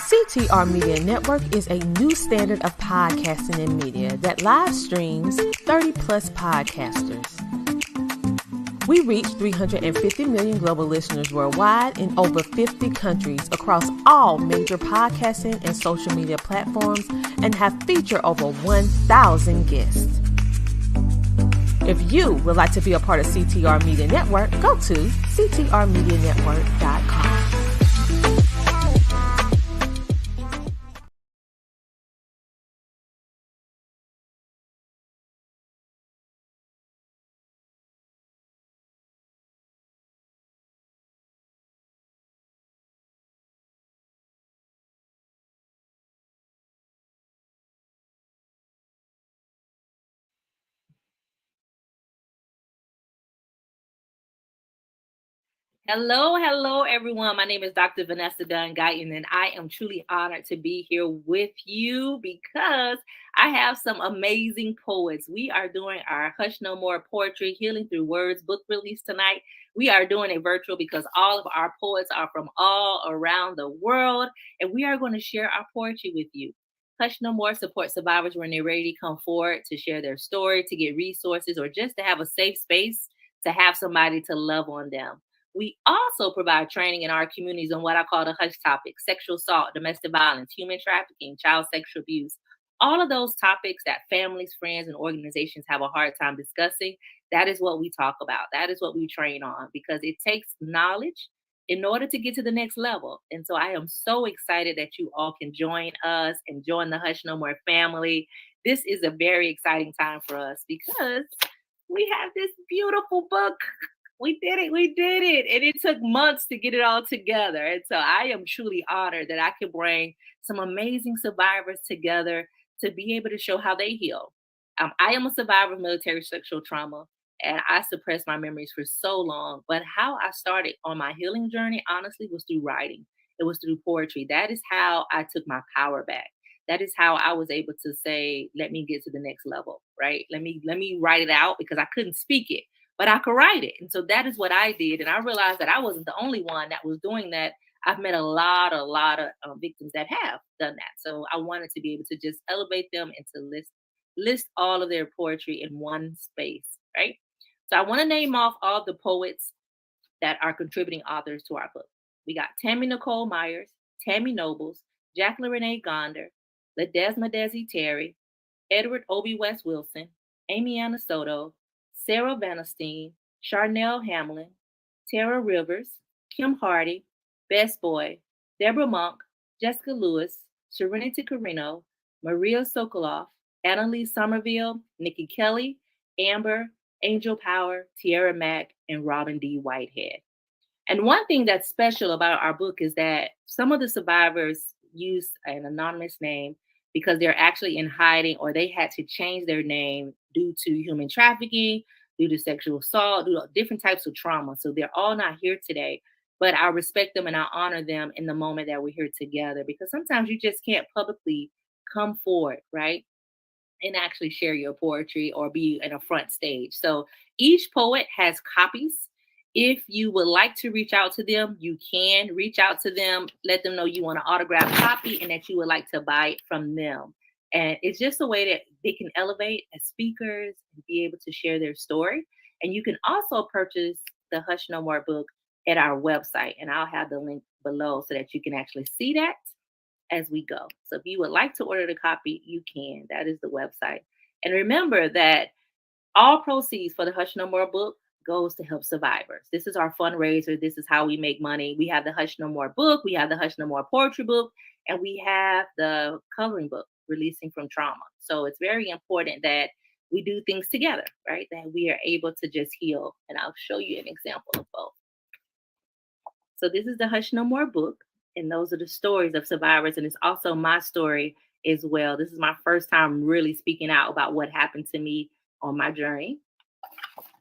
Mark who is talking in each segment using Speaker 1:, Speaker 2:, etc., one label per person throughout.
Speaker 1: CTR Media Network is a new standard of podcasting and media that live streams 30-plus podcasters. We reach 350 million global listeners worldwide in over 50 countries across all major podcasting and social media platforms and have featured over 1,000 guests. If you would like to be a part of CTR Media Network, go to ctrmedianetwork.com.
Speaker 2: Hello, everyone. My name is Dr. Vanessa Dunn Guyton, and I am truly honored to be here with you because I have some amazing poets. We are doing our Hush No More Poetry Healing Through Words book release tonight. We are doing it virtual because all of our poets are from all around the world, and we are going to share our poetry with you. Hush No More supports survivors when they're ready to come forward to share their story, to get resources, or just to have a safe space to have somebody to love on them. We also provide training in our communities on what I call the hush topics: sexual assault, domestic violence, human trafficking, child sexual abuse. All of those topics that families, friends, and organizations have a hard time discussing. That is what we talk about. That is what we train on because it takes knowledge in order to get to the next level. And so I am so excited that you all can join us and join the Hush No More family. This is a very exciting time for us because we have this beautiful book. We did it. And it took months to get it all together. And so I am truly honored that I can bring some amazing survivors together to be able to show how they heal. I am a survivor of military sexual trauma, and I suppressed my memories for so long. But how I started on my healing journey, honestly, was through writing. It was through poetry. That is how I took my power back. That is how I was able to say, let me get to the next level, right? Let me write it out because I couldn't speak it, but I could write it. And so that is what I did. And I realized that I wasn't the only one that was doing that. I've met a lot of victims that have done that. So I wanted to be able to just elevate them and to list all of their poetry in one space, right? So I want to name off all the poets that are contributing authors to our book. We got Tammy Nicole Myers, Tammy Nobles, Jacqueline Renee Gonder, Ledesma Desi Terry, Edward Obi West Wilson, Amy Anna Soto, Sarah Vanestein, Charnel Hamlin, Tara Rivers, Kim Hardy, Best Boy, Deborah Monk, Jessica Lewis, Serenity Carino, Maria Sokoloff, Annalise Somerville, Nikki Kelly, Amber, Angel Power, Tierra Mack, and Robin D. Whitehead. And one thing that's special about our book is that some of the survivors use an anonymous name because they're actually in hiding or they had to change their name due to human trafficking, due to sexual assault, due to different types of trauma. So they're all not here today, but I respect them and I honor them in the moment that we're here together because sometimes you just can't publicly come forward, right? And actually share your poetry or be in a front stage. So each poet has copies. If you would like to reach out to them, you can reach out to them, let them know you want an autographed copy and that you would like to buy it from them. And it's just a way that they can elevate as speakers and be able to share their story. And you can also purchase the Hush No More book at our website. And I'll have the link below so that you can actually see that as we go. So if you would like to order the copy, you can. That is the website. And remember that all proceeds for the Hush No More book goes to help survivors. This is our fundraiser. This is how we make money. We have the Hush No More book, we have the Hush No More poetry book, and we have the coloring book, Releasing from Trauma. So it's very important that we do things together, right? That we are able to just heal. And I'll show you an example of both. So this is the Hush No More book. And those are the stories of survivors. And it's also my story as well. This is my first time really speaking out about what happened to me on my journey.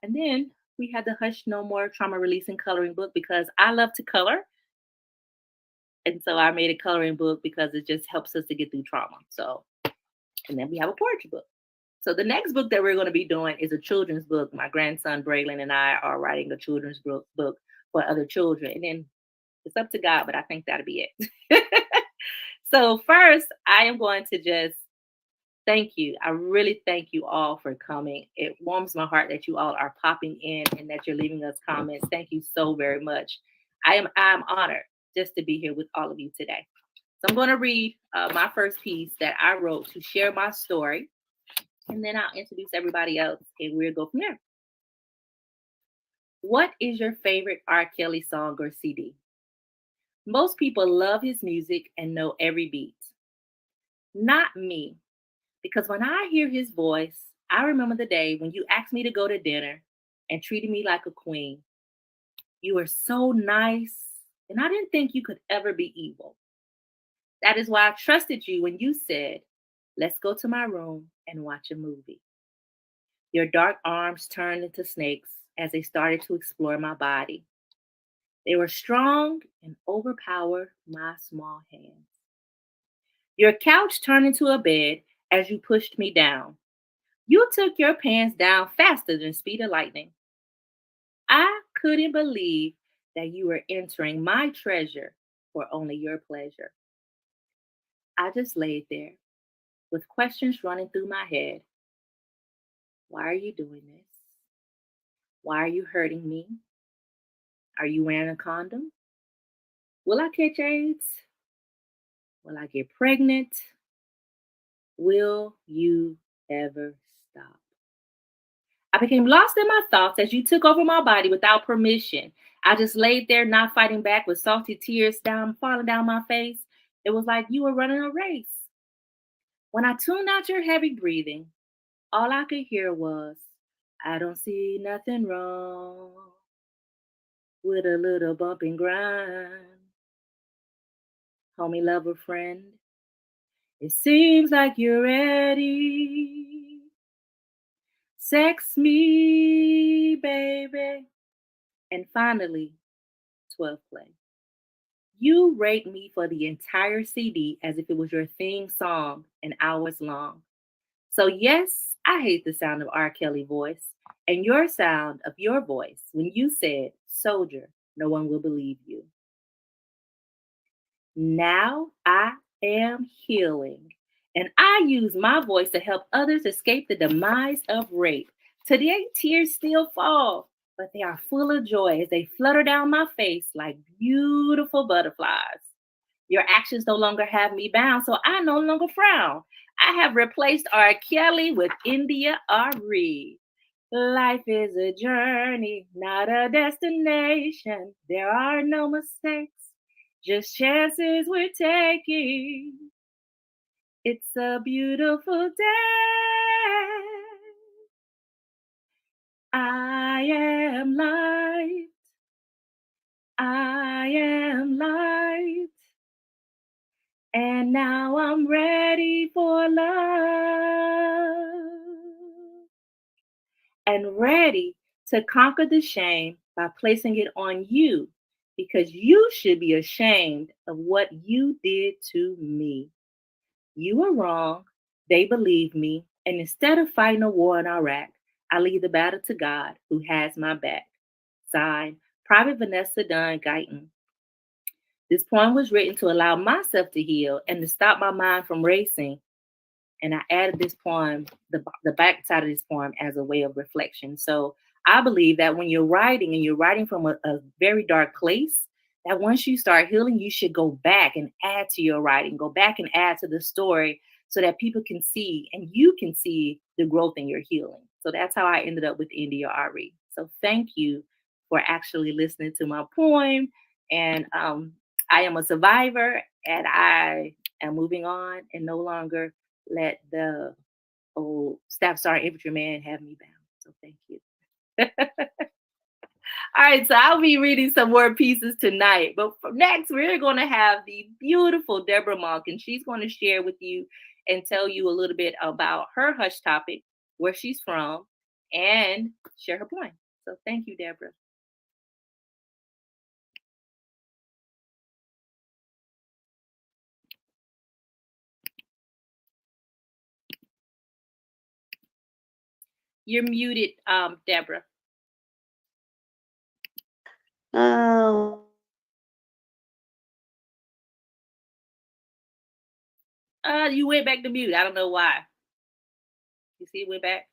Speaker 2: And then we had the Hush No More trauma releasing coloring book because I love to color. And so I made a coloring book because it just helps us to get through trauma. So, and then we have a poetry book. So the next book that we're going to be doing is a children's book. My grandson Braylon and I are writing a children's book for other children. And then it's up to God, but I think that'll be it. So first, I am going to just thank you. I really thank you all for coming. It warms my heart that you all are popping in and that you're leaving us comments. Thank you so very much. I'm honored just to be here with all of you today. So I'm going to read my first piece that I wrote to share my story, and then I'll introduce everybody else, and we'll go from there. What is your favorite R. Kelly song or CD? Most people love his music and know every beat. Not me, because when I hear his voice, I remember the day when you asked me to go to dinner and treated me like a queen. You were so nice, and I didn't think you could ever be evil. That is why I trusted you when you said, let's go to my room and watch a movie. Your dark arms turned into snakes as they started to explore my body. They were strong and overpowered my small hands. Your couch turned into a bed as you pushed me down. You took your pants down faster than speed of lightning. I couldn't believe that you were entering my treasure for only your pleasure. I just laid there with questions running through my head. Why are you doing this? Why are you hurting me? Are you wearing a condom? Will I catch AIDS? Will I get pregnant? Will you ever stop? I became lost in my thoughts as you took over my body without permission. I just laid there, not fighting back, with salty tears falling down my face. It was like you were running a race. When I tuned out your heavy breathing, all I could hear was, I don't see nothing wrong with a little bump and grind. Homie, lover, friend, it seems like you're ready. Sex me, baby. And finally, 12 play. You rate me for the entire CD as if it was your theme song and hours long. So, yes, I hate the sound of R. Kelly voice and your sound of your voice when you said, Soldier, no one will believe you. Now I am healing, and I use my voice to help others escape the demise of rape. Today, tears still fall, but they are full of joy as they flutter down my face like beautiful butterflies. Your actions no longer have me bound, so I no longer frown. I have replaced R. Kelly with India Ari. Life is a journey, not a destination. There are no mistakes, just chances we're taking. It's a beautiful day. I am light. I am light. And now I'm ready for love and ready to conquer the shame by placing it on you because you should be ashamed of what you did to me. You were wrong. They believe me. And instead of fighting a war in Iraq, I leave the battle to God who has my back. Signed, Private Vanessa Dunn Guyton. This poem was written to allow myself to heal and to stop my mind from racing. And I added this poem, the back side of this poem, as a way of reflection. So I believe that when you're writing and you're writing from a very dark place, that once you start healing, you should go back and add to your writing, go back and add to the story so that people can see and you can see the growth in your healing. So that's how I ended up with India Ari. So thank you for actually listening to my poem. And I am a survivor and I am moving on and no longer let the old Staff Sergeant Infantryman have me bound. So thank you. All right, so I'll be reading some more pieces tonight. But next, we're going to have the beautiful Deborah Monk, and she's going to share with you and tell you a little bit about her hush topic, where she's from, and share her point. So thank you, Deborah. You're muted, Deborah.
Speaker 3: Oh,
Speaker 2: You went back to mute. I don't know why. You see, it went back.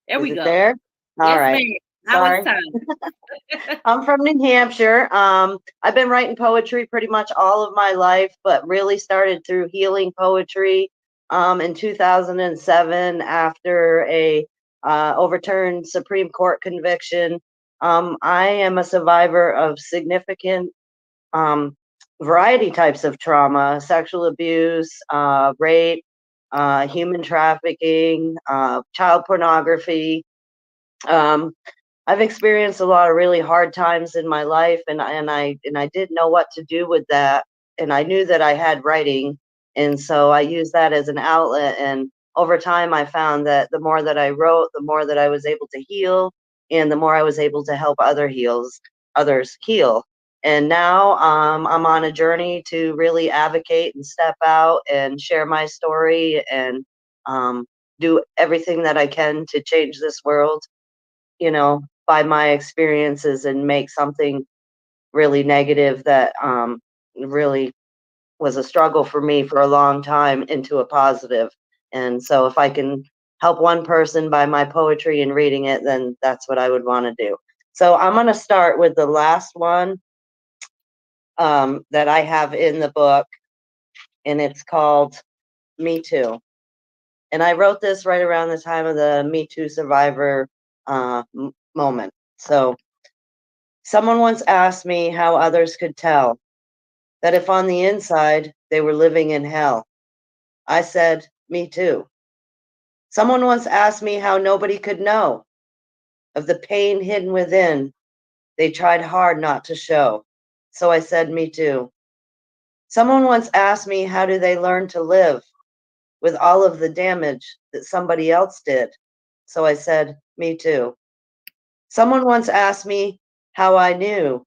Speaker 2: There
Speaker 3: Is
Speaker 2: we
Speaker 3: it
Speaker 2: go.
Speaker 3: there? All
Speaker 2: Yes,
Speaker 3: right.
Speaker 2: ma'am. How
Speaker 3: Sorry.
Speaker 2: is time?
Speaker 3: I'm from New Hampshire. I've been writing poetry pretty much all of my life, but really started through healing poetry in 2007 after a overturned Supreme Court conviction. I am a survivor of significant variety types of trauma: sexual abuse, rape, human trafficking, child pornography. Um, I've experienced a lot of really hard times in my life, and I didn't know what to do with that. And I knew that I had writing, and so I used that as an outlet. And over time, I found that the more that I wrote, the more that I was able to heal, and the more I was able to help others heal. And now I'm on a journey to really advocate and step out and share my story and do everything that I can to change this world, by my experiences, and make something really negative that really was a struggle for me for a long time into a positive. And so if I can help one person by my poetry and reading it, then that's what I would want to do. So I'm going to start with the last one that I have in the book, and it's called Me Too. And I wrote this right around the time of the Me Too survivor moment. So, someone once asked me how others could tell that if on the inside they were living in hell. I said, me too. Someone once asked me how nobody could know of the pain hidden within they tried hard not to show. So I said, me too. Someone once asked me how do they learn to live with all of the damage that somebody else did. So I said, me too. Someone once asked me how I knew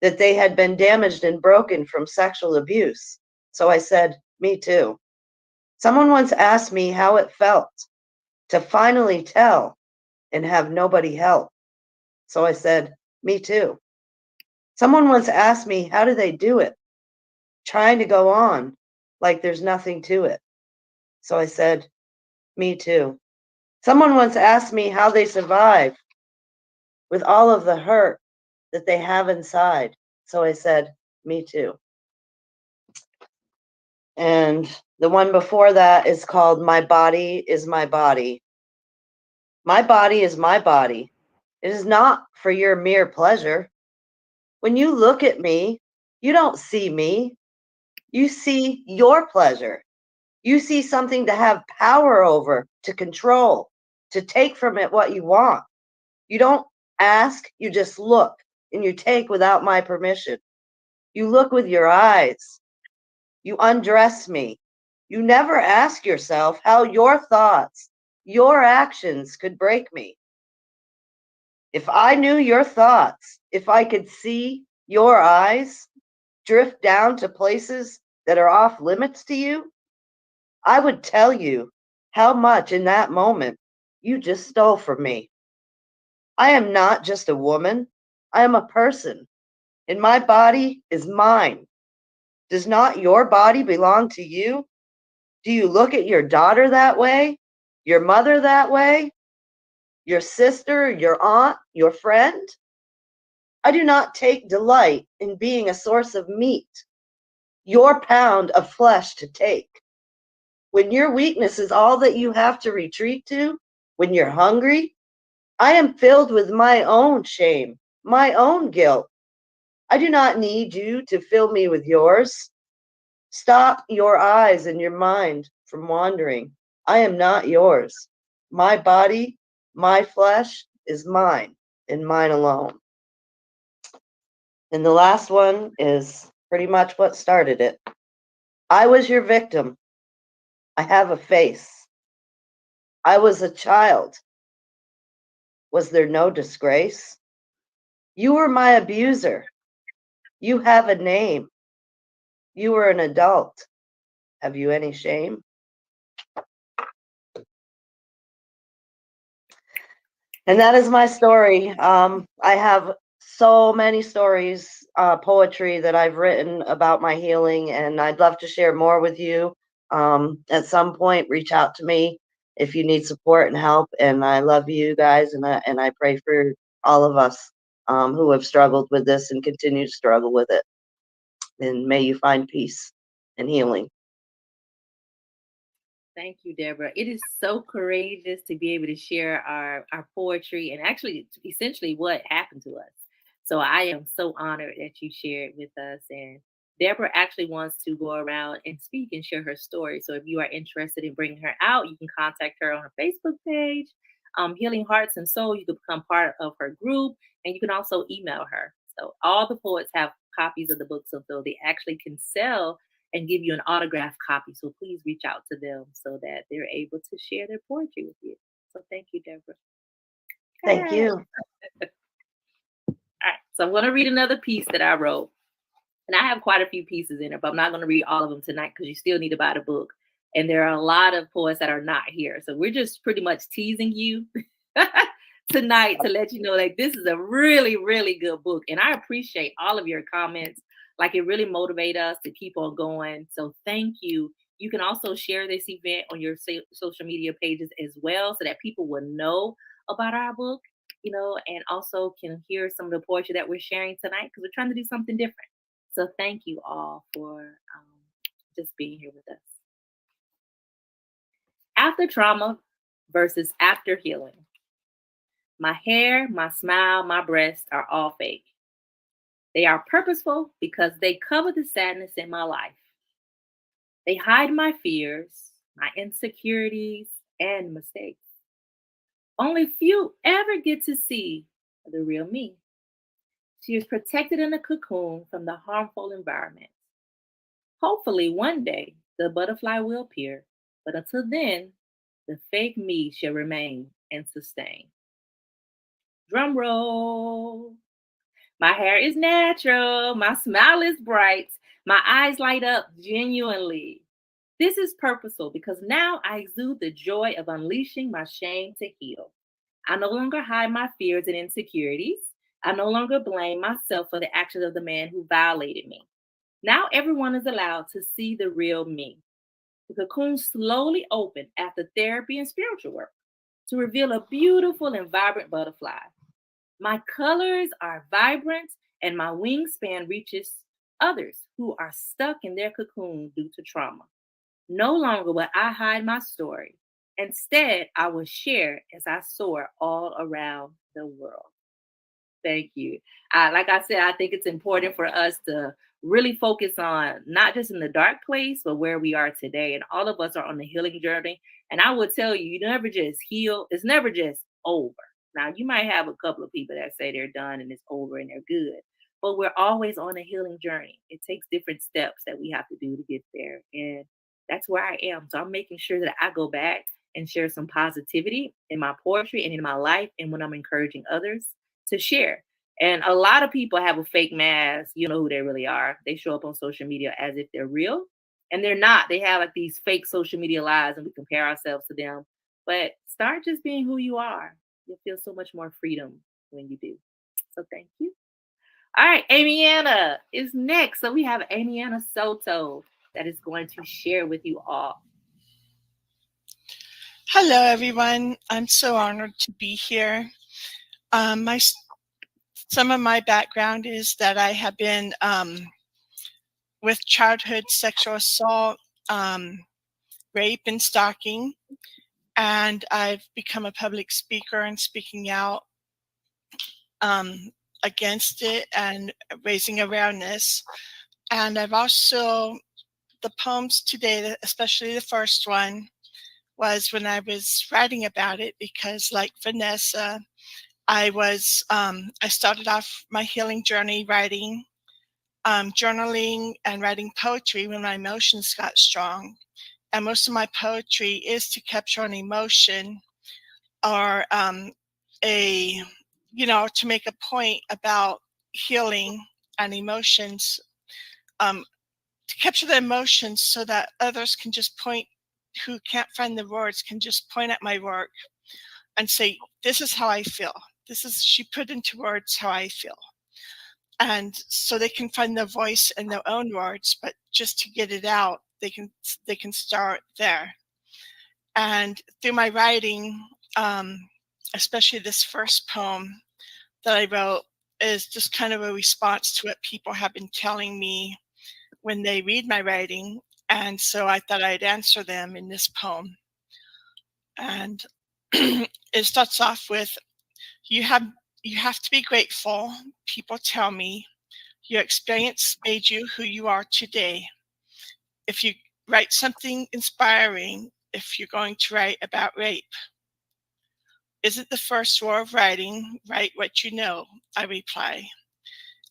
Speaker 3: that they had been damaged and broken from sexual abuse. So I said, me too. Someone once asked me how it felt to finally tell and have nobody help. So I said, me too. Someone once asked me, how do they do it? Trying to go on like there's nothing to it. So I said, me too. Someone once asked me how they survive with all of the hurt that they have inside. So I said, me too. And the one before that is called My Body is My Body. My body is my body. It is not for your mere pleasure. When you look at me, you don't see me. You see your pleasure. You see something to have power over, to control, to take from it what you want. You don't ask, you just look, and you take without my permission. You look with your eyes. You undress me. You never ask yourself how your thoughts, your actions could break me. If I knew your thoughts, if I could see your eyes drift down to places that are off limits to you, I would tell you how much in that moment you just stole from me. I am not just a woman, I am a person, and my body is mine. Does not your body belong to you? Do you look at your daughter that way? Your mother that way? Your sister, your aunt, your friend? I do not take delight in being a source of meat, your pound of flesh to take. When your weakness is all that you have to retreat to, when you're hungry, I am filled with my own shame, my own guilt. I do not need you to fill me with yours. Stop your eyes and your mind from wandering. I am not yours. My body, my flesh is mine and mine alone. And the last one is pretty much what started it. I was your victim. I have a face. I was a child. Was there no disgrace? You were my abuser. You have a name. You were an adult. Have you any shame? And that is my story. I have so many stories, poetry that I've written about my healing, and I'd love to share more with you. At some point, reach out to me if you need support and help. And I love you guys, and I pray for all of us who have struggled with this and continue to struggle with it. And may you find peace and healing.
Speaker 2: Thank you, Deborah. It is so courageous to be able to share our poetry and actually essentially what happened to us. So I am so honored that you shared with us. And Deborah actually wants to go around and speak and share her story. So if you are interested in bringing her out, you can contact her on her Facebook page, Healing Hearts and Soul. You can become part of her group, and you can also email her. So all the poets have copies of the book, so they actually can sell and give you an autographed copy. So please reach out to them so that they're able to share their poetry with you. So thank you, Deborah.
Speaker 3: Thank you.
Speaker 2: All right. So I'm going to read another piece that I wrote. And I have quite a few pieces in it, but I'm not going to read all of them tonight because you still need to buy the book. And there are a lot of poets that are not here. So we're just pretty much teasing you tonight to let you know, like, this is a really, really good book. And I appreciate all of your comments. Like, it really motivates us to keep on going. So thank you. You can also share this event on your social media pages as well, so that people will know about our book, and also can hear some of the poetry that we're sharing tonight, because we're trying to do something different. So thank you all for just being here with us. After trauma versus after healing. My hair, my smile, my breasts are all fake. They are purposeful because they cover the sadness in my life. They hide my fears, my insecurities, and mistakes. Only few ever get to see the real me. She is protected in a cocoon from the harmful environment. Hopefully, one day, the butterfly will appear, but until then, the fake me shall remain and sustain. Drum roll. My hair is natural. My smile is bright. My eyes light up genuinely. This is purposeful because now I exude the joy of unleashing my shame to heal. I no longer hide my fears and insecurities. I no longer blame myself for the actions of the man who violated me. Now everyone is allowed to see the real me. The cocoon slowly opened after therapy and spiritual work to reveal a beautiful and vibrant butterfly. My colors are vibrant and my wingspan reaches others who are stuck in their cocoon due to trauma. No longer will I hide my story. Instead, I will share as I soar all around the world. Thank you. Like I said, I think it's important for us to really focus on not just in the dark place, but where we are today. And all of us are on the healing journey. And I would tell you, you never just heal. It's never just over. Now, you might have a couple of people that say they're done and it's over and they're good, but we're always on a healing journey. It takes different steps that we have to do to get there. And that's where I am. So I'm making sure that I go back and share some positivity in my poetry and in my life. And when I'm encouraging others to share. And a lot of people have a fake mask. You know who they really are. They show up on social media as if they're real, and they're not. They have like these fake social media lives, and we compare ourselves to them. But start just being who you are. You'll feel so much more freedom when you do. So thank you. All right, Amy Anna is next. So we have Amy Anna Soto that is going to share with you all.
Speaker 4: Hello, everyone. I'm so honored to be here. Some of my background is that I have been with childhood sexual assault, rape, and stalking, and I've become a public speaker and speaking out against it and raising awareness. And I've also, the poems today, especially the first one, was when I was writing about it, because like Vanessa, I started off my healing journey writing, journaling and writing poetry when my emotions got strong. And most of my poetry is to capture an emotion or to make a point about healing and emotions, to capture the emotions so that others can just point, who can't find the words, can just point at my work and say, this is how I feel. She put into words how I feel. And so they can find their voice in their own words, but just to get it out they can start there. And through my writing, especially this first poem that I wrote, is just kind of a response to what people have been telling me when they read my writing. And so I thought I'd answer them in this poem. And it starts off with, you have to be grateful. People tell me your experience made you who you are today. If you write something inspiring, if you're going to write about rape, isn't the first rule of writing, write what you know? I reply.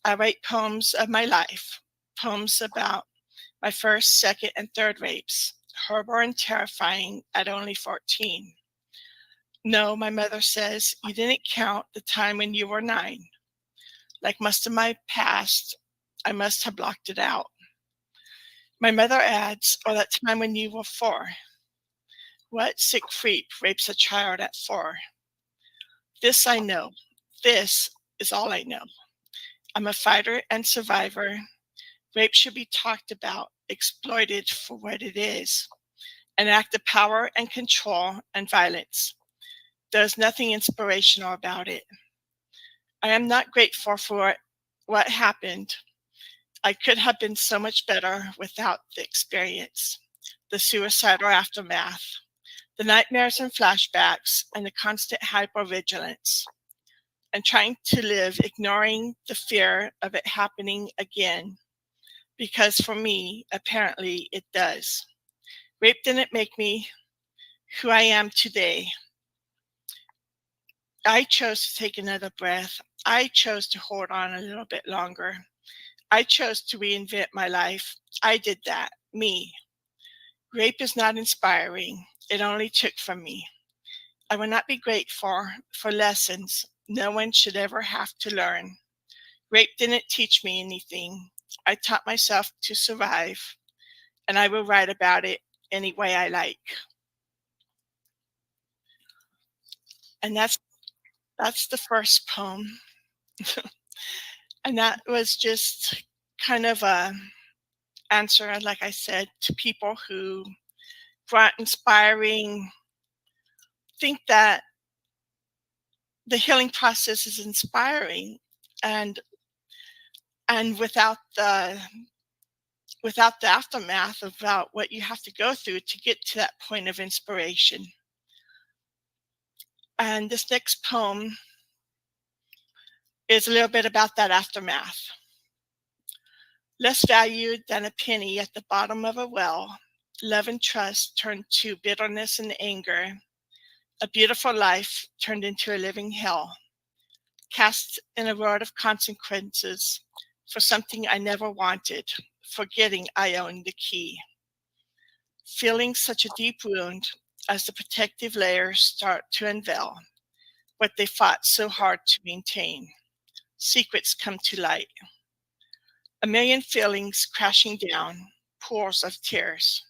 Speaker 4: I write poems of my life, poems about my first, second, and third rapes, horrible and terrifying at only 14. No, my mother says, you didn't count the time when you were 9. Like most of my past, I must have blocked it out. My mother adds, or that time when you were 4. What sick freak rapes a child at 4? This I know. This is all I know. I'm a fighter and survivor. Rape should be talked about, exploited for what it is, an act of power and control and violence. There's nothing inspirational about it. I am not grateful for what happened. I could have been so much better without the experience, the suicidal aftermath, the nightmares and flashbacks, and the constant hypervigilance, and trying to live ignoring the fear of it happening again, because for me, apparently it does. Rape didn't make me who I am today. I chose to take another breath. I chose to hold on a little bit longer. I chose to reinvent my life. I did that, me. Rape is not inspiring. It only took from me. I will not be grateful for lessons no one should ever have to learn. Rape didn't teach me anything. I taught myself to survive, and I will write about it any way I like. And that's the first poem. And that was just kind of a answer, like I said, to people who aren't inspiring, think that the healing process is inspiring, and without the aftermath, about what you have to go through to get to that point of inspiration. And this next poem is a little bit about that aftermath. Less valued than a penny at the bottom of a well, love and trust turned to bitterness and anger. A beautiful life turned into a living hell, cast in a world of consequences for something I never wanted, forgetting I owned the key. Feeling such a deep wound as the protective layers start to unveil what they fought so hard to maintain. Secrets come to light. A million feelings crashing down, pools of tears,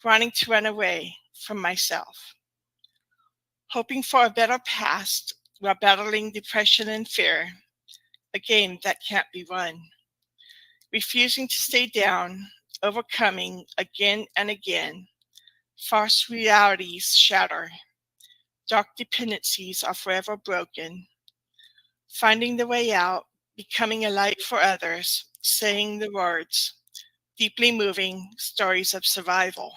Speaker 4: wanting to run away from myself. Hoping for a better past while battling depression and fear, a game that can't be won. Refusing to stay down, overcoming again and again. False realities shatter. Dark dependencies are forever broken. Finding the way out, becoming a light for others, saying the words, deeply moving stories of survival.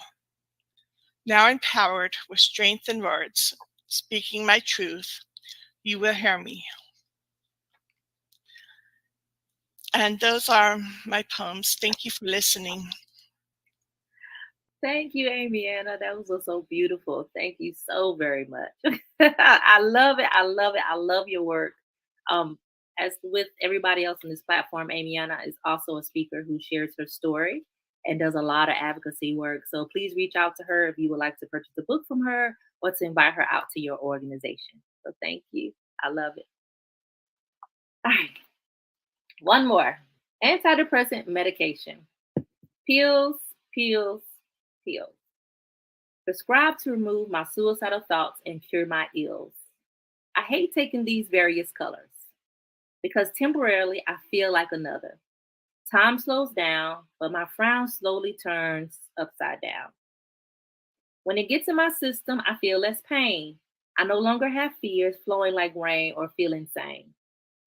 Speaker 4: Now empowered with strength and words, speaking my truth, you will hear me. And those are my poems. Thank you for listening.
Speaker 2: Thank you, Amiana. That was so beautiful. Thank you so very much. I love it. I love it. I love your work. As with everybody else on this platform, Amiana is also a speaker who shares her story and does a lot of advocacy work. So please reach out to her if you would like to purchase a book from her or to invite her out to your organization. So thank you. I love it. All right. One more. Antidepressant medication. Pills, pills, pills. Prescribed to remove my suicidal thoughts and cure my ills. I hate taking these various colors because temporarily I feel like another. Time slows down, but my frown slowly turns upside down. When it gets in my system, I feel less pain. I no longer have fears flowing like rain or feel insane.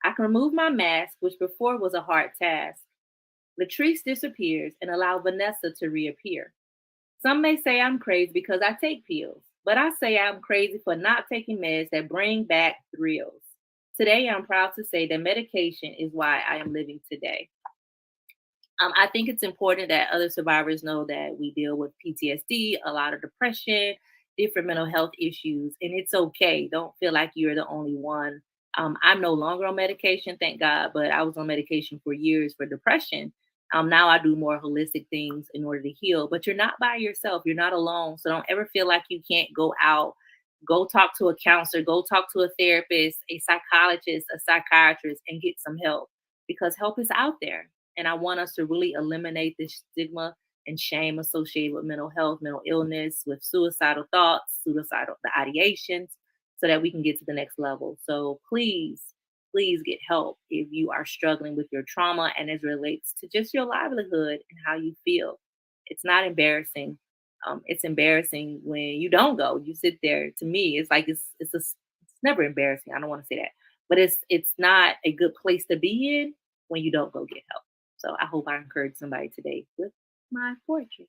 Speaker 2: I can remove my mask, which before was a hard task. Latrice disappears and allow Vanessa to reappear. Some may say I'm crazy because I take pills, but I say I'm crazy for not taking meds that bring back thrills. Today, I'm proud to say that medication is why I am living today. I think it's important that other survivors know that we deal with PTSD, a lot of depression, different mental health issues, and it's okay. Don't feel like you're the only one. I'm no longer on medication, thank God, but I was on medication for years for depression. Now I do more holistic things in order to heal, but you're not by yourself. You're not alone. So don't ever feel like you can't go out, go talk to a counselor, go talk to a therapist, a psychologist, a psychiatrist, and get some help because help is out there. And I want us to really eliminate this stigma and shame associated with mental health, mental illness, with suicidal thoughts, suicidal the ideations, so that we can get to the next level. So please, please get help if you are struggling with your trauma and as it relates to just your livelihood and how you feel. It's not embarrassing. It's embarrassing when you don't go. You sit there. To me, it's like it's never embarrassing. I don't want to say that, but it's not a good place to be in when you don't go get help. So I hope I encourage somebody today with my poetry.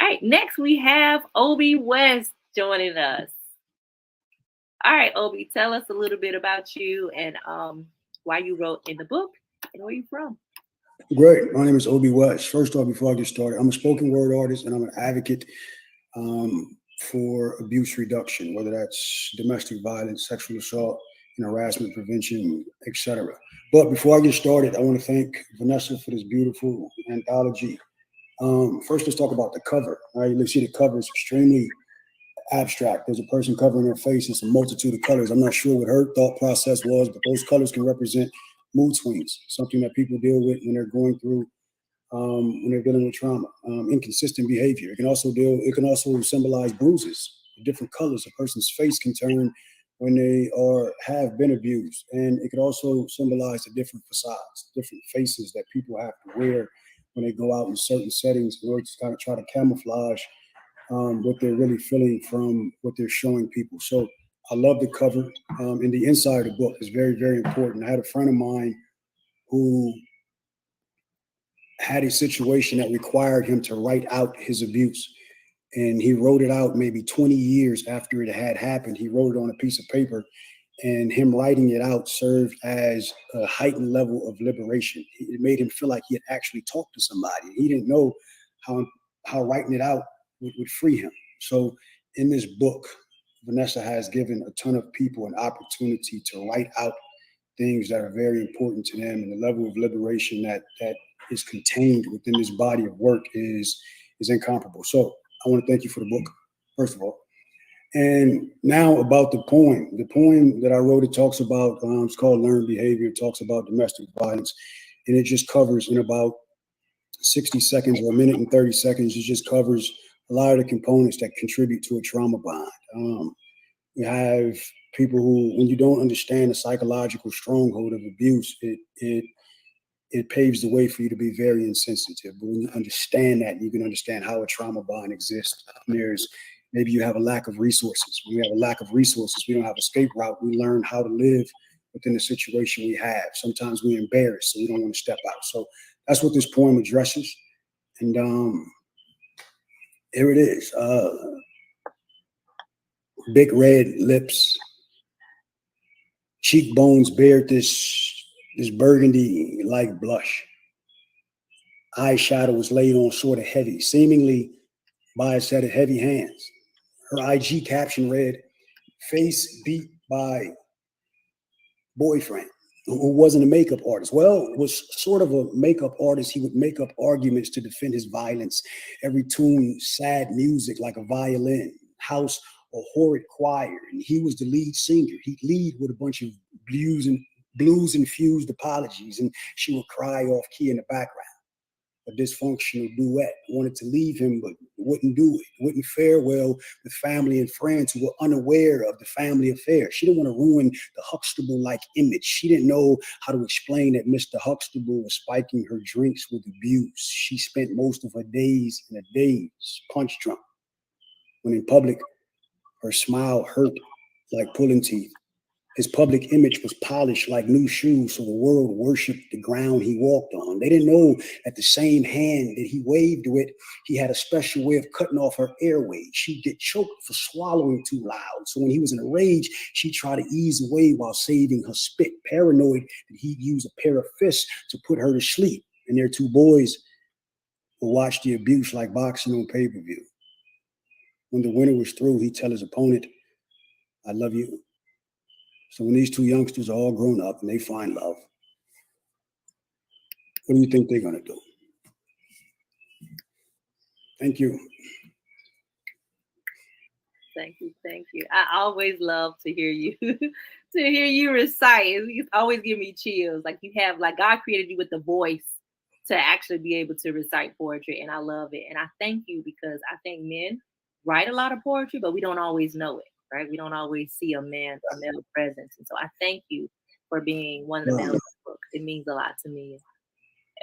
Speaker 2: All right, next we have Obi West joining us. All right, Obi, tell us a little bit about you and why you wrote in the book and where you from.
Speaker 5: Great. My name is Obi West. First off, before I get started, I'm a spoken word artist and I'm an advocate for abuse reduction, whether that's domestic violence, sexual assault, and harassment prevention, etc. But before I get started, I want to thank Vanessa for this beautiful anthology. First, let's talk about the cover. All right, let's see the cover is extremely abstract. There's a person covering their face. It's a multitude of colors. I'm not sure what her thought process was, but those colors can represent mood swings, something that people deal with when they're going through, when they're dealing with trauma. Inconsistent behavior. It can also symbolize bruises, different colors. A person's face can turn when they have been abused, and it could also symbolize the different facades, different faces that people have to wear when they go out in certain settings in order to kind of try to camouflage what they're really feeling from what they're showing people. So I love the cover. And the inside of the book is very, very important. I had a friend of mine who had a situation that required him to write out his abuse. And he wrote it out maybe 20 years after it had happened. He wrote it on a piece of paper, and him writing it out served as a heightened level of liberation. It made him feel like he had actually talked to somebody. He didn't know how writing it out would free him. So in this book, Vanessa has given a ton of people an opportunity to write out things that are very important to them, and the level of liberation that is contained within this body of work is incomparable. So I want to thank you for the book, first of all. And now about the poem. The poem that I wrote, it talks about, it's called Learned Behavior. It talks about domestic violence, and it just covers in about 60 seconds or a minute and 30 seconds, it just covers a lot of the components that contribute to a trauma bond. You have people who, when you don't understand the psychological stronghold of abuse, it paves the way for you to be very insensitive. But when you understand that, you can understand how a trauma bond exists. Maybe you have a lack of resources. When we have a lack of resources, we don't have an escape route. We learn how to live within the situation we have. Sometimes we're embarrassed, so we don't want to step out. So that's what this poem addresses. And here it is. Big red lips, cheekbones bared this burgundy-like blush. Eyeshadow was laid on sort of heavy, seemingly by a set of heavy hands. Her IG caption read, "Face beat by boyfriend," who wasn't a makeup artist. Well, was sort of a makeup artist. He would make up arguments to defend his violence. Every tune, sad music like a violin, house or horrid choir. And he was the lead singer. He'd lead with a bunch of blues infused apologies, and she would cry off key in the background. a dysfunctional duet, wanted to leave him, but wouldn't do it, wouldn't fare well with family and friends who were unaware of the family affair. She didn't want to ruin the Huxtable-like image. She didn't know how to explain that Mr. Huxtable was spiking her drinks with abuse. She spent most of her days in a daze, punch drunk. When in public, her smile hurt like pulling teeth. His public image was polished like new shoes, so the world worshiped the ground he walked on. They didn't know that the same hand that he waved with, he had a special way of cutting off her airways. She'd get choked for swallowing too loud. So when he was in a rage, she'd try to ease away while saving her spit, paranoid that he'd use a pair of fists to put her to sleep. And their two boys would watch the abuse like boxing on pay-per-view. When the winner was through, he'd tell his opponent, "I love you." So when these two youngsters are all grown up and they find love, what do you think they're going to do? Thank you.
Speaker 2: Thank you. Thank you. I always love to hear you recite. It always give me chills. Like you have, like God created you with the voice to actually be able to recite poetry. And I love it. And I thank you because I think men write a lot of poetry, but we don't always know it. Right? We don't always see a male presence. And so I thank you for being one of the males in the book. It means a lot to me.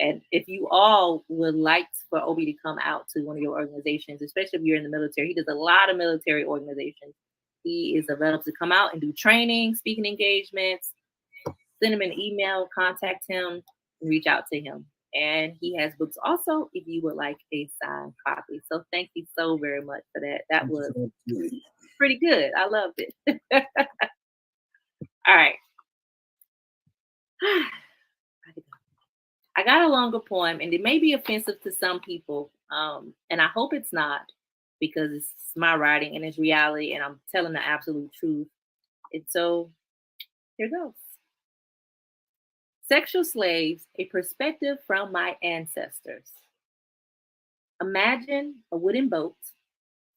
Speaker 2: And if you all would like for Obi to come out to one of your organizations, especially if you're in the military, he does a lot of military organizations. He is available to come out and do training, speaking engagements. Send him an email, contact him, and reach out to him. And he has books also if you would like a signed copy. So thank you so very much for that. That was pretty good. I loved it. All right. I got a longer poem, and it may be offensive to some people, and I hope it's not, because it's my writing and it's reality, and I'm telling the absolute truth. And so here goes. Sexual slaves, a perspective from my ancestors. Imagine a wooden boat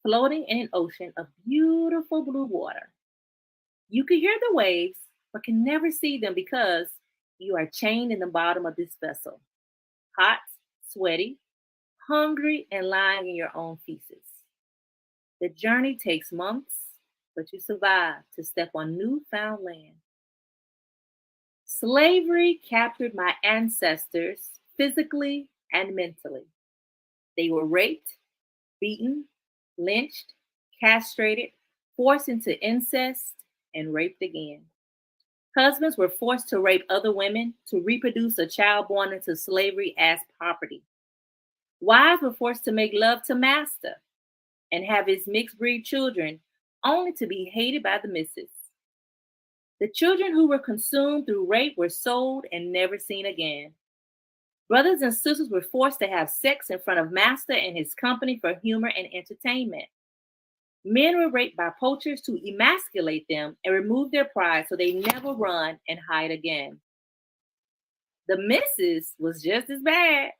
Speaker 2: floating in an ocean of beautiful blue water. You can hear the waves, but can never see them because you are chained in the bottom of this vessel, hot, sweaty, hungry, and lying in your own feces. The journey takes months, but you survive to step on newfound land. Slavery captured my ancestors physically and mentally. They were raped, beaten, lynched, castrated, forced into incest, and raped again. Husbands were forced to rape other women to reproduce a child born into slavery as property. Wives were forced to make love to master and have his mixed breed children, only to be hated by the missus. The children who were consumed through rape were sold and never seen again. Brothers and sisters were forced to have sex in front of master and his company for humor and entertainment. Men were raped by poachers to emasculate them and remove their pride so they never run and hide again. The missus was just as bad.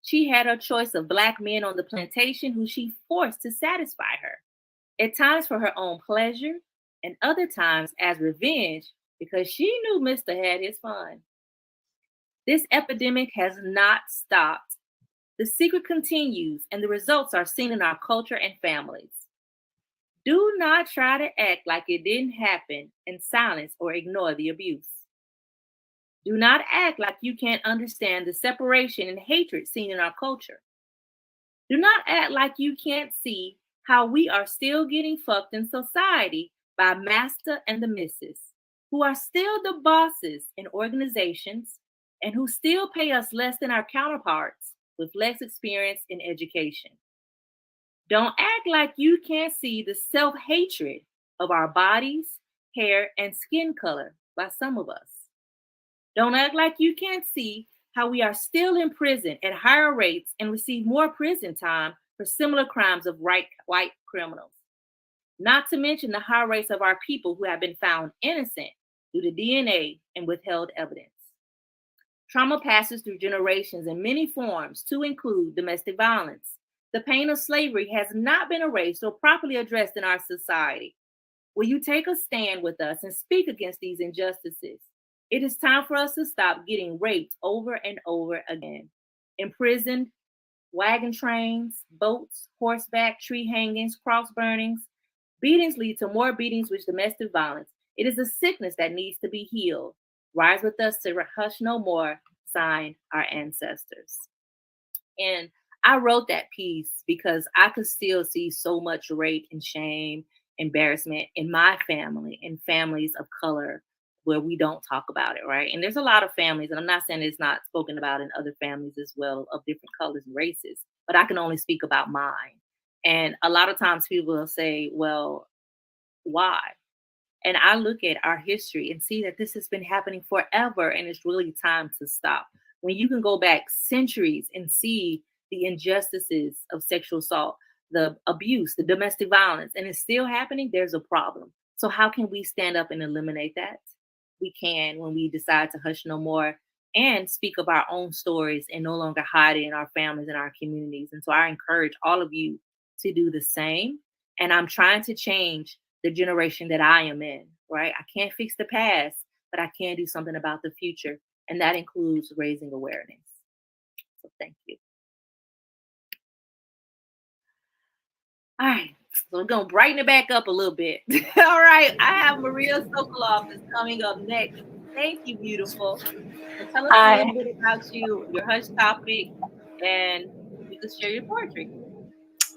Speaker 2: She had her choice of black men on the plantation who she forced to satisfy her, at times for her own pleasure and other times as revenge because she knew Mr. had his fun. This epidemic has not stopped. The secret continues and the results are seen in our culture and families. Do not try to act like it didn't happen and silence or ignore the abuse. Do not act like you can't understand the separation and hatred seen in our culture. Do not act like you can't see how we are still getting fucked in society by master and the missus, who are still the bosses in organizations and who still pay us less than our counterparts with less experience in education. Don't act like you can't see the self-hatred of our bodies, hair, and skin color by some of us. Don't act like you can't see how we are still in prison at higher rates and receive more prison time for similar crimes of white criminals. Not to mention the high rates of our people who have been found innocent due to DNA and withheld evidence. Trauma passes through generations in many forms to include domestic violence. The pain of slavery has not been erased or properly addressed in our society. Will you take a stand with us and speak against these injustices? It is time for us to stop getting raped over and over again, imprisoned, wagon trains, boats, horseback, tree hangings, cross burnings. Beatings lead to more beatings with domestic violence. It is a sickness that needs to be healed. Rise with us to hush no more, signed our ancestors. And I wrote that piece because I could still see so much rape and shame, embarrassment in my family and families of color where we don't talk about it, right? And there's a lot of families, and I'm not saying it's not spoken about in other families as well of different colors and races, but I can only speak about mine. And a lot of times people will say, well, why? And I look at our history and see that this has been happening forever, and it's really time to stop. When you can go back centuries and see the injustices of sexual assault, the abuse, the domestic violence, and it's still happening, there's a problem. So, how can we stand up and eliminate that? We can when we decide to hush no more and speak of our own stories and no longer hide it in our families and our communities. And so, I encourage all of you to do the same. And I'm trying to change the generation that I am in, right? I can't fix the past, but I can do something about the future. And that includes raising awareness. So thank you. All right. So we're going to brighten it back up a little bit. All right. I have Maria Sokoloff is coming up next. Thank you, beautiful. And tell us a little bit about you, your hush topic, and you can share your poetry.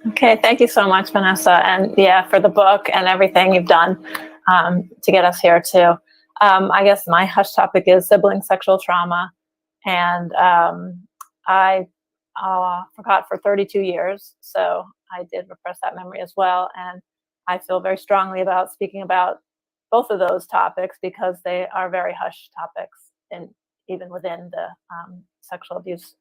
Speaker 6: Okay, thank you so much, Vanessa, and yeah, for the book and everything you've done to get us here too. I guess my hush topic is sibling sexual trauma, and I forgot for 32 years, so I did repress that memory as well, and I feel very strongly about speaking about both of those topics because they are very hush topics, and even within the sexual abuse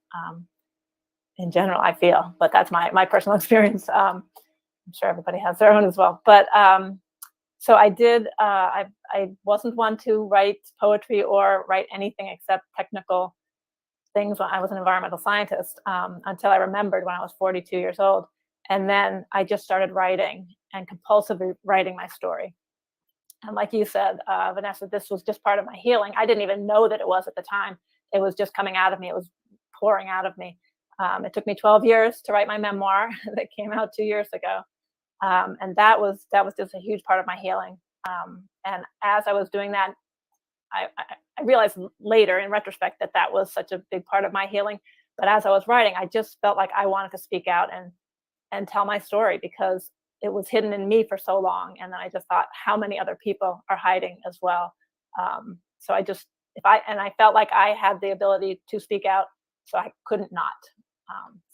Speaker 6: in general, I feel, but that's my personal experience. I'm sure everybody has their own as well. But so I did, I wasn't one to write poetry or write anything except technical things when I was an environmental scientist until I remembered when I was 42 years old. And then I just started writing and compulsively writing my story. And like you said, Vanessa, this was just part of my healing. I didn't even know that it was at the time. It was just coming out of me. It was pouring out of me. It took me 12 years to write my memoir that came out 2 years ago. And that was just a huge part of my healing. And as I was doing that, I realized later in retrospect that was such a big part of my healing. But as I was writing, I just felt like I wanted to speak out and tell my story because it was hidden in me for so long. And then I just thought how many other people are hiding as well. So I felt like I had the ability to speak out, so I couldn't not.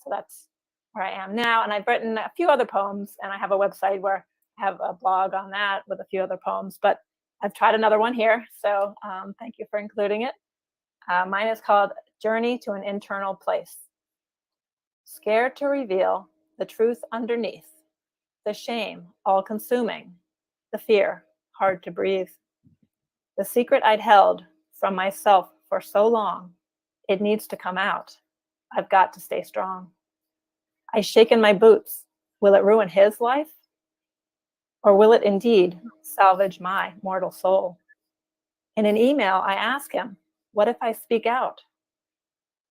Speaker 6: So that's where I am now. And I've written a few other poems, and I have a website where I have a blog on that with a few other poems, but I've tried another one here. So thank you for including it. Mine is called Journey to an Internal Place. Scared to reveal the truth underneath, the shame all consuming, the fear hard to breathe. The secret I'd held from myself for so long, it needs to come out. I've got to stay strong. I shake in my boots. Will it ruin his life? Or will it indeed salvage my mortal soul? In an email, I ask him, what if I speak out?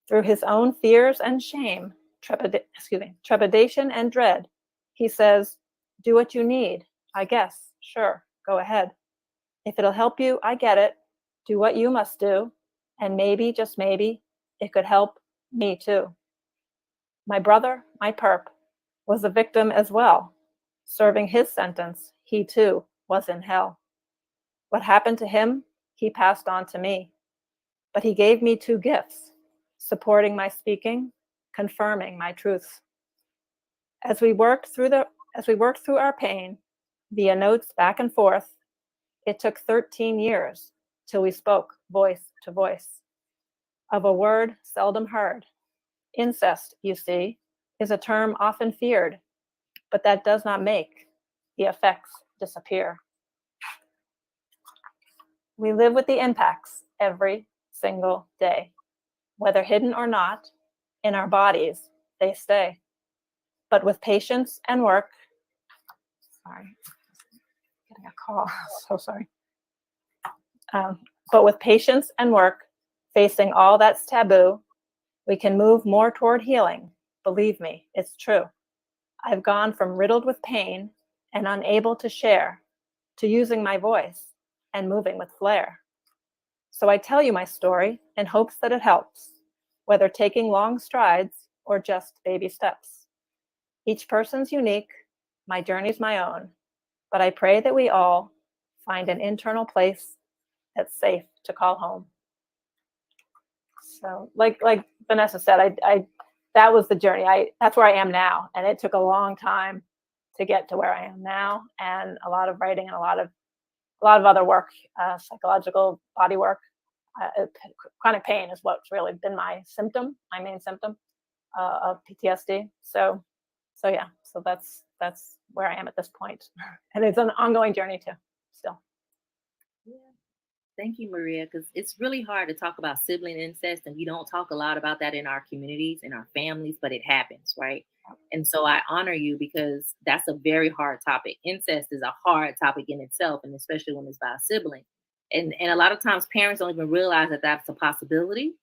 Speaker 6: Through his own fears and shame, trepidation and dread, he says, do what you need. I guess, sure, go ahead. If it'll help you, I get it. Do what you must do. And maybe, just maybe, it could help me too. My brother, my perp, was a victim as well. Serving his sentence, he too was in hell. What happened to him, he passed on to me. But he gave me two gifts, supporting my speaking, confirming my truths. As we worked through our pain, via notes back and forth, it took 13 years till we spoke voice to voice. Of a word seldom heard. Incest, you see, is a term often feared, but that does not make the effects disappear. We live with the impacts every single day. Whether hidden or not, in our bodies, they stay. But with patience and work, getting a call, so sorry. But with patience and work, facing all that's taboo, we can move more toward healing Believe me, it's true. I've gone from riddled with pain and unable to share to using my voice and moving with flair. So I tell you my story in hopes that it helps, whether taking long strides or just baby steps. Each person's unique, my journey's my own, but I pray that we all find an internal place that's safe to call home. So like Vanessa said, I that was the journey. That's where I am now. And it took a long time to get to where I am now, and a lot of writing and a lot of other work, psychological body work. Chronic pain is what's really been my main symptom of PTSD. So yeah, so that's where I am at this point. And it's an ongoing journey too, still.
Speaker 2: Yeah. Thank you, Maria, because it's really hard to talk about sibling incest, and we don't talk a lot about that in our communities, in our families, but it happens, right? And so I honor you because that's a very hard topic. Incest is a hard topic in itself, and especially when it's by a sibling. And a lot of times parents don't even realize that that's a possibility.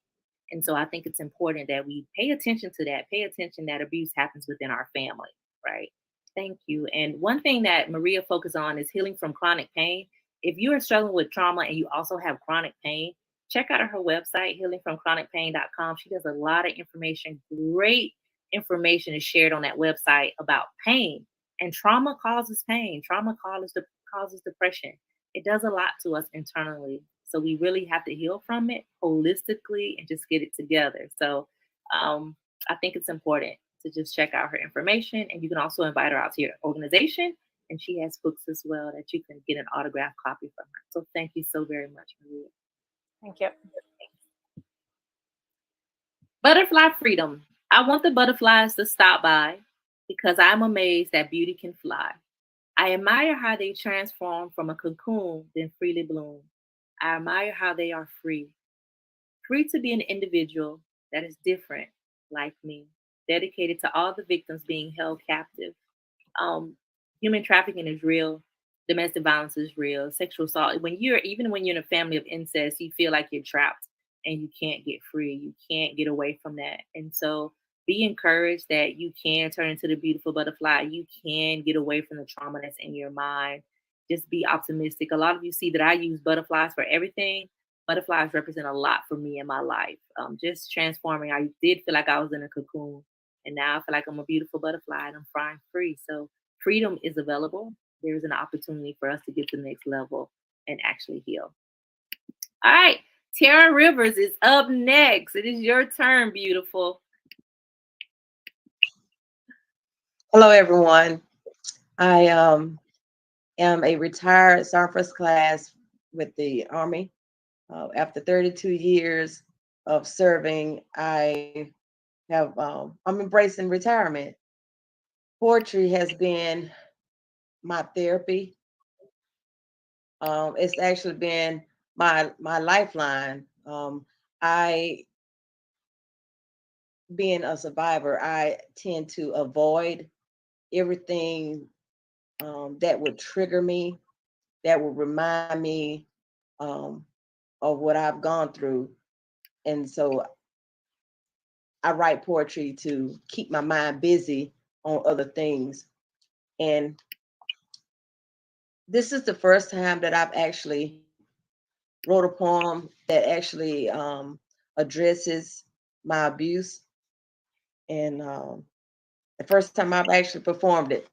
Speaker 2: And so I think it's important that we pay attention to that, pay attention that abuse happens within our family, right? Thank you. And one thing that Maria focused on is healing from chronic pain. If you are struggling with trauma and you also have chronic pain, check out her website, healingfromchronicpain.com. She does a lot of information. Great information is shared on that website about pain. And trauma causes pain. Trauma causes depression. It does a lot to us internally. So we really have to heal from it holistically and just get it together. So I think it's important to just check out her information. And you can also invite her out to your organization. And she has books as well that you can get an autographed copy from her. So thank you so very much, Maria.
Speaker 6: Thank you.
Speaker 2: Butterfly freedom. I want the butterflies to stop by because I'm amazed that beauty can fly. I admire how they transform from a cocoon, then freely bloom. I admire how they are free to be an individual that is different, like me, dedicated to all the victims being held captive. Human trafficking is real. Domestic violence is real. Sexual assault. Even when you're in a family of incest, you feel like you're trapped and you can't get free. You can't get away from that. And so be encouraged that you can turn into the beautiful butterfly. You can get away from the trauma that's in your mind. Just be optimistic. A lot of you see that I use butterflies for everything. Butterflies represent a lot for me in my life. Just transforming. I did feel like I was in a cocoon, and now I feel like I'm a beautiful butterfly and I'm flying free. So freedom is available. There is an opportunity for us to get to the next level and actually heal. All right. Tara Rivers is up next. It is your turn, beautiful.
Speaker 7: Hello, everyone. I am a retired Sergeant First Class with the Army. After 32 years of serving, I'm embracing retirement. Poetry has been my therapy. It's actually been my lifeline. Being a survivor, I tend to avoid everything that would trigger me, that would remind me of what I've gone through. And so I write poetry to keep my mind busy on other things. And this is the first time that I've actually wrote a poem that actually addresses my abuse. And the first time I've actually performed it.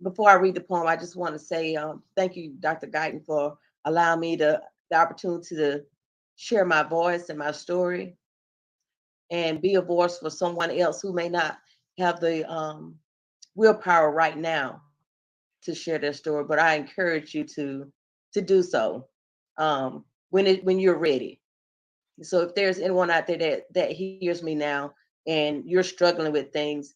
Speaker 7: Before I read the poem, I just want to say thank you, Dr. Guyton, for allowing me the opportunity to share my voice and my story and be a voice for someone else who may not have the willpower right now to share their story. But I encourage you to do so when you're ready. So if there's anyone out there that hears me now and you're struggling with things,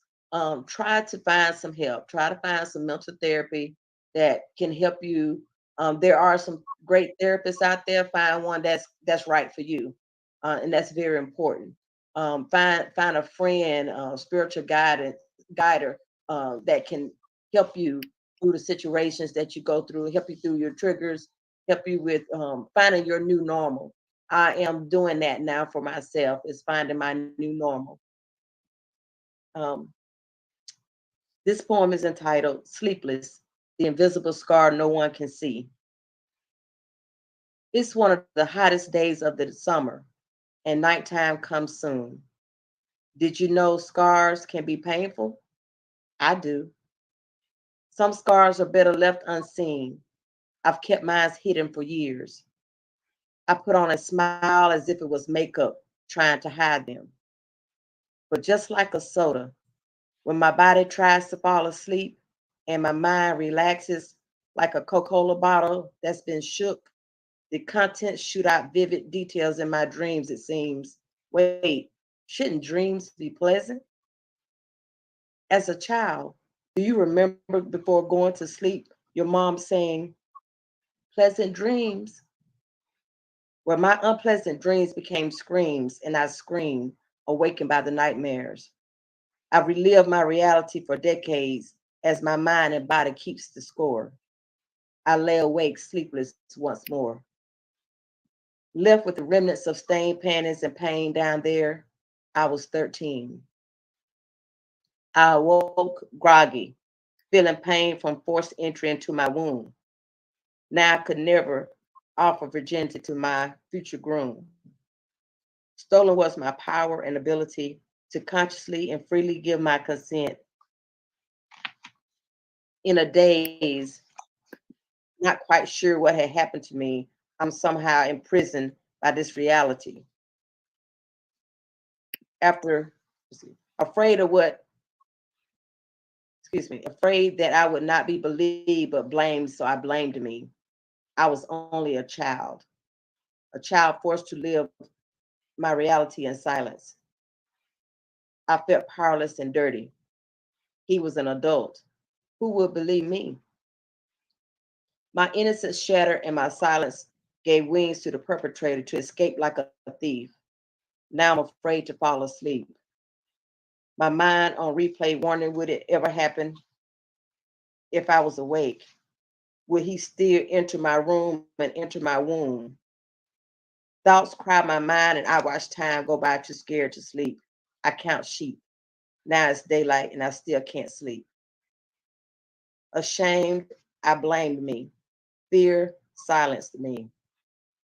Speaker 7: try to find some help. Try to find some mental therapy that can help you. There are some great therapists out there. Find one that's right for you, and that's very important. Find a friend, spiritual guider that can help you through the situations that you go through, help you through your triggers, help you with finding your new normal. I am doing that now for myself, is finding my new normal. This poem is entitled Sleepless, the Invisible Scar No One Can See. It's one of the hottest days of the summer, and nighttime comes soon. Did you know scars can be painful? I do. Some scars are better left unseen. I've kept mine hidden for years. I put on a smile as if it was makeup, trying to hide them. But just like a soda, when my body tries to fall asleep and my mind relaxes like a Coca-Cola bottle that's been shook, the contents shoot out vivid details in my dreams, it seems. Wait, shouldn't dreams be pleasant? As a child, do you remember before going to sleep, your mom saying, pleasant dreams? Where my unpleasant dreams became screams, and I screamed, awakened by the nightmares. I've relived my reality for decades as my mind and body keeps the score. I lay awake, sleepless once more. Left with the remnants of stained panties and pain down there, I was 13. I awoke groggy, feeling pain from forced entry into my womb. Now I could never offer virginity to my future groom. Stolen was my power and ability to consciously and freely give my consent. In a daze, not quite sure what had happened to me, I'm somehow imprisoned by this reality. After, afraid of what, afraid that I would not be believed but blamed, so I blamed me. I was only a child forced to live my reality in silence. I felt powerless and dirty. He was an adult. Who would believe me? My innocence shattered and my silence gave wings to the perpetrator to escape like a thief. Now I'm afraid to fall asleep. My mind on replay wondering, would it ever happen if I was awake? Would he still enter my room and enter my womb? Thoughts crowd my mind and I watch time go by too scared to sleep. I count sheep. Now it's daylight and I still can't sleep. Ashamed, I blamed me. Fear silenced me.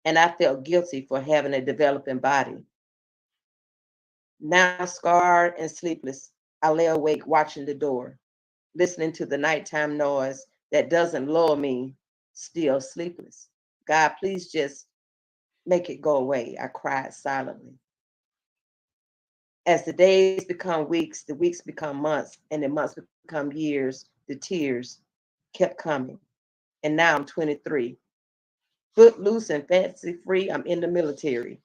Speaker 7: And I felt guilty for having a developing body. Now scarred and sleepless, I lay awake watching the door, listening to the nighttime noise that doesn't lull me, still sleepless. God, please just make it go away, I cried silently. As the days become weeks, the weeks become months, and the months become years, the tears kept coming. And now I'm 23. Footloose and fancy free, I'm in the military.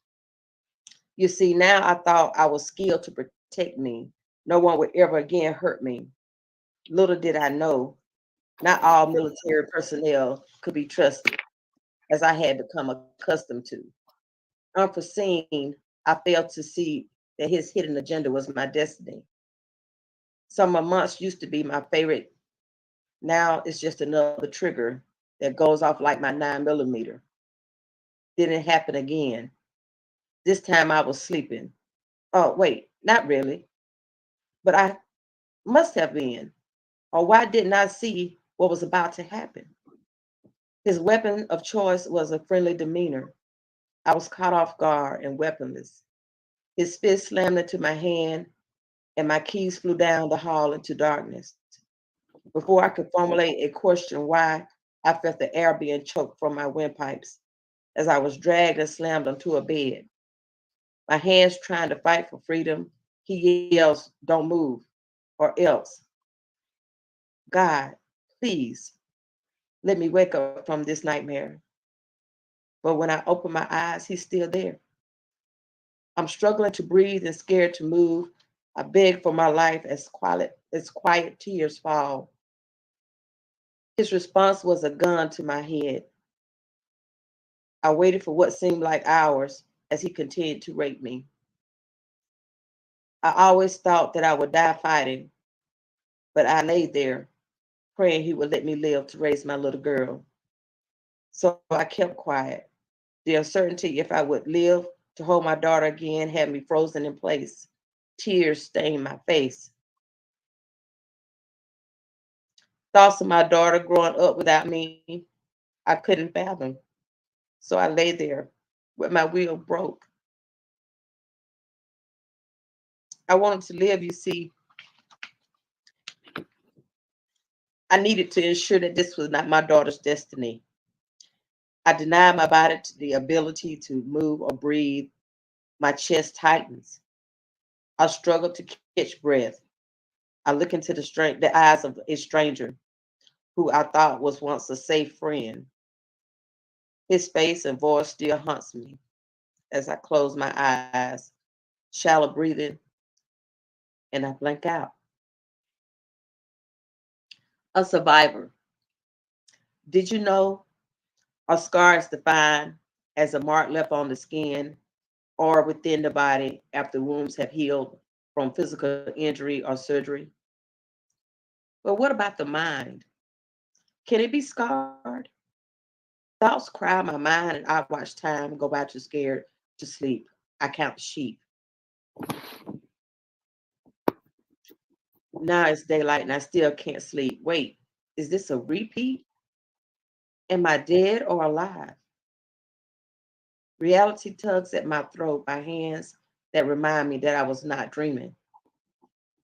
Speaker 7: You see, now I thought I was skilled to protect me. No one would ever again hurt me. Little did I know, not all military personnel could be trusted, as I had become accustomed to. Unforeseen, I failed to see that his hidden agenda was my destiny. Summer months used to be my favorite. Now it's just another trigger that goes off like my 9mm. Didn't happen again. This time I was sleeping. Oh, wait, not really. But I must have been. Or why didn't I see what was about to happen? His weapon of choice was a friendly demeanor. I was caught off guard and weaponless. His fist slammed into my hand, and my keys flew down the hall into darkness. Before I could formulate a question why, I felt the air being choked from my windpipes as I was dragged and slammed onto a bed. My hands trying to fight for freedom. He yells, "Don't move, or else." God, please, let me wake up from this nightmare. But when I open my eyes, he's still there. I'm struggling to breathe and scared to move. I beg for my life as quiet tears fall. His response was a gun to my head. I waited for what seemed like hours as he continued to rape me. I always thought that I would die fighting, but I lay there praying he would let me live to raise my little girl. So I kept quiet, The uncertainty if I would live to hold my daughter again had me frozen in place. Tears stained my face. Thoughts of my daughter growing up without me, I couldn't fathom. So I lay there with my will broke. I wanted to live, you see. I needed to ensure that this was not my daughter's destiny. I denied my body the ability to move or breathe. My chest tightens. I struggled to catch breath. I look into the eyes of a stranger who I thought was once a safe friend. His face and voice still haunts me as I close my eyes, shallow breathing, and I blank out. A survivor. Did you know a scar is defined as a mark left on the skin or within the body after wounds have healed from physical injury or surgery? But what about the mind? Can it be scarred? Thoughts crowd my mind and I watch time go by too scared to sleep. I count the sheep. Now it's daylight and I still can't sleep. Wait, is this a repeat? Am I dead or alive? Reality tugs at my throat by hands that remind me that I was not dreaming.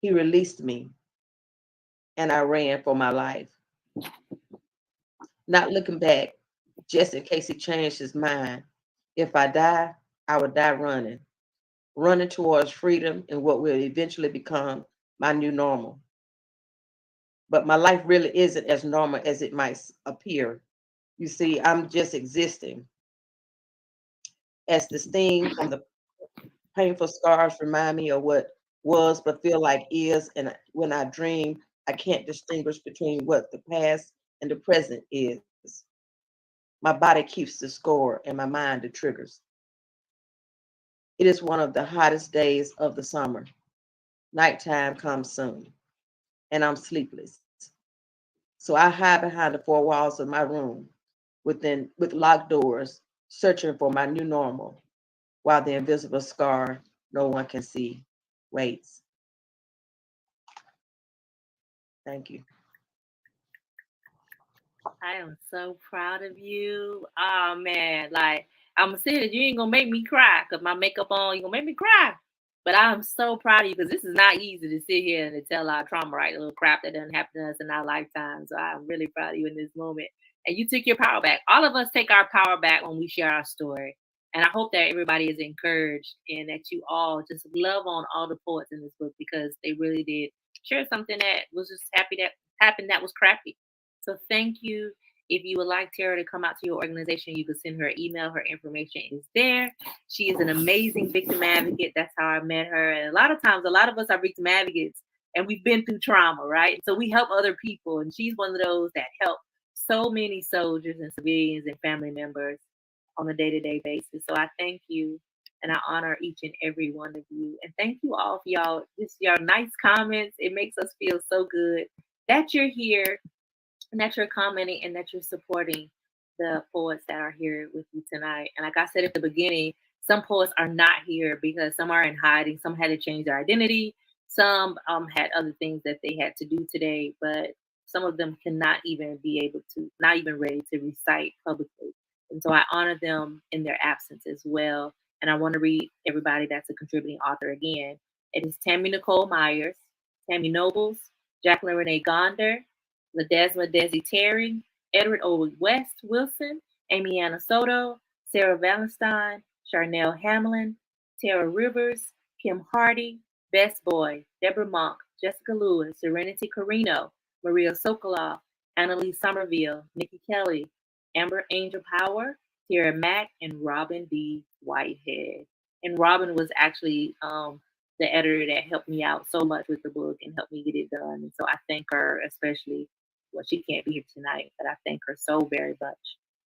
Speaker 7: He released me and I ran for my life. Not looking back, just in case he changed his mind. If I die, I would die running towards freedom and what will eventually become my new normal. But my life really isn't as normal as it might appear. You see, I'm just existing. As the sting from the painful scars remind me of what was but feel like is, and when I dream, I can't distinguish between what the past and the present is. My body keeps the score and my mind the triggers. It is one of the hottest days of the summer. Nighttime comes soon, and I'm sleepless. So I hide behind the four walls of my room with locked doors, searching for my new normal, while the invisible scar no one can see waits. Thank you.
Speaker 2: I am so proud of you. Oh man, like I'm gonna say that you ain't gonna make me cry because my makeup on, you gonna make me cry. But I'm so proud of you because this is not easy to sit here and to tell our trauma, right? A little crap that doesn't happen to us in our lifetime. So I'm really proud of you in this moment. And you took your power back. All of us take our power back when we share our story. And I hope that everybody is encouraged and that you all just love on all the poets in this book because they really did share something that was just happy that happened that was crappy. So thank you. If you would like Tara to come out to your organization, you can send her an email. Her information is there. She is an amazing victim advocate. That's how I met her. And a lot of times, a lot of us are victim advocates and we've been through trauma, right? So we help other people. And she's one of those that help so many soldiers and civilians and family members on a day-to-day basis. So I thank you and I honor each and every one of you. And thank you all for y'all, just your nice comments. It makes us feel so good that you're here and that you're commenting and that you're supporting the poets that are here with you tonight. And like I said at the beginning, some poets are not here because some are in hiding. Some had to change their identity. Some had other things that they had to do today, but some of them cannot even be able to, not even ready to recite publicly. And so I honor them in their absence as well. And I want to read everybody that's a contributing author again. It is Tammy Nicole Myers, Tammy Nobles, Jacqueline Renee Gonder, Ledesma Desi Terry, Edward O. West Wilson, Amy Anna Soto, Sarah Valenstein, Charnel Hamlin, Tara Rivers, Kim Hardy, Best Boy, Deborah Monk, Jessica Lewis, Serenity Carino, Maria Sokolov, Annalise Somerville, Nikki Kelly, Amber Angel Power, Tara Mack, and Robin D. Whitehead. And Robin was actually the editor that helped me out so much with the book and helped me get it done. And so I thank her especially. Well, she can't be here tonight, but I thank her so very much.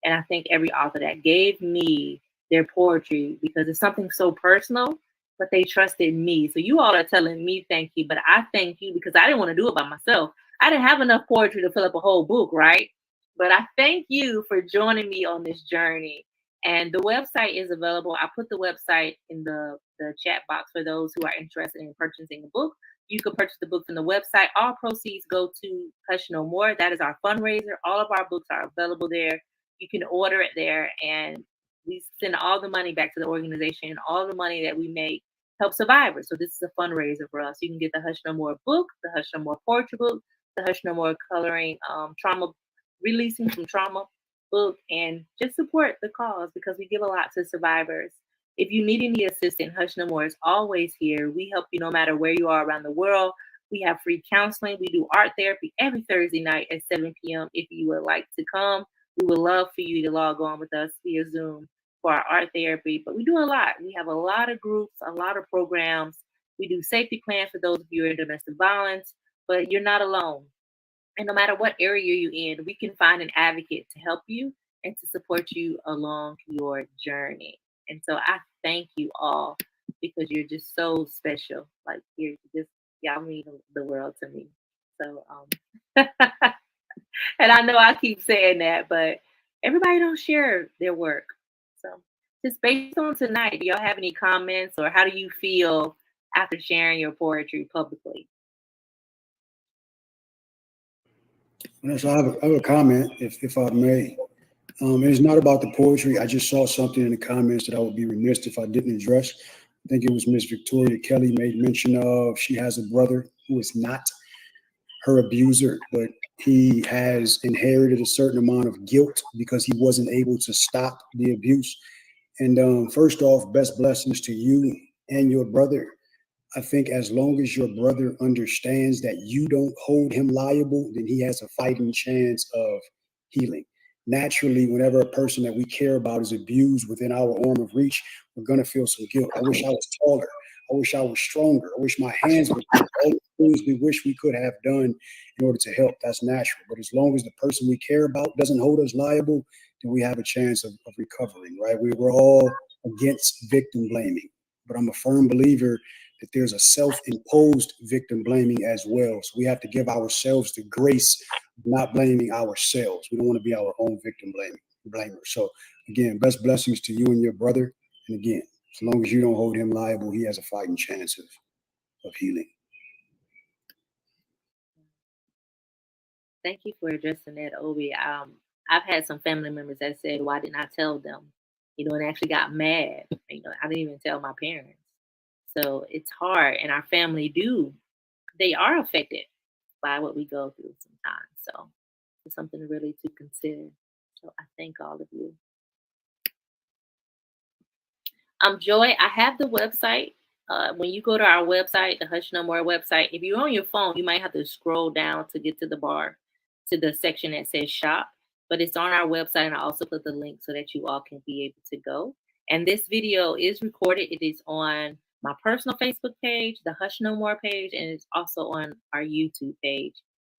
Speaker 2: And I thank every author that gave me their poetry because it's something so personal, but they trusted me. So you all are telling me thank you, but I thank you because I didn't want to do it by myself. I didn't have enough poetry to fill up a whole book, right? But I thank you for joining me on this journey And the website is available. I put the website in the chat box for those who are interested in purchasing the book. You can purchase the book from the website. All proceeds go to Hush No More. That is our fundraiser. All of our books are available there. You can order it there, and we send all the money back to the organization. All the money that we make helps survivors. So this is a fundraiser for us. You can get the Hush No More book, the Hush No More poetry book, the Hush No More coloring trauma, releasing from trauma book, and just support the cause because we give a lot to survivors. If you need any assistance, Hush No More is always here. We help you no matter where you are around the world. We have free counseling. We do art therapy every Thursday night at 7 p.m. If you would like to come, we would love for you to log on with us via Zoom for our art therapy. But we do a lot. We have a lot of groups, a lot of programs. We do safety plans for those of you who are in domestic violence, but you're not alone. And no matter what area you're in, we can find an advocate to help you and to support you along your journey. And so I thank you all because you're just so special. Like y'all mean the world to me. So and I know I keep saying that, but everybody don't share their work. So just based on tonight, do y'all have any comments or how do you feel after sharing your poetry publicly?
Speaker 5: So I have a comment, if I may. It's not about the poetry. I just saw something in the comments that I would be remiss if I didn't address. I think it was Miss Victoria Kelly made mention of she has a brother who is not her abuser, but he has inherited a certain amount of guilt because he wasn't able to stop the abuse. And first off, best blessings to you and your brother. I think as long as your brother understands that you don't hold him liable, then he has a fighting chance of healing. Naturally, whenever a person that we care about is abused within our arm of reach, we're going to feel some guilt. I wish I was taller. I wish I was stronger. I wish my hands were all the things we wish we could have done in order to help. That's natural. But as long as the person we care about doesn't hold us liable, then we have a chance of recovering, right? We're all against victim blaming, but I'm a firm believer that there's a self-imposed victim blaming as well. So we have to give ourselves the grace of not blaming ourselves. We don't want to be our own victim blamer. So again, best blessings to you and your brother. And again, as long as you don't hold him liable, he has a fighting chance of healing.
Speaker 2: Thank you for addressing that, Obi. I've had some family members that said, "Why didn't I tell them?" And actually got mad. I didn't even tell my parents. So it's hard, and our family they are affected by what we go through sometimes. So it's something really to consider. So I thank all of you. Joy, I have the website. When you go to our website, the Hush No More website, if you're on your phone, you might have to scroll down to get to the bar, to the section that says shop. But it's on our website, and I also put the link so that you all can be able to go. And this video is recorded. It is on my personal Facebook page, the Hush No More page, and it's also on our YouTube page.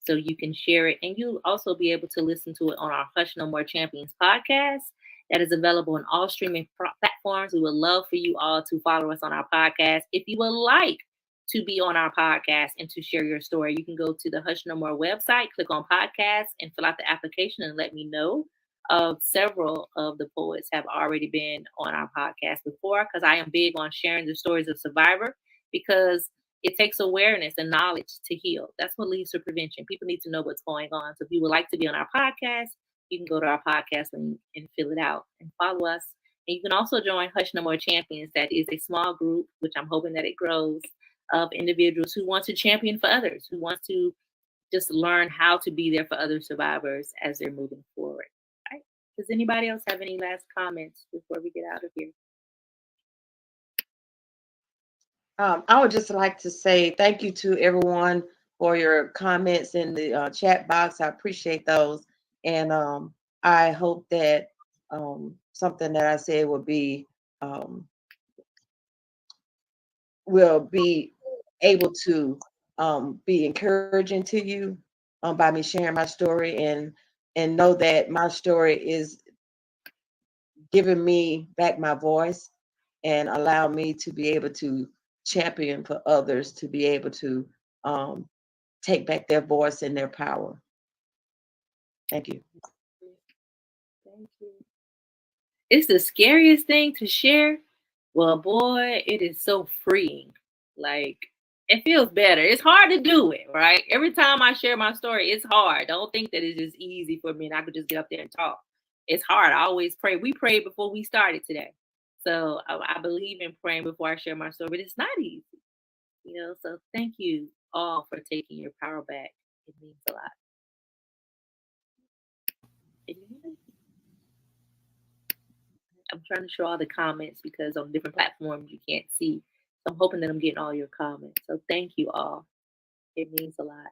Speaker 2: So you can share it, and you'll also be able to listen to it on our Hush No More Champions podcast that is available on all streaming platforms. We would love for you all to follow us on our podcast. If you would like to be on our podcast and to share your story, you can go to the Hush No More website, click on podcast, and fill out the application and let me know. Several of the poets have already been on our podcast before because I am big on sharing the stories of survivor because it takes awareness and knowledge to heal. That's what leads to prevention. People need to know what's going on. So if you would like to be on our podcast, you can go to our podcast and fill it out and follow us. And you can also join Hush No More Champions. That is a small group, which I'm hoping that it grows, of individuals who want to champion for others, who want to just learn how to be there for other survivors as they're moving forward. Right? Does anybody else have any last comments before we get out of here?
Speaker 7: I would just like to say thank you to everyone for your comments in the chat box. I appreciate those. And I hope that something that I said will be able to be encouraging to you by me sharing my story and know that my story is giving me back my voice and allow me to be able to champion for others to be able to take back their voice and their power. Thank you.
Speaker 2: Thank you. it's the scariest thing to share. Well, boy, it is so freeing. Like, it feels better. It's hard to do it, right? Every time I share my story, it's hard. Don't think that it's just easy for me and I could just get up there and talk. It's hard. I always pray. We prayed before we started today. So I believe in praying before I share my story, but it's not easy, you know. So thank you all for taking your power back. It means a lot. I'm trying to show all the comments because on different platforms you can't see. So I'm hoping that I'm getting all your comments. So thank you all. It means a lot.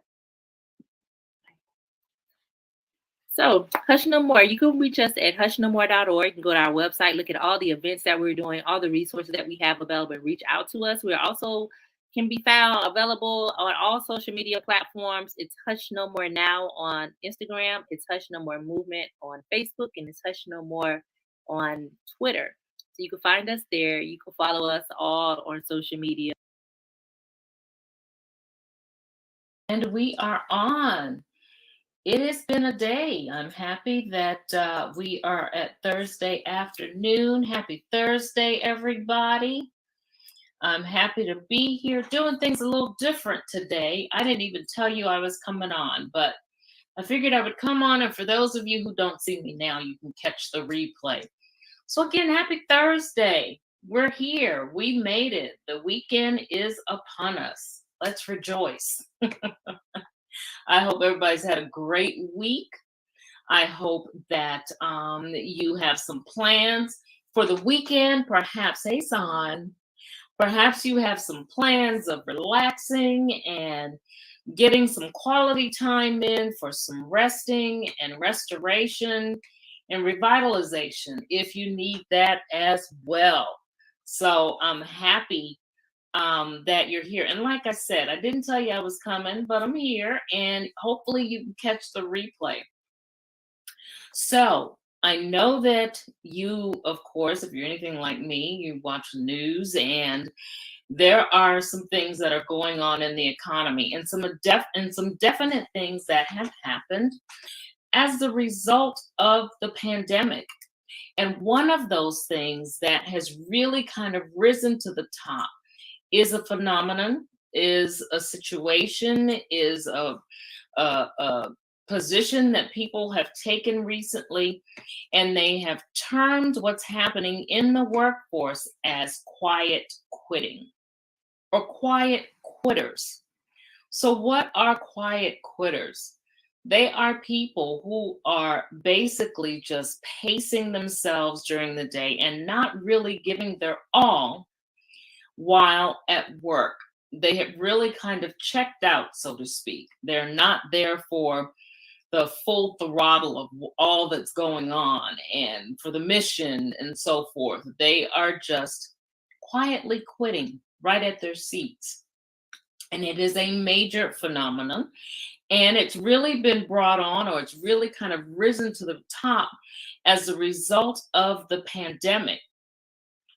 Speaker 2: So Hush No More, you can reach us at hushnomore.org. You can go to our website, look at all the events that we're doing, all the resources that we have available, and reach out to us. We're also can be found available on all social media platforms. It's Hush No More Now on Instagram. It's Hush No More Movement on Facebook, and it's Hush No More on Twitter. So you can find us there. You can follow us all on social media. And we are on. It has been a day. I'm happy that we are at Thursday afternoon. Happy Thursday, everybody. I'm happy to be here doing things a little different today. I didn't even tell you I was coming on, but I figured I would come on. And for those of you who don't see me now, you can catch the replay. So again, happy Thursday. We're here. We made it. The weekend is upon us. Let's rejoice. I hope everybody's had a great week. I hope that you have some plans for the weekend. Perhaps, hey, Son, perhaps you have some plans of relaxing and getting some quality time in for some resting and restoration and revitalization if you need that as well. So I'm happy that you're here. And like I said, I didn't tell you I was coming, but I'm here and hopefully you can catch the replay. So I know that you, of course, if you're anything like me, you watch the news and there are some things that are going on in the economy and some definite things that have happened as the result of the pandemic. And one of those things that has really kind of risen to the top is a phenomenon, is a situation, is a position that people have taken recently, and they have termed what's happening in the workforce as quiet quitting or quiet quitters. So what are quiet quitters? They are people who are basically just pacing themselves during the day and not really giving their all while at work. They have really kind of checked out, so to speak. They're not there for the full throttle of all that's going on and for the mission and so forth. They are just quietly quitting right at their seats. And it is a major phenomenon. And it's really been brought on, or it's really kind of risen to the top as a result of the pandemic.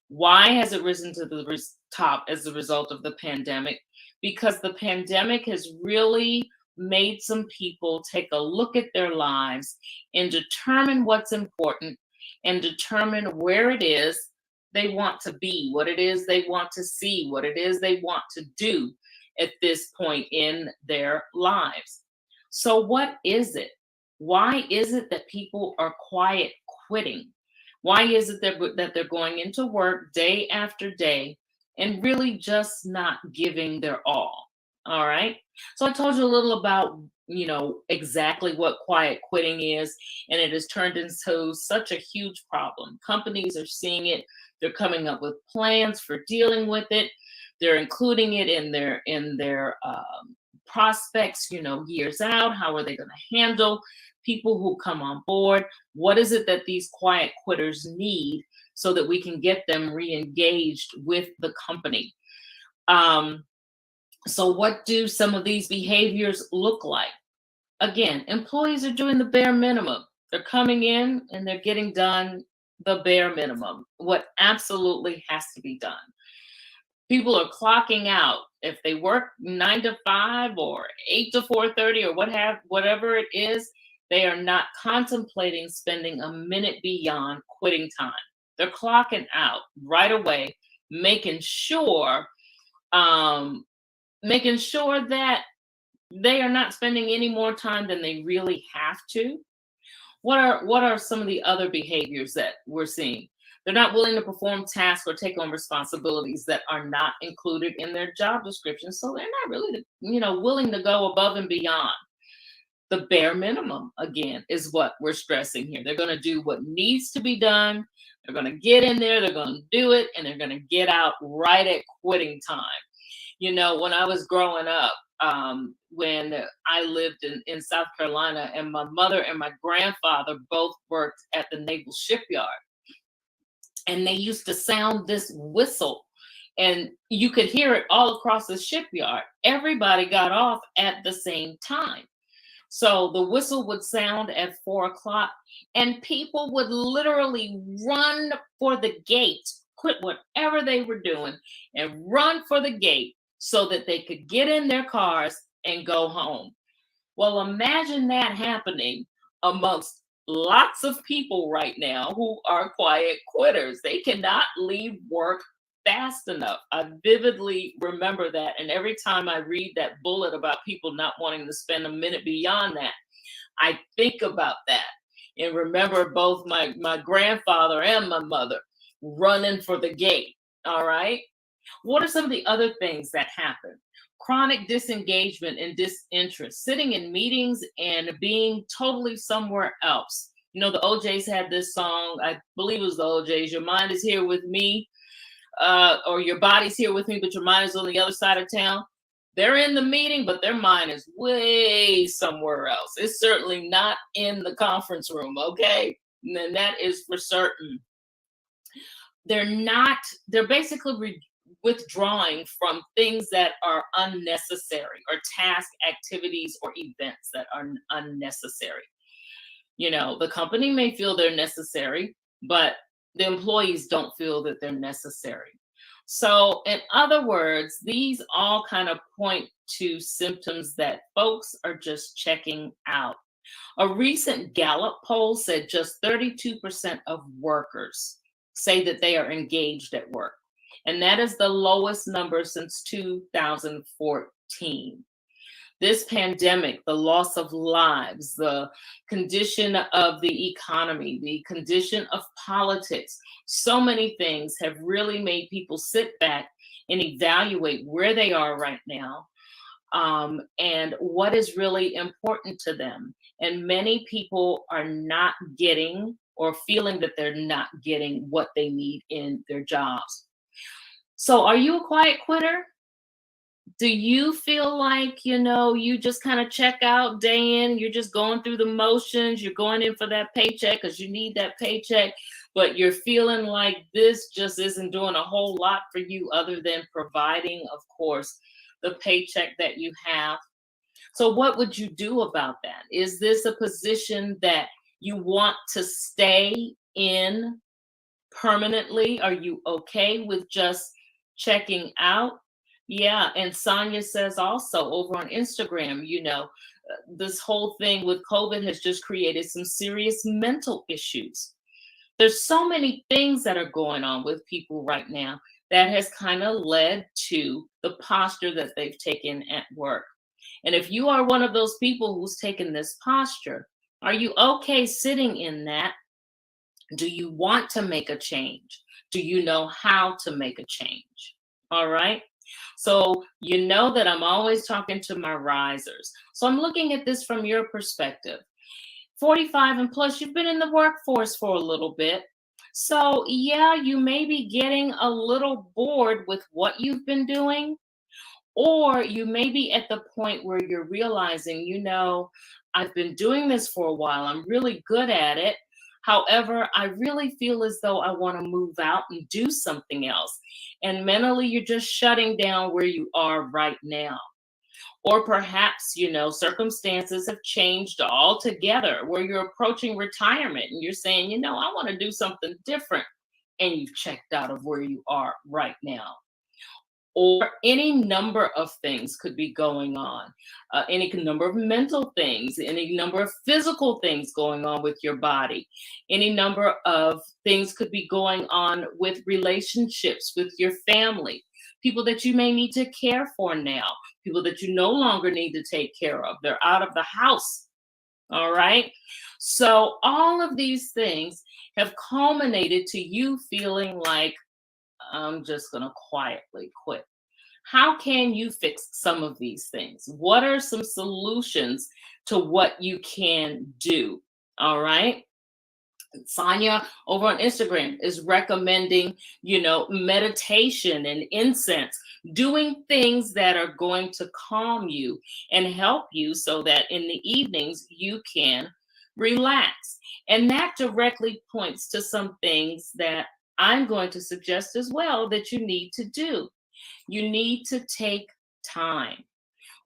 Speaker 2: Why has it risen to the top as a result of the pandemic? Because the pandemic has really made some people take a look at their lives and determine what's important and determine where it is they want to be, what it is they want to see, what it is they want to do at this point in their lives. So what is it? Why is it that people are quiet quitting? Why is it that they're going into work day after day and really just not giving their all? All right. So I told you a little about, exactly what quiet quitting is, and it has turned into such a huge problem. Companies are seeing it. They're coming up with plans for dealing with it. They're including it in their prospects, years out. How are they going to handle people who come on board? What is it that these quiet quitters need so that we can get them re-engaged with the company? So what do some of these behaviors look like? Again, employees are doing the bare minimum. They're coming in and they're getting done the bare minimum, what absolutely has to be done. People are clocking out. If they work 9 to 5 or 8 to 4:30 or whatever it is, they are not contemplating spending a minute beyond quitting time. They're clocking out right away, making sure that they are not spending any more time than they really have to. What are some of the other behaviors that we're seeing? They're not willing to perform tasks or take on responsibilities that are not included in their job description. So they're not really, willing to go above and beyond. The bare minimum, again, is what we're stressing here. They're going to do what needs to be done. They're going to get in there, they're going to do it, and they're going to get out right at quitting time. When I was growing up, when I lived in South Carolina, and my mother and my grandfather both worked at the Naval Shipyard. And they used to sound this whistle, and you could hear it all across the shipyard. Everybody got off at the same time. So the whistle would sound at 4:00, and people would literally run for the gate, quit whatever they were doing, and run for the gate so that they could get in their cars and go home. Well, imagine that happening amongst lots of people right now who are quiet quitters. They cannot leave work fast enough. I vividly remember that. And every time I read that bullet about people not wanting to spend a minute beyond that, I think about that and remember both my grandfather and my mother running for the gate. All right. What are some of the other things that happen? Chronic disengagement and disinterest, sitting in meetings and being totally somewhere else. The OJs had this song, I believe it was the OJs, your mind is here with me, or your body's here with me, but your mind is on the other side of town. They're in the meeting, but their mind is way somewhere else. It's certainly not in the conference room, okay? And that is for certain. They're basically withdrawing from things that are unnecessary, or task, activities, or events that are unnecessary. The company may feel they're necessary, but the employees don't feel that they're necessary. So in other words, these all kind of point to symptoms that folks are just checking out. A recent Gallup poll said just 32% of workers say that they are engaged at work. And that is the lowest number since 2014. This pandemic, the loss of lives, the condition of the economy, the condition of politics, so many things have really made people sit back and evaluate where they are right now, and what is really important to them. And many people are not getting, or feeling that they're not getting, what they need in their jobs. So are you a quiet quitter? Do you feel like, you just kind of check out day in, you're just going through the motions, you're going in for that paycheck because you need that paycheck, but you're feeling like this just isn't doing a whole lot for you other than providing, of course, the paycheck that you have? So what would you do about that? Is this a position that you want to stay in permanently? Are you okay with just checking out? Yeah, and Sonia says also over on Instagram, this whole thing with COVID has just created some serious mental issues. There's so many things that are going on with people right now that has kind of led to the posture that they've taken at work. And if you are one of those people who's taken this posture, are you okay sitting in that? Do you want to make a change? Do you know how to make a change? All right. So you know that I'm always talking to my risers. So I'm looking at this from your perspective. 45 and plus, you've been in the workforce for a little bit. So yeah, you may be getting a little bored with what you've been doing, or you may be at the point where you're realizing, I've been doing this for a while. I'm really good at it. However, I really feel as though I want to move out and do something else. And mentally, you're just shutting down where you are right now. Or perhaps, circumstances have changed altogether where you're approaching retirement and you're saying, I want to do something different. And you've checked out of where you are right now.
Speaker 8: or any number of things could be going on. Any number of mental things, any number of physical things going on with your body, any number of things could be going on with relationships with your family, people that you may need to care for now, people that you no longer need to take care of. They're out of the house. All right. So all of these things have culminated to you feeling like, I'm just going to quietly quit. How can you fix some of these things? What are some solutions to what you can do? All right. Sonia over on Instagram is recommending, meditation and incense, doing things that are going to calm you and help you so that in the evenings you can relax. And that directly points to some things that I'm going to suggest as well that you need to do. You need to take time.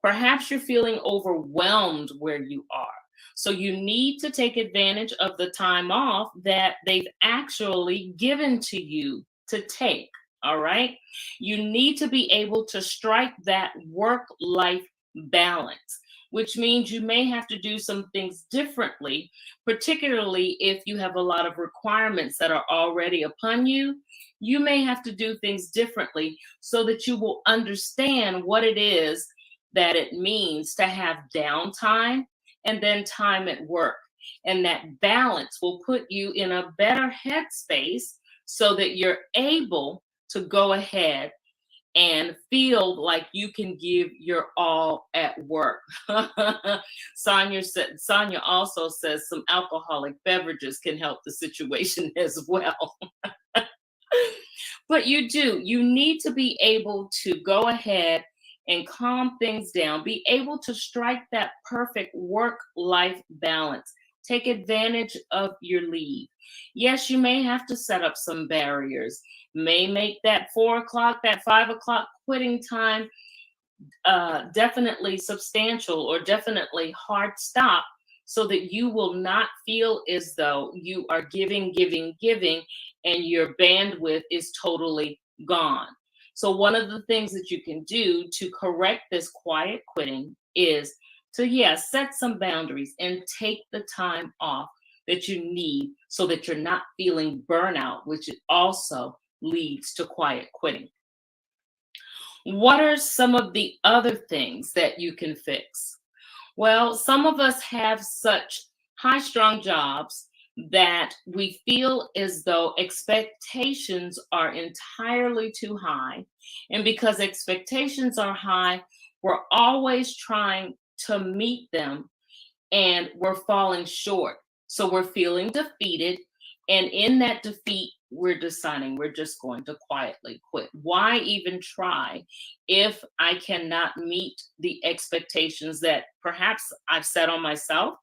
Speaker 8: Perhaps you're feeling overwhelmed where you are. So you need to take advantage of the time off that they've actually given to you to take. All right. You need to be able to strike that work-life balance, which means you may have to do some things differently, particularly if you have a lot of requirements that are already upon you. You may have to do things differently so that you will understand what it is that it means to have downtime and then time at work. And that balance will put you in a better headspace so that you're able to go ahead and feel like you can give your all at work. Sonia also says some alcoholic beverages can help the situation as well. But you need to be able to go ahead and calm things down, be able to strike that perfect work-life balance. Take advantage of your leave. Yes, you may have to set up some barriers, may make that 4 o'clock, that 5 o'clock quitting time definitely substantial or definitely hard stop so that you will not feel as though you are giving, and your bandwidth is totally gone. So one of the things that you can do to correct this quiet quitting is to, set some boundaries and take the time off that you need so that you're not feeling burnout, which also leads to quiet quitting. What are some of the other things that you can fix? Well, some of us have such high-strung jobs that we feel as though expectations are entirely too high. And because expectations are high, we're always trying to meet them and we're falling short. So we're feeling defeated. And in that defeat, we're deciding we're just going to quietly quit. Why even try if I cannot meet the expectations that perhaps I've set on myself?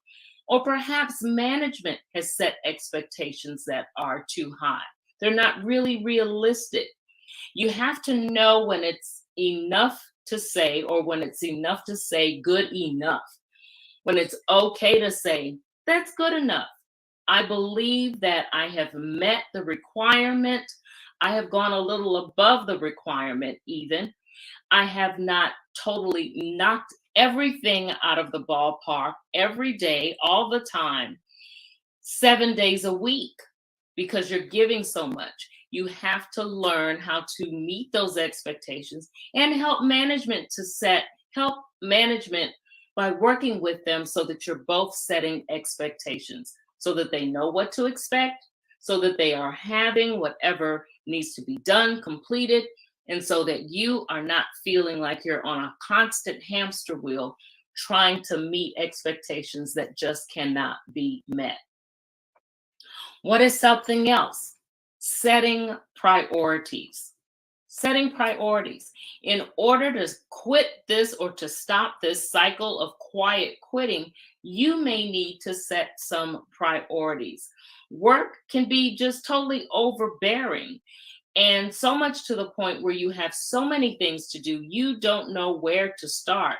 Speaker 8: Or perhaps management has set expectations that are too high. They're not really realistic. You have to know when it's enough to say, or when it's enough to say good enough. When it's okay to say, that's good enough. I believe that I have met the requirement. I have gone a little above the requirement even. I have not totally knocked everything out of the ballpark every day, all the time, 7 days a week, because you're giving so much. You have to learn how to meet those expectations and help management by working with them so that you're both setting expectations so that they know what to expect, so that they are having whatever needs to be done, completed, and so that you are not feeling like you're on a constant hamster wheel trying to meet expectations that just cannot be met. What is something else? Setting priorities. Setting priorities. In order to quit this or to stop this cycle of quiet quitting, you may need to set some priorities. Work can be just totally overbearing. And so much to the point where you have so many things to do, you don't know where to start.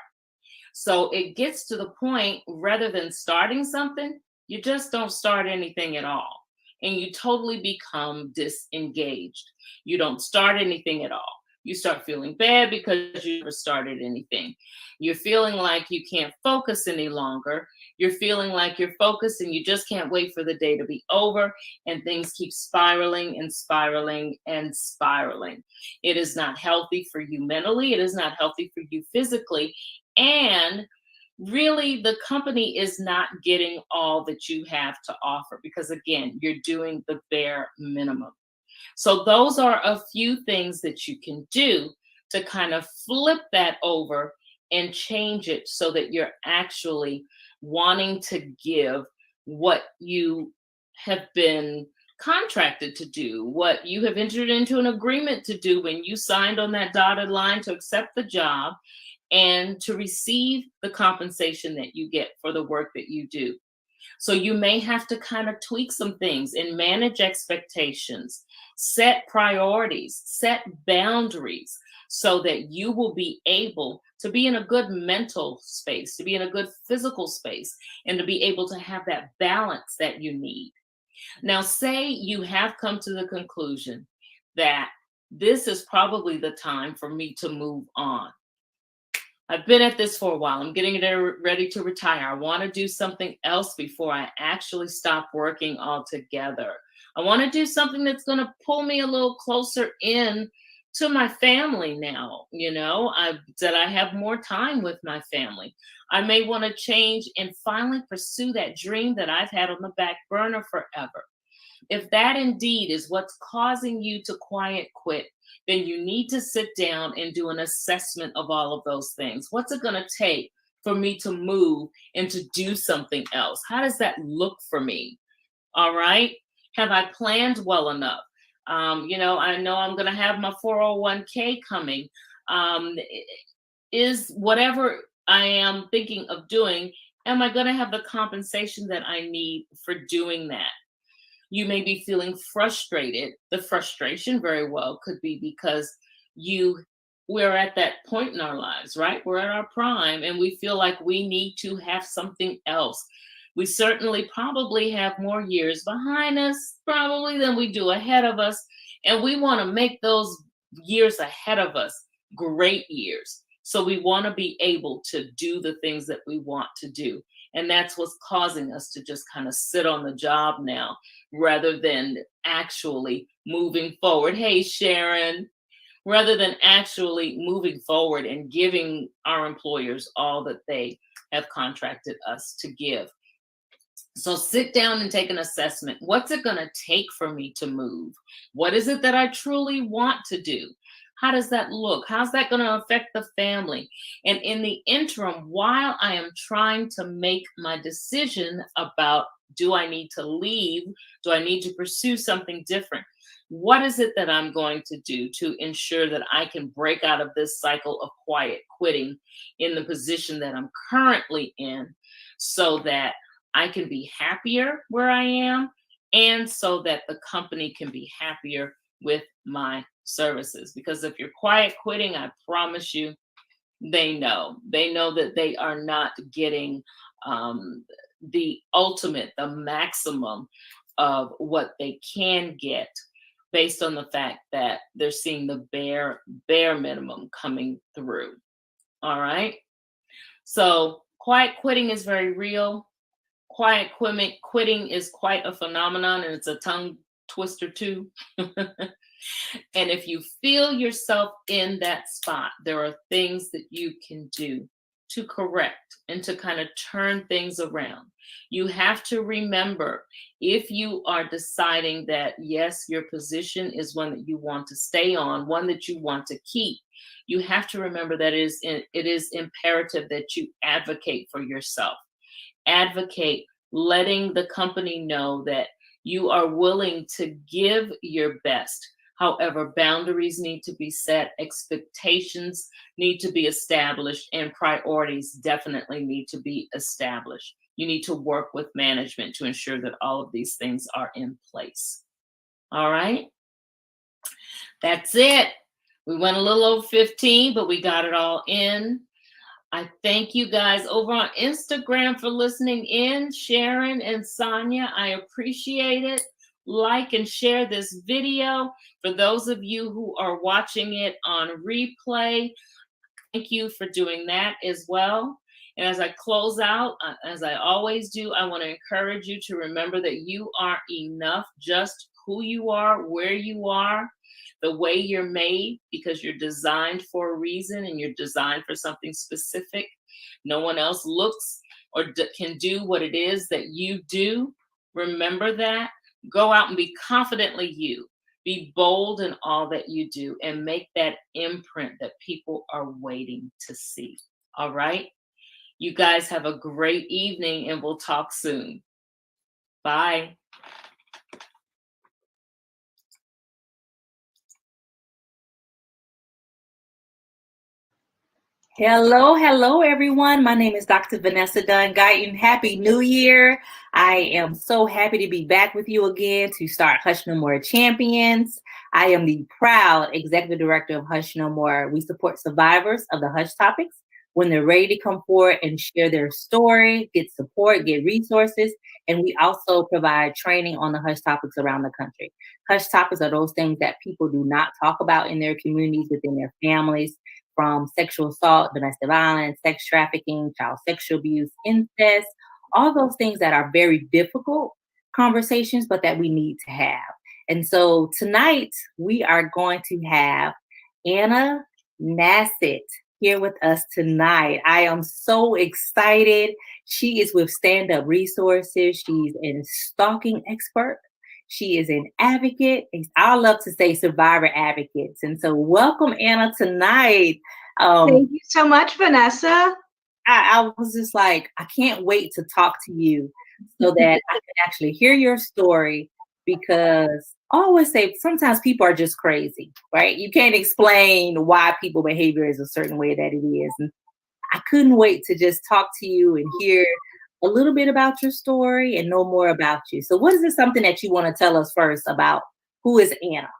Speaker 8: So it gets to the point, rather than starting something, you just don't start anything at all. And you totally become disengaged. You don't start anything at all. You start feeling bad because you never started anything. You're feeling like you can't focus any longer. You're feeling like you're focused and you just can't wait for the day to be over, and things keep spiraling and spiraling and spiraling. It is not healthy for you mentally. It is not healthy for you physically. And really, the company is not getting all that you have to offer because, again, you're doing the bare minimum. So those are a few things that you can do to kind of flip that over and change it so that you're actually wanting to give what you have been contracted to do, what you have entered into an agreement to do when you signed on that dotted line to accept the job and to receive the compensation that you get for the work that you do. So you may have to kind of tweak some things and manage expectations, set priorities, set boundaries so that you will be able to be in a good mental space, to be in a good physical space, and to be able to have that balance that you need. Now, say you have come to the conclusion that this is probably the time for me to move on. I've been at this for a while. I'm getting ready to retire. I want to do something else before I actually stop working altogether. I want to do something that's going to pull me a little closer in to my family now. That I have more time with my family. I may want to change and finally pursue that dream that I've had on the back burner forever. If that indeed is what's causing you to quiet quit, then you need to sit down and do an assessment of all of those things. What's it going to take for me to move and to do something else? How does that look for me? All right. Have I planned well enough? I know I'm going to have my 401k coming. Is whatever I am thinking of doing, am I going to have the compensation that I need for doing that? You may be feeling frustrated. The frustration very well could be because we're at that point in our lives, right? We're at our prime and we feel like we need to have something else. We certainly probably have more years behind us probably than we do ahead of us. And we want to make those years ahead of us great years. So we want to be able to do the things that we want to do. And that's what's causing us to just kind of sit on the job now rather than actually moving forward. Hey, Sharon, rather than actually moving forward and giving our employers all that they have contracted us to give. So sit down and take an assessment. What's it going to take for me to move? What is it that I truly want to do? How does that look? How's that going to affect the family? And in the interim, while I am trying to make my decision about, do I need to leave? Do I need to pursue something different? What is it that I'm going to do to ensure that I can break out of this cycle of quiet quitting in the position that I'm currently in so that I can be happier where I am and so that the company can be happier with my services? Because if you're quiet quitting, I promise you, they know that they are not getting the ultimate, the maximum of what they can get based on the fact that they're seeing the bare minimum coming through. All right. So quiet quitting is very real. Quiet quitting is quite a phenomenon, and it's a tongue twister too. And if you feel yourself in that spot, there are things that you can do to correct and to kind of turn things around. You have to remember, if you are deciding that, yes, your position is one that you want to stay on, one that you want to keep, you have to remember that it is imperative that you advocate for yourself. Advocate, letting the company know that you are willing to give your best. However, boundaries need to be set, expectations need to be established, and priorities definitely need to be established. You need to work with management to ensure that all of these things are in place. All right? That's it. We went a little over 15, but we got it all in. I thank you guys over on Instagram for listening in, Sharon and Sonia. I appreciate it. like and share this video. For those of you who are watching it on replay, thank you for doing that as well. And as I close out, as I always do, I want to encourage you to remember that you are enough, just who you are, where you are, the way you're made, because you're designed for a reason and you're designed for something specific. No one else looks or can do what it is that you do. Remember that. Go out and be confidently you. Be bold in all that you do and make that imprint that people are waiting to see. All right? You guys have a great evening and we'll talk soon. Bye.
Speaker 2: Hello, everyone. My name is Dr. Vanessa Dunn Guyton. Happy New Year. I am so happy to be back with you again to start Hush No More Champions. I am the proud executive director of Hush No More. We support survivors of the Hush topics when they're ready to come forward and share their story, get support, get resources. And we also provide training on the Hush topics around the country. Hush topics are those things that people do not talk about in their communities, within their families, from sexual assault, domestic violence, sex trafficking, child sexual abuse, incest, all those things that are very difficult conversations, but that we need to have. And so tonight we are going to have Anna Nassett here with us tonight. I am so excited. She is with Stand Up Resources. She's a stalking expert. She is an advocate. I love to say survivor advocates. And so welcome, Anna, tonight.
Speaker 9: Thank you so much, Vanessa.
Speaker 2: I was just like, I can't wait to talk to you so that I can actually hear your story, because I always say sometimes people are just crazy, right? You can't explain why people behavior is a certain way that it is. And I couldn't wait to just talk to you and hear a little bit about your story and know more about you. So what is it, something that you want to tell us first about who is Anna?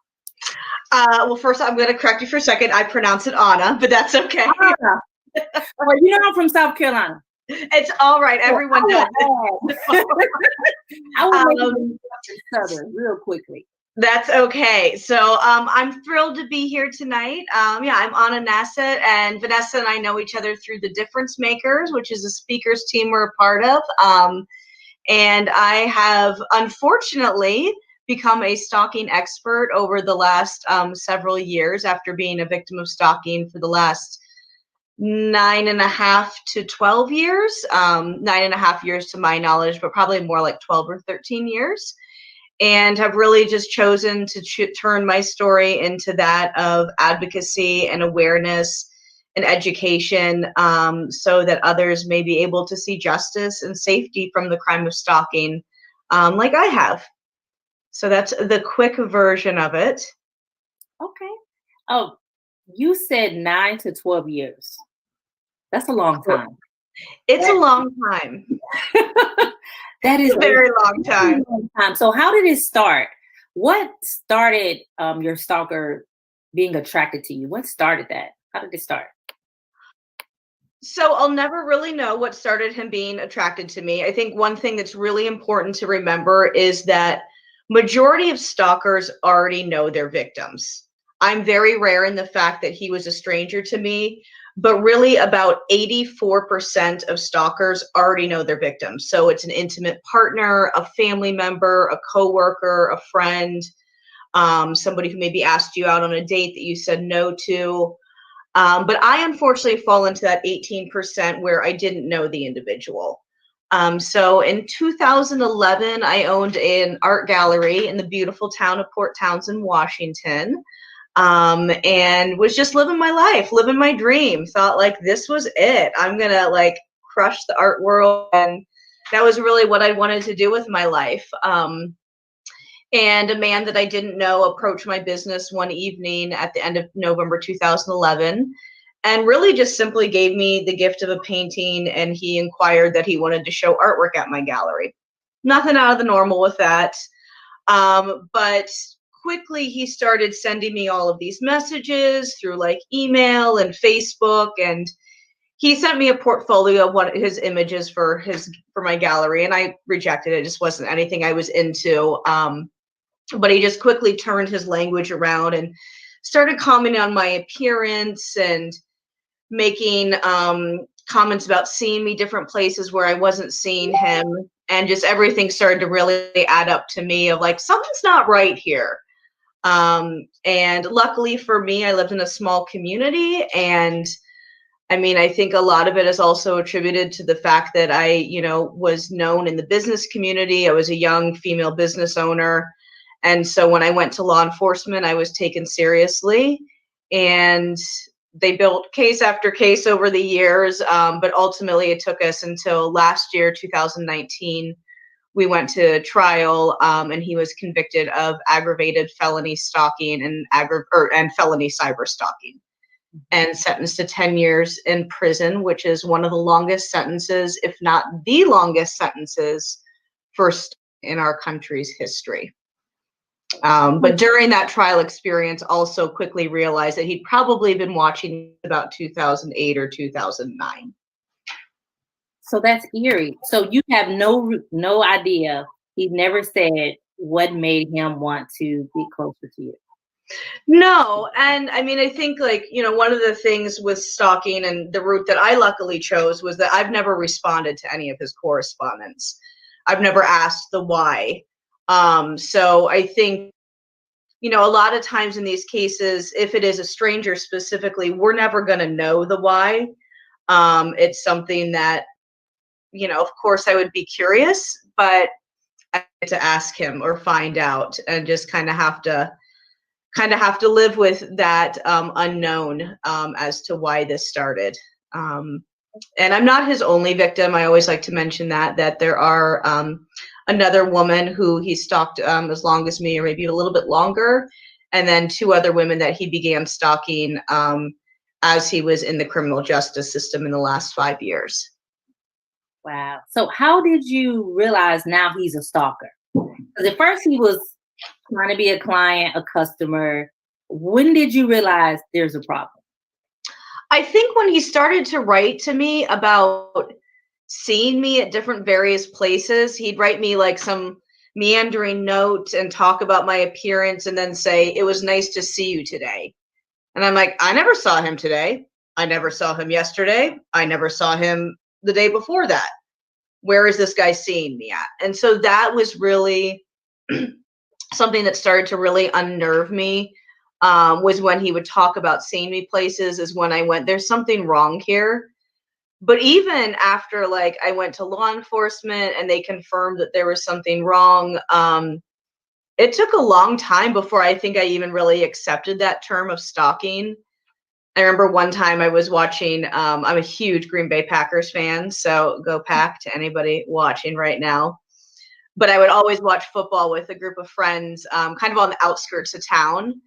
Speaker 9: Well, first I'm going to correct you for a second. I pronounce it Anna, but that's okay.
Speaker 2: Anna. Well, you know I'm from South Carolina.
Speaker 9: It's all right. Everyone does.
Speaker 2: I will make it Southern real quickly.
Speaker 9: That's okay. So I'm thrilled to be here tonight. I'm Anna Nassett, and Vanessa and I know each other through the Difference Makers, which is a speakers team we're a part of. And I have unfortunately become a stalking expert over the last several years after being a victim of stalking for the last 9.5 to 12 years, 9.5 years to my knowledge, but probably more like 12 or 13 years. And have really just chosen to turn my story into that of advocacy and awareness and education, so that others may be able to see justice and safety from the crime of stalking, like I have. So that's the quick version of it.
Speaker 2: Okay. Oh, you said 9 to 12 years. That's a long time.
Speaker 9: It's a long time.
Speaker 2: That is
Speaker 9: a very long time.
Speaker 2: So how did it start? What started your stalker being attracted to you? What started that? How did it start?
Speaker 9: So I'll never really know what started him being attracted to me. I think one thing that's really important to remember is that majority of stalkers already know their victims. I'm very rare in the fact that he was a stranger to me, but really about 84% of stalkers already know their victims. So it's an intimate partner, a family member, a coworker, a friend, somebody who maybe asked you out on a date that you said no to. But I unfortunately fall into that 18% where I didn't know the individual. So in 2011, I owned an art gallery in the beautiful town of Port Townsend, Washington. And was just living my life, living my dream, thought like this was it. I'm going to like crush the art world. And that was really what I wanted to do with my life. And a man that I didn't know approached my business one evening at the end of November 2011 and really just simply gave me the gift of a painting. And he inquired that he wanted to show artwork at my gallery. Nothing out of the normal with that. But quickly he started sending me all of these messages through like email and Facebook, and he sent me a portfolio of what his images for my gallery, and I rejected it. It just wasn't anything I was into. but he just quickly turned his language around and started commenting on my appearance and making comments about seeing me different places where I wasn't seeing him. And just everything started to really add up to me of like, something's not right here. And luckily for me, I lived in a small community. And I mean, I think a lot of it is also attributed to the fact that I, you know, was known in the business community. I was a young female business owner. And so when I went to law enforcement, I was taken seriously. And they built case after case over the years, but ultimately it took us until last year, 2019, we went to trial, and he was convicted of aggravated felony stalking and felony cyber stalking, and sentenced to 10 years in prison, which is one of the longest sentences, if not the longest sentences, in our country's history. But during that trial experience, also quickly realized that he'd probably been watching about 2008 or 2009.
Speaker 2: So that's eerie. So you have no idea. He never said what made him want to be closer to you.
Speaker 9: No, and I mean, I think like, you know, one of the things with stalking and the route that I luckily chose was that I've never responded to any of his correspondence. I've never asked the why. So I think, you know, a lot of times in these cases, if it is a stranger specifically, we're never going to know the why. It's something that, you know, of course I would be curious, but I had to ask him or find out, and just kind of have to live with that unknown as to why this started. And I'm not his only victim. I always like to mention that there are another woman who he stalked as long as me, or maybe a little bit longer, and then 2 other women that he began stalking as he was in the criminal justice system in the last 5 years.
Speaker 2: Wow. So how did you realize now he's a stalker? Because at first he was trying to be a client, a customer. When did you realize there's a problem?
Speaker 9: I think when he started to write to me about seeing me at different various places, he'd write me like some meandering note and talk about my appearance and then say, "It was nice to see you today." And I'm like, I never saw him today. I never saw him yesterday. I never saw him the day before that. Where is this guy seeing me at? And so that was really something that started to really unnerve me, was when he would talk about seeing me places, is when I went, there's something wrong here. But even after like I went to law enforcement and they confirmed that there was something wrong, it took a long time before I think I even really accepted that term of stalking. I remember one time I was watching, I'm a huge Green Bay Packers fan, so go Pack to anybody watching right now. But I would always watch football with a group of friends, kind of on the outskirts of town.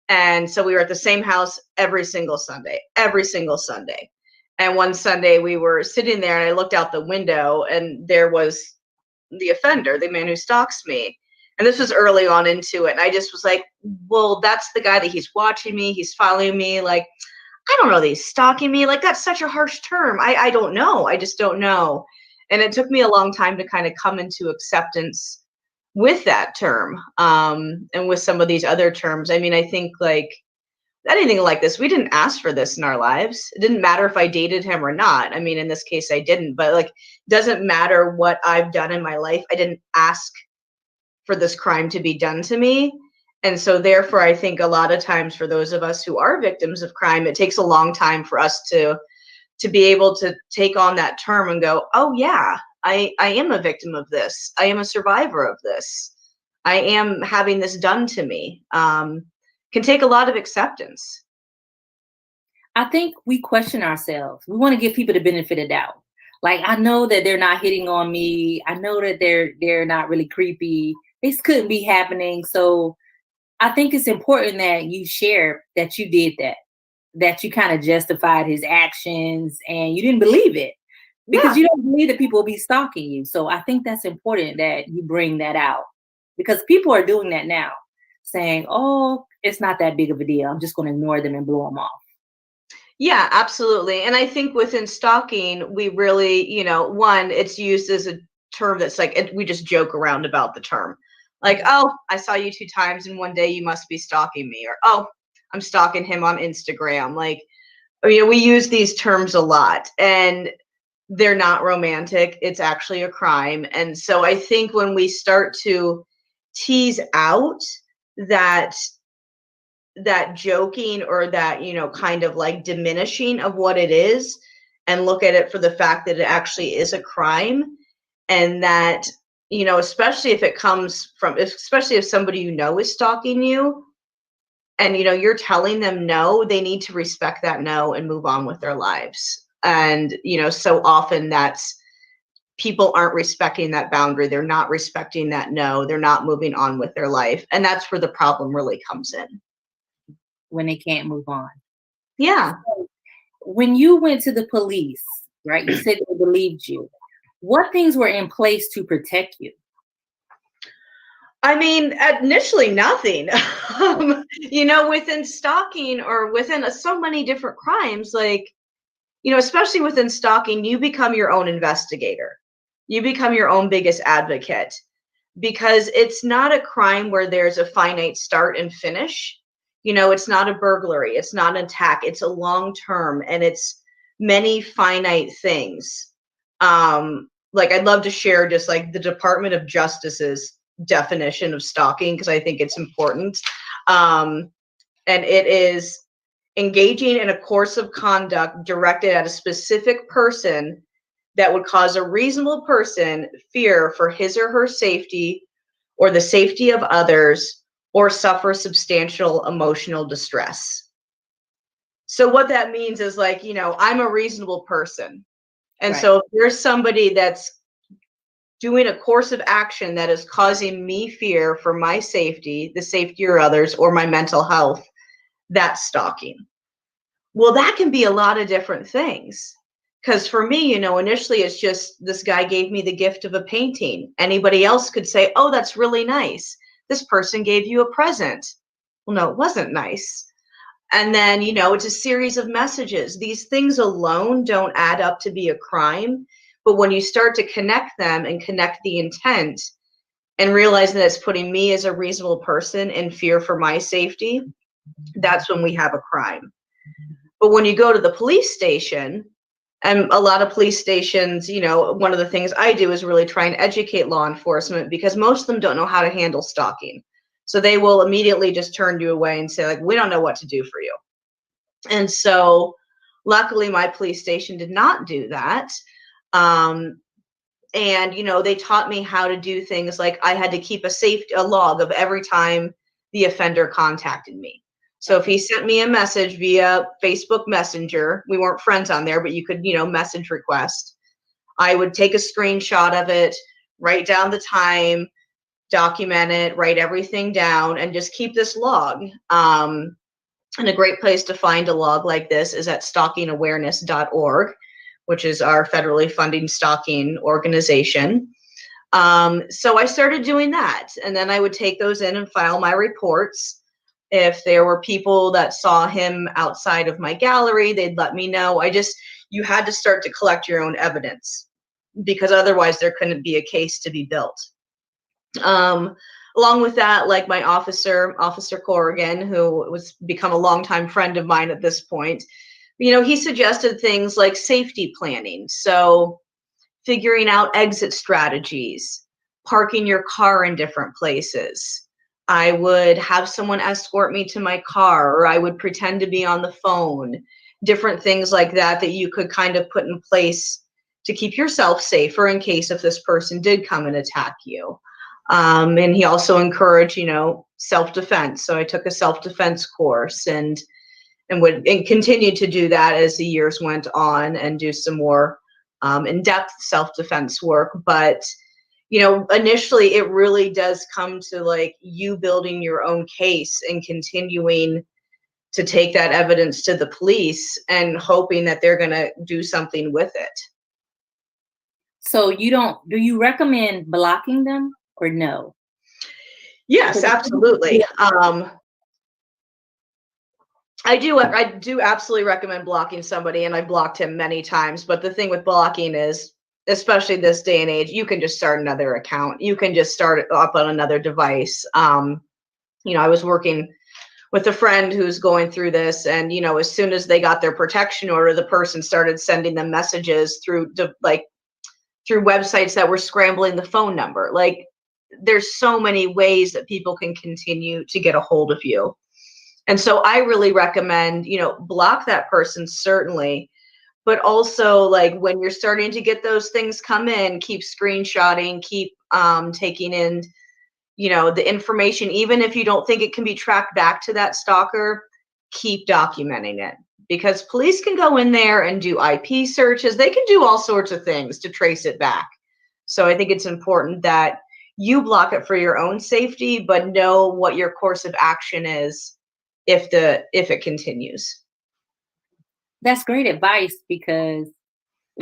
Speaker 9: And so we were at the same house every single Sunday. And one Sunday we were sitting there and I looked out the window and there was the offender, the man who stalks me. And this was early on into it. And I just was like, well, that's the guy that he's watching me. He's following me. Like, I don't know that he's stalking me. Like, that's such a harsh term. I don't know. I just don't know. And it took me a long time to kind of come into acceptance with that term, and with some of these other terms. I mean, I think like anything like this, we didn't ask for this in our lives. It didn't matter if I dated him or not. I mean, in this case, I didn't. But like, doesn't matter what I've done in my life. I didn't ask for this crime to be done to me. And so therefore, I think a lot of times for those of us who are victims of crime, it takes a long time for us to be able to take on that term and go, oh yeah, I am a victim of this. I am a survivor of this. I am having this done to me. Can take a lot of acceptance.
Speaker 2: I think we question ourselves. We want to give people the benefit of doubt. Like, I know that they're not hitting on me. I know that they're not really creepy. This couldn't be happening. So I think it's important that you share that you did that you kind of justified his actions and you didn't believe it because you don't believe that people will be stalking you. So I think that's important that you bring that out, because people are doing that now, saying, oh, it's not that big of a deal. I'm just going to ignore them and blow them off.
Speaker 9: Yeah, absolutely. And I think within stalking, we really, one, it's used as a term that's like, we just joke around about the term. Like, oh, I saw you 2 times in one day, you must be stalking me. Or, oh, I'm stalking him on Instagram. Like, we use these terms a lot, and they're not romantic. It's actually a crime. And so I think when we start to tease out that joking or that, kind of like diminishing of what it is, and look at it for the fact that it actually is a crime, and that, especially if it comes from, especially if somebody is stalking you, and you're telling them no, they need to respect that no and move on with their lives. And so often that's, people aren't respecting that boundary. They're not respecting that no. They're not moving on with their life, and that's where the problem really comes in.
Speaker 2: When they can't move on.
Speaker 9: Yeah.
Speaker 2: So when you went to the police, right? You said they believed you. What things were in place to protect you?
Speaker 9: I mean, initially nothing. Within stalking or within so many different crimes, like, especially within stalking, you become your own investigator. You become your own biggest advocate, because it's not a crime where there's a finite start and finish. It's not a burglary. It's not an attack. It's a long term, and it's many finite things. Like, I'd love to share just like the Department of Justice's definition of stalking, because I think it's important. And it is engaging in a course of conduct directed at a specific person that would cause a reasonable person fear for his or her safety or the safety of others, or suffer substantial emotional distress. So what that means is, like, I'm a reasonable person. And
Speaker 2: Right.
Speaker 9: so if there's somebody that's doing a course of action that is causing me fear for my safety, the safety of others, or my mental health, that's stalking. Well, that can be a lot of different things. Because for me, initially it's just, this guy gave me the gift of a painting. Anybody else could say, oh, that's really nice. This person gave you a present. Well, no, it wasn't nice. And then, it's a series of messages. These things alone don't add up to be a crime. But when you start to connect them and connect the intent and realize that it's putting me as a reasonable person in fear for my safety, that's when we have a crime. But when you go to the police station, and a lot of police stations, one of the things I do is really try and educate law enforcement, because most of them don't know how to handle stalking. So they will immediately just turn you away and say, like, we don't know what to do for you. And so luckily my police station did not do that. And, they taught me how to do things like, I had to keep a log of every time the offender contacted me. So if he sent me a message via Facebook Messenger, we weren't friends on there, but you could, message request, I would take a screenshot of it, write down the time, document it, write everything down, and just keep this log. And a great place to find a log like this is at stalkingawareness.org, which is our federally funding stalking organization. So I started doing that, and then I would take those in and file my reports. If there were people that saw him outside of my gallery, they'd let me know. You had to start to collect your own evidence, because otherwise there couldn't be a case to be built. Along with that, like my Officer Corrigan, who was become a longtime friend of mine at this point, he suggested things like safety planning. So figuring out exit strategies, parking your car in different places. I would have someone escort me to my car, or I would pretend to be on the phone, different things like that you could kind of put in place to keep yourself safer in case if this person did come and attack you. And he also encouraged, self-defense. So I took a self-defense course and continued to do that as the years went on, and do some more in-depth self-defense work. But initially it really does come to like you building your own case and continuing to take that evidence to the police and hoping that they're going to do something with it.
Speaker 2: So do you recommend blocking them or no?
Speaker 9: Yes, absolutely. I do absolutely recommend blocking somebody, and I blocked him many times. But the thing with blocking is especially this day and age, you can just start another account. You can just start it up on another device. I was working with a friend who's going through this, and as soon as they got their protection order, the person started sending them messages through websites that were scrambling the phone number. Like, there's so many ways that people can continue to get a hold of you. And so I really recommend, block that person, certainly, but also, like, when you're starting to get those things come in, keep screenshotting, keep taking in the information. Even if you don't think it can be tracked back to that stalker, keep documenting it, because police can go in there and do IP searches. They can do all sorts of things to trace it back. So I think it's important that you block it for your own safety, but know what your course of action is if it continues.
Speaker 2: That's great advice, because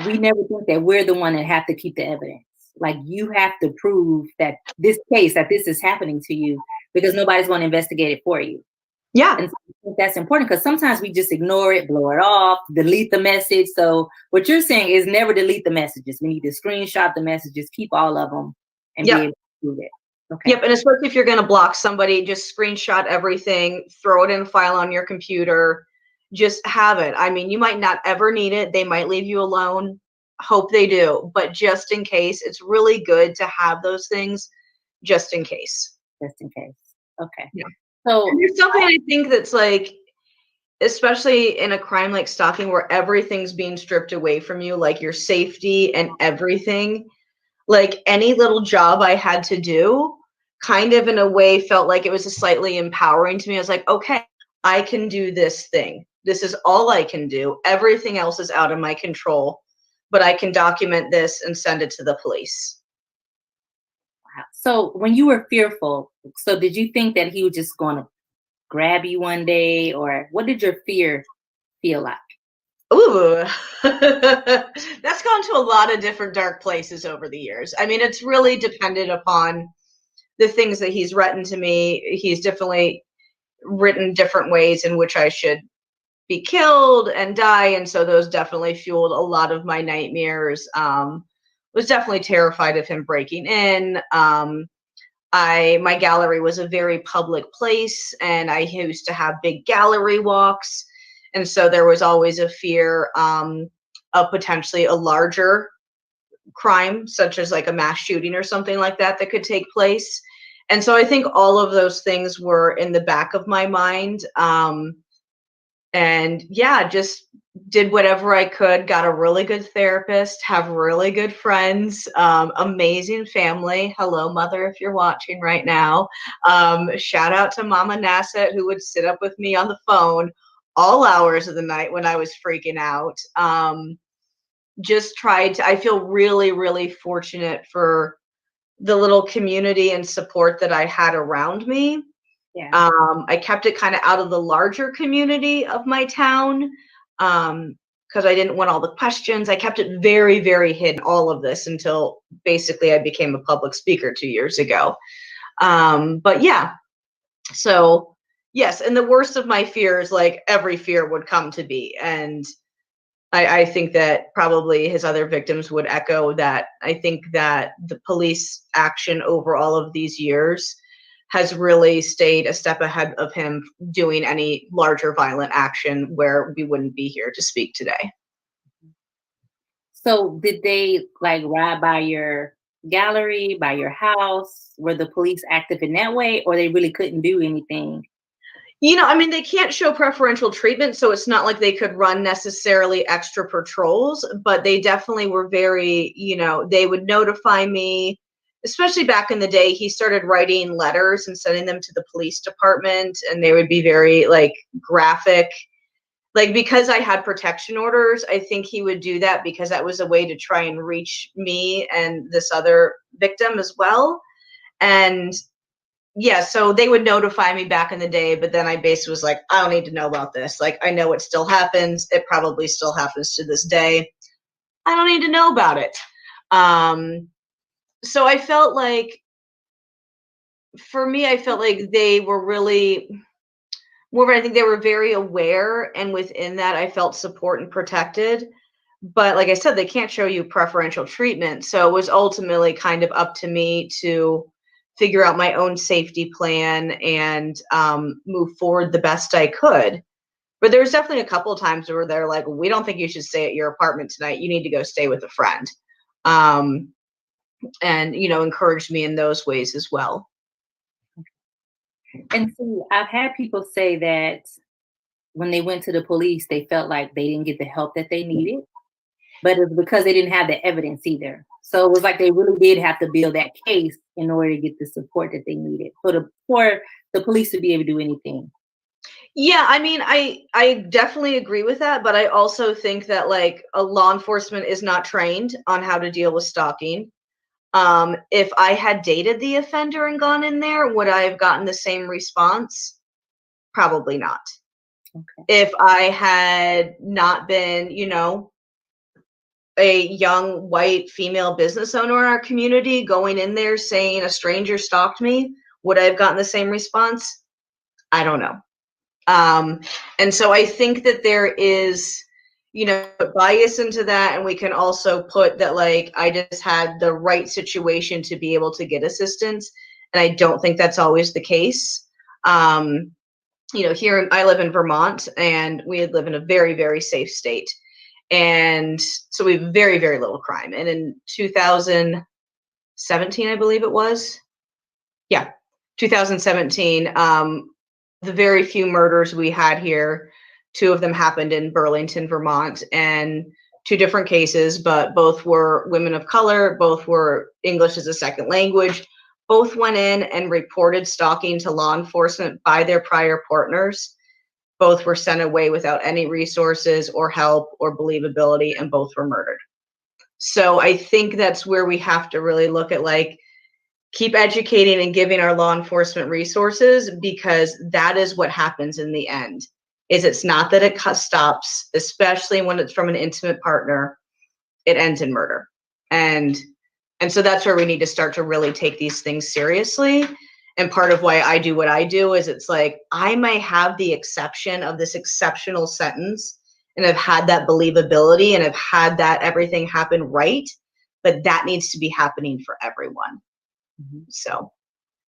Speaker 2: we never think that we're the one that have to keep the evidence. Like, you have to prove that this is happening to you, because nobody's going to investigate it for you.
Speaker 9: Yeah.
Speaker 2: And so I think that's important, because sometimes we just ignore it, blow it off, delete the message. So what you're saying is never delete the messages. We need to screenshot the messages, keep all of them, and be able to prove it. Okay.
Speaker 9: Yep. And especially if you're going to block somebody, just screenshot everything, throw it in a file on your computer, just have it. I mean, you might not ever need it. They might leave you alone. Hope they do. But just in case, it's really good to have those things just in case.
Speaker 2: Just in case. Okay.
Speaker 9: Yeah.
Speaker 2: So
Speaker 9: and there's something I think that's like, especially in a crime like stalking, where everything's being stripped away from you, like your safety and everything. Like, any little job I had to do kind of in a way felt like it was slightly empowering to me. I was like, okay, I can do this thing. This is all I can do. Everything else is out of my control, but I can document this and send it to the police.
Speaker 2: wow. So when you were fearful, so did you think that he was just going to grab you one day, or what did your fear feel like?
Speaker 9: Ooh, that's gone to a lot of different dark places over the years. I mean, it's really depended upon the things that he's written to me. He's definitely written different ways in which I should be killed and die. And so those definitely fueled a lot of my nightmares. Was definitely terrified of him breaking in. My gallery was a very public place, and I used to have big gallery walks. And so there was always a fear of potentially a larger crime, such as like a mass shooting or something like that could take place. And so I think all of those things were in the back of my mind. And yeah, just did whatever I could, got a really good therapist, have really good friends, amazing family. Hello, mother, if you're watching right now. Shout out to Mama Nasset, who would sit up with me on the phone all hours of the night when I was freaking out. I feel really, really fortunate for the little community and support that I had around me.
Speaker 2: Yeah.
Speaker 9: I kept it kind of out of the larger community of my town, because I didn't want all the questions. I kept it very, very hidden, all of this, until basically I became a public speaker 2 years ago. But yeah, so yes, and the worst of my fears, like every fear would come to be. And I think that probably his other victims would echo that. I think that the police action over all of these years has really stayed a step ahead of him doing any larger violent action, where we wouldn't be here to speak today.
Speaker 2: So did they like ride by your gallery, by your house? Were the police active in that way, or they really couldn't do anything?
Speaker 9: I mean, they can't show preferential treatment, so it's not like they could run necessarily extra patrols, but they definitely were very, they would notify me. Especially back in the day, he started writing letters and sending them to the police department, and they would be very like graphic. Like, because I had protection orders, I think he would do that because that was a way to try and reach me and this other victim as well. And yeah, so they would notify me back in the day, but then I basically was like, I don't need to know about this. Like, I know it still happens. It probably still happens to this day. I don't need to know about it. So I felt like, for me, I felt like they were really, I think they were very aware, and within that, I felt support and protected. But like I said, they can't show you preferential treatment. So it was ultimately kind of up to me to figure out my own safety plan and move forward the best I could. But there was definitely a couple of times where they're like, we don't think you should stay at your apartment tonight. You need to go stay with a friend. And, encouraged me in those ways as well.
Speaker 2: And see, I've had people say that when they went to the police, they felt like they didn't get the help that they needed, but it's because they didn't have the evidence either. So it was like they really did have to build that case in order to get the support that they needed for the police to be able to do anything.
Speaker 9: Yeah, I mean, I definitely agree with that, but I also think that like a law enforcement is not trained on how to deal with stalking. If I had dated the offender and gone in there, would I have gotten the same response? Probably not.
Speaker 2: Okay.
Speaker 9: If I had not been, a young white female business owner in our community going in there saying a stranger stalked me, would I have gotten the same response? I don't know. And so I think that there is, bias into that. And we can also put that, like, I just had the right situation to be able to get assistance. And I don't think that's always the case. Here I live in Vermont, and we live in a very, very safe state. And so we have very, very little crime. And in 2017, I believe it was. Yeah, 2017, the very few murders we had here, 2 of them happened in Burlington, Vermont, and 2 different cases, but both were women of color, both were English as a second language. Both went in and reported stalking to law enforcement by their prior partners. Both were sent away without any resources or help or believability, and both were murdered. So I think that's where we have to really look at, like, keep educating and giving our law enforcement resources, because that is what happens in the end. Is it's not that it stops, especially when it's from an intimate partner, it ends in murder. And so that's where we need to start to really take these things seriously. And part of why I do what I do is it's like, I may have the exception of this exceptional sentence and have had that believability and have had that everything happen right, but that needs to be happening for everyone. So,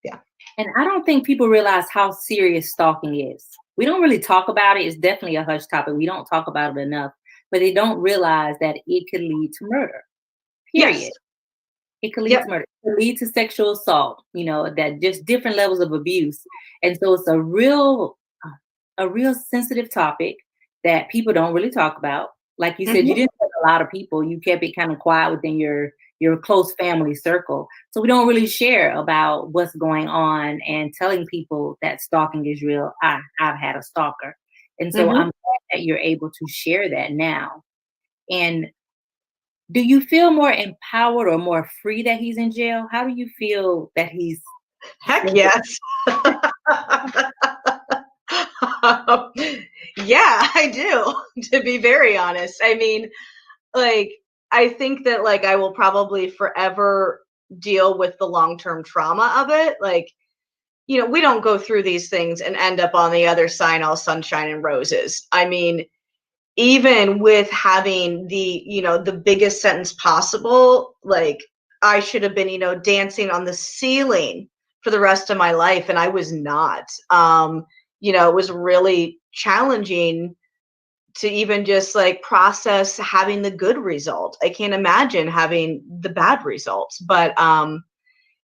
Speaker 9: yeah.
Speaker 2: And I don't think people realize how serious stalking is. We don't really talk about it. It's definitely a hush topic. We don't talk about it enough, but they don't realize that it could lead to murder. Period. Yes. It could lead to murder. It could lead to sexual assault, that just different levels of abuse. And so it's a real sensitive topic that people don't really talk about. Like you said, you didn't tell a lot of people. You kept it kind of quiet within your close family circle. So we don't really share about what's going on and telling people that stalking is real. I've had a stalker. And so I'm glad that you're able to share that now. And do you feel more empowered or more free that he's in jail? How do you feel that he's?
Speaker 9: Heck yes. Yeah, I do, to be very honest. I mean, like, I think that, like, I will probably forever deal with the long-term trauma of it. Like, we don't go through these things and end up on the other side all sunshine and roses. I mean, even with having the biggest sentence possible, like, I should have been, dancing on the ceiling for the rest of my life, and I was not. It was really challenging to even just, like, process having the good result. I can't imagine having the bad results. But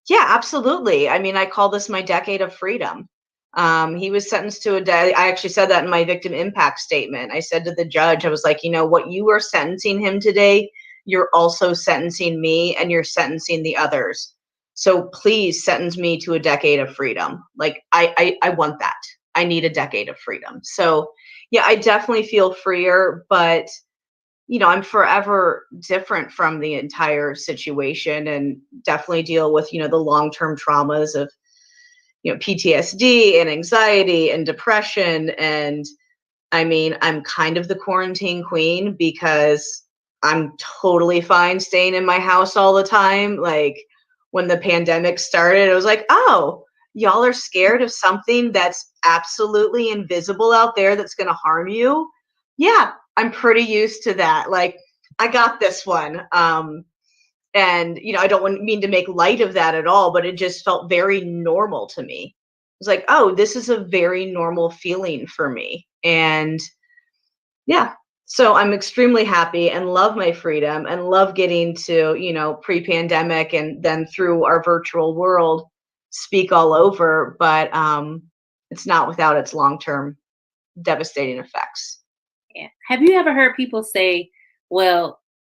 Speaker 9: yeah, absolutely. I mean, I call this my decade of freedom. He was sentenced to I actually said that in my victim impact statement. I said to the judge, I was like, what you are sentencing him today, you're also sentencing me, and you're sentencing the others. So please sentence me to a decade of freedom. Like, I want that. I need a decade of freedom. So yeah, I definitely feel freer, but I'm forever different from the entire situation, and definitely deal with, the long-term traumas of, PTSD and anxiety and depression. And I mean, I'm kind of the quarantine queen because I'm totally fine staying in my house all the time. Like, when the pandemic started, it was like, oh, y'all are scared of something that's absolutely invisible out there that's going to harm you. Yeah, I'm pretty used to that. Like, I got this one. And, I don't mean to make light of that at all, but it just felt very normal to me. It was like, oh, this is a very normal feeling for me. And yeah, so I'm extremely happy and love my freedom and love getting to, pre-pandemic and then through our virtual world, speak all over. But it's not without its long-term devastating effects.
Speaker 2: Yeah. Have you ever heard people say, well,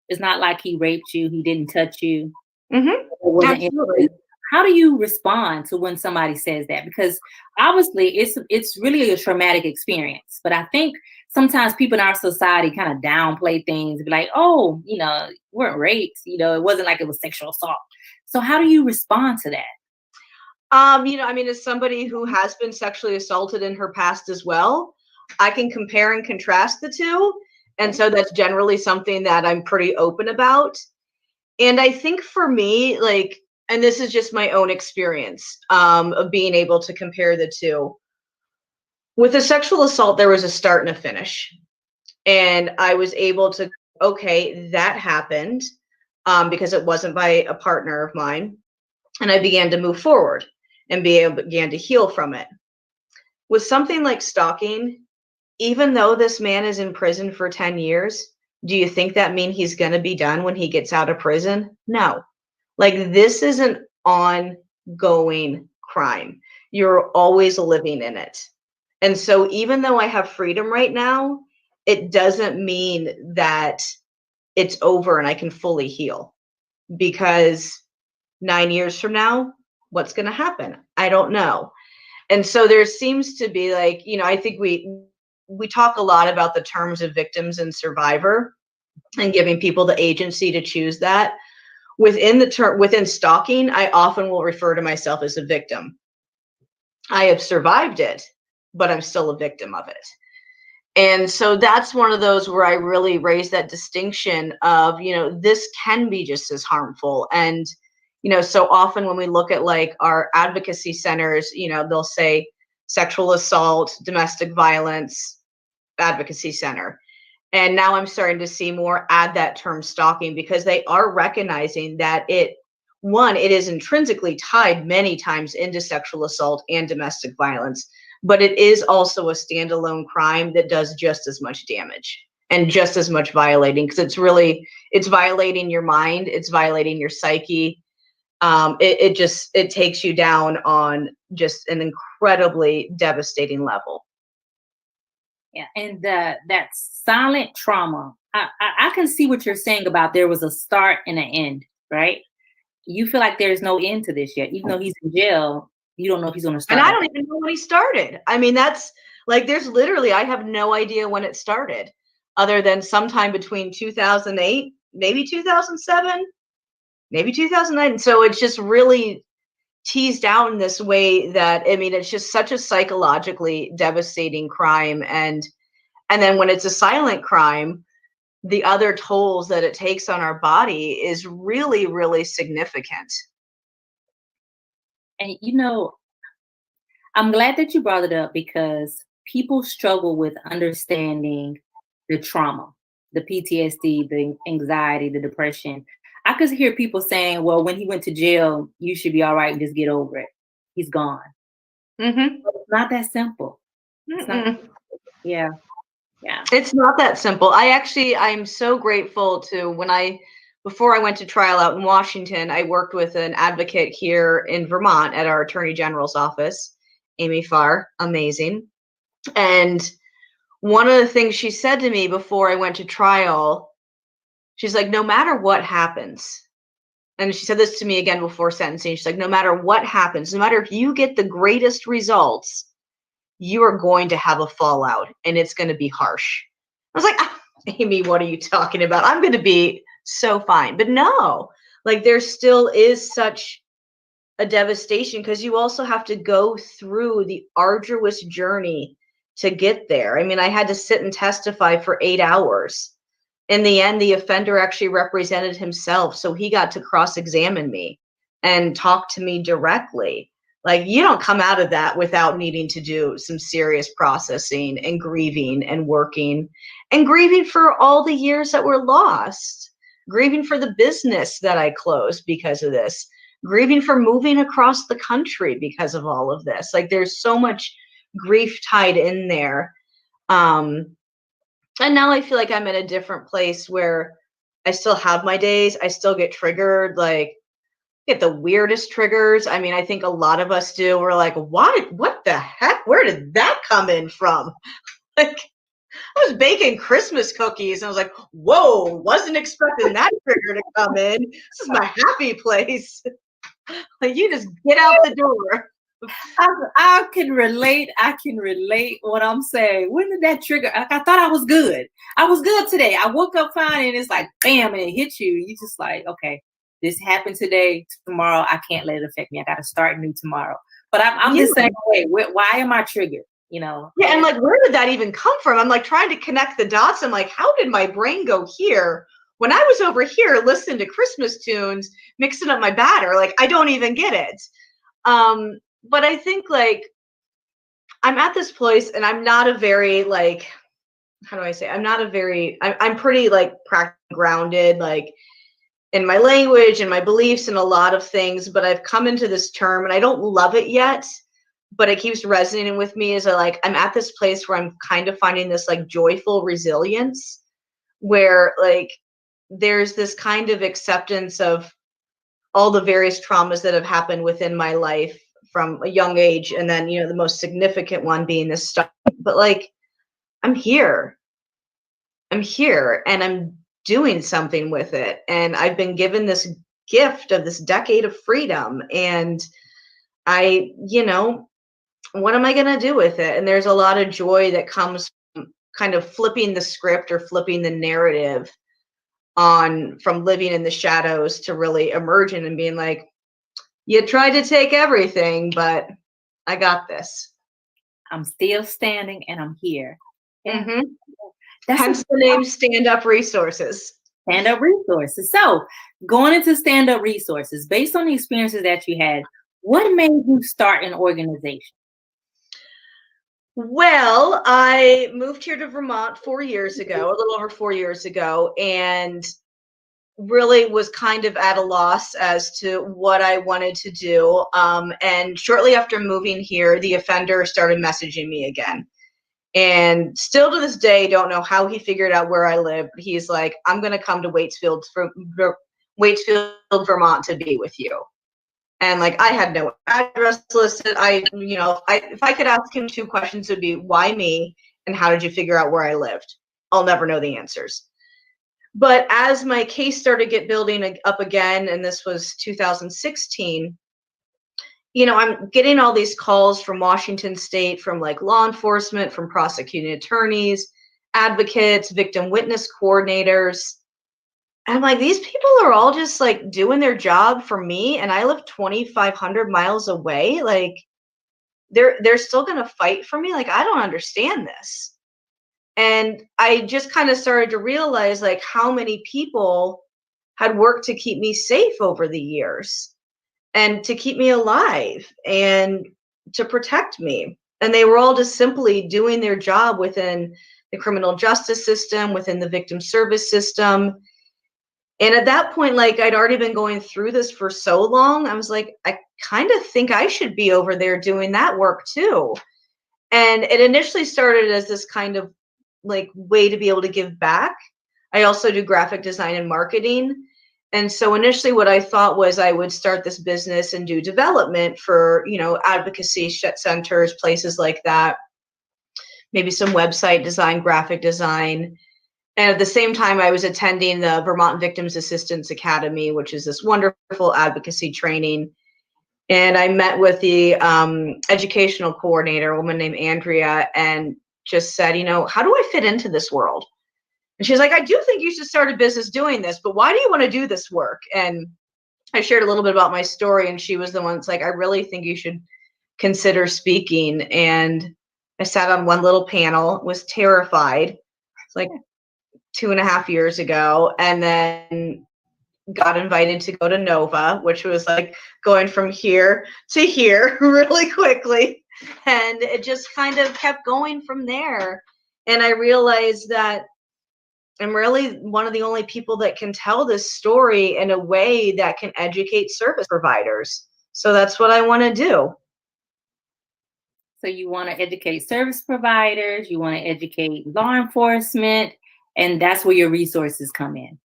Speaker 2: it's not like he raped you, he didn't touch you?
Speaker 9: Absolutely.
Speaker 2: How do you respond to when somebody says that? Because obviously it's really a traumatic experience. But I think sometimes people in our society kind of downplay things, be like, oh, you weren't raped, it wasn't like it was sexual assault. So how do you respond to that?
Speaker 9: As somebody who has been sexually assaulted in her past as well, I can compare and contrast the two. And so that's generally something that I'm pretty open about. And I think for me, and this is just my own experience of being able to compare the two. With a sexual assault, there was a start and a finish. And I was able to, okay, that happened because it wasn't by a partner of mine. And I began to move forward and began to heal from it. With something like stalking, even though this man is in prison for 10 years, do you think that means he's going to be done when he gets out of prison? No. This is an ongoing crime. You're always living in it. And so even though I have freedom right now, it doesn't mean that it's over and I can fully heal. Because 9 years from now, what's going to happen? I don't know. And so there seems to be I think we talk a lot about the terms of victims and survivor and giving people the agency to choose that. Within stalking, I often will refer to myself as a victim. I have survived it, but I'm still a victim of it. And so that's one of those where I really raise that distinction of, this can be just as harmful. And, so often when we look at our advocacy centers, they'll say sexual assault, domestic violence, advocacy center. And now I'm starting to see more add that term stalking because they are recognizing that it is intrinsically tied many times into sexual assault and domestic violence, but it is also a standalone crime that does just as much damage and just as much violating because it's violating your mind, it's violating your psyche. It takes you down on just an incredibly devastating level.
Speaker 2: Yeah, and that silent trauma, I can see what you're saying about there was a start and an end, right? You feel like there's no end to this yet, even though he's in jail. You don't know if he's going to start.
Speaker 9: And I don't even know when he started. I mean, that's there's literally, I have no idea when it started, other than sometime between 2008, maybe 2007, maybe 2009. And so it's just really teased out in this way that, it's just such a psychologically devastating crime. And then when it's a silent crime, the other tolls that it takes on our body is really, really significant.
Speaker 2: And, I'm glad that you brought it up because people struggle with understanding the trauma, the PTSD, the anxiety, the depression. I could hear people saying, well, when he went to jail, you should be all right and just get over it. He's gone.
Speaker 9: Mm-hmm.
Speaker 2: It's not that simple. Yeah.
Speaker 9: It's not that simple. I'm so grateful to before I went to trial out in Washington, I worked with an advocate here in Vermont at our Attorney General's office, Amy Farr, amazing. And one of the things she said to me before I went to trial, she's like, no matter what happens, and she said this to me again before sentencing, she's like, no matter what happens, no matter if you get the greatest results, you are going to have a fallout and it's going to be harsh. I was like, Amy, what are you talking about? I'm going to be so fine. But no, there still is such a devastation because you also have to go through the arduous journey to get there. I had to sit and testify for 8 hours. In the end, the offender actually represented himself. So he got to cross-examine me and talk to me directly. Like, you don't come out of that without needing to do some serious processing and grieving and working and grieving for all the years that were lost, grieving for the business that I closed because of this, grieving for moving across the country because of all of this. Like, there's so much grief tied in there. And now I feel like I'm in a different place where I still have my days. I still get triggered, like get the weirdest triggers. I mean, I think a lot of us do. We're like, what the heck? Where did that come in from? Like, I was baking Christmas cookies and I was like, whoa, wasn't expecting that trigger to come in. This is my happy place. Like, you just get out the door.
Speaker 2: I can relate. I can relate what I'm saying. When did that trigger? I thought I was good. I was good today. I woke up fine and it's like, bam, and it hits you. You just like, okay, this happened today. Tomorrow, I can't let it affect me. I got to start new tomorrow. But I'm the same way. Why am I triggered? You know?
Speaker 9: Yeah, and like, where did that even come from? I'm like trying to connect the dots. I'm like, how did my brain go here when I was over here listening to Christmas tunes, mixing up my batter? Like, I don't even get it. But I think, like, I'm at this place and I'm not a very, like, how do I say? I'm pretty, like, practically grounded, like, in my language and my beliefs and a lot of things. But I've come into this term and I don't love it yet, but it keeps resonating with me as I'm at this place where I'm kind of finding this, like, joyful resilience where, like, there's this kind of acceptance of all the various traumas that have happened within my life from a young age. And then, the most significant one being this stuff. But, like, I'm here and I'm doing something with it. And I've been given this gift of this decade of freedom. And what am I going to do with it? And there's a lot of joy that comes from kind of flipping the script or flipping the narrative from living in the shadows to really emerging and being like, you tried to take everything, but I got this.
Speaker 2: I'm still standing and I'm here. Yeah.
Speaker 9: Mm-hmm. Hence the name Stand Up Resources.
Speaker 2: Stand Up Resources. So going into Stand Up Resources, based on the experiences that you had, what made you start an organization?
Speaker 9: Well, I moved here to Vermont 4 years ago, a little over 4 years ago, and really was kind of at a loss as to what I wanted to do. And shortly after moving here, the offender started messaging me again. And still to this day, don't know how he figured out where I live. But he's like, I'm going to come to Waitsfield, Vermont to be with you. And, like, I had no address listed. If I could ask him 2 questions, it would be, why me? And how did you figure out where I lived? I'll never know the answers. But as my case started to get building up again, and this was 2016, I'm getting all these calls from Washington State, from, like, law enforcement, from prosecuting attorneys, advocates, victim witness coordinators. And I'm like, these people are all just, like, doing their job for me, and I live 2,500 miles away. Like, they're still going to fight for me. Like, I don't understand this. And I just kind of started to realize, like, how many people had worked to keep me safe over the years and to keep me alive and to protect me. And they were all just simply doing their job within the criminal justice system, within the victim service system. And at that point, like, I'd already been going through this for so long. I was like, I kind of think I should be over there doing that work too. And it initially started as this kind of, like, way to be able to give back. I also do graphic design and marketing. And so initially what I thought was I would start this business and do development for, advocacy centers, places like that, maybe some website design, graphic design. And at the same time, I was attending the Vermont Victims Assistance Academy, which is this wonderful advocacy training. And I met with the educational coordinator, a woman named Andrea, and just said, how do I fit into this world? And she's like, I do think you should start a business doing this, but why do you want to do this work? And I shared a little bit about my story, and she was the one that's like, I really think you should consider speaking. And I sat on one little panel, was terrified. It's like 2.5 years ago. And then got invited to go to Nova, which was like going from here to here really quickly. And it just kind of kept going from there. And I realized that I'm really one of the only people that can tell this story in a way that can educate service providers. So that's what I want to do.
Speaker 2: So you want to educate service providers, you want to educate law enforcement, and that's where your resources come in.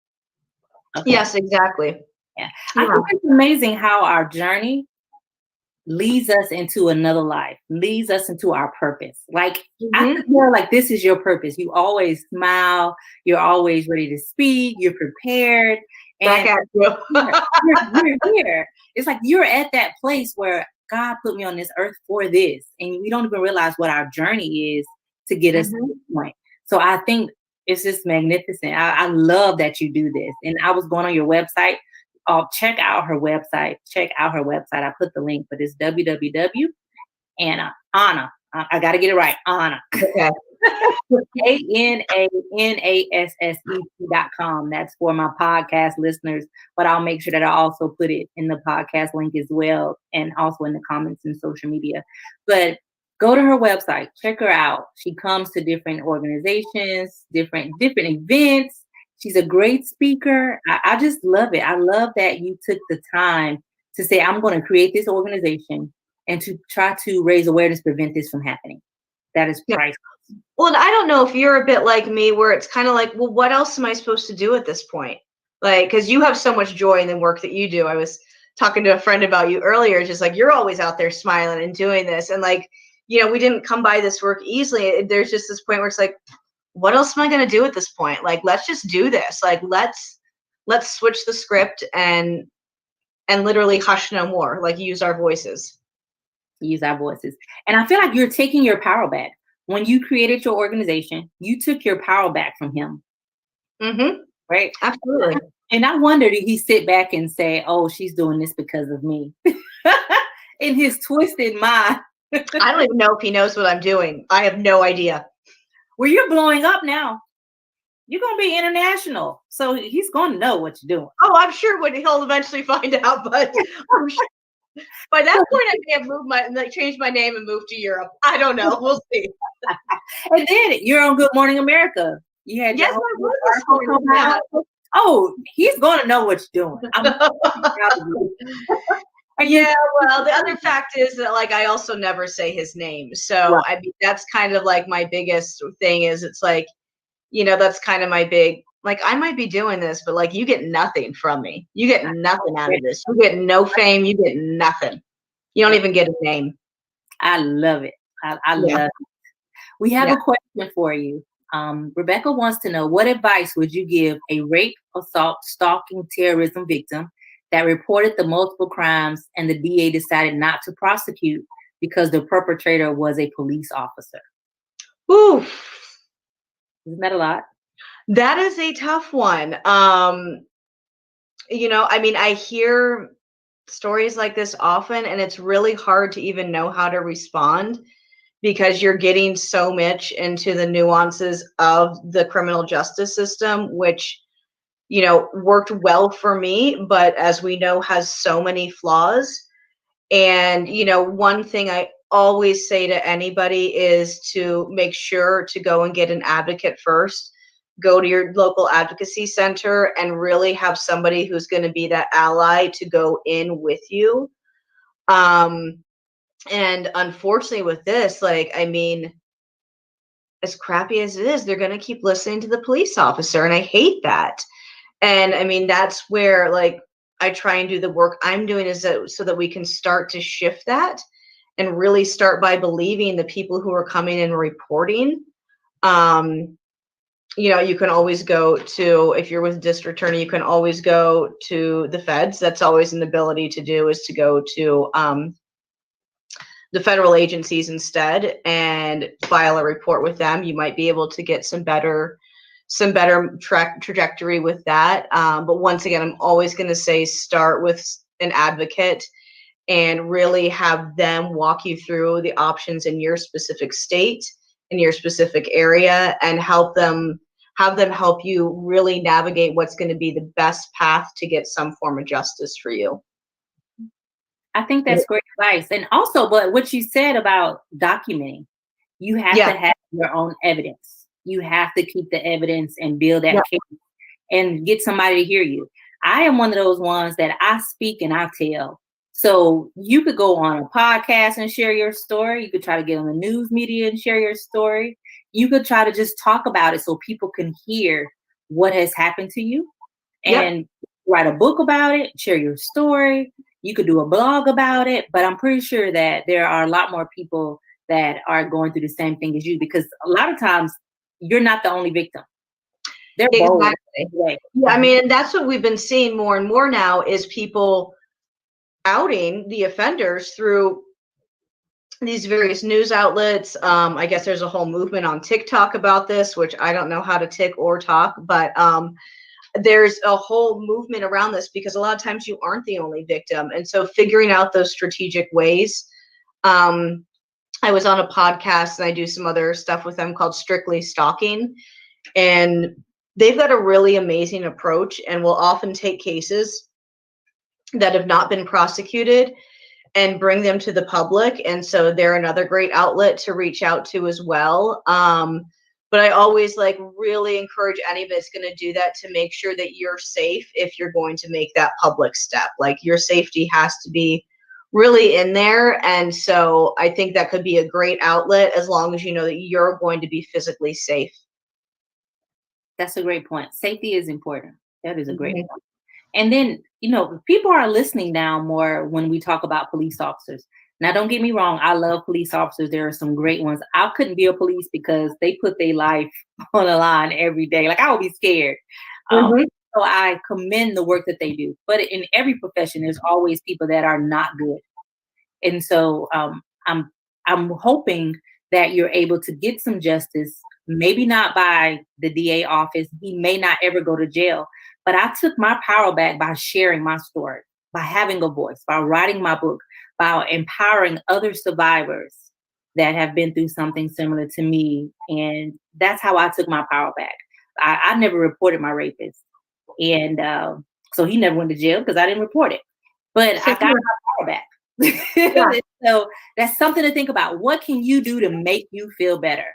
Speaker 2: Okay.
Speaker 9: Yes, exactly.
Speaker 2: Yeah. I think it's amazing how our journey leads us into another life, leads us into our purpose. Like, I feel like this is your purpose. You always smile. You're always ready to speak. You're prepared. And you're here. It's like you're at that place where God put me on this earth for this. And we don't even realize what our journey is to get us to this point. So I think it's just magnificent. I love that you do this. And I was going on your website. Check out her website. I put the link, but it's www.Anna. I got to get it right. Anna.
Speaker 9: Okay.
Speaker 2: ANANASSET.com. That's for my podcast listeners, but I'll make sure that I also put it in the podcast link as well, and also in the comments and social media. But go to her website, check her out. She comes to different organizations, different events. She's a great speaker. I just love it. I love that you took the time to say, I'm going to create this organization and to try to raise awareness, prevent this from happening. That is priceless.
Speaker 9: Well, and I don't know if you're a bit like me, where it's kind of like, well, what else am I supposed to do at this point? Like, because you have so much joy in the work that you do. I was talking to a friend about you earlier, just like, you're always out there smiling and doing this. And like, we didn't come by this work easily. There's just this point where it's like, what else am I going to do at this point? Like, let's just do this. Like, let's switch the script and literally hush no more. Like, use our voices.
Speaker 2: And I feel like you're taking your power back. When you created your organization, you took your power back from him. Right?
Speaker 9: Absolutely.
Speaker 2: And I wonder, did he sit back and say, oh, she's doing this because of me? In his twisted mind.
Speaker 9: I don't even know if he knows what I'm doing. I have no idea.
Speaker 2: Well, you're blowing up now. You're going to be international. So he's going to know what you're doing.
Speaker 9: Oh, I'm sure he'll eventually find out. But I'm sure. By that point, I may have changed my name and moved to Europe. I don't know. We'll see.
Speaker 2: And then you're on Good Morning America. You had
Speaker 9: yes, I was.
Speaker 2: Oh, he's going to know what you're doing.
Speaker 9: Yeah, well, the other fact is that, like, I also never say his name. So, right. I mean, that's kind of like my biggest thing is it's like, that's kind of my big, like, I might be doing this, but like, you get nothing from me. You get nothing out of this. You get no fame. You get nothing. You don't even get a name.
Speaker 2: I love it. I love it. We have a question for you. Rebecca wants to know, what advice would you give a rape, assault, stalking, terrorism victim that reported the multiple crimes and the DA decided not to prosecute because the perpetrator was a police officer?
Speaker 9: Ooh.
Speaker 2: Isn't that a lot?
Speaker 9: That is a tough one. I mean, I hear stories like this often, and it's really hard to even know how to respond because you're getting so much into the nuances of the criminal justice system, which worked well for me, but as we know, has so many flaws. And, one thing I always say to anybody is to make sure to go and get an advocate first. Go to your local advocacy center and really have somebody who's going to be that ally to go in with you. And unfortunately with this, like, I mean, as crappy as it is, they're going to keep listening to the police officer. And I hate that. And I mean, that's where, like, I try and do the work I'm doing is so that we can start to shift that and really start by believing the people who are coming and reporting. You can always go to, if you're with district attorney, you can always go to the feds. That's always an ability to do, is to go to the federal agencies instead and file a report with them. You might be able to get some better trajectory with that. But once again, I'm always going to say start with an advocate and really have them walk you through the options in your specific state, in your specific area, and help them have them help you really navigate what's going to be the best path to get some form of justice for you.
Speaker 2: I think that's great advice. And also, but what you said about documenting, you have to have your own evidence. You have to keep the evidence and build that case and get somebody to hear you. I am one of those ones that I speak and I tell. So you could go on a podcast and share your story. You could try to get on the news media and share your story. You could try to just talk about it so people can hear what has happened to you and write a book about it, share your story. You could do a blog about it, but I'm pretty sure that there are a lot more people that are going through the same thing as you, because a lot of times you're not the only victim. They're bold.
Speaker 9: Yeah, I mean, and that's what we've been seeing more and more now is people outing the offenders through these various news outlets. I guess there's a whole movement on TikTok about this, which I don't know how to tick or talk, but there's a whole movement around this because a lot of times you aren't the only victim. And so figuring out those strategic ways. I was on a podcast and I do some other stuff with them called Strictly Stalking. And they've got a really amazing approach and will often take cases that have not been prosecuted and bring them to the public. And so they're another great outlet to reach out to as well. But I always really encourage anybody that's going to do that to make sure that you're safe if you're going to make that public step. Your safety has to be really in there. And so I think that could be a great outlet as long as you know that you're going to be physically safe.
Speaker 2: That's a great point. Safety is important. That is a great point. And then, people are listening now more when we talk about police officers. Now, don't get me wrong. I love police officers. There are some great ones. I couldn't be a police because they put their life on the line every day. I would be scared. So I commend the work that they do. But in every profession, there's always people that are not good. And so I'm hoping that you're able to get some justice, maybe not by the DA office. He may not ever go to jail. But I took my power back by sharing my story, by having a voice, by writing my book, by empowering other survivors that have been through something similar to me. And that's how I took my power back. I never reported my rapist. And so he never went to jail because I didn't report it. But I got my power back. So that's something to think about. What can you do to make you feel better?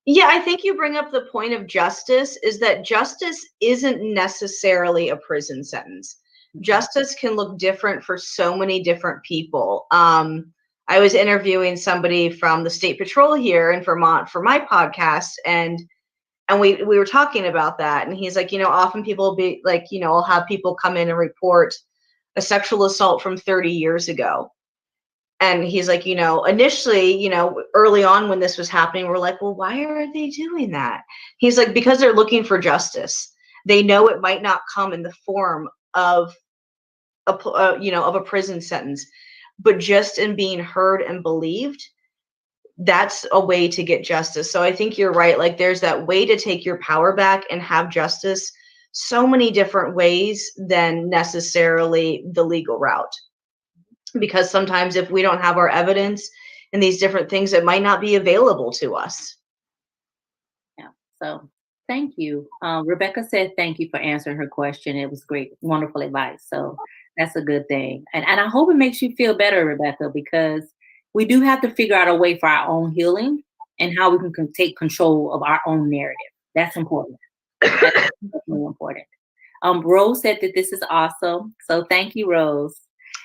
Speaker 9: Yeah, I think you bring up the point of justice is that justice isn't necessarily a prison sentence. Justice can look different for so many different people. I was interviewing somebody from the State Patrol here in Vermont for my podcast, and we were talking about that. And he's like, often people will be like, I'll have people come in and report a sexual assault from 30 years ago. And he's like, initially, early on when this was happening, we're like, well, why are they doing that? He's like, because they're looking for justice. They know it might not come in the form of a prison sentence, but just in being heard and believed, that's a way to get justice. So I think you're right. There's that way to take your power back and have justice so many different ways than necessarily the legal route. Because sometimes if we don't have our evidence and these different things, it might not be available to us.
Speaker 2: Yeah. So thank you. Rebecca said, thank you for answering her question. It was great, wonderful advice. So that's a good thing. And I hope it makes you feel better, Rebecca, because we do have to figure out a way for our own healing and how we can take control of our own narrative. That's important. That's really important. Rose said that this is awesome. So thank you, Rose.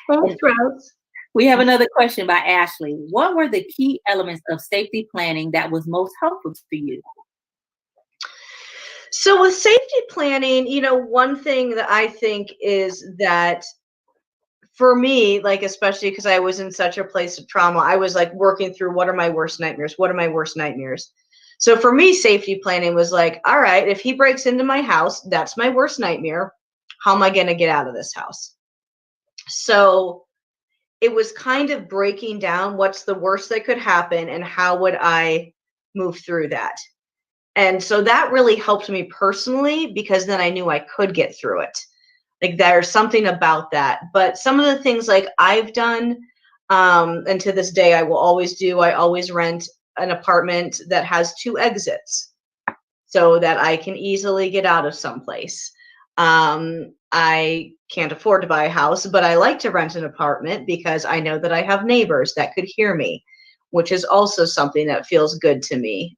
Speaker 9: Thanks, Rose.
Speaker 2: We have another question by Ashley. What were the key elements of safety planning that was most helpful to you?
Speaker 9: So with safety planning, one thing that I think is that for me, especially because I was in such a place of trauma, I was working through what are my worst nightmares? What are my worst nightmares? So for me, safety planning was all right, if he breaks into my house, that's my worst nightmare. How am I going to get out of this house? So it was kind of breaking down what's the worst that could happen and how would I move through that. And so that really helped me personally because then I knew I could get through it. There's something about that. But some of the things I've done, and to this day I will always do, I always rent an apartment that has 2 exits. so that I can easily get out of someplace. I can't afford to buy a house, but I like to rent an apartment because I know that I have neighbors that could hear me, which is also something that feels good to me.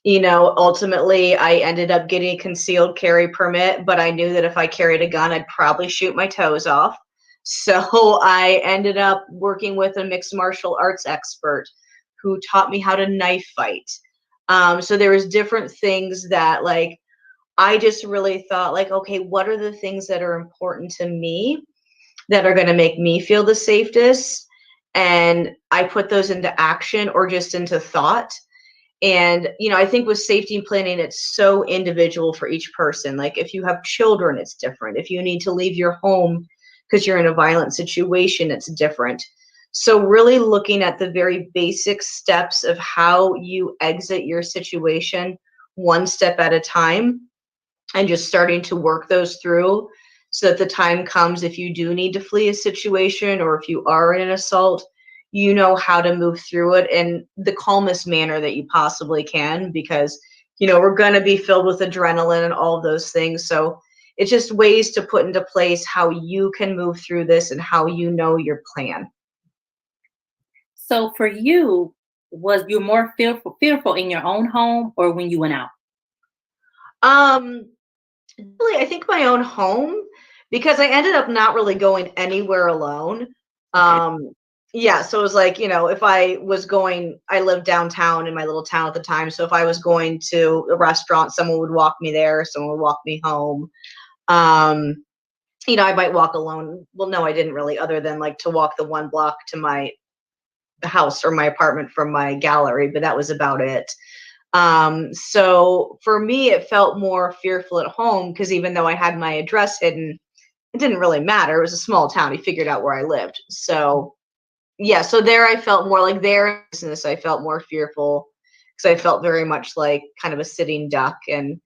Speaker 9: Ultimately, I ended up getting a concealed carry permit, but I knew that if I carried a gun, I'd probably shoot my toes off. So I ended up working with a mixed martial arts expert who taught me how to knife fight. So there was different things that like I just really thought like, okay, what are the things that are important to me that are going to make me feel the safest? And I put those into action or just into thought. And, I think with safety planning, it's so individual for each person. Like if you have children, it's different. If you need to leave your home because you're in a violent situation, it's different. So really looking at the very basic steps of how you exit your situation one step at a time and just starting to work those through so that the time comes if you do need to flee a situation or if you are in an assault, you know how to move through it in the calmest manner that you possibly can because, we're going to be filled with adrenaline and all of those things. So it's just ways to put into place how you can move through this and how you know your plan.
Speaker 2: So for you, was you more fearful in your own home or when you went out?
Speaker 9: Really, I think my own home because I ended up not really going anywhere alone. Yeah, so it was like, if I was going, I lived downtown in my little town at the time. So if I was going to a restaurant, someone would walk me there, someone would walk me home. I might walk alone. Well, no, I didn't really, other than like to walk the one block to my house or my apartment from my gallery, but that was about it. So for me, it felt more fearful at home because even though I had my address hidden, it didn't really matter. It was a small town. He figured out where I lived. So yeah, so there I felt more like there in business. I felt more fearful because I felt very much like kind of a sitting duck. And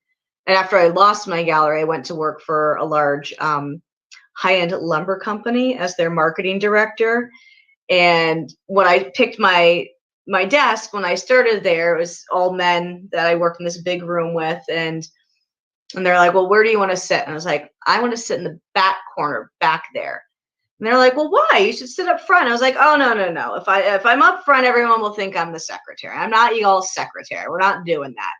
Speaker 9: after I lost my gallery, I went to work for a large high-end lumber company as their marketing director. And when I picked my desk, when I started there, it was all men that I worked in this big room with. And they're like, well, where do you want to sit? And I was like, I want to sit in the back corner back there. And they're like, well, why? You should sit up front. I was like, oh, no. If I'm up front, everyone will think I'm the secretary. I'm not y'all's secretary. We're not doing that.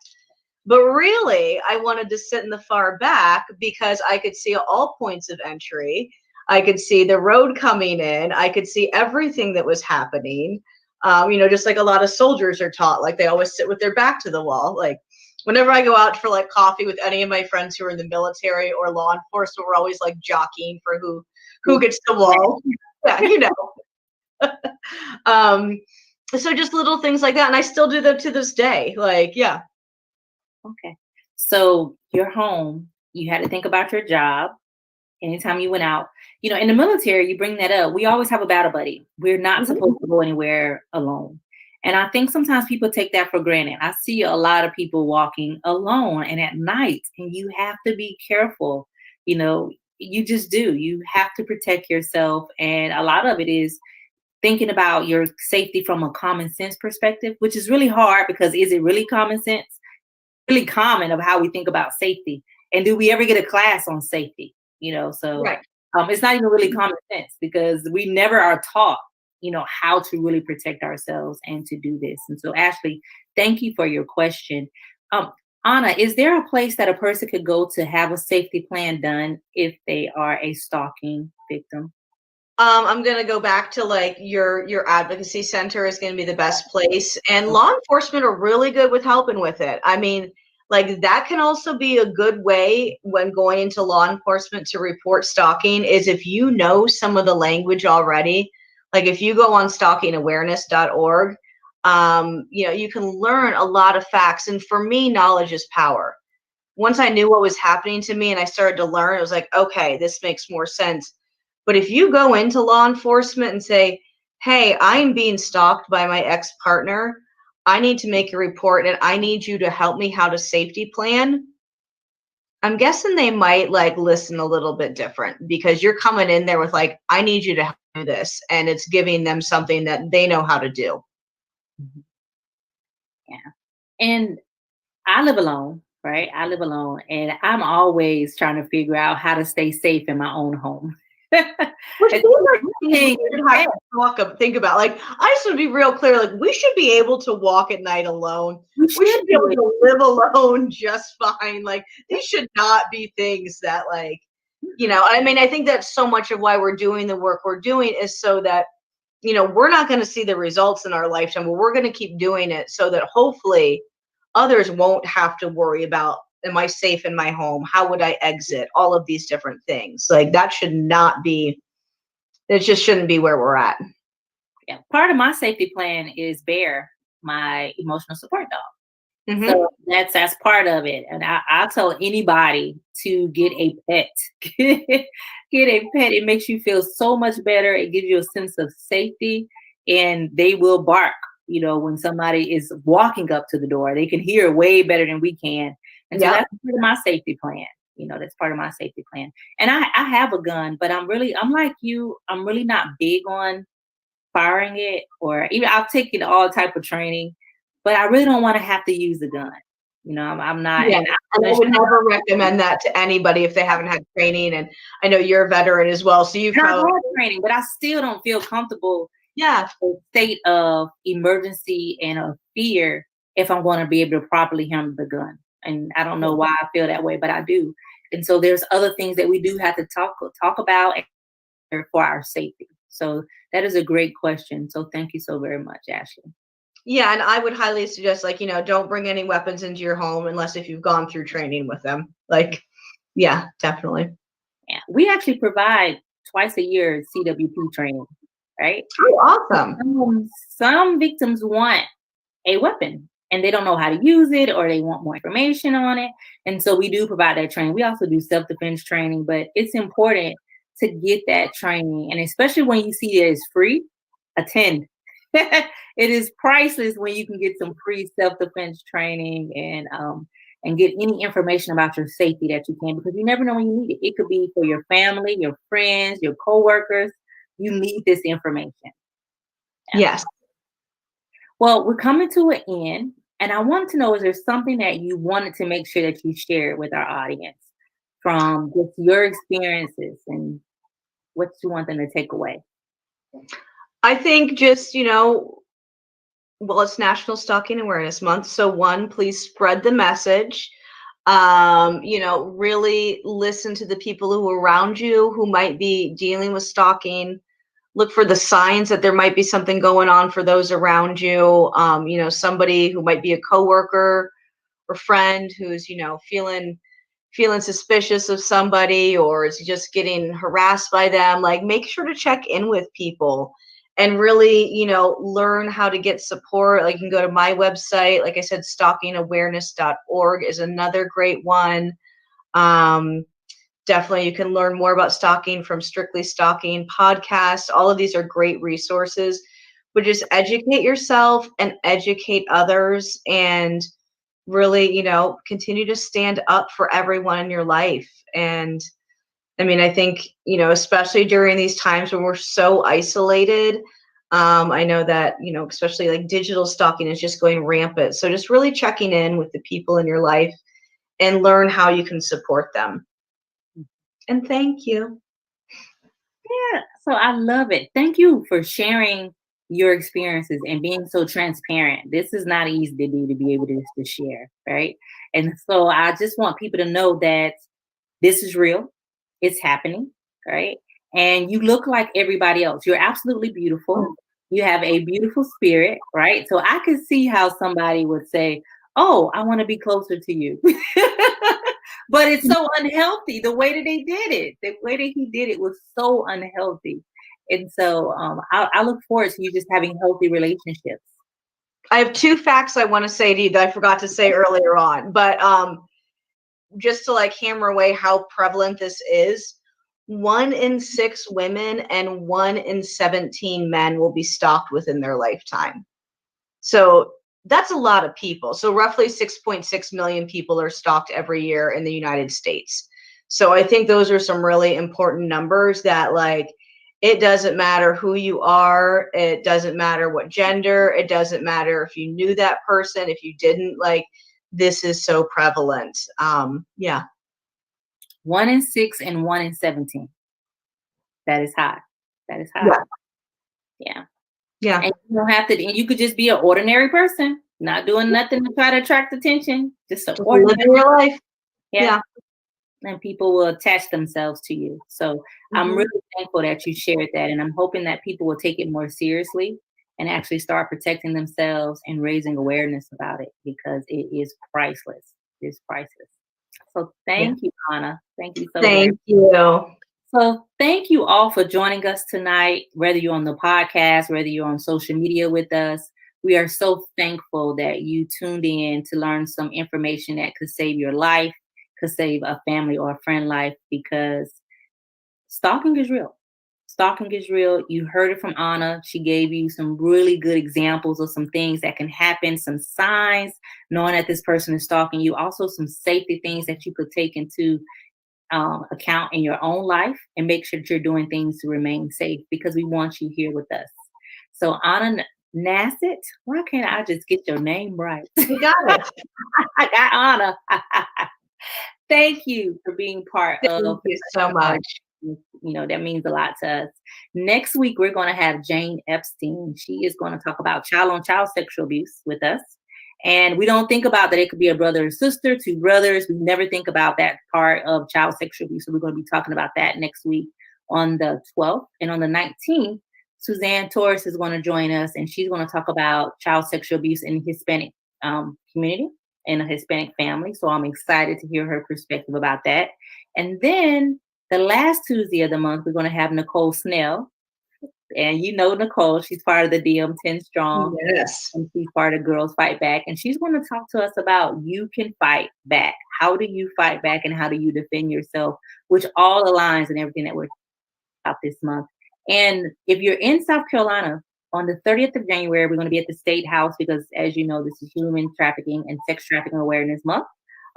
Speaker 9: But really, I wanted to sit in the far back because I could see all points of entry. I could see the road coming in. I could see everything that was happening. Just like a lot of soldiers are taught, like they always sit with their back to the wall. Like whenever I go out for like coffee with any of my friends who are in the military or law enforcement, we're always like jockeying for who gets the wall. Yeah, so just little things like that. And I still do them to this day. Like, yeah.
Speaker 2: Okay. So you're home. You had to think about your job anytime you went out. In the military, you bring that up. We always have a battle buddy. We're not supposed to go anywhere alone. And I think sometimes people take that for granted. I see a lot of people walking alone and at night, and you have to be careful. You just do. You have to protect yourself. And a lot of it is thinking about your safety from a common sense perspective, which is really hard because is it really common sense? Really common of how we think about safety. And do we ever get a class on safety? So
Speaker 9: right.
Speaker 2: It's not even really common sense because we never are taught, how to really protect ourselves and to do this. And so Ashley, thank you for your question. Anna, is there a place that a person could go to have a safety plan done if they are a stalking victim?
Speaker 9: I'm going to go back to like your advocacy center is going to be the best place. And law enforcement are really good with helping with it. I mean, like that can also be a good way when going into law enforcement to report stalking is if you know some of the language already. Like if you go on stalkingawareness.org, you can learn a lot of facts. And for me, knowledge is power. Once I knew what was happening to me and I started to learn, it was like, okay, this makes more sense. But if you go into law enforcement and say, hey, I'm being stalked by my ex-partner, I need to make a report and I need you to help me how to safety plan, I'm guessing they might like listen a little bit different because you're coming in there with like, I need you to do this. And it's giving them something that they know how to do.
Speaker 2: Yeah. And I live alone, right? I live alone, and I'm always trying to figure out how to stay safe in my own home.
Speaker 9: Which
Speaker 2: And
Speaker 9: these are things
Speaker 2: thing
Speaker 9: we should have to think about. Like, I just want to be real clear. Like, we should be able to walk at night alone.
Speaker 2: we
Speaker 9: We should
Speaker 2: should
Speaker 9: be able
Speaker 2: do
Speaker 9: to live alone just fine. Like, these should not be things that, like, I mean, I think that's so much of why we're doing the work we're doing is so that, we're not going to see the results in our lifetime, but we're going to keep doing it so that hopefully others won't have to worry about, am I safe in my home? How would I exit? All of these different things. Like, that should not be, it just shouldn't be where we're at.
Speaker 2: Yeah. Part of my safety plan is Bear, my emotional support dog.
Speaker 9: Mhm.
Speaker 2: So that's part of it. And I'll tell anybody to get a pet. Get a pet. It makes you feel so much better. It gives you a sense of safety, and they will bark, when somebody is walking up to the door. They can hear way better than we can. And so
Speaker 9: Yeah.
Speaker 2: that's part of my safety plan. That's part of my safety plan. And I have a gun, but I'm like you, I'm really not big on firing it, or even I'll take it all type of training, but I really don't want to have to use a gun. I'm not.
Speaker 9: Yeah.
Speaker 2: And
Speaker 9: And I would never recommend that to anybody if they haven't had training. And I know you're a veteran as well. So you've
Speaker 2: I've
Speaker 9: probably,
Speaker 2: had training, but I still don't feel comfortable
Speaker 9: yeah.
Speaker 2: in a state of emergency and of fear if I'm going to be able to properly handle the gun. And I don't know why I feel that way, but I do. And so there's other things that we do have to talk about for our safety. So that is a great question. So thank you so very much, Ashley.
Speaker 9: Yeah. And I would highly suggest, like, don't bring any weapons into your home unless if you've gone through training with them. Like, yeah, definitely.
Speaker 2: Yeah. We actually provide twice a year CWP training, right?
Speaker 9: Oh, awesome.
Speaker 2: Some victims want a weapon and they don't know how to use it, or they want more information on it. And so we do provide that training. We also do self-defense training, but it's important to get that training. And especially when you see it as free, attend. It is priceless when you can get some free self-defense training and get any information about your safety that you can, because you never know when you need it. It could be for your family, your friends, your coworkers. You need this information.
Speaker 9: Yes.
Speaker 2: Well, we're coming to an end, and I wanted to know, is there something that you wanted to make sure that you shared with our audience from just your experiences and what you want them to take away?
Speaker 9: I think just, well, it's National Stalking Awareness Month. So one, please spread the message. Really listen to the people who are around you who might be dealing with stalking. Look for the signs that there might be something going on for those around you. Somebody who might be a coworker or friend who's, feeling suspicious of somebody, or is just getting harassed by them. Like, make sure to check in with people and really, learn how to get support. Like, you can go to my website. Like I said, stalkingawareness.org is another great one. Definitely, you can learn more about stalking from Strictly Stalking podcast. All of these are great resources, but just educate yourself and educate others, and really, continue to stand up for everyone in your life. And I mean, I think, especially during these times when we're so isolated, I know that, especially like digital stalking is just going rampant. So just really checking in with the people in your life and learn how you can support them. And thank you.
Speaker 2: Yeah, so I love it. Thank you for sharing your experiences and being so transparent. This is not easy to do, to be able to share, right? And so I just want people to know that this is real. It's happening, right? And you look like everybody else. You're absolutely beautiful. You have a beautiful spirit, right? So I could see how somebody would say, oh, I want to be closer to you. But it's so unhealthy the way that they did it. The way that he did it was so unhealthy. And so I look forward to you just having healthy relationships.
Speaker 9: I have two facts I want to say to you that I forgot to say earlier on, but just to like hammer away how prevalent this is, 1 in 6 women and 1 in 17 men will be stalked within their lifetime. So that's a lot of people. So roughly 6.6 million people are stalked every year in the United States. So I think those are some really important numbers that, like, it doesn't matter who you are. It doesn't matter what gender. It doesn't matter if you knew that person, if you didn't. Like, this is so prevalent. Yeah.
Speaker 2: 1 in 6 and 1 in 17. That is high. That is high. Yeah.
Speaker 9: Yeah.
Speaker 2: And you don't have to, and you could just be an ordinary person, not doing nothing to try to attract attention. Just an ordinary
Speaker 9: Living your life. Yeah.
Speaker 2: And people will attach themselves to you. So I'm really thankful that you shared that. And I'm hoping that people will take it more seriously and actually start protecting themselves and raising awareness about it, because it is priceless. It's priceless. So thank you, Anna. Thank you so much.
Speaker 9: Thank you.
Speaker 2: So thank you all for joining us tonight, whether you're on the podcast, whether you're on social media with us. We are so thankful that you tuned in to learn some information that could save your life, could save a family or a friend life, because stalking is real. Stalking is real. You heard it from Anna. She gave you some really good examples of some things that can happen, some signs, knowing that this person is stalking you. Also, some safety things that you could take into account in your own life, and make sure that you're doing things to remain safe, because we want you here with us. So Anna Nassett, why can't I just get your name right?
Speaker 9: You got it.
Speaker 2: I got Anna. Thank you for being part of.
Speaker 9: Thank you so much.
Speaker 2: You know, that means a lot to us. Next week, we're going to have Jane Epstein. She is going to talk about child-on-child sexual abuse with us. And we don't think about that it could be a brother or sister, two brothers. We never think about that part of child sexual abuse. So we're going to be talking about that next week on the 12th. And on the 19th, Suzanne Torres is going to join us, and she's going to talk about child sexual abuse in the Hispanic community and a Hispanic family. So I'm excited to hear her perspective about that. And then the last Tuesday of the month, we're going to have Nicole Snell. And you know Nicole, she's part of the DM 10 Strong.
Speaker 9: Yes.
Speaker 2: And she's part of Girls Fight Back. And she's going to talk to us about you can fight back. How do you fight back, and how do you defend yourself, which all aligns in everything that we're talking about this month. And if you're in South Carolina, on the 30th of January, we're going to be at the State House, because as you know, this is Human Trafficking and Sex Trafficking Awareness Month,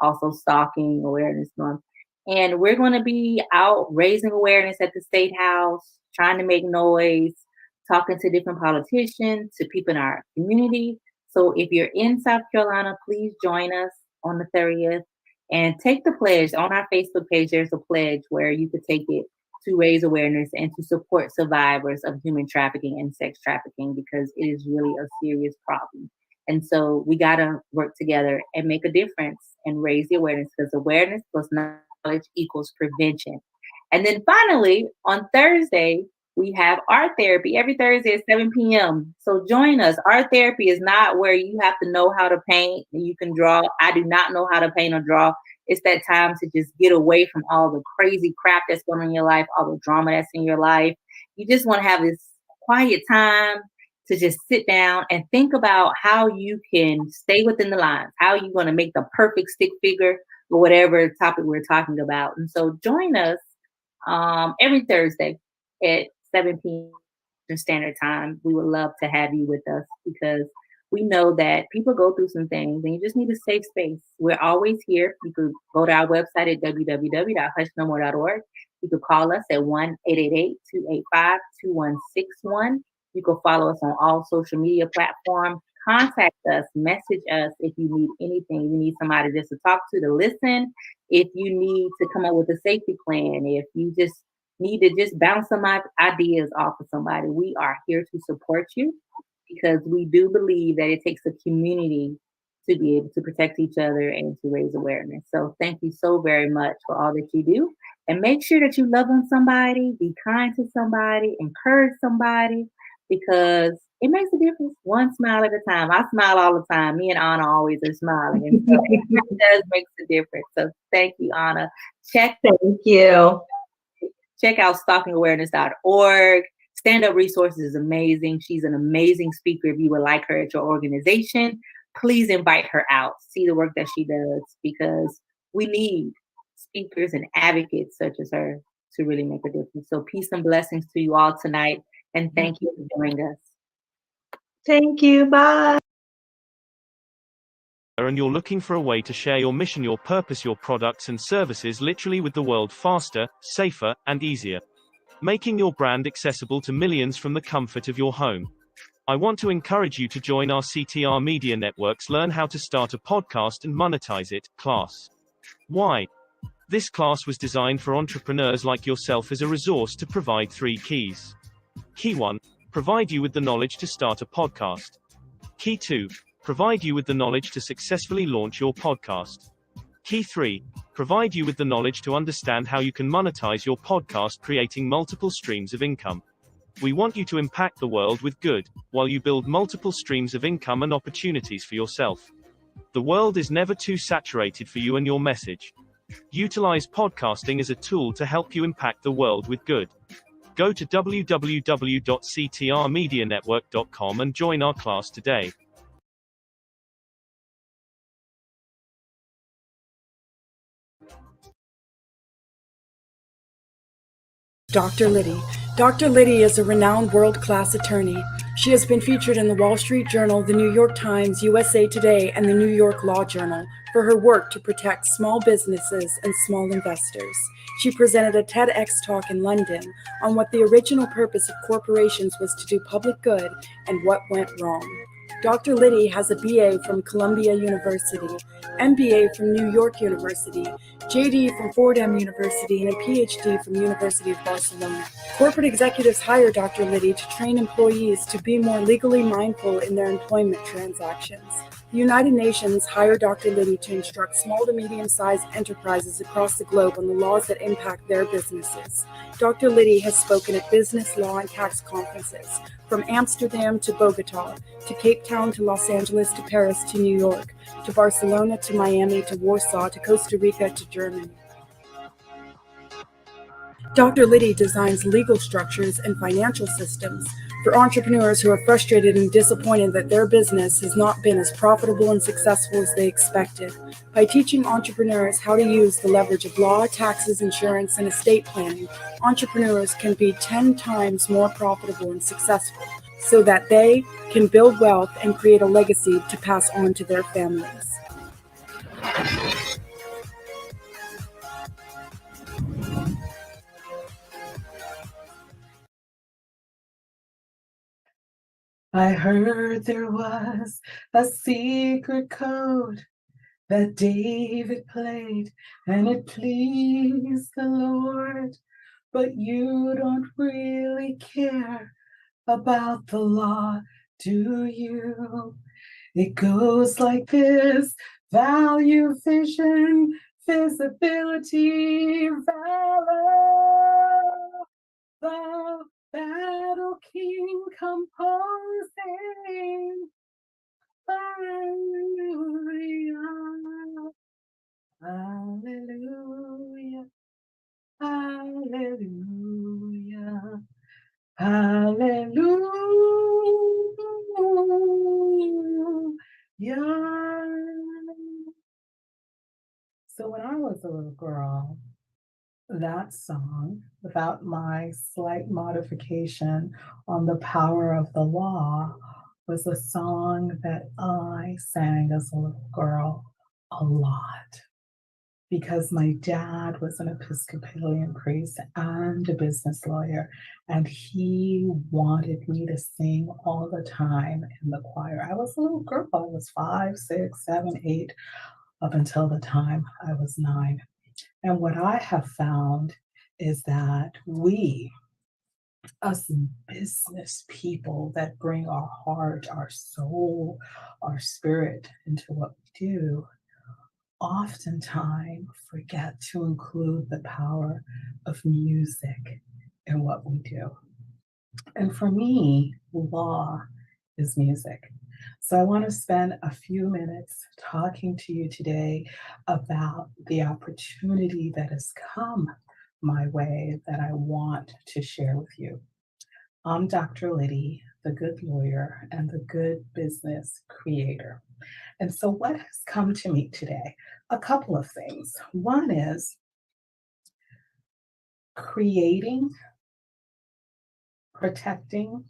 Speaker 2: also Stalking Awareness Month. And we're going to be out raising awareness at the State House, trying to make noise, talking to different politicians, to people in our community. So if you're in South Carolina, please join us on the 30th and take the pledge. On our Facebook page, there's a pledge where you could take it to raise awareness and to support survivors of human trafficking and sex trafficking, because it is really a serious problem. And so we got to work together and make a difference and raise the awareness, because awareness plus knowledge equals prevention. And then finally, on Thursday, we have art therapy every Thursday at 7 p.m. So join us. Art therapy is not where you have to know how to paint and you can draw. I do not know how to paint or draw. It's that time to just get away from all the crazy crap that's going on in your life, all the drama that's in your life. You just want to have this quiet time to just sit down and think about how you can stay within the lines, how you're going to make the perfect stick figure or whatever topic we're talking about. And so join us every Thursday at 7 p.m. Standard Time. We would love to have you with us, because we know that people go through some things and you just need a safe space. We're always here. You could go to our website at www.hushnomore.org. You could call us at 1-888-285-2161. You can follow us on all social media platforms. Contact us, message us if you need anything. You need somebody just to talk to listen. If you need to come up with a safety plan, if you just need to just bounce some ideas off of somebody, we are here to support you, because we do believe that it takes a community to be able to protect each other and to raise awareness. So thank you so very much for all that you do. And make sure that you love on somebody, be kind to somebody, encourage somebody, because it makes a difference. One smile at a time. I smile all the time. Me and Anna always are smiling. And so it does make a difference. So thank you, Anna.
Speaker 9: Thank you.
Speaker 2: Check out stalkingawareness.org. Stand Up Resources is amazing. She's an amazing speaker. If you would like her at your organization, please invite her out. See the work that she does, because we need speakers and advocates such as her to really make a difference. So peace and blessings to you all tonight. And thank you for joining us.
Speaker 9: Thank you. Bye.
Speaker 10: And you're looking for a way to share your mission, your purpose, your products and services literally with the world faster, safer, and easier. Making your brand accessible to millions from the comfort of your home. I want to encourage you to join our CTR Media Network's Learn How to Start a Podcast and Monetize It class. Why? This class was designed for entrepreneurs like yourself as a resource to provide 3 keys. Key 1, provide you with the knowledge to start a podcast. Key 2, provide you with the knowledge to successfully launch your podcast. Key 3, provide you with the knowledge to understand how you can monetize your podcast, creating multiple streams of income. We want you to impact the world with good, while you build multiple streams of income and opportunities for yourself. The world is never too saturated for you and your message. Utilize podcasting as a tool to help you impact the world with good. Go to www.ctrmedianetwork.com and join our class today.
Speaker 11: Dr. Liddy. Dr. Liddy is a renowned world-class attorney. She has been featured in the Wall Street Journal, the New York Times, USA Today, and the New York Law Journal for her work to protect small businesses and small investors. She presented a TEDx talk in London on what the original purpose of corporations was to do public good and what went wrong. Dr. Liddy has a BA from Columbia University, MBA from New York University, JD from Fordham University, and a PhD from University of Barcelona. Corporate executives hire Dr. Liddy to train employees to be more legally mindful in their employment transactions. The United Nations hired Dr. Liddy to instruct small to medium-sized enterprises across the globe on the laws that impact their businesses. Dr. Liddy has spoken at business, law, and tax conferences, from Amsterdam to Bogota, to Cape Town to Los Angeles to Paris to New York, to Barcelona to Miami to Warsaw to Costa Rica to Germany. Dr. Liddy designs legal structures and financial systems for entrepreneurs who are frustrated and disappointed that their business has not been as profitable and successful as they expected. By teaching entrepreneurs how to use the leverage of law, taxes, insurance, and estate planning, entrepreneurs can be 10 times more profitable and successful so that they can build wealth and create a legacy to pass on to their families.
Speaker 12: I heard there was a secret code that David played, and it pleased the Lord. But you don't really care about the law, do you? It goes like this: value, vision, visibility, valor. The battle king composing. Hallelujah. Hallelujah. Hallelujah. Hallelujah. So when I was a little girl, that song, without my slight modification on the power of the law, was a song that I sang as a little girl a lot, because my dad was an Episcopalian priest and a business lawyer, and he wanted me to sing all the time in the choir. I was a little girl. I was 5, 6, 7, 8, up until the time I was 9. And what I have found is that we, us business people that bring our heart, our soul, our spirit into what we do, oftentimes forget to include the power of music in what we do. And for me, law is music. So I want to spend a few minutes talking to you today about the opportunity that has come my way that I want to share with you. I'm Dr. Liddy, the good lawyer and the good business creator. And so what has come to me today? A couple of things. One is creating, protecting,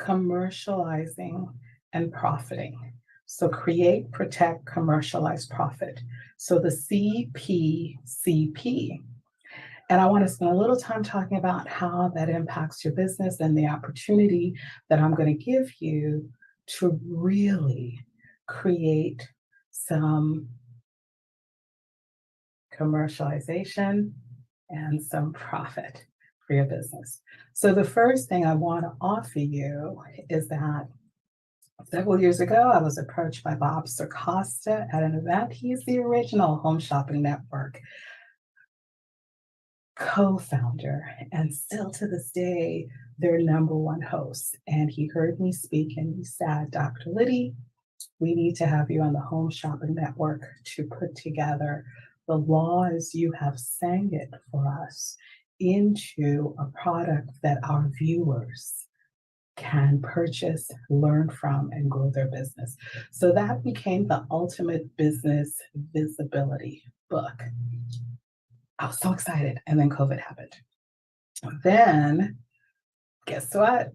Speaker 12: commercializing, and profiting. So create, protect, commercialize, profit. So the CPCP. And I want to spend a little time talking about how that impacts your business and the opportunity that I'm going to give you to really create some commercialization and some profit for your business. So the first thing I want to offer you is that several years ago, I was approached by Bob Circosta at an event. He's the original Home Shopping Network co-founder, and still to this day, their number one host. And he heard me speak and he said, Dr. Liddy, we need to have you on the Home Shopping Network to put together the law as you have sang it for us into a product that our viewers can purchase, learn from, and grow their business. So that became the Ultimate Business Visibility book. I was so excited, and then COVID happened. Then, guess what?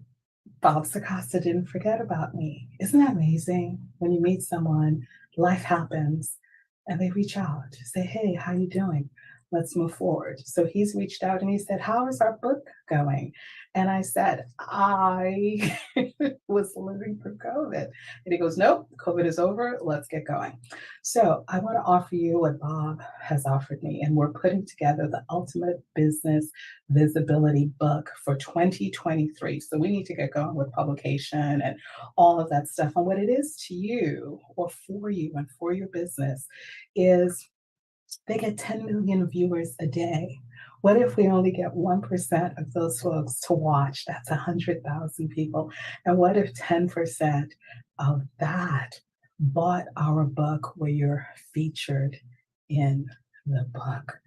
Speaker 12: Bob Circosta didn't forget about me. Isn't that amazing? When you meet someone, life happens, and they reach out to say, hey, how you doing? Let's move forward. So he's reached out and he said, how is our book going? And I said, I was living through COVID. And he goes, nope, COVID is over. Let's get going. So I want to offer you what Bob has offered me. And we're putting together the Ultimate Business Visibility book for 2023. So we need to get going with publication and all of that stuff. And what it is to you or for you and for your business is they get 10 million viewers a day. What if we only get 1% of those folks to watch? That's 100,000 people. And what if 10% of that bought our book where you're featured in the book?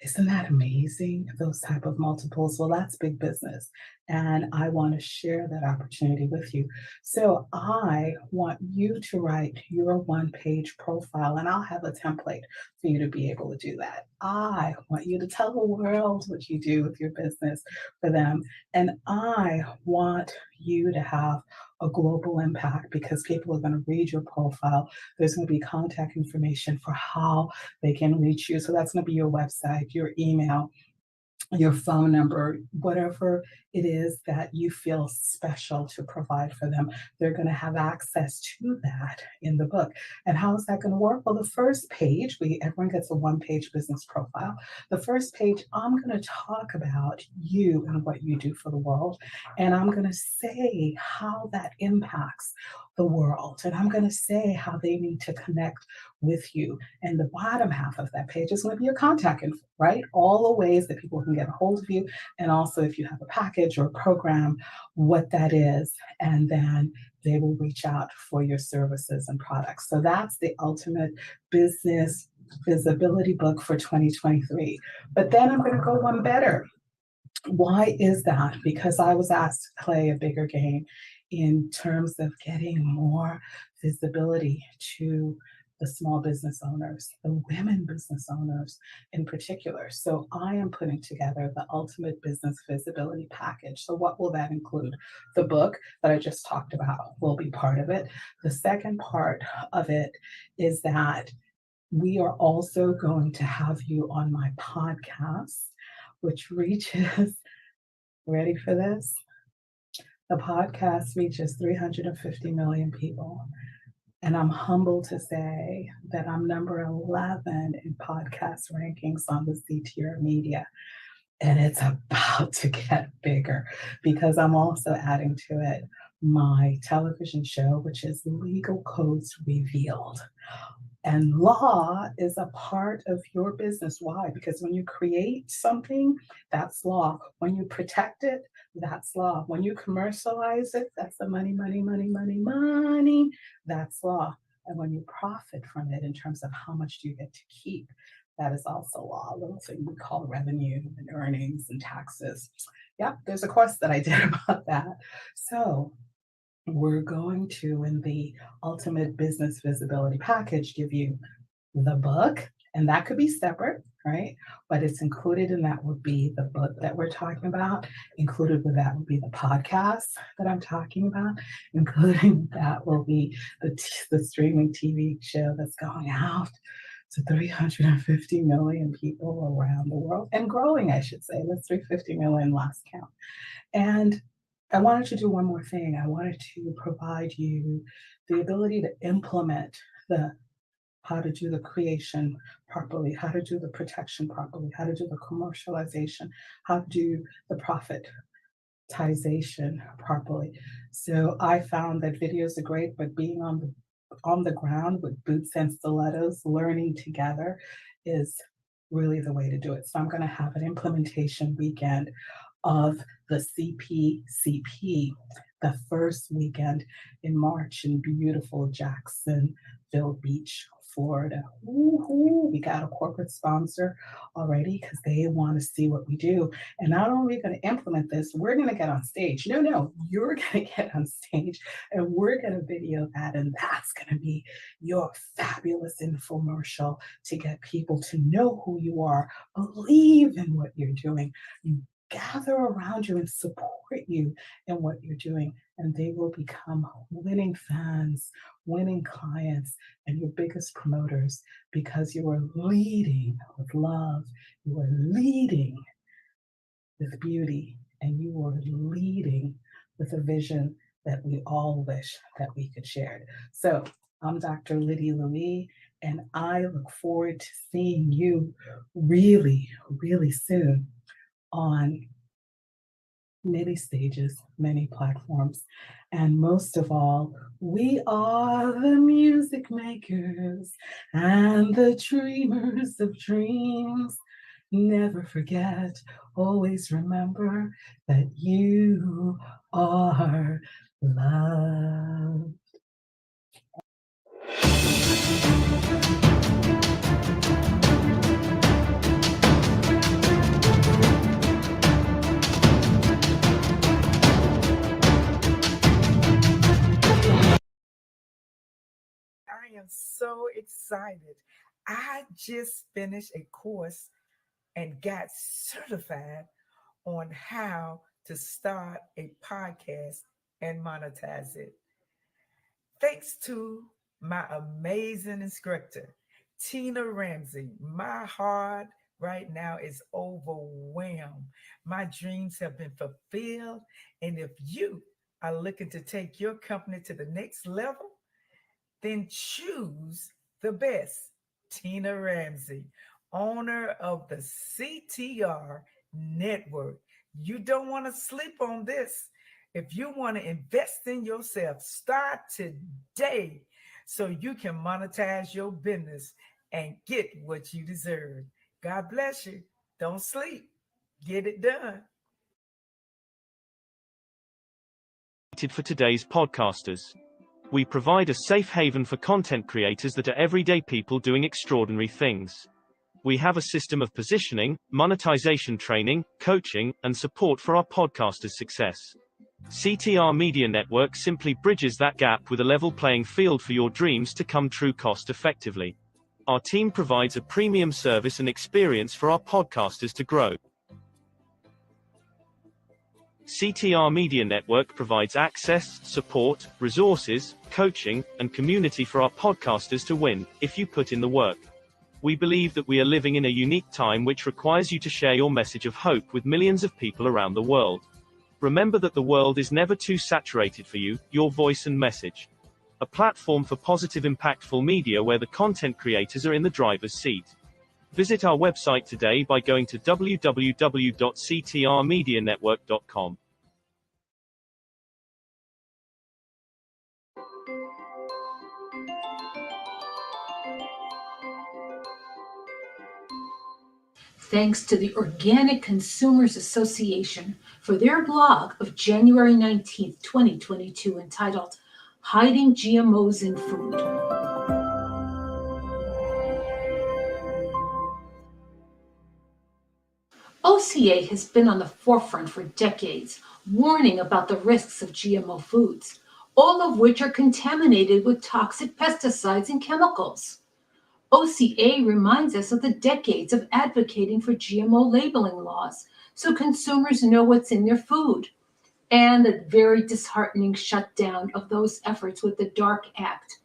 Speaker 12: Isn't that amazing? Those type of multiples. Well, that's big business. And I want to share that opportunity with you. So I want you to write your one-page profile, and I'll have a template for you to be able to do that. I want you to tell the world what you do with your business for them. And I want you to have a global impact because people are going to read your profile. There's going to be contact information for how they can reach you. So that's going to be your website, your email, your phone number, whatever it is that you feel special to provide for them. They're going to have access to that in the book. And how is that going to work? Well, the first page, everyone gets a one-page business profile. The first page, I'm going to talk about you and what you do for the world. And I'm going to say how that impacts the world. And I'm going to say how they need to connect with you. And the bottom half of that page is going to be your contact info, right? All the ways that people can get a hold of you. And also if you have a package or a program, what that is. And then they will reach out for your services and products. So that's the Ultimate Business Visibility book for 2023. But then I'm going to go one better. Why is that? Because I was asked to play a bigger game in terms of getting more visibility to the small business owners, the women business owners in particular. So I am putting together the Ultimate Business Visibility package. So what will that include? The book that I just talked about will be part of it. The second part of it is that we are also going to have you on my podcast, which reaches, ready for this? The podcast reaches 350 million people. And I'm humbled to say that I'm number 11 in podcast rankings on the CTR Media. And it's about to get bigger because I'm also adding to it my television show, which is Legal Codes Revealed. And law is a part of your business. Why? Because when you create something, that's law. When you protect it, that's law. When you commercialize it, that's the money, money, money, money, money. That's law. And when you profit from it in terms of how much do you get to keep, that is also law. A little thing we call revenue and earnings and taxes. Yep, there's a course that I did about that. So we're going to, in the Ultimate Business Visibility package, give you the book, and that could be separate, right? But it's included in that would be the book that we're talking about. Included with that would be the podcast that I'm talking about. Including that will be the streaming TV show that's going out. to 350 million people around the world, and growing, I should say. That's 350 million last count. And I wanted to do one more thing. I wanted to provide you the ability to implement the how to do the creation properly, how to do the protection properly, how to do the commercialization, how to do the profitization properly. So I found that videos are great, but being on the ground with boots and stilettos, learning together is really the way to do it. So I'm going to have an implementation weekend of the CPCP, the first weekend in March in beautiful Jacksonville Beach, Florida. Woo-hoo. We got a corporate sponsor already because they want to see what we do. And not only are we going to implement this, we're going to get on stage. No, you're going to get on stage and we're going to video that. And that's going to be your fabulous infomercial to get people to know who you are, believe in what you're doing. You gather around you and support you in what you're doing, and they will become winning fans, winning clients, and your biggest promoters because you are leading with love, you are leading with beauty, and you are leading with a vision that we all wish that we could share. So I'm Dr. Lydia Louis, and I look forward to seeing you really, really soon on many stages, many platforms. And most of all, we are the music makers and the dreamers of dreams. Never forget, always remember that you are loved.
Speaker 13: I am so excited. I just finished a course and got certified on how to start a podcast and monetize it. Thanks to my amazing instructor, Tina Ramsey. My heart right now is overwhelmed. My dreams have been fulfilled. And if you are looking to take your company to the next level, then choose the best. Tina Ramsey, owner of the CTR Network. You don't want to sleep on this. If you want to invest in yourself, start today so you can monetize your business and get what you deserve. God bless you. Don't sleep. Get it done.
Speaker 10: For today's podcasters. We provide a safe haven for content creators that are everyday people doing extraordinary things. We have a system of positioning, monetization training, coaching, and support for our podcasters' success. CTR Media Network simply bridges that gap with a level playing field for your dreams to come true cost effectively. Our team provides a premium service and experience for our podcasters to grow. CTR Media Network provides access, support, resources, coaching, and community for our podcasters to win, if you put in the work. We believe that we are living in a unique time which requires you to share your message of hope with millions of people around the world. Remember that the world is never too saturated for you, your voice and message. A platform for positive, impactful media where the content creators are in the driver's seat. Visit our website today by going to www.ctrmedianetwork.com.
Speaker 14: Thanks to the Organic Consumers Association for their blog of January 19th, 2022, entitled Hiding GMOs in Food. OCA has been on the forefront for decades, warning about the risks of GMO foods, all of which are contaminated with toxic pesticides and chemicals. OCA reminds us of the decades of advocating for GMO labeling laws so consumers know what's in their food, and the very disheartening shutdown of those efforts with the DARK Act.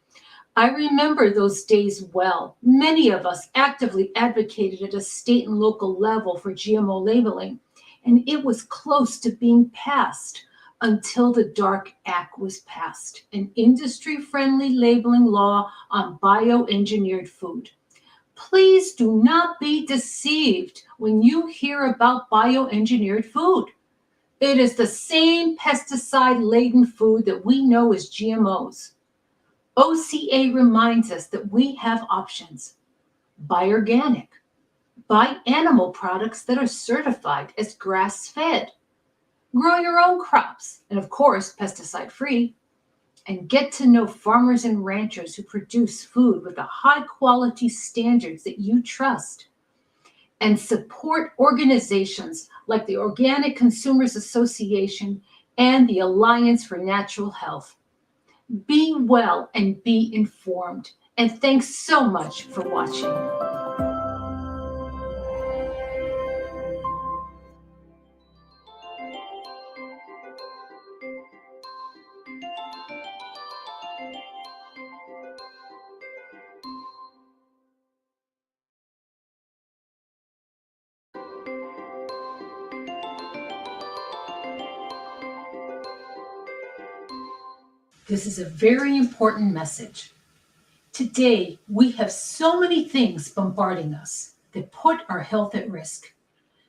Speaker 14: I remember those days well. Many of us actively advocated at a state and local level for GMO labeling, and it was close to being passed until the DARK Act was passed, an industry-friendly labeling law on bioengineered food. Please do not be deceived when you hear about bioengineered food. It is the same pesticide-laden food that we know as GMOs. OCA reminds us that we have options. Buy organic. Buy animal products that are certified as grass-fed. Grow your own crops, and of course, pesticide-free. And get to know farmers and ranchers who produce food with the high-quality standards that you trust. And support organizations like the Organic Consumers Association and the Alliance for Natural Health. Be well and be informed. And thanks so much for watching. This is a very important message. Today, we have so many things bombarding us that put our health at risk.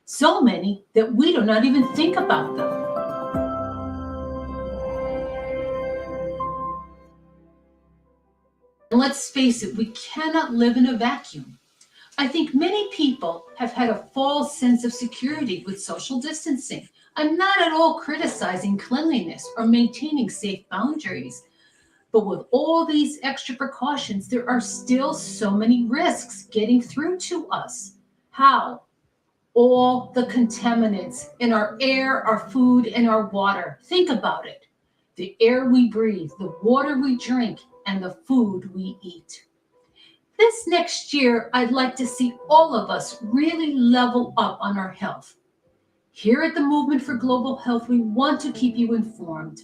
Speaker 14: So many that we do not even think about them. And let's face it, we cannot live in a vacuum. I think many people have had a false sense of security with social distancing. I'm not at all criticizing cleanliness or maintaining safe boundaries. But with all these extra precautions, there are still so many risks getting through to us. How? All the contaminants in our air, our food, and our water. Think about it. The air we breathe, the water we drink, and the food we eat. This next year, I'd like to see all of us really level up on our health. Here at the Movement for Global Health, we want to keep you informed.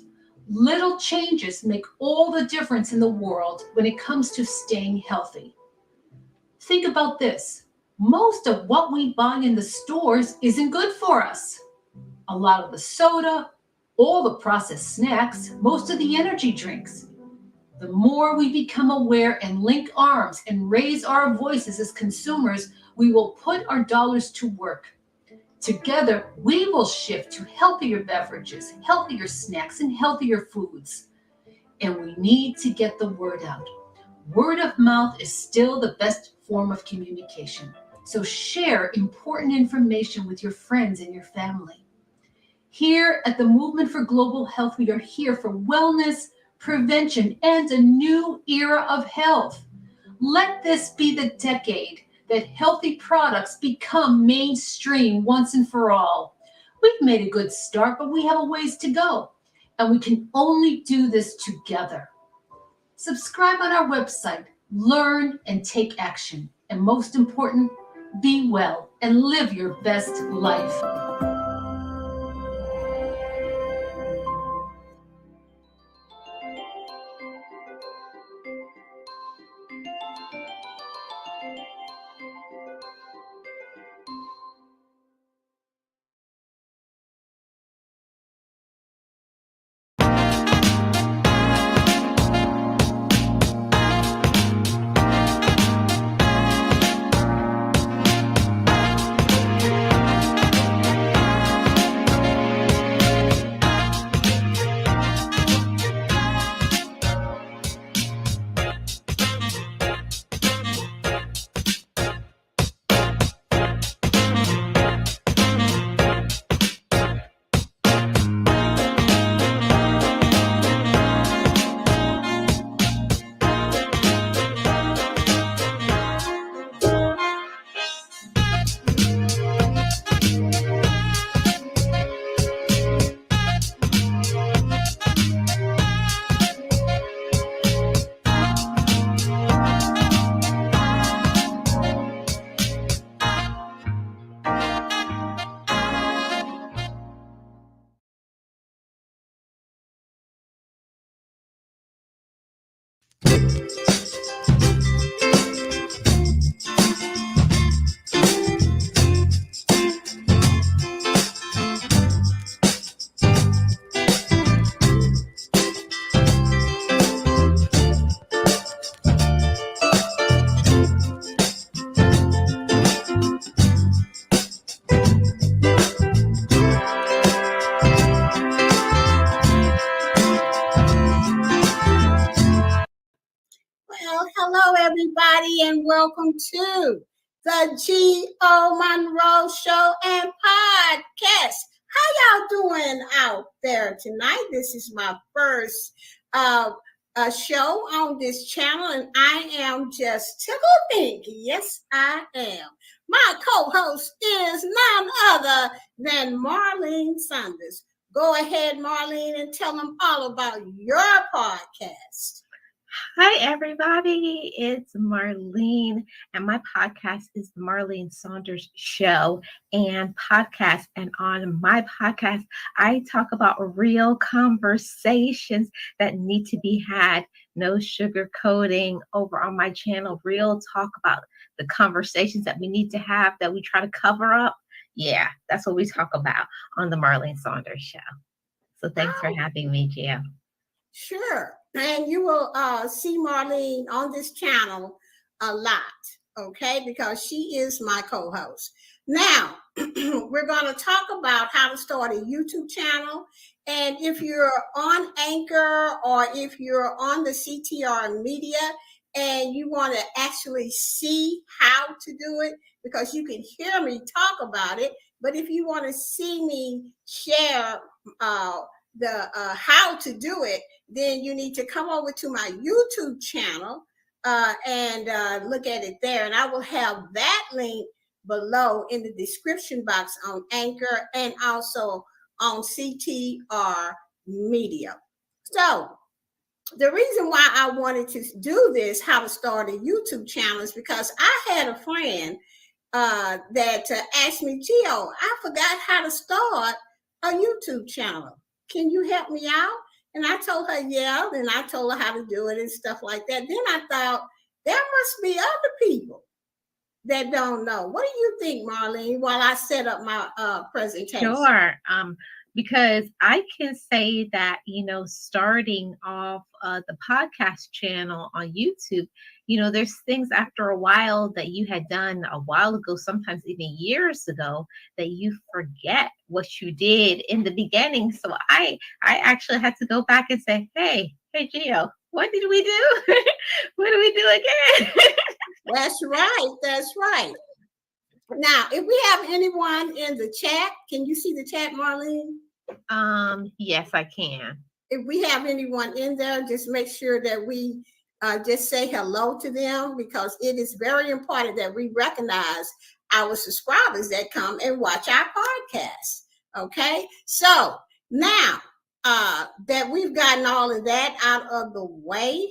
Speaker 14: Little changes make all the difference in the world when it comes to staying healthy. Think about this. Most of what we buy in the stores isn't good for us. A lot of the soda, all the processed snacks, most of the energy drinks. The more we become aware and link arms and raise our voices as consumers, we will put our dollars to work. Together, we will shift to healthier beverages, healthier snacks, and healthier foods. And we need to get the word out. Word of mouth is still the best form of communication. So share important information with your friends and your family. Here at the Movement for Global Health, we are here for wellness, prevention, and a new era of health. Let this be the decade that healthy products become mainstream once and for all. We've made a good start, but we have a ways to go, and we can only do this together. Subscribe on our website, learn and take action, and most important, be well and live your best life.
Speaker 15: to the G.O. Monroe Show and Podcast. How y'all doing out there tonight? This is my first show on this channel, and I am just tickled pink. Yes, I am. My co-host is none other than Marlene Saunders. Go ahead, Marlene, and tell them all about your podcast.
Speaker 16: Hi, everybody. It's Marlene, and my podcast is the Marlene Saunders Show and Podcast. And on my podcast, I talk about real conversations that need to be had. No sugarcoating over on my channel. Real talk about the conversations that we need to have that we try to cover up. Yeah, that's what we talk about on the Marlene Saunders Show. So thanks for having me, Gio.
Speaker 15: Sure. And you will see Marlene on this channel a lot, okay? Because she is my co-host. Now, we're going to talk about how to start a YouTube channel. And if you're on Anchor or if you're on the CTR Media and you want to actually see how to do it, because you can hear me talk about it, but if you want to see me share the how to do it, then you need to come over to my YouTube channel and look at it there. And I will have that link below in the description box on Anchor and also on CTR Media. So the reason why I wanted to do this, how to start a YouTube channel, is because I had a friend that asked me, Gio, I forgot how to start a YouTube channel. Can you help me out? And I told her, yeah, and I told her how to do it and stuff like that. Then I thought, there must be other people that don't know. What do you think, Marlene, while I set up my presentation?
Speaker 16: Sure. Because I can say that, starting off the podcast channel on YouTube, there's things after a while that you had done a while ago, sometimes even years ago, that you forget what you did in the beginning. So I actually had to go back and say, hey, Gio, what did we do? What do we do again?
Speaker 15: That's right. That's right. Now, if we have anyone in the chat, can you see the chat, Marlene?
Speaker 16: Yes, I can.
Speaker 15: If we have anyone in there, just make sure that we just say hello to them, because it is very important that we recognize our subscribers that come and watch our podcast. Okay, so now that we've gotten all of that out of the way,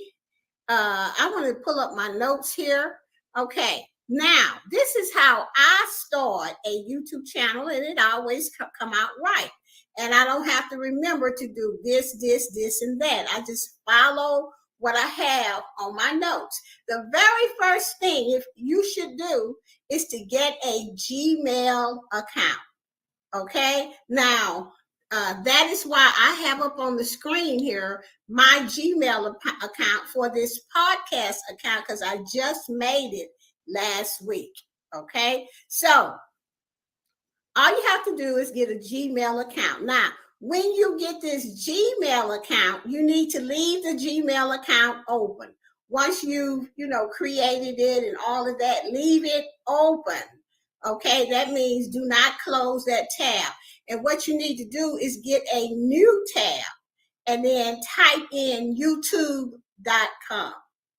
Speaker 15: I want to pull up my notes here. Okay, now this is how I start a YouTube channel, and it always come out right. And I don't have to remember to do this, and that. I just follow what I have on my notes. The very first thing if you should do is to get a Gmail account. Okay, now that is why I have up on the screen here my Gmail account for this podcast account, because I just made it last week. Okay, so all you have to do is get a Gmail account. Now, when you get this Gmail account, you need to leave the Gmail account open. Once you've, created it and all of that, leave it open. Okay, that means do not close that tab. And what you need to do is get a new tab and then type in youtube.com.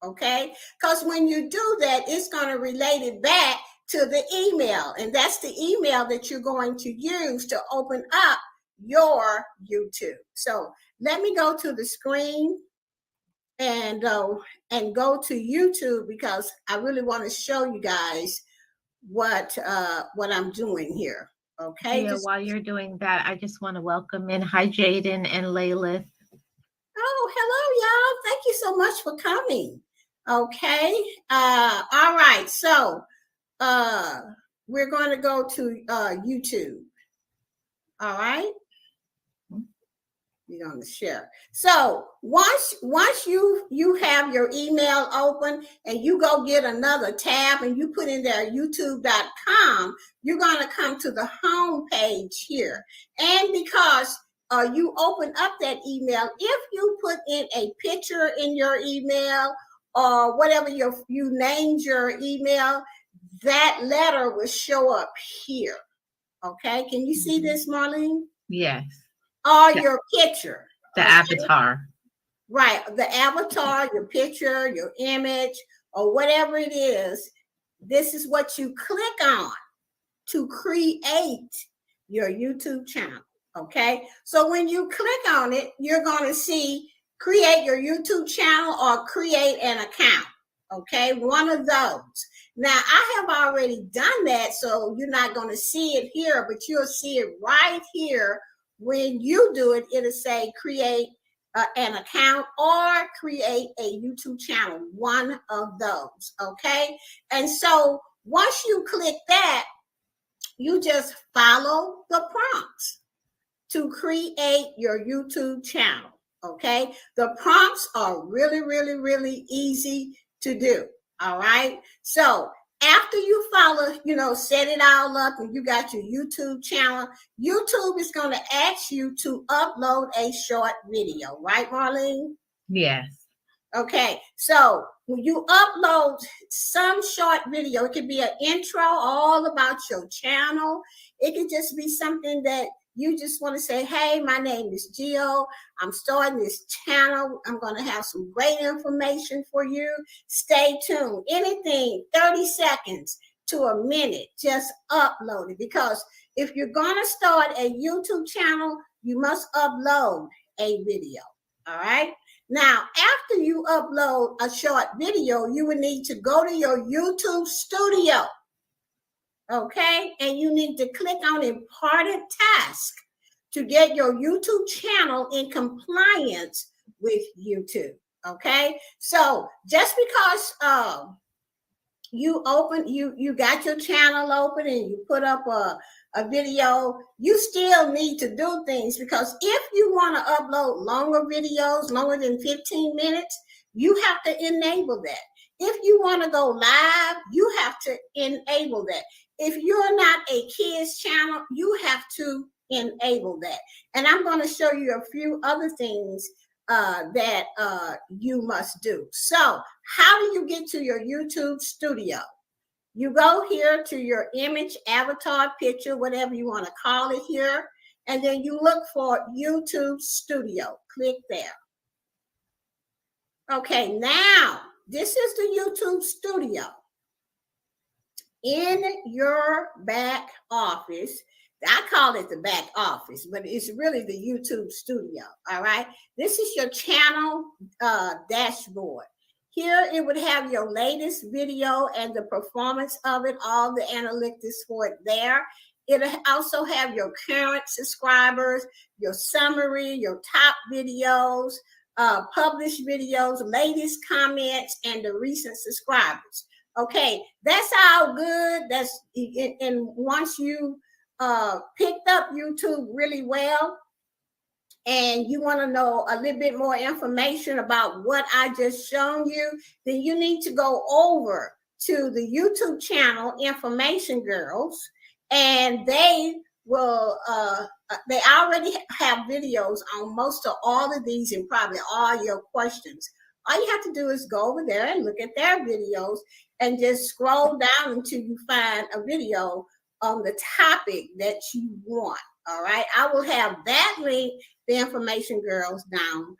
Speaker 15: Okay, because when you do that, it's going to relate it back to the email, and that's the email that you're going to use to open up your YouTube. So let me go to the screen and go to YouTube, because I really want to show you guys what I'm doing here. Okay.
Speaker 16: Yeah, while you're doing that, I just want to welcome in. Hi, Jaden and Layla.
Speaker 15: Oh, hello, y'all. Thank you so much for coming. Okay. All right. So we're going to go to YouTube. All right. You're going to share. So once you have your email open and you go get another tab and you put in there youtube.com, you're going to come to the home page here. And because you open up that email, if you put in a picture in your email or whatever you named your email, that letter will show up here. Okay, can you see this, Marlene?
Speaker 16: Yes.
Speaker 15: Or your picture.
Speaker 16: The avatar.
Speaker 15: Right, the avatar, your picture, your image, or whatever it is. This is what you click on to create your YouTube channel. Okay, so when you click on it, you're going to see create your YouTube channel or create an account. Okay, one of those. Now, I have already done that, so you're not going to see it here, but you'll see it right here. When you do it, it'll say create an account or create a YouTube channel, one of those. Okay, and so once you click that, you just follow the prompts to create your YouTube channel. Okay, the prompts are really, really, really easy to do. All right, so after you follow, set it all up and you got your YouTube channel, YouTube is going to ask you to upload a short video, right, Marlene?
Speaker 16: Yes.
Speaker 15: Okay, so when you upload some short video, it could be an intro all about your channel. It could just be something that you just want to say, hey, my name is Gio. I'm starting this channel. I'm going to have some great information for you. Stay tuned. Anything, 30 seconds to a minute, just upload it. Because if you're going to start a YouTube channel, you must upload a video. All right. Now, after you upload a short video, you will need to go to your YouTube studio. Okay, and you need to click on important task to get your YouTube channel in compliance with YouTube. Okay, so just because you got your channel open and you put up a video, you still need to do things, because if you want to upload longer videos, longer than 15 minutes, you have to enable that. If you want to go live, you have to enable that. If you're not a kids channel, you have to enable that. And I'm going to show you a few other things that you must do. So how do you get to your YouTube studio? You go here to your image, avatar, picture, whatever you want to call it here, and then you look for YouTube studio. Click there. Okay, now this is the YouTube studio. In your back office, I call it the back office, but it's really the YouTube studio. All right, this is your channel dashboard. Here it would have your latest video and the performance of it, all the analytics for it there. It'll also have your current subscribers, your summary, your top videos, published videos, latest comments, and the recent subscribers. Okay, that's all good. And once you picked up YouTube really well and you want to know a little bit more information about what I just shown you, then you need to go over to the YouTube channel Information Girls, and they will they already have videos on most of all of these and probably all your questions. All you have to do is go over there and look at their videos and just scroll down until you find a video on the topic that you want. All right, I will have that link, the Information Girls, down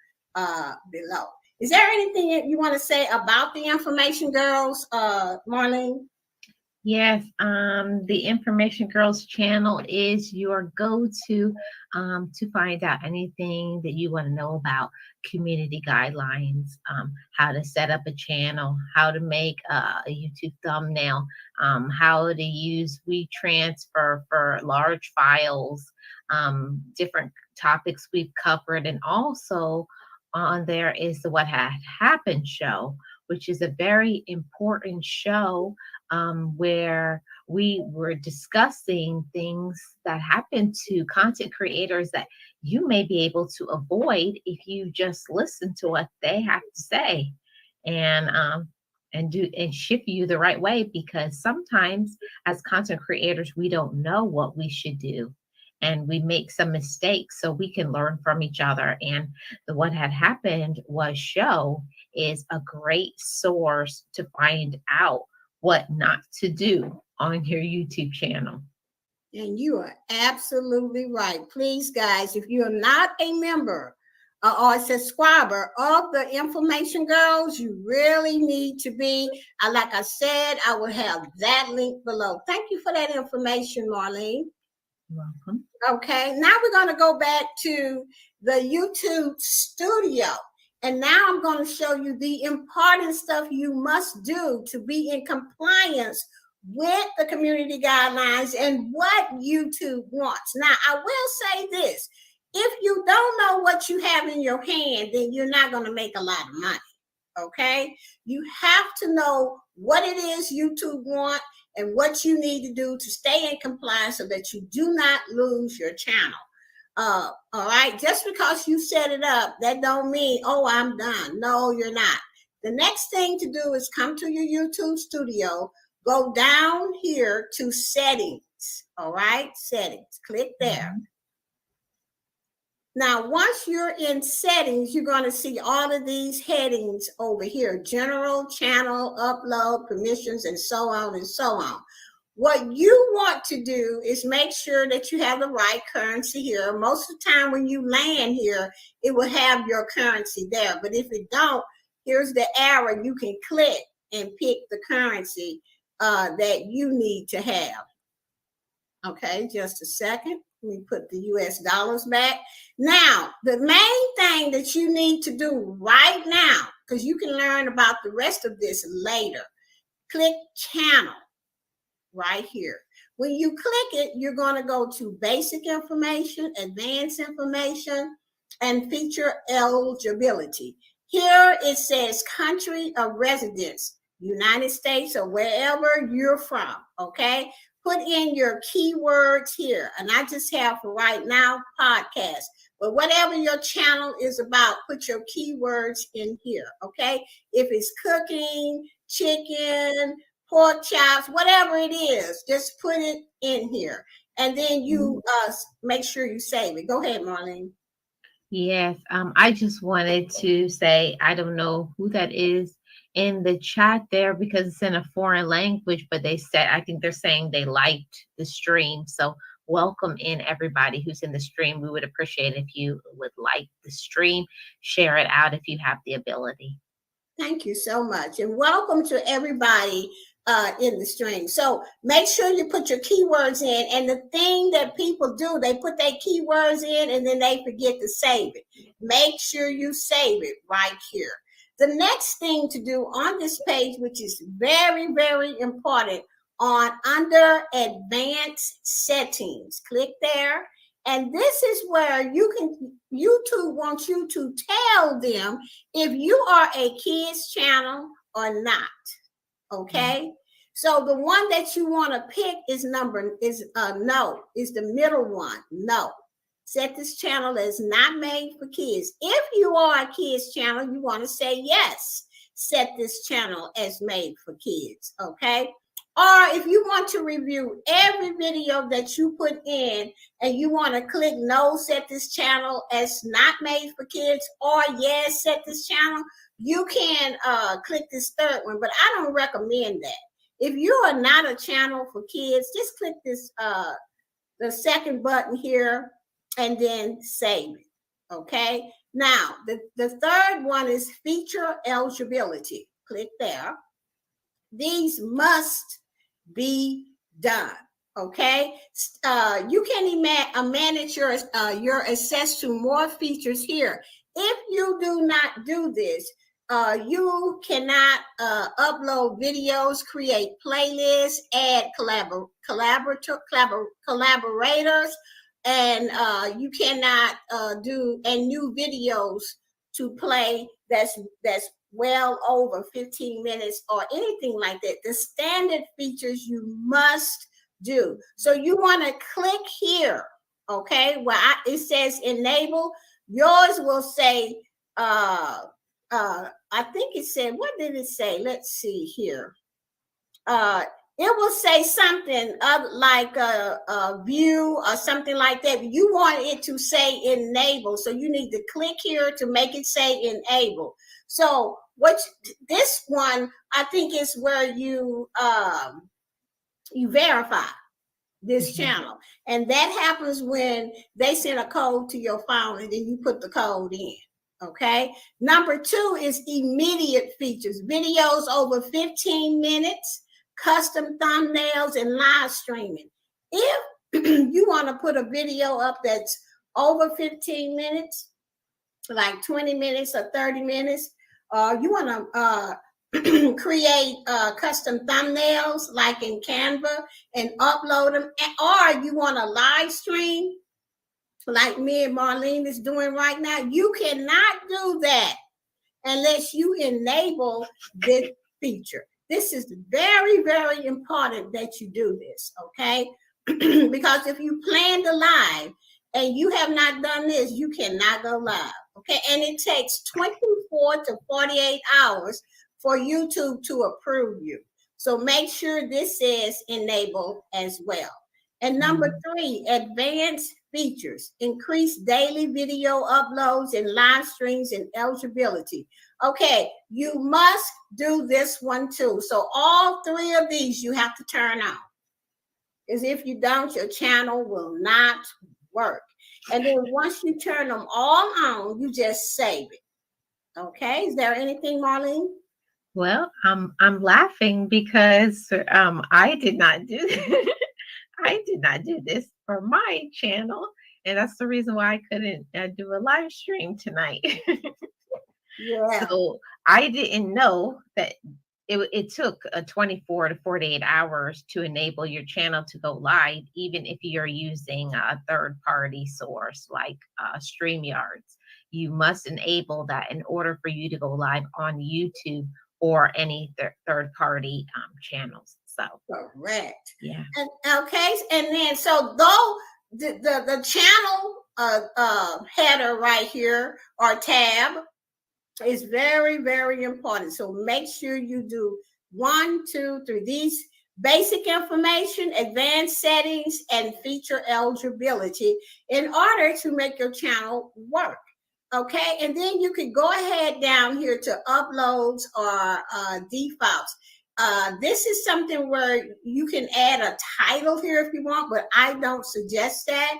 Speaker 15: below. Is there anything that you want to say about the Information Girls, Marlene?
Speaker 16: Yes, the Information Girls channel is your go-to to find out anything that you want to know about community guidelines, how to set up a channel, how to make a YouTube thumbnail, how to use WeTransfer for large files, different topics we've covered, and also on there is the What Had Happened show, which is a very important show where we were discussing things that happen to content creators that you may be able to avoid if you just listen to what they have to say and shift you the right way, because sometimes as content creators we don't know what we should do. and we make some mistakes so we can learn from each other. And what had happened was Show is a great source to find out what not to do on your YouTube channel.
Speaker 15: And you are absolutely right. Please, guys, if you're not a member or a subscriber of the Information Girls, you really need to be. Like I said, I will have that link below. Thank you for that information, Marlene.
Speaker 16: You're welcome.
Speaker 15: Okay, now we're going to go back to the YouTube studio. And now I'm going to show you the important stuff you must do to be in compliance with the community guidelines and what YouTube wants. Now, I will say this. If you don't know what you have in your hand, then you're not going to make a lot of money, okay? You have to know what it is YouTube want and what you need to do to stay in compliance so that you do not lose your channel. All right, just because you set it up, that don't mean, oh, I'm done. No, you're not. The next thing to do is come to your YouTube studio, go down here to settings, all right? Settings, click there. Now, once you're in settings, you're going to see all of these headings over here: general, channel, upload, permissions, and so on and so on. What you want to do is make sure that you have the right currency here. Most of the time when you land here, it will have your currency there. But if it don't, here's the arrow. You can click and pick the currency that you need to have. Okay, just a second. Let me put the US dollars back. Now, the main thing that you need to do right now, because you can learn about the rest of this later, click channel right here. When you click it, you're going to go to basic information, advanced information, and feature eligibility. Here it says country of residence, United States or wherever you're from, okay? Put in your keywords here, and I just have for right now podcast. But whatever your channel is about, put your keywords in here, okay? If it's cooking, chicken, pork chops, whatever it is, just put it in here. And then you make sure you save it. Go ahead, Marlene.
Speaker 16: Yes, I just wanted to say, I don't know who that is in the chat there because it's in a foreign language, but they said, I think they're saying they liked the stream. So welcome in everybody who's in the stream. We would appreciate if you would like the stream, share it out if you have the ability.
Speaker 15: Thank you so much. And welcome to everybody in the stream. So make sure you put your keywords in. And the thing that people do, they put their keywords in and then they forget to save it. Make sure you save it right here. The next thing to do on this page, which is very, very important, under advanced settings, click there. And this is where YouTube wants you to tell them if you are a kids channel or not, okay? So the one that you want to pick is no, is the middle one, no. Set this channel as not made for kids. If you are a kids channel, you want to say yes. Set this channel as made for kids, okay? Or if you want to review every video that you put in and you want to click no, set this channel as not made for kids, or yes, set this channel, you can click this third one, but I don't recommend that. If you are not a channel for kids, just click this, the second button here, and then save it, okay? Now, the third one is feature eligibility. Click there. These must be done, okay? You can manage your access to more features here. If you do not do this, you cannot upload videos, create playlists, add collaborators, and you cannot do new videos to play that's well over 15 minutes or anything like that. The standard features you must do. So you want to click here, okay, where it says enable. Yours will say, I think it said, what did it say? Let's see here. it will say something like a view or something like that. You want it to say enable. So you need to click here to make it say enable. So this one, I think, is where you verify this channel. And that happens when they send a code to your phone and then you put the code in. Okay. Number 2 is immediate features, videos over 15 minutes, custom thumbnails, and live streaming. If you want to put a video up that's over 15 minutes, like 20 minutes or 30 minutes, you want to create custom thumbnails like in Canva and upload them, or you want to live stream like me and Marlene is doing right now, you cannot do that unless you enable this feature. This is very, very important that you do this, okay? Because if you plan to live and you have not done this, you cannot go live, okay? And it takes 24 to 48 hours for YouTube to approve you. So make sure this says enable as well. And number 3, advanced features, increase daily video uploads and live streams and eligibility. Okay, you must do this one too. So all 3 of these you have to turn on. Because if you don't, your channel will not work. And then once you turn them all on, you just save it. Okay, is there anything, Marlene?
Speaker 16: Well, I'm laughing because I did not do I did not do this for my channel, and that's the reason why I couldn't do a live stream tonight.
Speaker 15: Yeah.
Speaker 16: So I didn't know that it took 24 to 48 hours to enable your channel to go live, even if you're using a third-party source like StreamYards. You must enable that in order for you to go live on YouTube or any third-party channels. So
Speaker 15: correct.
Speaker 16: Yeah.
Speaker 15: And okay, and then so though the channel header right here or tab is very, very important. So make sure you do 1, 2, 3. These basic information, advanced settings, and feature eligibility in order to make your channel work. Okay, and then you can go ahead down here to uploads or defaults. This is something where you can add a title here if you want, but I don't suggest that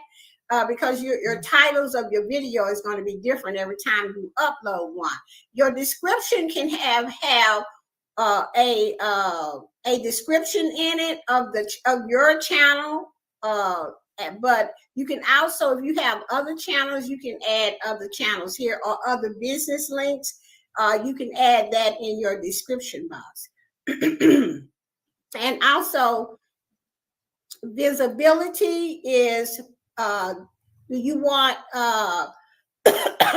Speaker 15: because your titles of your video is going to be different every time you upload one. Your description can have a description in it of your channel. But you can also, if you have other channels, you can add other channels here or other business links. You can add that in your description box. And also, visibility is, do you want,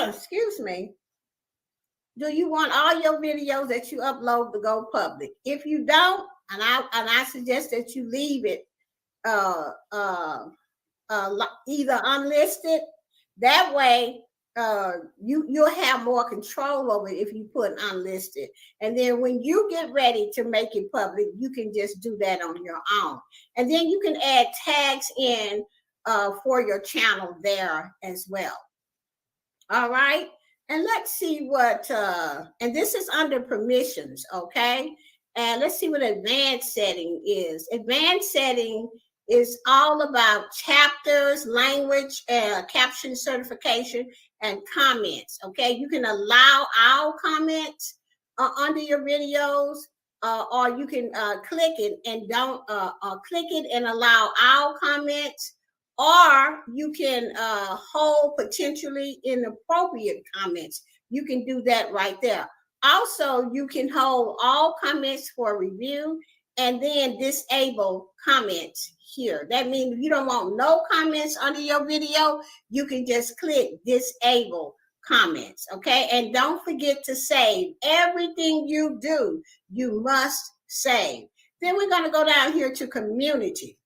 Speaker 15: excuse me, do you want all your videos that you upload to go public? If you don't, and I suggest that you leave it either unlisted. That way, you'll have more control over it if you put unlisted. And then when you get ready to make it public, you can just do that on your own. And then you can add tags in for your channel there as well. All right. And let's see what, and this is under permissions, okay? And let's see what advanced setting is. Advanced setting is all about chapters, language, caption certification, and comments, okay? You can allow all comments under your videos, or you can click it and don't click it and allow all comments, or you can hold potentially inappropriate comments. You can do that right there. Also, you can hold all comments for review and then disable comments here. That means if you don't want no comments under your video, you can just click disable comments, okay? And don't forget to save. Everything you do, you must save. Then we're gonna go down here to community.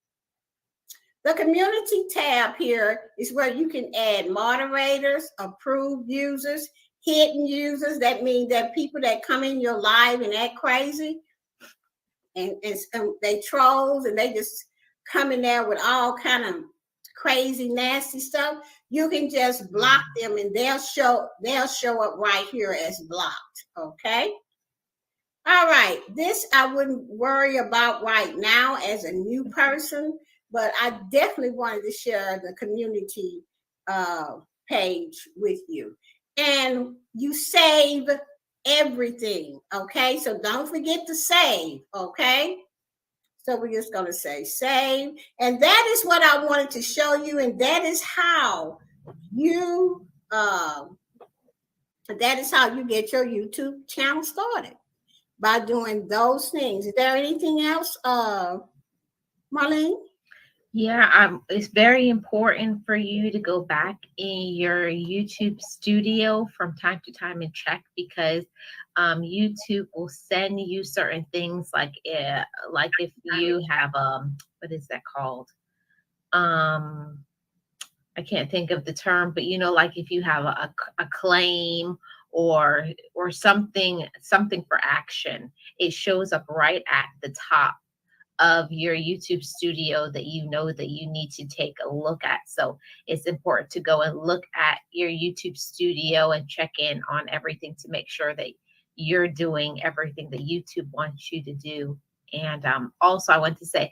Speaker 15: The community tab here is where you can add moderators, approved users, hidden users. That means that people that come in your live and act crazy, and they trolls and they just come in there with all kind of crazy, nasty stuff, you can just block them and they'll show up right here as blocked. Okay. All right. This I wouldn't worry about right now as a new person, but I definitely wanted to share the community page with you. And you save everything. Okay. So don't forget to save. Okay. So we're just going to say save. And that is what I wanted to show you. And that is how you get your YouTube channel started, by doing those things. Is there anything else, Marlene?
Speaker 16: Yeah, it's very important for you to go back in your YouTube studio from time to time and check, because YouTube will send you certain things like if you have what is that called? I can't think of the term, but like if you have a claim or something for action, it shows up right at the top of your YouTube studio that you need to take a look at. So it's important to go and look at your YouTube studio and check in on everything to make sure that you're doing everything that YouTube wants you to do. And also I want to say,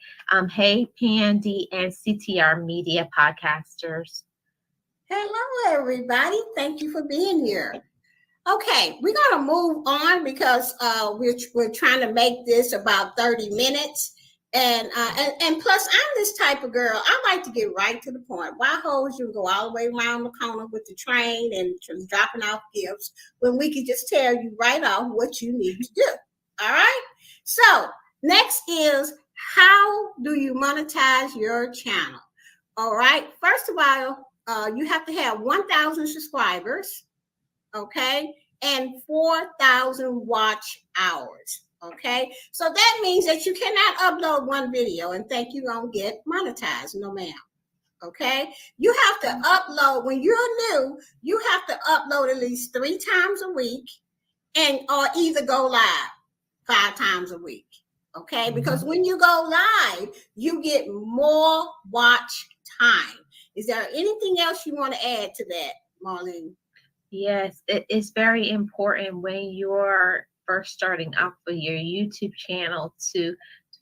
Speaker 16: hey, Pandy and CTR Media podcasters.
Speaker 15: Hello, everybody. Thank you for being here. Okay, we're going to move on because we're trying to make this about 30 minutes. And plus, I'm this type of girl. I like to get right to the point. Why hold you and go all the way around the corner with the train and just dropping off gifts when we could just tell you right off what you need to do? All right. So next is, how do you monetize your channel? All right. First of all, you have to have 1,000 subscribers. Okay. And 4,000 watch hours. Okay, so that means that you cannot upload one video and think you're going to get monetized. No, ma'am. Okay, you have to upload, when you're new, you have to upload at least 3 times a week or either go live 5 times a week. Okay, because when you go live, you get more watch time. Is there anything else you want to add to that, Marlene?
Speaker 16: Yes, it is very important when you're first starting up with your YouTube channel to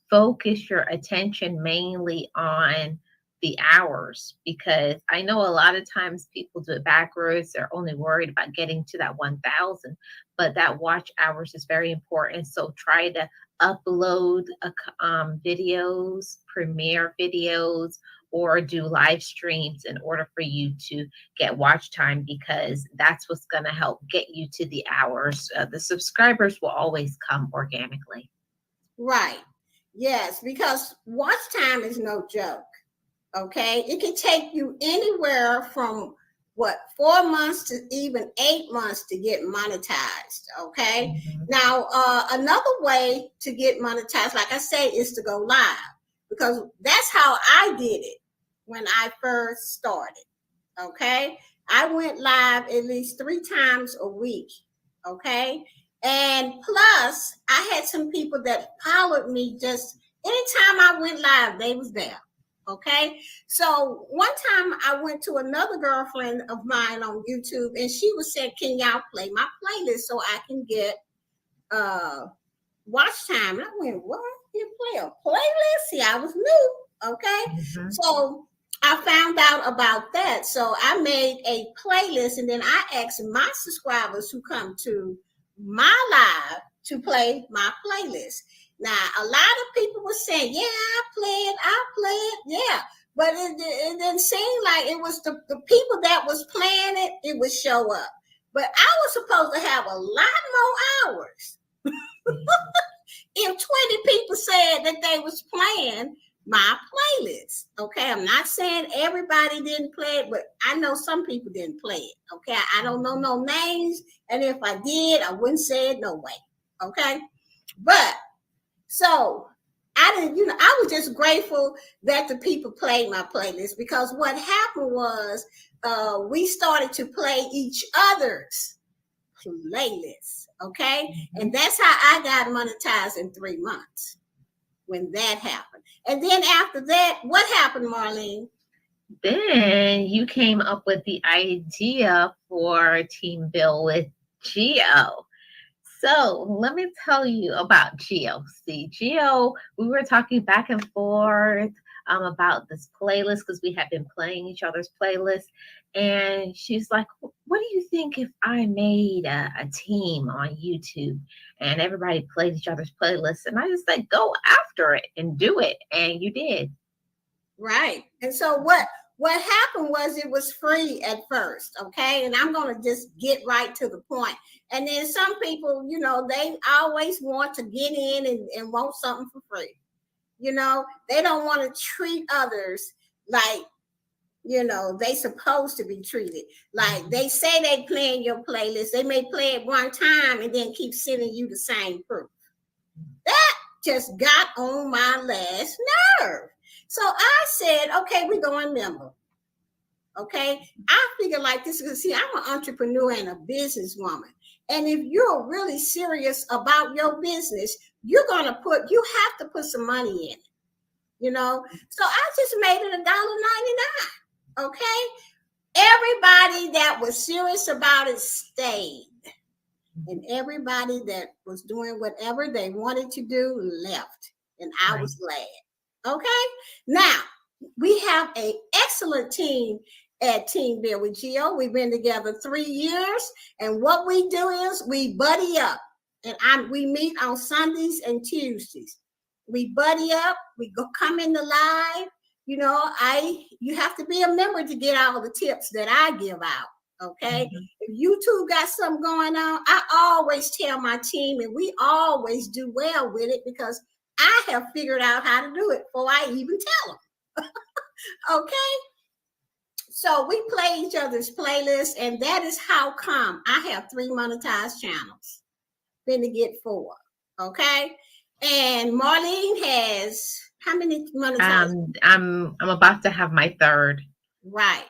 Speaker 16: focus your attention mainly on the hours, because I know a lot of times people do it backwards. They're only worried about getting to that 1,000, but that watch hours is very important. So try to upload videos, premiere videos, or do live streams in order for you to get watch time, because that's what's going to help get you to the hours. The subscribers will always come organically.
Speaker 15: Right. Yes, because watch time is no joke. Okay. It can take you anywhere from 4 months to even 8 months to get monetized. Okay. Now, another way to get monetized, like I say, is to go live, because that's how I did it when I first started. Okay. I went live at least 3 times a week. Okay. And plus, I had some people that followed me. Just anytime I went live, they was there. Okay. So one time I went to another girlfriend of mine on YouTube, and she was saying, can y'all play my playlist so I can get watch time? And I went, what? You play a playlist? See, I was new. Okay. So I found out about that. So I made a playlist, and then I asked my subscribers who come to my live to play my playlist. Now, a lot of people were saying, yeah, I play it. Yeah. But it didn't seem like it was the people that was playing it, it would show up. But I was supposed to have a lot more hours. If 20 people said that they was playing my playlist. Okay, I'm not saying everybody didn't play it, but I know some people didn't play it. Okay, I don't know no names, and if I did, I wouldn't say it no way. Okay, but so I didn't, I was just grateful that the people played my playlist, because what happened was we started to play each other's playlists. Okay, and that's how I got monetized in 3 months. when that happened. And then after that, what happened, Marlene?
Speaker 16: Then you came up with the idea for Team Bill with Geo. So let me tell you about Geo. See, Geo, we were talking back and forth about this playlist because we had been playing each other's playlists. And she's like, what do you think if I made a team on YouTube and everybody played each other's playlists? And I just said, go after it and do it. And you did.
Speaker 15: Right. And so what happened was it was free at first, okay? And I'm going to just get right to the point. And then some people, you know, they always want to get in and want something for free. You know, they don't want to treat others like, you know, they supposed to be treated. Like they say they playing your playlist. They may play it one time and then keep sending you the same proof. That just got on my last nerve. So I said, okay, we're going member. Okay. I figure like this because see, I'm an entrepreneur and a businesswoman. And if you're really serious about your business, you have to put some money in it. You know? So I just made it $1.99. Okay. Everybody that was serious about it stayed. And everybody that was doing whatever they wanted to do left. And I was glad. Okay. Now we have an excellent team at Team Bill with Geo. We've been together 3 years. And what we do is we buddy up. And we meet on Sundays and Tuesdays. We buddy up. We come in the live. You know, you have to be a member to get all the tips that I give out. Okay. Mm-hmm. If you two got something going on, I always tell my team, and we always do well with it because I have figured out how to do it before I even tell them. Okay. So we play each other's playlists, and that is how come I have 3 monetized channels. Been to get 4. Okay. And Marlene has how many monetized?
Speaker 16: I'm about to have my 3rd.
Speaker 15: Right.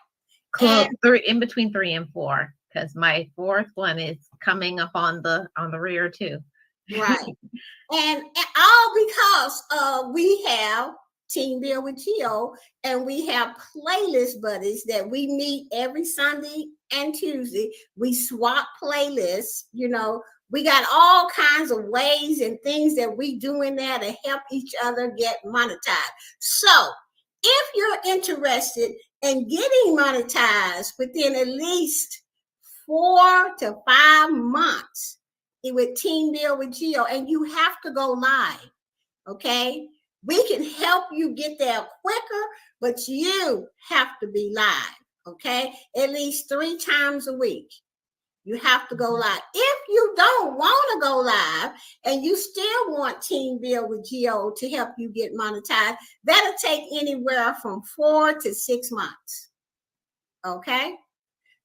Speaker 16: Close, 3 in between 3 and 4, because my 4th one is coming up on the rear too.
Speaker 15: Right. and all because we have Team Bill with Geo, and we have playlist buddies that we meet every Sunday and Tuesday. We swap playlists, you know. We got all kinds of ways and things that we do in there to help each other get monetized. So if you're interested in getting monetized within at least 4 to 5 months with Team Bill with Geo, and you have to go live, okay? We can help you get there quicker, but you have to be live, okay? At least 3 times a week. You have to go live. If you don't want to go live and you still want Team Bill with Geo to help you get monetized, that'll take anywhere from 4 to 6 months. Okay?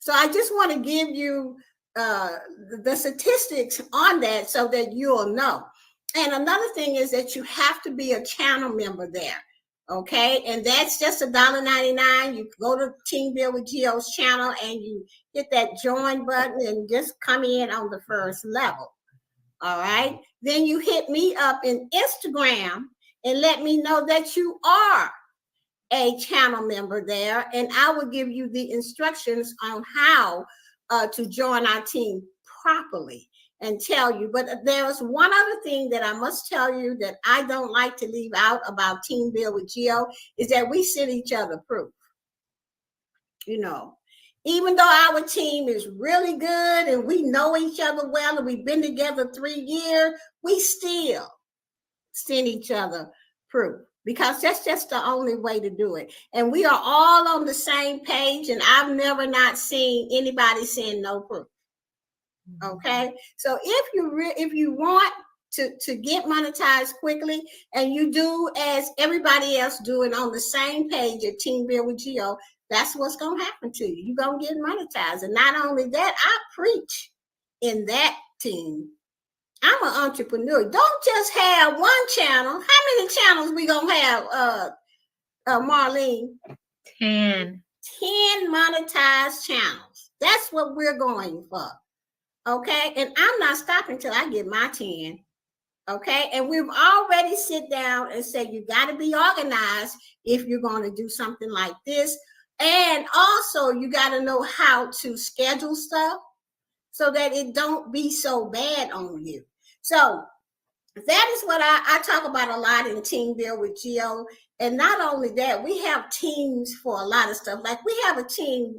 Speaker 15: So I just want to give you the statistics on that so that you'll know. And another thing is that you have to be a channel member there. Okay, and that's just $1.99. You go to Team Bill with Geo's channel and you hit that join button and just come in on the first level. All right, then you hit me up in Instagram and let me know that you are a channel member there, and I will give you the instructions on how to join our team properly and tell you. But there's one other thing that I must tell you that I don't like to leave out about Team Bill with Geo is that we send each other proof. You know, even though our team is really good and we know each other well and we've been together 3 years, we still send each other proof because that's just the only way to do it. And we are all on the same page, and I've never not seen anybody send no proof. Okay, so if you want to get monetized quickly, and you do as everybody else doing on the same page at Team Bill with Geo, that's what's gonna happen to you. You're gonna get monetized, and not only that, I preach in that team. I'm an entrepreneur. Don't just have one channel. How many channels we gonna have, Marlene?
Speaker 16: 10.
Speaker 15: 10 monetized channels. That's what we're going for. Okay, and I'm not stopping till I get my 10. Okay. And we've already sit down and said, you got to be organized if you're going to do something like this. And also you got to know how to schedule stuff so that it don't be so bad on you. So that is what I talk about a lot in Team Build with Geo. And not only that, we have teams for a lot of stuff. Like we have a team,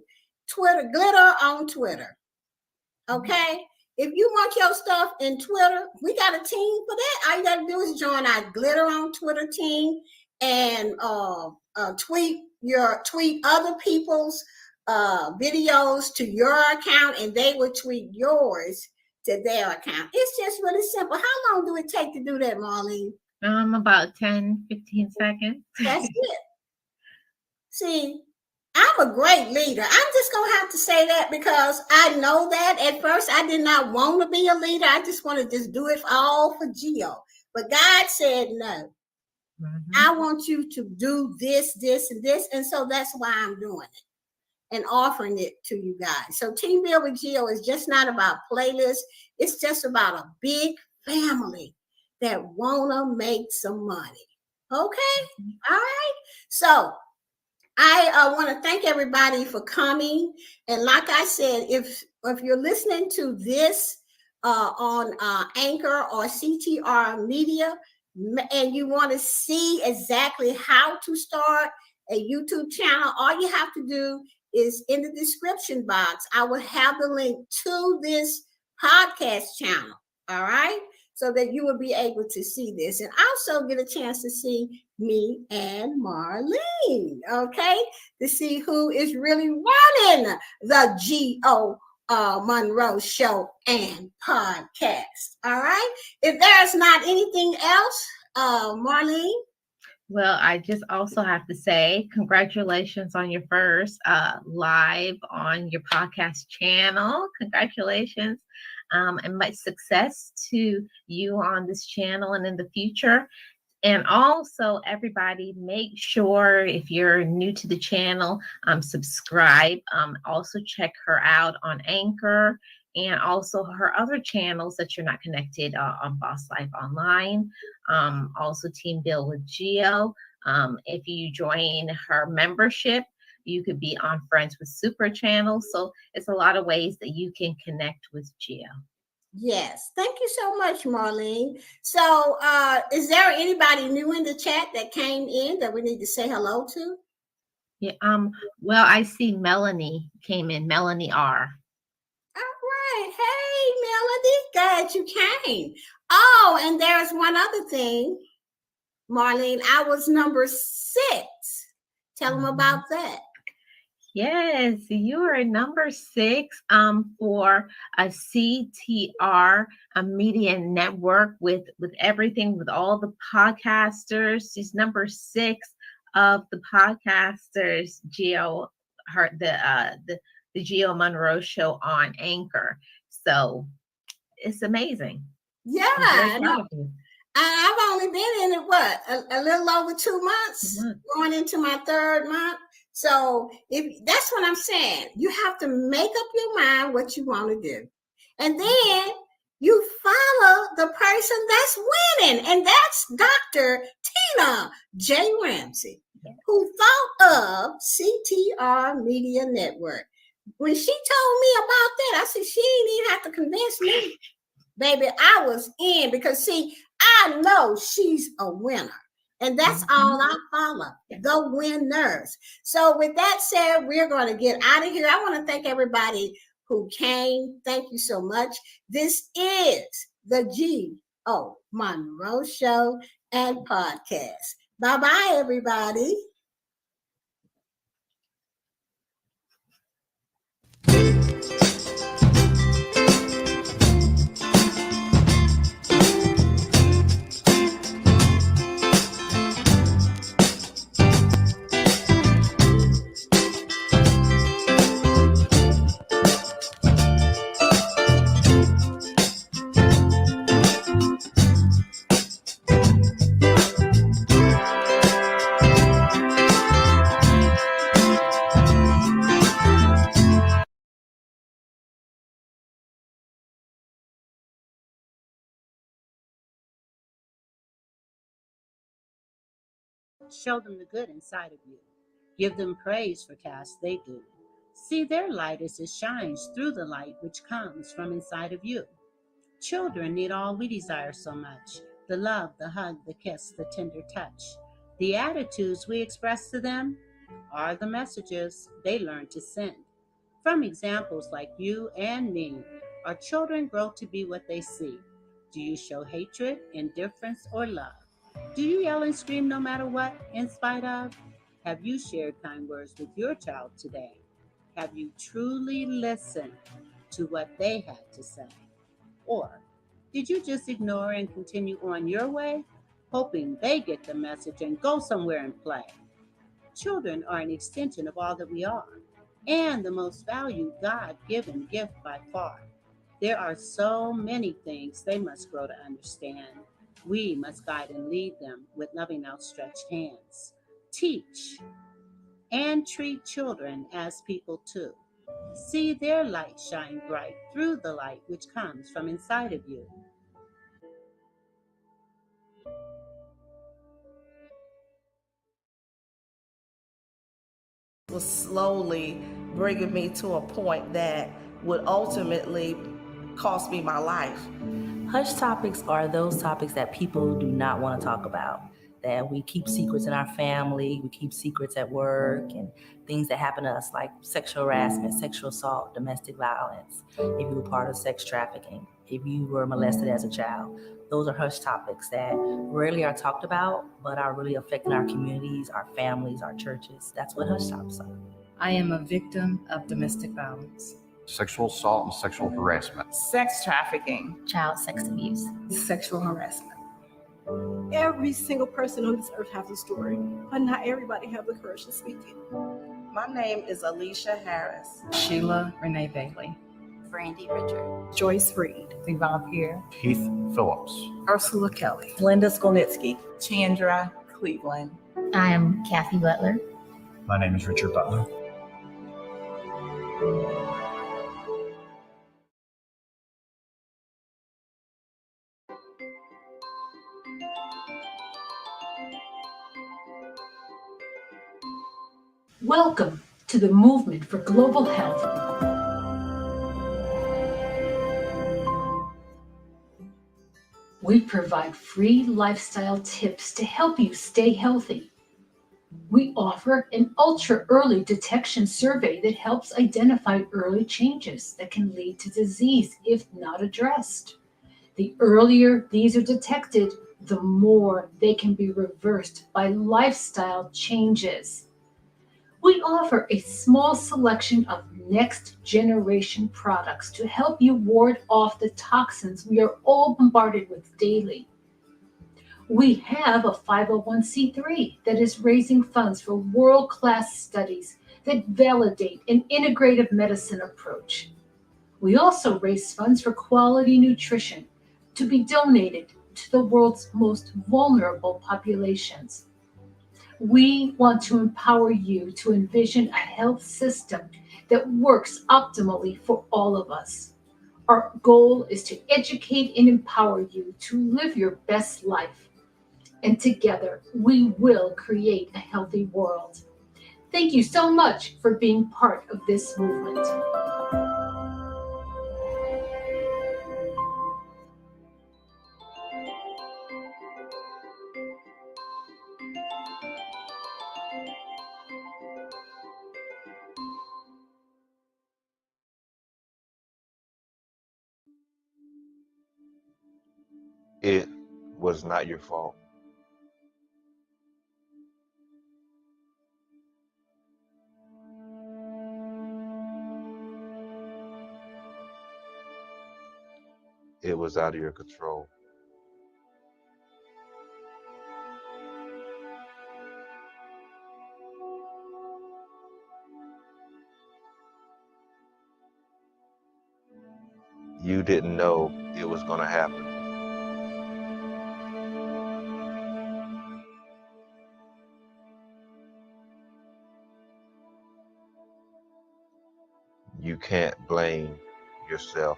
Speaker 15: Twitter, Glitter on Twitter. Okay. If you want your stuff in Twitter, we got a team for that. All you got to do is join our Glitter on Twitter team and tweet other people's videos to your account, and they will tweet yours to their account. It's just really simple. How long do it take to do that, Marlene?
Speaker 16: About 10, 15 seconds.
Speaker 15: That's it. See, I'm a great leader. I'm just going to have to say that because I know that at first I did not want to be a leader. I just want to just do it all for Geo. But God said no. Mm-hmm. I want you to do this, this, and this. And so that's why I'm doing it and offering it to you guys. So Team Build with Geo is just not about playlists. It's just about a big family that want to make some money. Okay? All right? So I want to thank everybody for coming. And like I said, if you're listening to this on Anchor or CTR Media, and you want to see exactly how to start a YouTube channel, all you have to do is in the description box, I will have the link to this podcast channel. All right. So that you will be able to see this and also get a chance to see me and Marlene, okay? To see who is really running the Geo Monroe Show and podcast, all right? If there's not anything else, Marlene?
Speaker 16: Well, I just also have to say congratulations on your first live on your podcast channel. Congratulations. And much success to you on this channel and in the future. And also, everybody, make sure if you're new to the channel, subscribe. Also, check her out on Anchor and also her other channels that you're not connected on Boss Life Online. Also, Team Build with Geo. If you join her membership, you could be on Friends with Super channels. So it's a lot of ways that you can connect with Geo.
Speaker 15: Yes. Thank you so much, Marlene. So is there anybody new in the chat that came in that we need to say hello to?
Speaker 16: Yeah. Well, I see Melanie came in, Melanie R.
Speaker 15: All right. Hey, Melanie, glad you came. Oh, and there's one other thing, Marlene. I was number 6. Tell them about that.
Speaker 16: Yes, you are number 6 for a CTR Media Network with everything, with all the podcasters. She's number 6 of the podcasters, the Geo Monroe Show on Anchor. So it's amazing.
Speaker 15: Yeah, I've only been in it, a little over 2 months, going into my 3rd month. So if that's what I'm saying, you have to make up your mind what you want to do. And then you follow the person that's winning. And that's Dr. Tina J. Ramsey, who thought of CTR Media Network. When she told me about that, I said, she didn't even have to convince me. Baby, I was in because, see, I know she's a winner. And that's all I follow, the winners. So with that said, we're going to get out of here. I want to thank everybody who came. Thank you so much. This is the Geo Monroe Show and Podcast. Bye-bye, everybody.
Speaker 17: Show them the good inside of you. Give them praise for tasks they do. See their light as it shines through the light which comes from inside of you. Children need all we desire so much: the love, the hug, the kiss, the tender touch. The attitudes we express to them are the messages they learn to send. From examples like you and me, our children grow to be what they see. Do you show hatred, indifference, or love? Do you yell and scream no matter what, in spite of? Have you shared kind words with your child today? Have you truly listened to what they had to say? Or did you just ignore and continue on your way, hoping they get the message and go somewhere and play? Children are an extension of all that we are, and the most valued God-given gift by far. There are so many things they must grow to understand. We must guide and lead them with loving outstretched hands. Teach and treat children as people too. See their light shine bright through the light which comes from inside of you.
Speaker 18: Was slowly bringing me to a point that would ultimately cost me my life.
Speaker 19: Hush topics are those topics that people do not want to talk about, that we keep secrets in our family, we keep secrets at work, and things that happen to us like sexual harassment, sexual assault, domestic violence, if you were part of sex trafficking, if you were molested as a child. Those are hush topics that rarely are talked about, but are really affecting our communities, our families, our churches. That's what hush topics are.
Speaker 20: I am a victim of domestic violence,
Speaker 21: sexual assault and sexual harassment,
Speaker 20: sex trafficking,
Speaker 22: child sex abuse,
Speaker 20: sexual harassment.
Speaker 23: Every single person on this earth has a story, but not everybody has the courage to speak it.
Speaker 18: My name is Alicia Harris.
Speaker 20: Sheila Renee Bailey.
Speaker 22: Brandy Richard.
Speaker 23: Joyce Reed.
Speaker 20: Yvonne Pierre.
Speaker 21: Keith Phillips.
Speaker 20: Ursula Kelly.
Speaker 24: Linda Skolnitsky.
Speaker 20: Chandra Cleveland.
Speaker 22: I am Kathy Butler.
Speaker 21: My name is Richard Butler.
Speaker 14: Welcome to the Movement for Global Health. We provide free lifestyle tips to help you stay healthy. We offer an ultra-early detection survey that helps identify early changes that can lead to disease if not addressed. The earlier these are detected, the more they can be reversed by lifestyle changes. We offer a small selection of next-generation products to help you ward off the toxins we are all bombarded with daily. We have a 501c3 that is raising funds for world-class studies that validate an integrative medicine approach. We also raise funds for quality nutrition to be donated to the world's most vulnerable populations. We want to empower you to envision a health system that works optimally for all of us. Our goal is to educate and empower you to live your best life. And together, we will create a healthy world. Thank you so much for being part of this movement.
Speaker 25: It was not your fault. It was out of your control. You didn't know it was going to happen. You can't blame yourself.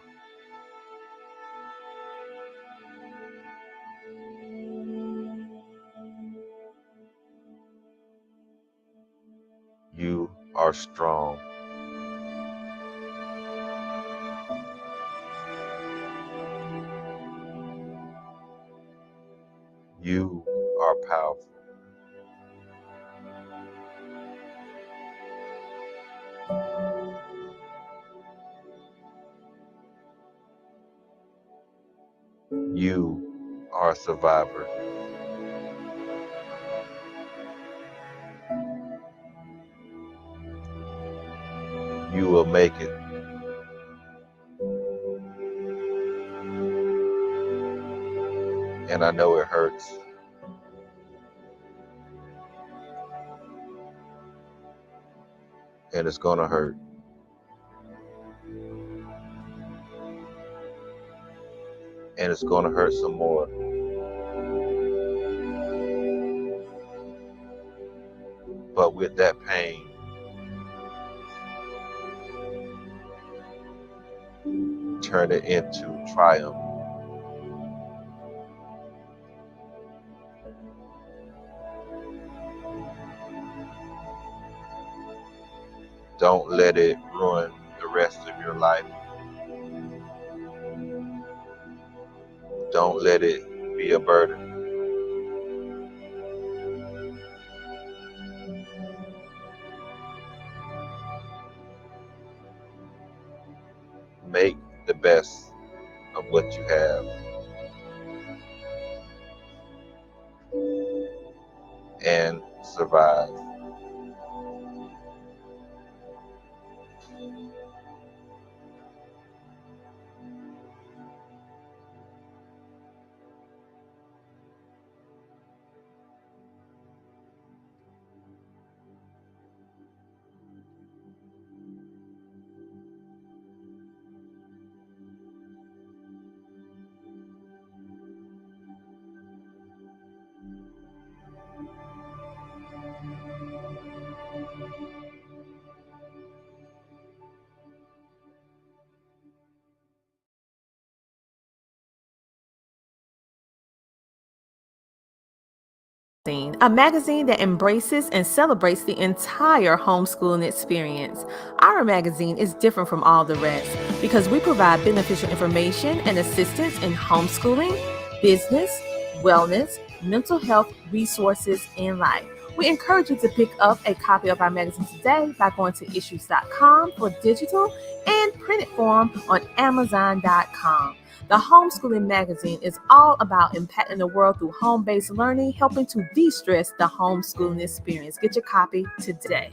Speaker 25: You are strong. You are powerful. You are a survivor. You will make it. And I know it hurts. And it's gonna hurt. And it's gonna hurt some more. But with that pain, turn it into triumph. Don't let it ruin the rest of your life. Don't let it be a burden. Make the best of what you have. And survive.
Speaker 1: A magazine that embraces and celebrates the entire homeschooling experience. Our magazine is different from all the rest because we provide beneficial information and assistance in homeschooling, business, wellness, mental health, resources, and life. We encourage you to pick up a copy of our magazine today by going to issues.com for digital and printed form on amazon.com. The Homeschooling Magazine is all about impacting the world through home-based learning, helping to de-stress the homeschooling experience. Get your copy today.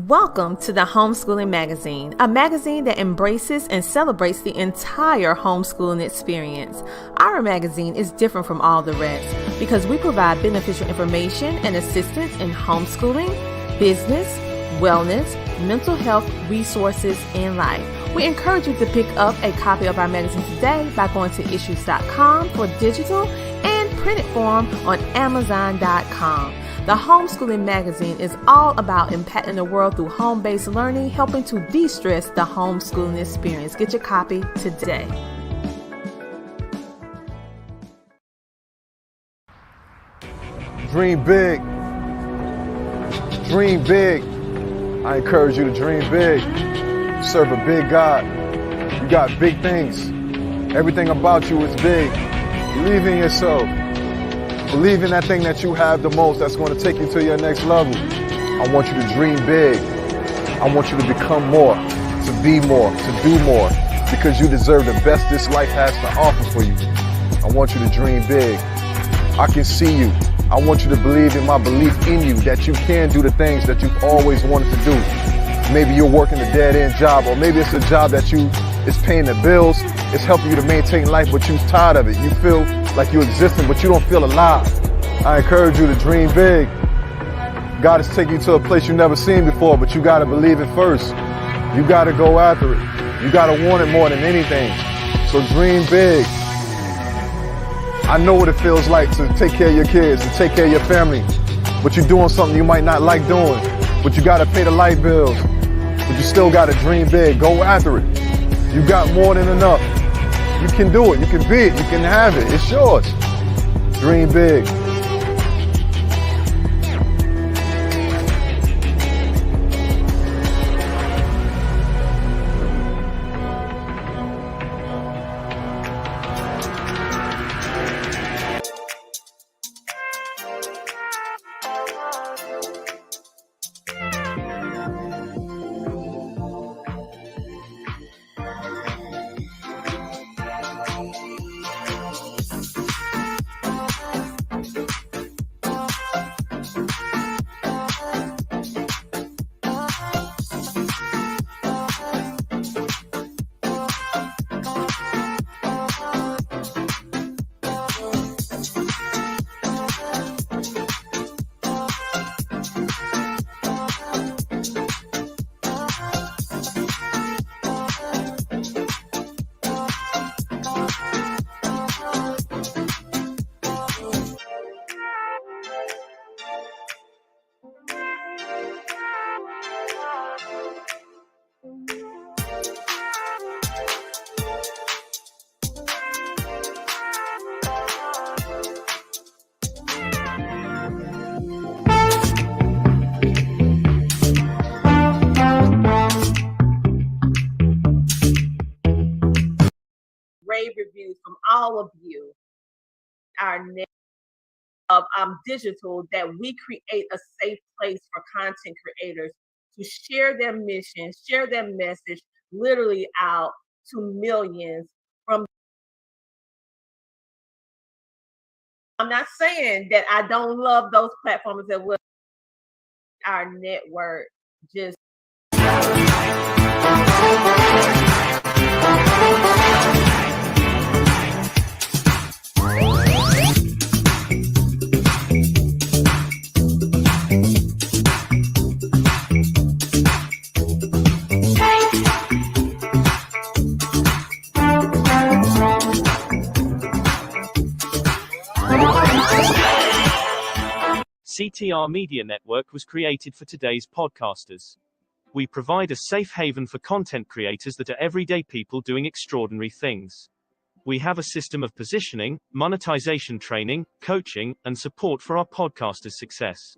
Speaker 1: Welcome to the Homeschooling Magazine, a magazine that embraces and celebrates the entire homeschooling experience. Our magazine is different from all the rest because we provide beneficial information and assistance in homeschooling, business, wellness, mental health, resources, and life. We encourage you to pick up a copy of our magazine today by going to issues.com for digital and printed form on amazon.com. The Homeschooling Magazine is all about impacting the world through home-based learning, helping to de-stress the homeschooling experience. Get your copy today.
Speaker 3: Dream big. Dream big. I encourage you to dream big. Serve a big God. You got big things. Everything about you is big. Believe in yourself. Believe in that thing that you have the most that's going to take you to your next level. I want you to dream big. I want you to become more, to be more, to do more, because you deserve the best this life has to offer for you. I want you to dream big. I can see you. I want you to believe in my belief in you that you can do the things that you've always wanted to do. Maybe you're working a dead-end job, or maybe it's a job that is paying the bills, it's helping you to maintain life, but you're tired of it. You feel like you're existing, but you don't feel alive. I encourage you to dream big. God is taking you to a place you've never seen before, but you got to believe it first. You got to go after it. You got to want it more than anything. So dream big. I know what it feels like to take care of your kids, to take care of your family, but you're doing something you might not like doing, but you got to pay the light bills, but you still got to dream big. Go after it. You got more than enough. You can do it. You can be it. You can have it. It's yours. Dream big.
Speaker 4: rave reviews from all of you, our net of digital, that we create a safe place for content creators to share their mission, share their message literally out to millions from. I'm not saying that I don't love those platforms that will. Our network just.
Speaker 10: CTR Media Network was created for today's podcasters. We provide a safe haven for content creators that are everyday people doing extraordinary things. We have a system of positioning, monetization training, coaching, and support for our podcasters' success.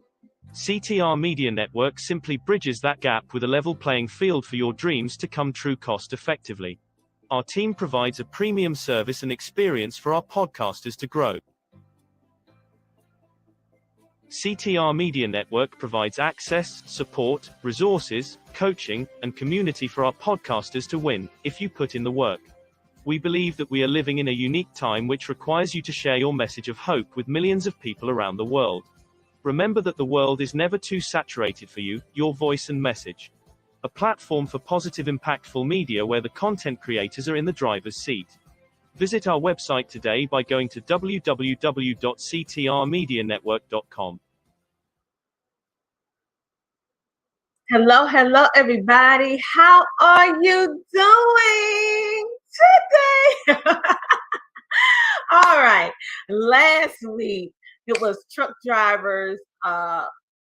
Speaker 10: CTR Media Network simply bridges that gap with a level playing field for your dreams to come true cost effectively. Our team provides a premium service and experience for our podcasters to grow. CTR Media Network provides access, support, resources, coaching, and community for our podcasters to win, if you put in the work. We believe that we are living in a unique time which requires you to share your message of hope with millions of people around the world. Remember that the world is never too saturated for you, your voice and message. A platform for positive, impactful media where the content creators are in the driver's seat. Visit our website today by going to www.ctrmedianetwork.com.
Speaker 4: Hello, everybody. How are you doing today? All right. Last week, it was Truck Drivers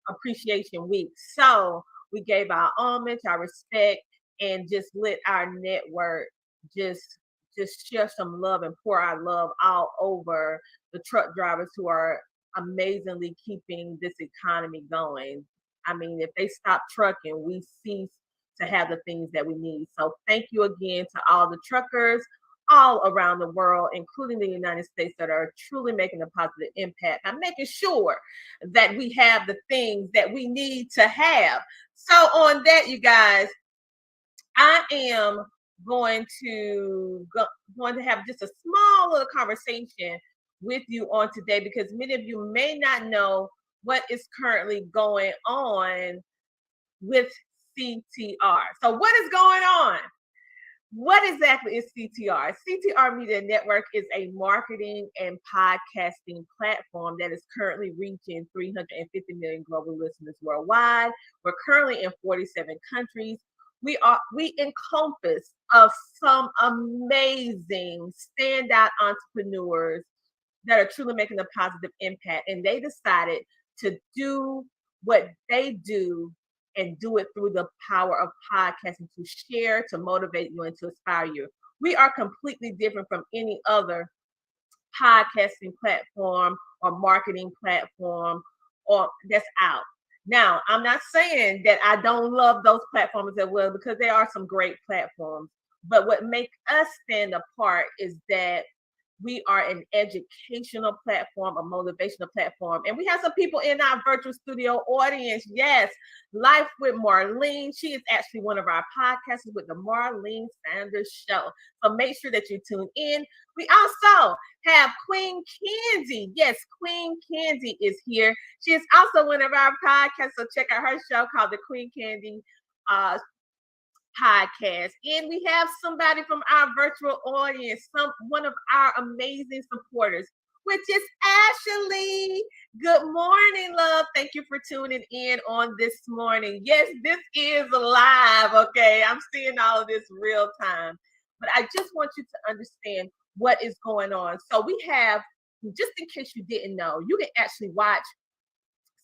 Speaker 4: Appreciation Week. So we gave our homage, our respect, and just let our network just share some love and pour our love all over the truck drivers who are amazingly keeping this economy going. I mean, if they stop trucking, we cease to have the things that we need. So thank you again to all the truckers all around the world, including the United States, that are truly making a positive impact by making sure that we have the things that we need to have. So on that, you guys, I am going to have just a small little conversation with you on today, because many of you may not know what is currently going on with CTR. So what is going on? What exactly is CTR? CTR Media Network is a marketing and podcasting platform that is currently reaching 350 million global listeners worldwide. We're currently in 47 countries. We encompass of some amazing standout entrepreneurs that are truly making a positive impact, and they decided to do what they do and do it through the power of podcasting, to share, to motivate you, and to inspire you. We are completely different from any other podcasting platform or marketing platform or that's out. Now, I'm not saying that I don't love those platforms as well, because there are some great platforms. But what makes us stand apart is that we are an educational platform, a motivational platform. And we have some people in our virtual studio audience. Yes, Life with Marlene. She is actually one of our podcasters with the Marlene Sanders Show. So make sure that you tune in. We also have Queen Candy. Yes, Queen Candy is here. She is also one of our podcasters. So check out her show called the Queen Candy podcast. And we have somebody from our virtual audience, one of our amazing supporters, which is Ashley. Good morning, love. Thank you for tuning in on this morning. Yes, this is live, okay? I'm seeing all of this real time. But I just want you to understand what is going on. So we have, just in case you didn't know, you can actually watch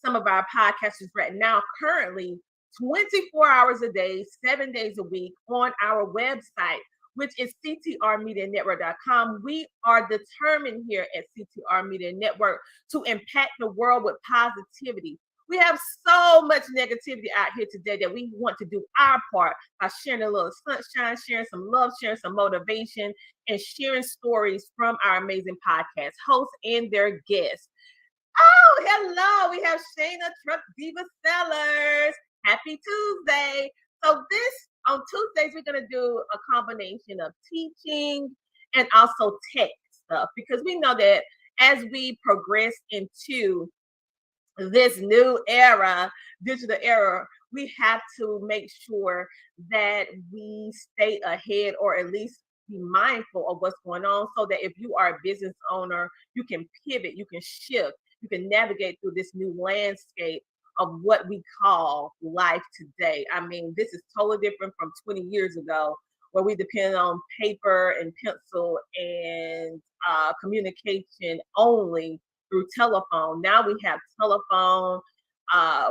Speaker 4: some of our podcasters right now currently 24 hours a day, 7 days a week on our website, which is ctrmedianetwork.com. We are determined here at CTR Media Network to impact the world with positivity. We have so much negativity out here today that we want to do our part by sharing a little sunshine, sharing some love, sharing some motivation, and sharing stories from our amazing podcast hosts and their guests. Oh, hello. We have Shayna Truck Diva Sellers. Happy Tuesday. So on Tuesdays, we're going to do a combination of teaching and also tech stuff, because we know that as we progress into this new era, digital era, we have to make sure that we stay ahead, or at least be mindful of what's going on, so that if you are a business owner, you can pivot, you can shift, you can navigate through this new landscape of what we call life today. I mean, this is totally different from 20 years ago, where we depended on paper and pencil and communication only through telephone. Now we have telephone,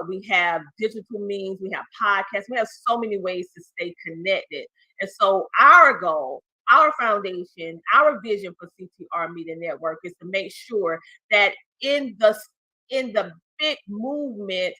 Speaker 4: we have digital means, we have podcasts, we have so many ways to stay connected. And so our goal, our foundation, our vision for CTR Media Network is to make sure that in the big movement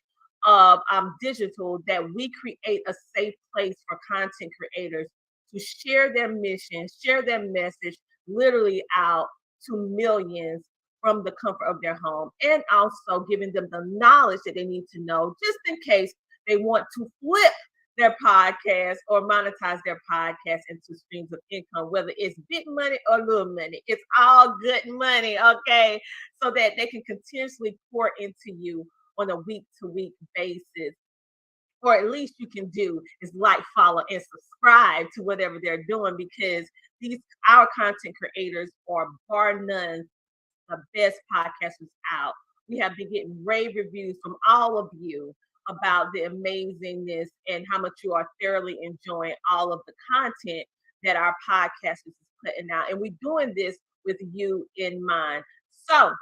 Speaker 4: of digital, that we create a safe place for content creators to share their mission, share their message literally out to millions from the comfort of their home, and also giving them the knowledge that they need to know just in case they want to flip their podcast or monetize their podcast into streams of income, whether it's big money or little money. It's all good money, okay? So that they can continuously pour into you on a week-to-week basis. Or at least you can do is like, follow, and subscribe to whatever they're doing, because our content creators are bar none the best podcasters out. We have been getting rave reviews from all of you about the amazingness and how much you are thoroughly enjoying all of the content that our podcasters is putting out. And we're doing this with you in mind. So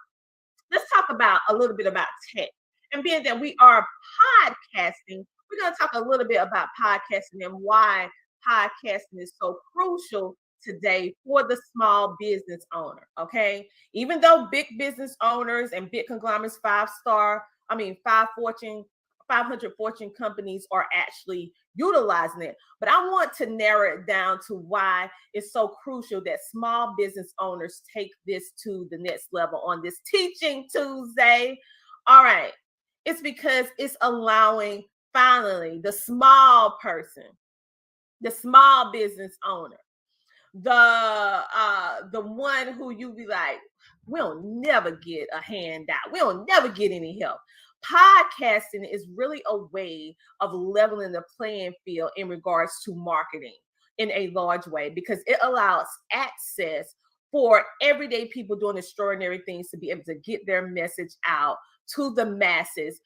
Speaker 4: let's talk about a little bit about tech. And being that we are podcasting, we're going to talk a little bit about podcasting and why podcasting is so crucial today for the small business owner. Okay. Even though big business owners and big conglomerates, 500 Fortune companies are actually utilizing it. But I want to narrow it down to why it's so crucial that small business owners take this to the next level on this Teaching Tuesday. All right. It's because it's allowing finally the small person, the small business owner, the one who you be like, we'll never get a handout, we'll never get any help. Podcasting is really a way of leveling the playing field in regards to marketing in a large way, because it allows access for everyday people doing extraordinary things to be able to get their message out to the masses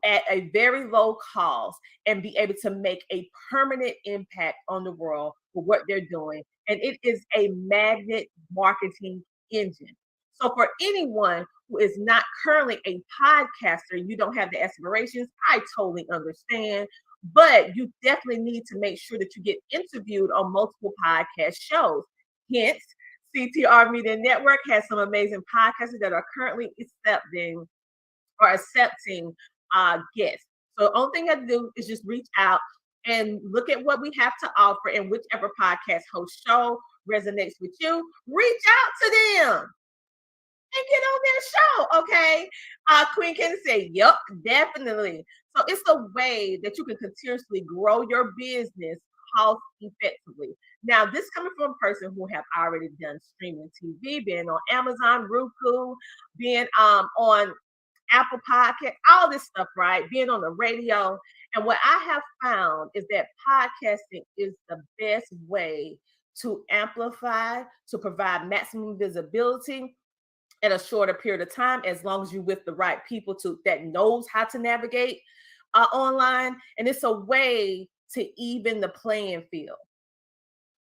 Speaker 4: at a very low cost and be able to make a permanent impact on the world for what they're doing. And it is a magnet marketing engine. So for anyone who is not currently a podcaster, you don't have the aspirations, I totally understand. But you definitely need to make sure that you get interviewed on multiple podcast shows. Hence, CTR Media Network has some amazing podcasters that are currently accepting guests. So the only thing you have to do is just reach out and look at what we have to offer, and whichever podcast host show resonates with you, reach out to them and get on their show, okay? Queen can say, yep, definitely. So it's a way that you can continuously grow your business cost effectively. Now, this coming from a person who have already done streaming TV, being on Amazon, Roku, being on Apple Podcast, all this stuff, right? Being on the radio. And what I have found is that podcasting is the best way to amplify, to provide maximum visibility in a shorter period of time, as long as you're with the right people that knows how to navigate online. And it's a way to even the playing field.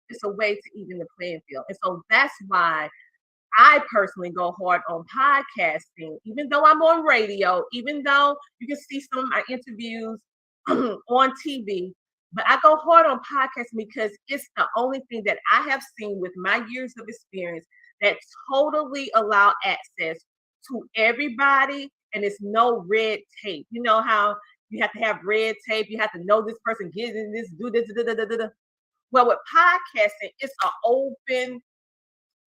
Speaker 4: It's a way to even the playing field. And so that's why I personally go hard on podcasting, even though I'm on radio, even though you can see some of my interviews on TV, but I go hard on podcasting because it's the only thing that I have seen with my years of experience that totally allow access to everybody, and it's no red tape. You know how you have to have red tape, you have to know this person, get in this, do this, da, da, da, da, da. Well, with podcasting, it's an open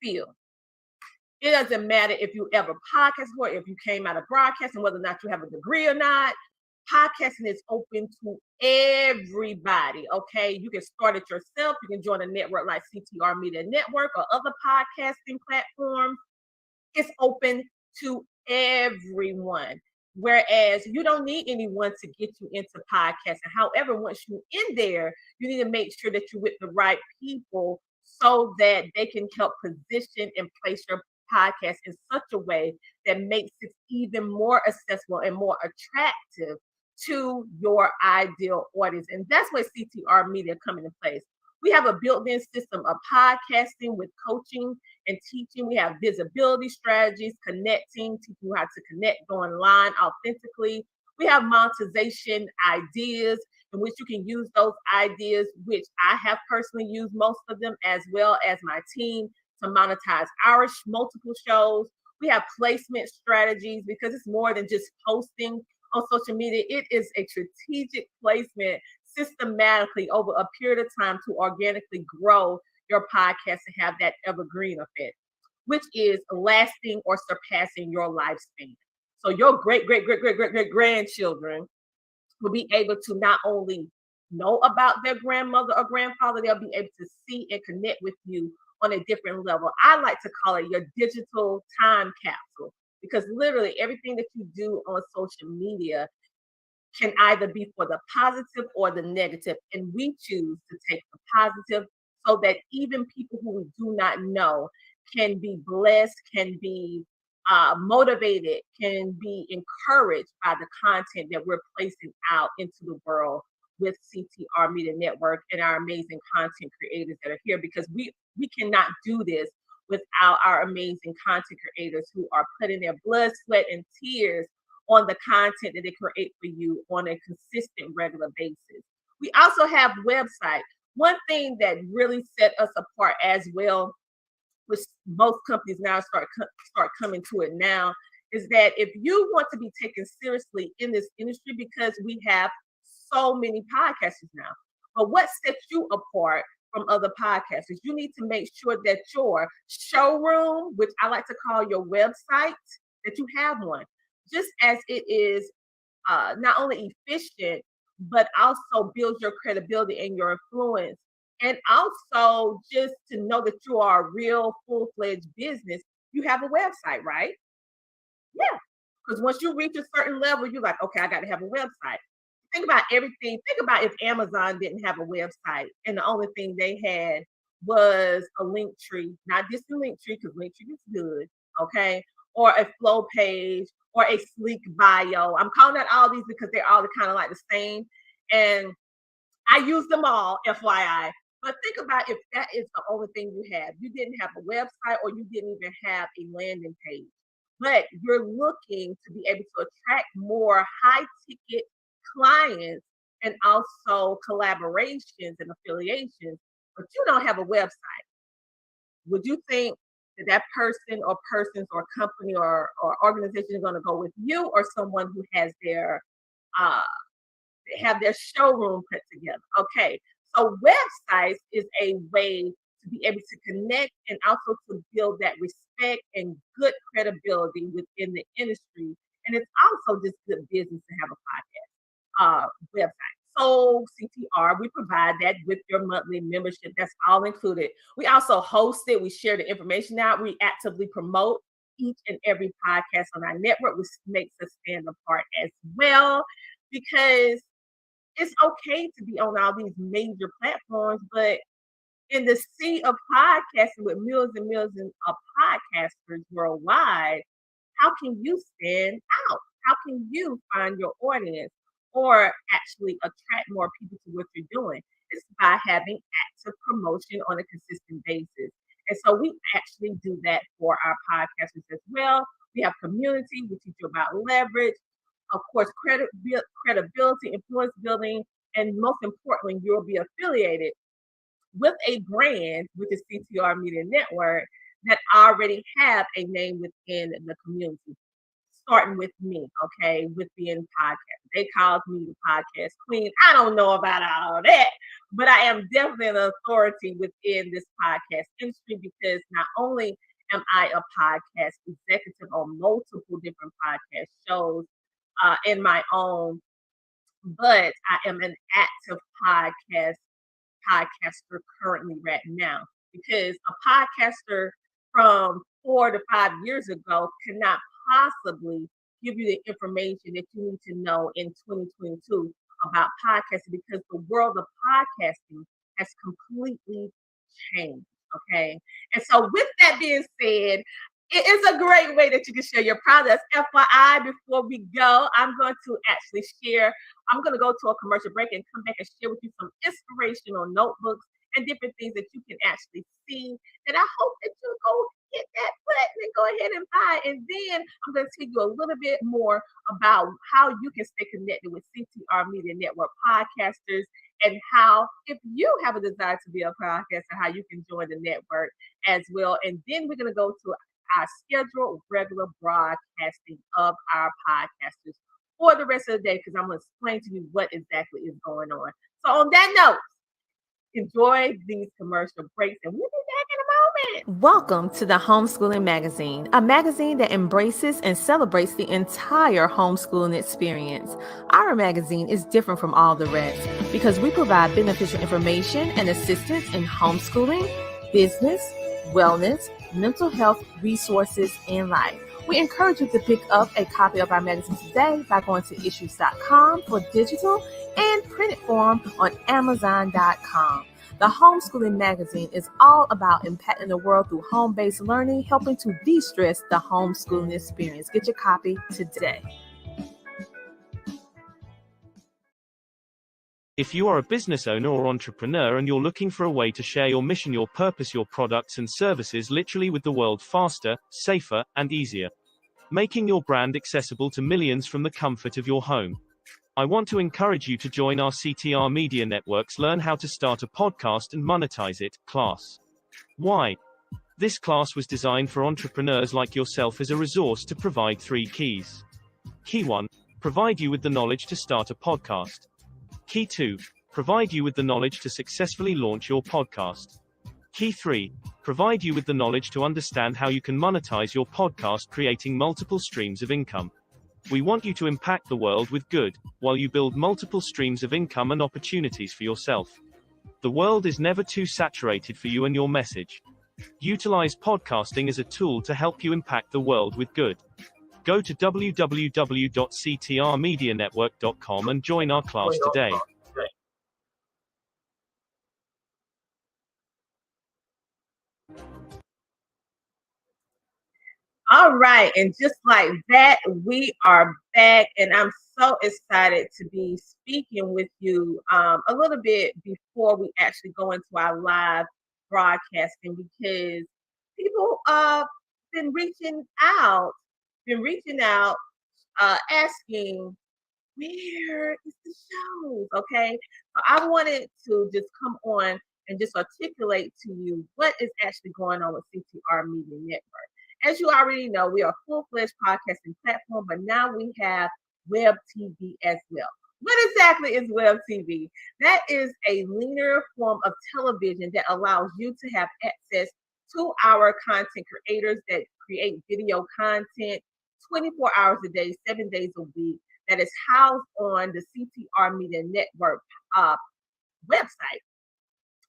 Speaker 4: field. It doesn't matter if you ever podcast or if you came out of broadcasting, whether or not you have a degree or not. Podcasting is open to everybody, okay? You can start it yourself. You can join a network like CTR Media Network or other podcasting platforms. It's open to everyone. Whereas you don't need anyone to get you into podcasting. However, once you're in there, you need to make sure that you're with the right people so that they can help position and place your podcast in such a way that makes it even more accessible and more attractive to your ideal audience. And that's where CTR Media come into place. We have a built-in system of podcasting with coaching and teaching. We have visibility strategies, connecting, teaching you how to connect, go online authentically. We have monetization ideas in which you can use those ideas, which I have personally used most of them, as well as my team, to monetize our multiple shows. We have placement strategies because it's more than just posting on social media. It is a strategic placement systematically over a period of time to organically grow your podcast and have that evergreen effect, which is lasting or surpassing your lifespan. So your great grandchildren will be able to not only know about their grandmother or grandfather, they'll be able to see and connect with you on a different level. I like to call it your digital time capsule. because literally everything that you do on social media can either be for the positive or the negative. And we choose to take the positive so that even people who we do not know can be blessed, can be motivated, can be encouraged by the content that we're placing out into the world with CTR Media Network and our amazing content creators that are here, because we cannot do this without our amazing content creators who are putting their blood, sweat, and tears on the content that they create for you on a consistent, regular basis. We also have websites. One thing that really set us apart as well, which most companies now start coming to it now, is that if you want to be taken seriously in this industry, because we have so many podcasters now, but what sets you apart from other podcasters? You need to make sure that your showroom, which I like to call your website, that you have one, just as it is not only efficient, but also builds your credibility and your influence. And also just to know that you are a real full-fledged business, you have a website, right? Yeah, because once you reach a certain level, you're like, okay, I got to have a website. Think about everything. Think about if Amazon didn't have a website and the only thing they had was a link tree, not just a link tree, because link tree is good, okay? Or a flow page or a sleek bio. I'm calling out all these because they're all kind of like the same. And I use them all, FYI. But think about if that is the only thing you have. You didn't have a website or you didn't even have a landing page. But you're looking to be able to attract more high-ticket clients and also collaborations and affiliations, but you don't have a website. Would you think that person or persons or company or organization is going to go with you or someone who has their showroom put together? Okay, so websites is a way to be able to connect and also to build that respect and good credibility within the industry. And it's also just good business to have a podcast website. So CTR, we provide that with your monthly membership. That's all included. We also host it. We share the information out. We actively promote each and every podcast on our network, which makes us stand apart as well, because it's okay to be on all these major platforms, but in the sea of podcasting with millions and millions of podcasters worldwide, how can you stand out? How can you find your audience or actually attract more people to what you're doing? It's by having active promotion on a consistent basis. And so we actually do that for our podcasters as well. We have community. We teach you about leverage, of course, credibility, influence building, and most importantly, you'll be affiliated with a brand, which is CTR Media Network, that already have a name within the community. Starting with me, okay, with being podcast. They called me the podcast queen. I don't know about all that, but I am definitely an authority within this podcast industry, because not only am I a podcast executive on multiple different podcast shows in my own, but I am an active podcaster currently right now, because a podcaster from 4 to 5 years ago cannot possibly give you the information that you need to know in 2022 about podcasting, because the world of podcasting has completely changed. Okay. And so with that being said, it is a great way that you can share your products. FYI, before we go, I'm going to go to a commercial break and come back and share with you some inspirational notebooks and different things that you can actually see, that I hope that you go hit that button and go ahead and buy. And then I'm going to tell you a little bit more about how you can stay connected with CTR Media Network podcasters, and how, if you have a desire to be a podcaster, how you can join the network as well. And then we're going to go to our scheduled regular broadcasting of our podcasters for the rest of the day, because I'm going to explain to you what exactly is going on. So on that note, enjoy these commercial breaks, and we'll be back in a moment.
Speaker 1: Welcome to the Homeschooling Magazine, a magazine that embraces and celebrates the entire homeschooling experience. Our magazine is different from all the rest because we provide beneficial information and assistance in homeschooling, business, wellness, mental health, resources, and life. We encourage you to pick up a copy of our magazine today by going to issues.com for digital and printed form on amazon.com. The Homeschooling Magazine is all about impacting the world through home-based learning, helping to de-stress the homeschooling experience. Get your copy today.
Speaker 10: If you are a business owner or entrepreneur and you're looking for a way to share your mission, your purpose, your products and services literally with the world faster, safer, and easier, making your brand accessible to millions from the comfort of your home, I want to encourage you to join our CTR Media Network's Learn How to Start a Podcast and Monetize It class. Why? This class was designed for entrepreneurs like yourself as a resource to provide 3 keys. Key 1, provide you with the knowledge to start a podcast. Key 2, provide you with the knowledge to successfully launch your podcast. Key 3, provide you with the knowledge to understand how you can monetize your podcast, creating multiple streams of income. We want you to impact the world with good, while you build multiple streams of income and opportunities for yourself. The world is never too saturated for you and your message. Utilize podcasting as a tool to help you impact the world with good. Go to www.ctrmedianetwork.com and join our class today.
Speaker 4: All right, and just like that, we are back, and I'm so excited to be speaking with you a little bit before we actually go into our live broadcasting, because people been reaching out, asking, where is the shows? Okay, so I wanted to just come on and just articulate to you what is actually going on with CTR Media Network. As you already know, we are a full-fledged podcasting platform, but now we have web TV as well. What exactly is web TV? That is a linear form of television that allows you to have access to our content creators that create video content 24 hours a day, 7 days a week, that is housed on the CTR Media Network website.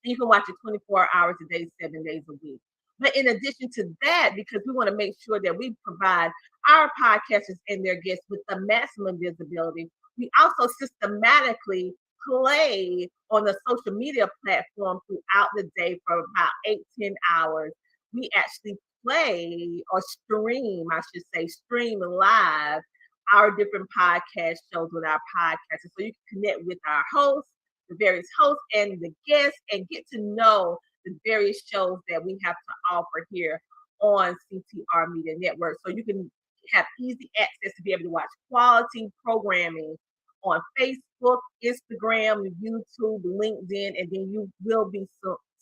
Speaker 4: You can watch it 24 hours a day, 7 days a week. But in addition to that, because we want to make sure that we provide our podcasters and their guests with the maximum visibility, we also systematically play on the social media platform throughout the day for about 8-10 hours. We actually play or stream live our different podcast shows with our podcasters. So you can connect with our hosts, the various hosts and the guests, and get to know the various shows that we have to offer here on CTR Media Network. So you can have easy access to be able to watch quality programming on Facebook, Instagram, YouTube, LinkedIn, and then you will be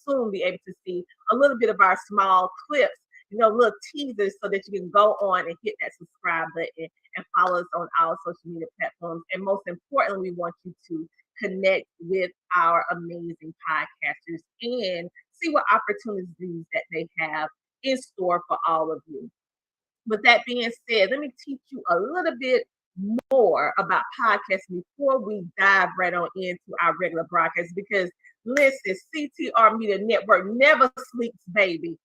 Speaker 4: soon be able to see a little bit of our small clips, little teasers, so that you can go on and hit that subscribe button and follow us on our social media platforms. And most importantly, we want you to connect with our amazing podcasters and see what opportunities that they have in store for all of you. With that being said, let me teach you a little bit more about podcasting before we dive right on into our regular broadcast, because listen, CTR Media Network never sleeps, baby.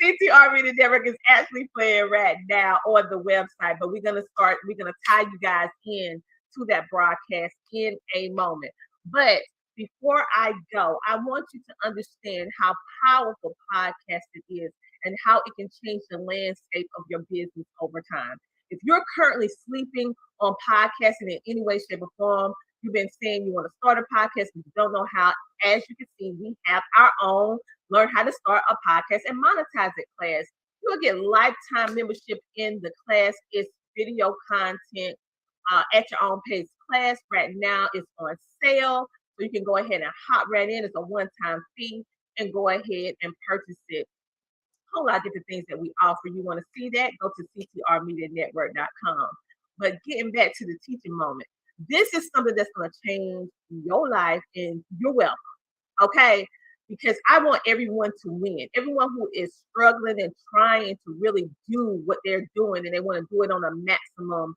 Speaker 4: CTR Media Network is actually playing right now on the website, but we're gonna tie you guys in to that broadcast in a moment. But before I go, I want you to understand how powerful podcasting is and how it can change the landscape of your business over time. If you're currently sleeping on podcasting in any way, shape, or form, you've been saying you want to start a podcast, but you don't know how, as you can see, we have our own Learn How to Start a Podcast and Monetize It class. You'll get lifetime membership in the class. It's video content at your own pace class. Right now it's on sale, so you can go ahead and hop right in. It's a one-time fee, and go ahead and purchase it. A whole lot of different things that we offer. You want to see that? Go to ctrmedianetwork.com. But getting back to the teaching moment, this is something that's going to change your life, and you're welcome. Okay? Because I want everyone to win. Everyone who is struggling and trying to really do what they're doing, and they want to do it on a maximum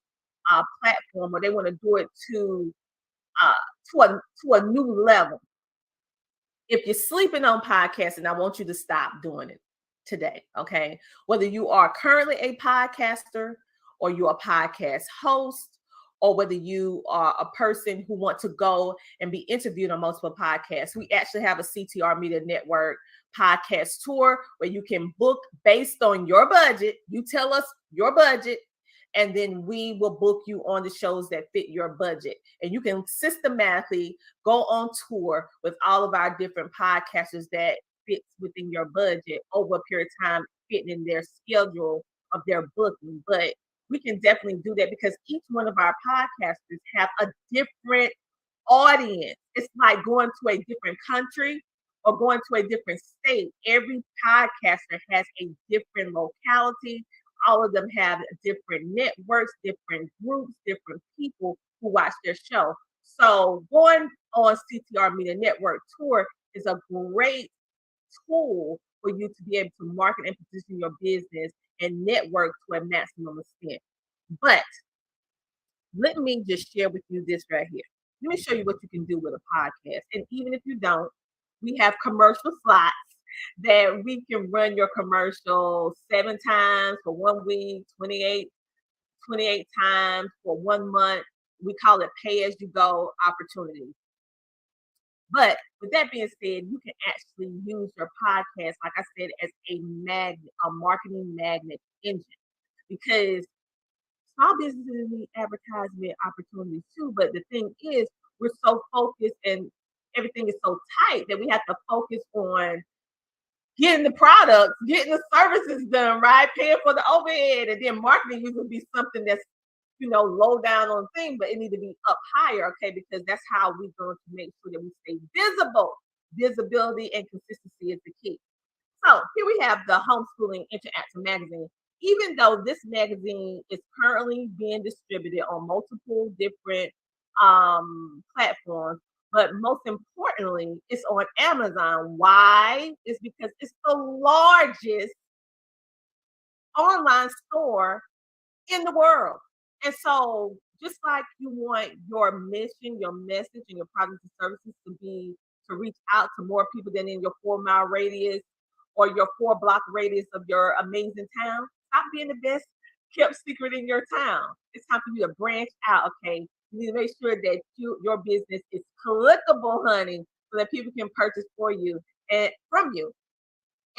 Speaker 4: platform, or they want to do it to a new level. If you're sleeping on podcasting, I want you to stop doing it. today. Okay. Whether you are currently a podcaster or you're a podcast host, or whether you are a person who wants to go and be interviewed on multiple podcasts, we actually have a CTR Media Network podcast tour where you can book based on your budget. You tell us your budget, and then we will book you on the shows that fit your budget. And you can systematically go on tour with all of our different podcasters that fits within your budget over a period of time, fitting in their schedule of their booking. But we can definitely do that because each one of our podcasters have a different audience. It's like going to a different country or going to a different state. Every podcaster has a different locality. All of them have different networks, different groups, different people who watch their show. So going on CTR Media Network tour is a great tool for you to be able to market and position your business and network to a maximum extent. But let me just share with you this right here. Let me show you what you can do with a podcast. And even if you don't, we have commercial slots that we can run your commercial 7 times for 1 week, 28 times for 1 month. We call it pay as you go opportunities. But with that being said, you can actually use your podcast, like I said, as a magnet, a marketing magnet engine, because small businesses need advertisement opportunities too. But the thing is, we're so focused and everything is so tight that we have to focus on getting the products, getting the services done, right? Paying for the overhead, and then marketing usually be something that's, low down on thing, but it needs to be up higher, okay? Because that's how we're going to make sure that we stay visible. Visibility and consistency is the key. So here we have the Homeschooling Interactive Magazine. Even though this magazine is currently being distributed on multiple different platforms, but most importantly, it's on Amazon. Why? It's because it's the largest online store in the world. And so just like you want your mission, your message, and your products and services to reach out to more people than in your 4-mile radius or your 4-block radius of your amazing town, stop being the best kept secret in your town. It's time for you to branch out, okay? You need to make sure that your business is clickable, honey, so that people can purchase for you and from you.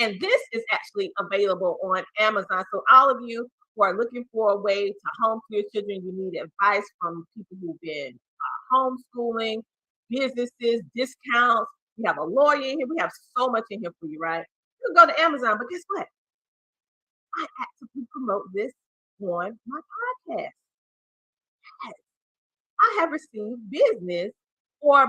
Speaker 4: And this is actually available on Amazon. So all of you who are looking for a way to homeschool your children, you need advice from people who've been homeschooling, businesses, discounts. We have a lawyer in here. We have so much in here for you, right? You can go to Amazon, but guess what? I actively promote this on my podcast. Yes. I have received business or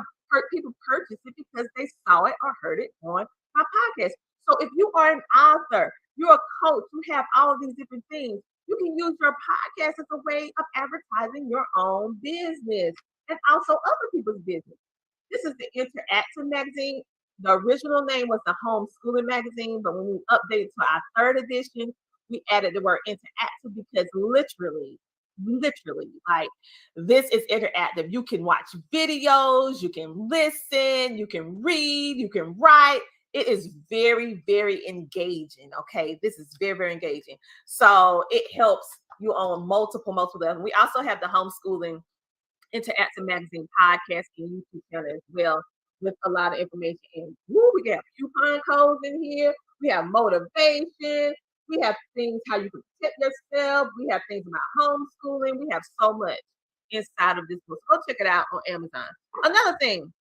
Speaker 4: people purchase it because they saw it or heard it on my podcast. So if you are an author, you're a coach, you have all of these different things, you can use your podcast as a way of advertising your own business and also other people's business. This is the Interactive Magazine. The original name was the Homeschooling Magazine, but when we updated to our 3rd edition, we added the word interactive because literally, like, this is interactive. You can watch videos, you can listen, you can read, you can write. It is very, very engaging. Okay, this is very, very engaging. So it helps you on multiple levels. We also have the Homeschooling Interactive Magazine podcast and YouTube channel as well, with a lot of information. And we got coupon codes in here. We have motivation. We have things how you can tip yourself. We have things about homeschooling. We have so much inside of this book. So go check it out on Amazon. Another thing,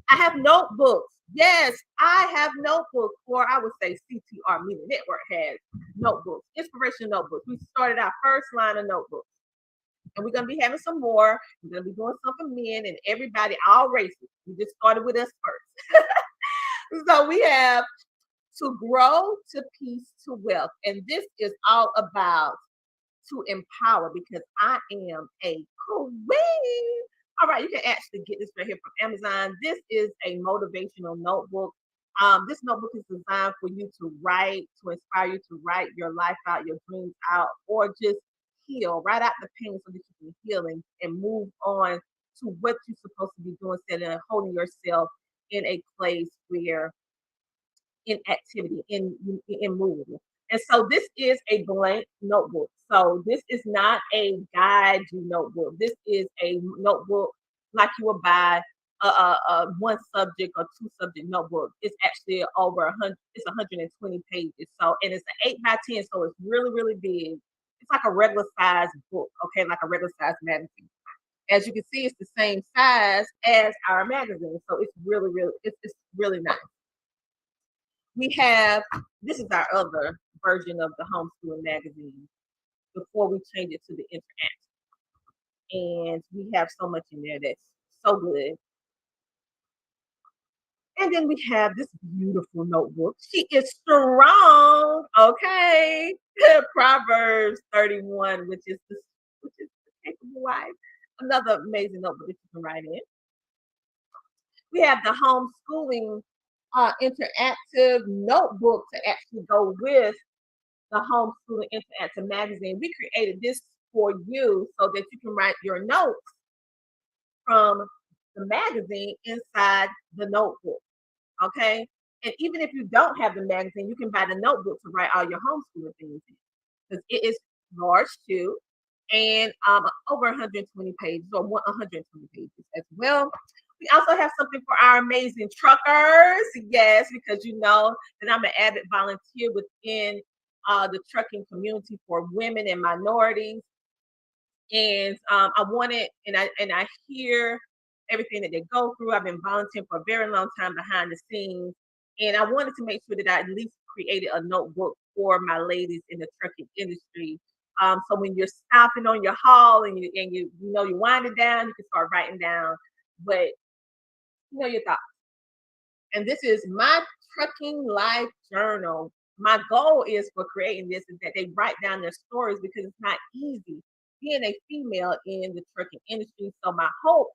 Speaker 4: I have notebooks. Yes, I have notebooks, or I would say CTR Media Network has notebooks, inspiration notebooks. We started our first line of notebooks, and we're going to be having some more. We're going to be doing some for men and everybody, all races. We just started with us first. So we have To Grow to Peace to Wealth, and this is all about to empower, because I am a queen. All right, you can actually get this right here from Amazon. This is a motivational notebook. This notebook is designed for you to write, to inspire you to write your life out, your dreams out, or just heal, write out the pain so that you can heal and move on to what you're supposed to be doing instead of holding yourself in a place where in activity, in movement. And so this is a blank notebook. So this is not a guide you notebook. This is a notebook like you would buy a one subject or two subject notebook. It's actually over 100. It's 120 pages. So, and it's an 8x10. So it's really, really big. It's like a regular size book. Okay, like a regular size magazine. As you can see, it's the same size as our magazine. So it's really, really, it's really nice. We have, this is our other version of the homeschooling magazine before we change it to the Interactive. And we have so much in there that's so good. And then we have this beautiful notebook. She is strong, okay? Proverbs 31, which is the capable wife. Another amazing notebook that you can write in. We have the homeschooling interactive notebook to actually go with the homeschooling interactive magazine. We created this for you so that you can write your notes from the magazine inside the notebook. Okay, and even if you don't have the magazine, you can buy the notebook to write all your homeschooling things in, because it is large too, and over 120 pages or 120 pages as well. We also have something for our amazing truckers. Yes, because you know that I'm an avid volunteer within the trucking community for women and minorities. And I wanted, and I hear everything that they go through. I've been volunteering for a very long time behind the scenes. And I wanted to make sure that I at least created a notebook for my ladies in the trucking industry. So when you're stopping on your haul and you know you're winding down, you can start writing down, but you know your thoughts. And this is my trucking life journal. My goal is for creating this is that they write down their stories, because it's not easy being a female in the trucking industry. So my hope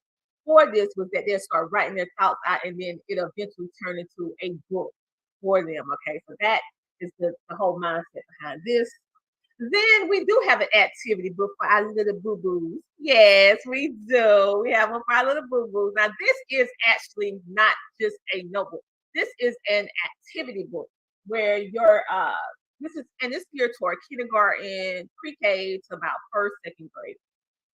Speaker 4: for this was that they'll start writing their thoughts out, and then it'll eventually turn into a book for them. Okay, so that is the whole mindset behind this. Then we do have an activity book for our little boo-boos. Yes, we do. We have one for our little boo-boos. Now, this is actually not just a notebook. This is an activity book where this is geared toward kindergarten, pre-K to about first, second grade.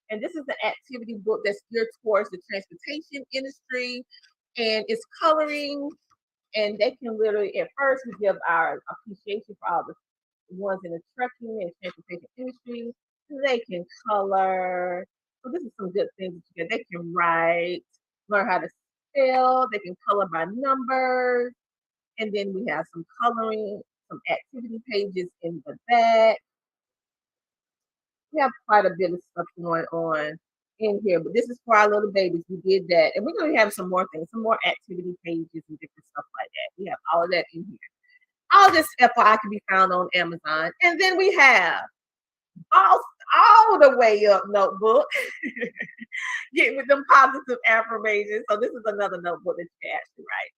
Speaker 4: And this is an activity book that's geared towards the transportation industry, and it's coloring. And they can literally, at first, we give our appreciation for all the ones in the trucking and transportation industry. They can color. So this is some good things that you get. They can write, learn how to spell. They can color by numbers. And then we have some coloring, some activity pages in the back. We have quite a bit of stuff going on in here, but this is for our little babies. We did that. And we're going to have some more things, some more activity pages and different stuff like that. We have all of that in here. All this FYI can be found on Amazon. And then we have all the way up notebook. Get with them positive affirmations. So this is another notebook that you can actually write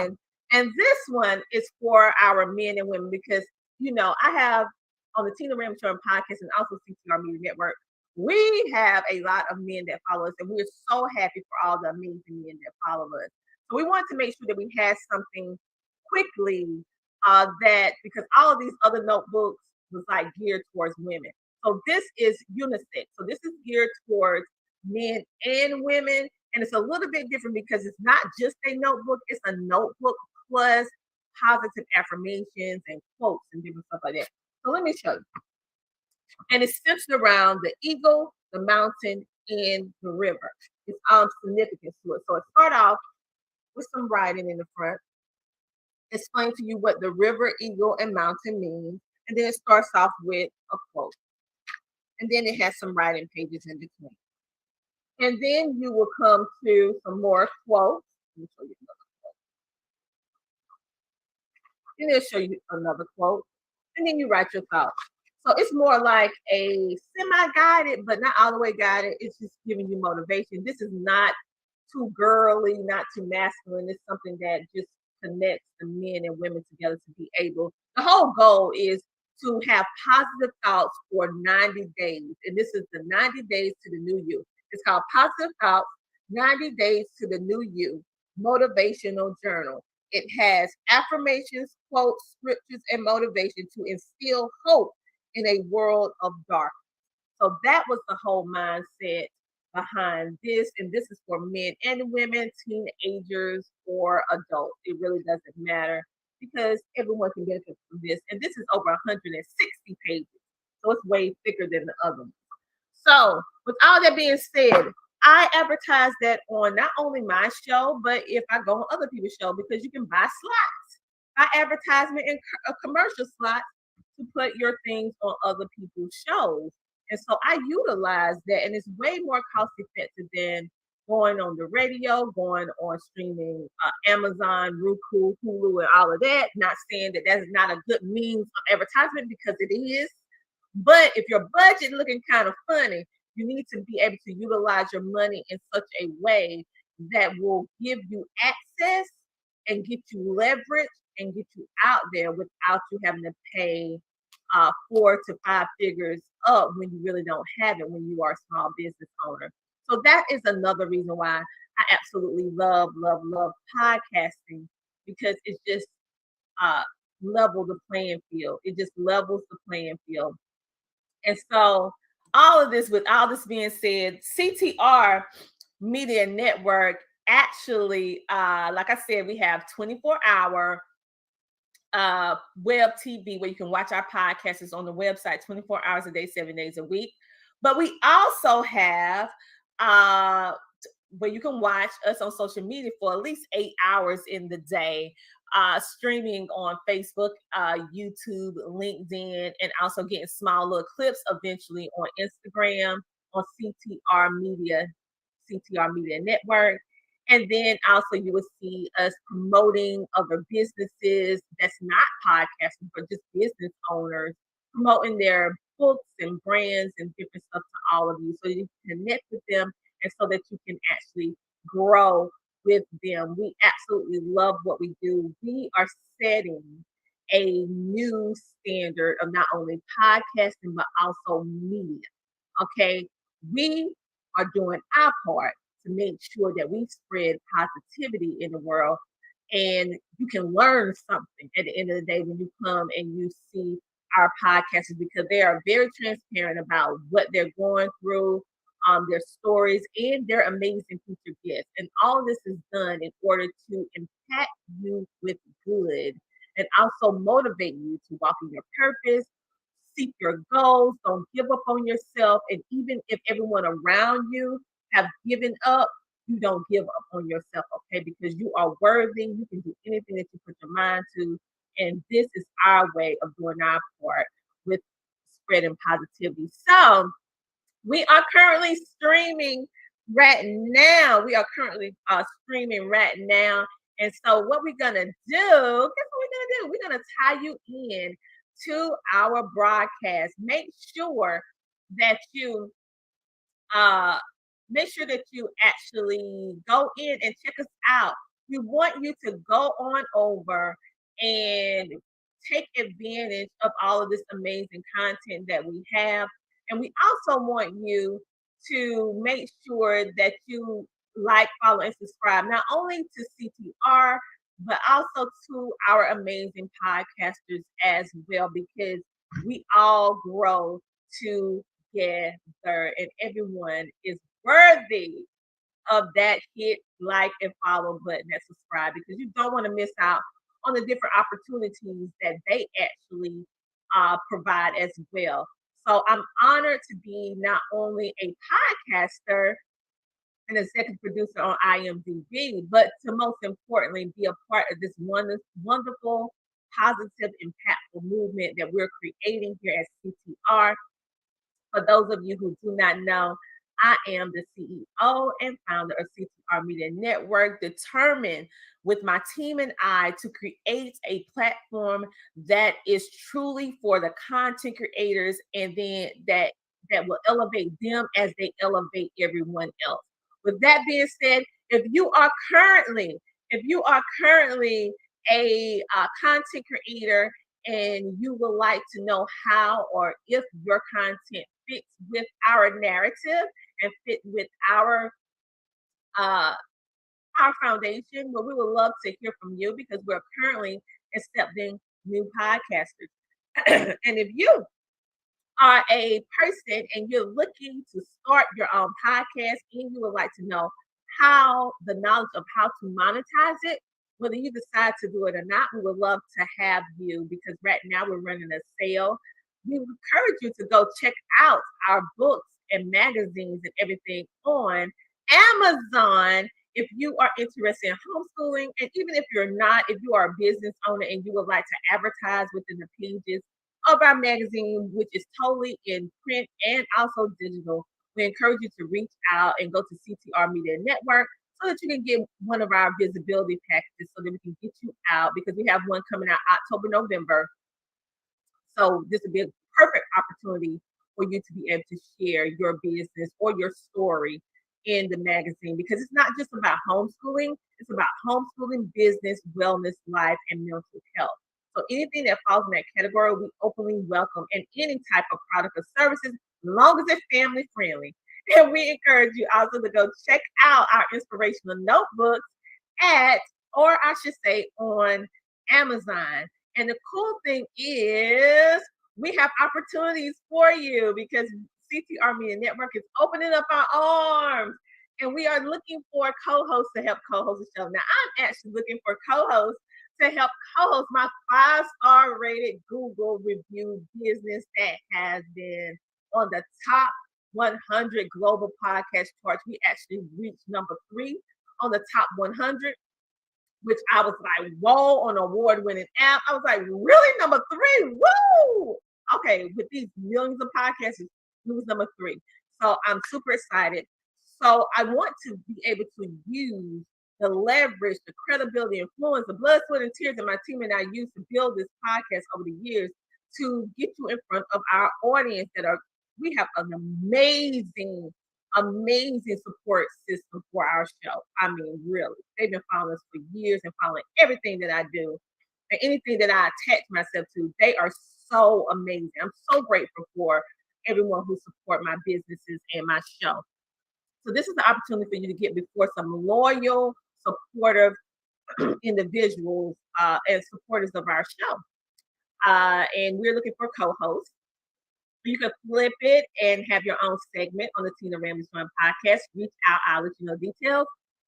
Speaker 4: in. And this one is for our men and women, because, you know, I have on the Tina Ramashorn podcast and also CTR Media Network, we have a lot of men that follow us, and we're so happy for all the amazing men that follow us. So we wanted to make sure that we had something quickly that, because all of these other notebooks was like geared towards women. So this is unisex. So this is geared towards men and women. And it's a little bit different because it's not just a notebook, it's a notebook plus positive affirmations and quotes and different stuff like that. So let me show you. And it's centered around the eagle, the mountain, and the river. It's significance to it. So it starts off with some writing in the front, explain to you what the river, eagle, and mountain means. And then it starts off with a quote. And then it has some writing pages in between. And then you will come to some more quotes. Let me show you another quote. And it'll show you another quote. And then you write your thoughts. So it's more like a semi-guided, but not all the way guided. It's just giving you motivation. This is not too girly, not too masculine. It's something that just connects the men and women together to be able. The whole goal is to have positive thoughts for 90 days. And this is the 90 days to the new you. It's called Positive Thoughts, 90 Days to the New You, Motivational Journal. It has affirmations, quotes, scriptures, and motivation to instill hope in a world of darkness. So that was the whole mindset behind this. And this is for men and women, teenagers or adults. It really doesn't matter because everyone can benefit from this. And this is over 160 pages. So it's way thicker than the other one. So with all that being said, I advertise that on not only my show, but if I go on other people's show, because you can buy slots, buy advertisement and commercial slots to put your things on other people's shows. And so I utilize that, and it's way more cost effective than going on the radio, going on streaming, Amazon, Roku, Hulu, and all of that. Not saying that that is not a good means of advertisement, because it is. But if your budget looking kind of funny, you need to be able to utilize your money in such a way that will give you access and get you leverage and get you out there without you having to pay 4 to 5 figures up when you really don't have it, when you are a small business owner. So that is another reason why I absolutely love podcasting, because it's just level the playing field. It just levels the playing field. And so with all this being said, CTR Media Network actually, like I said, we have 24-hour web TV where you can watch our podcasts. It's on the website 24 hours a day, 7 days a week. But we also have where you can watch us on social media for at least 8 hours in the day, streaming on Facebook, YouTube, LinkedIn, and also getting small little clips eventually on Instagram, on CTR Media Network. And then also you will see us promoting other businesses that's not podcasting, but just business owners, promoting their books and brands and different stuff to all of you, so you can connect with them and so that you can actually grow with them. We absolutely love what we do. We are setting a new standard of not only podcasting, but also media. Okay. We are doing our part to make sure that we spread positivity in the world. And you can learn something at the end of the day when you come and you see our podcasters, because they are very transparent about what they're going through, their stories, and their amazing future gifts. And all this is done in order to impact you with good and also motivate you to walk in your purpose, seek your goals, don't give up on yourself. And even if everyone around you have given up, you don't give up on yourself, okay? Because you are worthy. You can do anything that you put your mind to. And this is our way of doing our part with spreading positivity. So we are currently streaming right now. And so what we're going to do, guess what we're going to do? We're going to tie you in to our broadcast. Make sure that you actually go in and check us out. We want you to go on over and take advantage of all of this amazing content that we have. And we also want you to make sure that you like, follow, and subscribe, not only to CTR, but also to our amazing podcasters as well, because we all grow together and everyone is worthy of that hit like and follow button and subscribe, because you don't want to miss out on the different opportunities that they actually provide as well. So I'm honored to be not only a podcaster and executive producer on IMDb, but to most importantly be a part of this wonderful, positive, impactful movement that we're creating here at CTR. For those of you who do not know, I am the CEO and founder of CTR Media Network, determined with my team and I to create a platform that is truly for the content creators, and then that will elevate them as they elevate everyone else. With that being said, if you are currently a content creator and you would like to know how or if your content fits with our narrative and fit with our our foundation, where we would love to hear from you because we're currently accepting new podcasters. And if you are a person and you're looking to start your own podcast and you would like to know how the knowledge of how to monetize it, whether you decide to do it or not, we would love to have you because right now we're running a sale. We encourage you to go check out our books and magazines and everything on Amazon if you are interested in homeschooling. And even if you're not, if you are a business owner and you would like to advertise within the pages of our magazine, which is totally in print and also digital, we encourage you to reach out and go to CTR Media Network so that you can get one of our visibility packages so that we can get you out, because we have one coming out October, November. So this would be a perfect opportunity for you to be able to share your business or your story in the magazine, because it's not just about homeschooling, it's about homeschooling, business, wellness, life, and mental health. So anything that falls in that category, we openly welcome, and any type of product or services, as long as it's family friendly. And we encourage you also to go check out our inspirational notebooks or I should say, on Amazon. And the cool thing is we have opportunities for you because CTR Media Network is opening up our arms. And we are looking for co-hosts to help co-host the show. Now, I'm actually looking for co-hosts to help co-host my 5-star rated Google review business that has been on the top 100 global podcast charts. We actually reached number 3 on the top 100, which I was like, whoa, on an award-winning app. I was like, really, number 3? Woo! Okay, with these millions of podcasts, it was number 3. So I'm super excited. So I want to be able to use the leverage, the credibility, influence, the blood, sweat, and tears that my team and I used to build this podcast over the years to get you in front of our audience we have an amazing support system for our show. I mean, really. They've been following us for years and following everything that I do and anything that I attach myself to. They are so amazing. I'm so grateful for everyone who support my businesses and my show. So this is the opportunity for you to get before some loyal, supportive individuals and supporters of our show. And we're looking for co-hosts. You can flip it and have your own segment on the Tina Ramsey Show podcast. Reach out, I'll let you know details.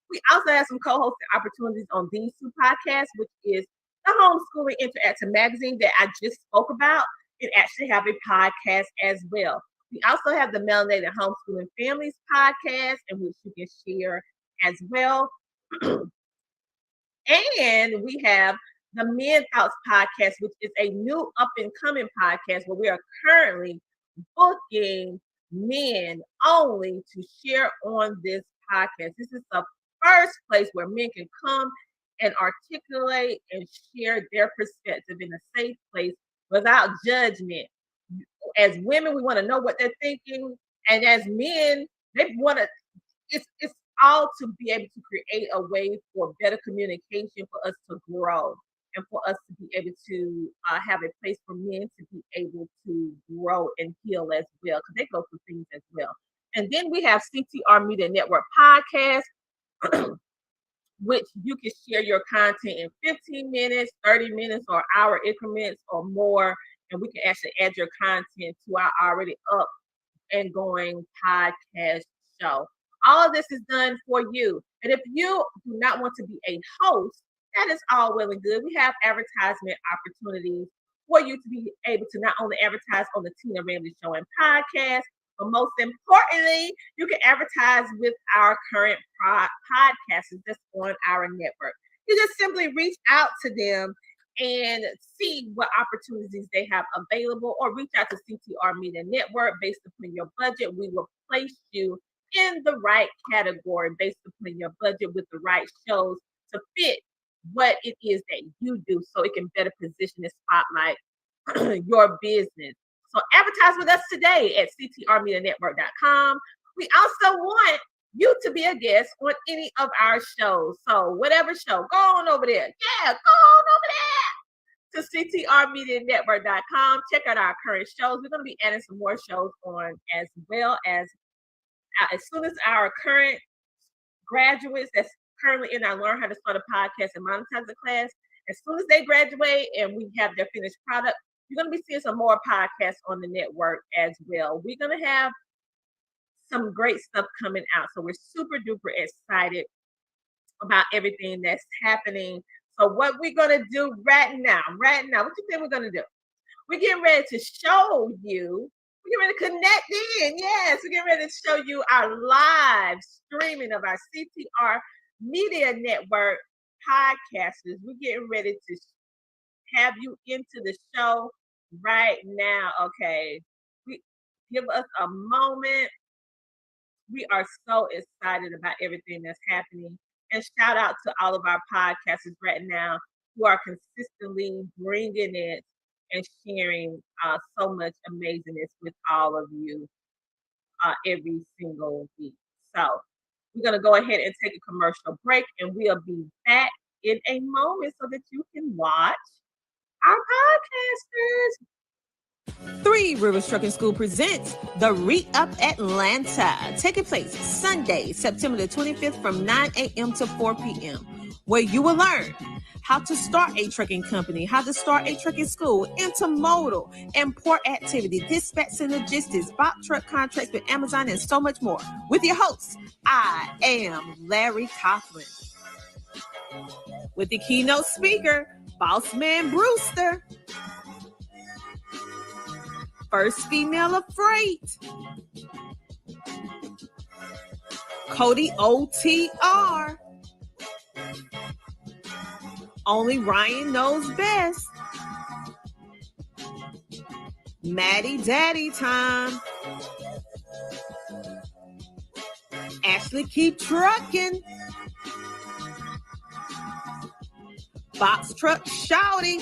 Speaker 4: We also have some co-hosting opportunities on these 2 podcasts, which is the Homeschooling Interactive Magazine that I just spoke about. It actually have a podcast as well. We also have the Melanated Homeschooling Families podcast, in which you can share as well. And we have the Men Thoughts podcast, which is a new up-and-coming podcast where we are currently booking men only to share on this podcast. This is the first place where men can come and articulate and share their perspective in a safe place without judgment. As women, we want to know what they're thinking, and as men, they want to. It's all to be able to create a way for better communication for us to grow. And for us to be able to have a place for men to be able to grow and heal as well, because they go through things as well. And then we have CTR Media Network podcast, which you can share your content in 15 minutes, 30 minutes, or hour increments or more. And we can actually add your content to our already up and going podcast show. All of this is done for you. And if you do not want to be a host, that is all well and good. We have advertisement opportunities for you to be able to not only advertise on the Tina Ramsey Show and podcast, but most importantly, you can advertise with our current podcasters that's on our network. You just simply reach out to them and see what opportunities they have available, or reach out to CTR Media Network based upon your budget. We will place you in the right category based upon your budget with the right shows to fit what it is that you do, so it can better position and spotlight your business. So advertise with us today at ctrmedianetwork.com. We also want you to be a guest on any of our shows. So whatever show, go on over there. Yeah, go on over there to ctrmedianetwork.com. Check out our current shows. We're going to be adding some more shows on as well as soon as our current graduates that's currently in our Learn How to Start a Podcast and Monetize a class. As soon as they graduate and we have their finished product, you're going to be seeing some more podcasts on the network as well. We're going to have some great stuff coming out. So we're super duper excited about everything that's happening. So what we're going to do right now, what you think we're going to do? We're getting ready to show you, we're getting ready to connect in. Yes, we're getting ready to show you our live streaming of our CTR Media Network podcasters. We're getting ready to have you into the show right now. Okay, give us a moment. We are so excited about everything that's happening. And shout out to all of our podcasters right now who are consistently bringing it and sharing so much amazingness with all of you every single week. So we're going to go ahead and take a commercial break, and we'll be back in a moment so that you can watch our podcasters.
Speaker 1: Three Rivers Trucking School presents the Re-Up Atlanta, taking place Sunday, September the 25th from 9 a.m. to 4 p.m., where you will learn how to start a trucking company, how to start a trucking school, intermodal and port activity, dispatch and logistics, box truck contracts with Amazon, and so much more. With your host, I am Larry Coughlin. With the keynote speaker, Bossman Brewster. First female of freight, Cody OTR. Only Ryan knows best. Maddie Daddy time. Ashley Keep Trucking. Box Truck Shouting.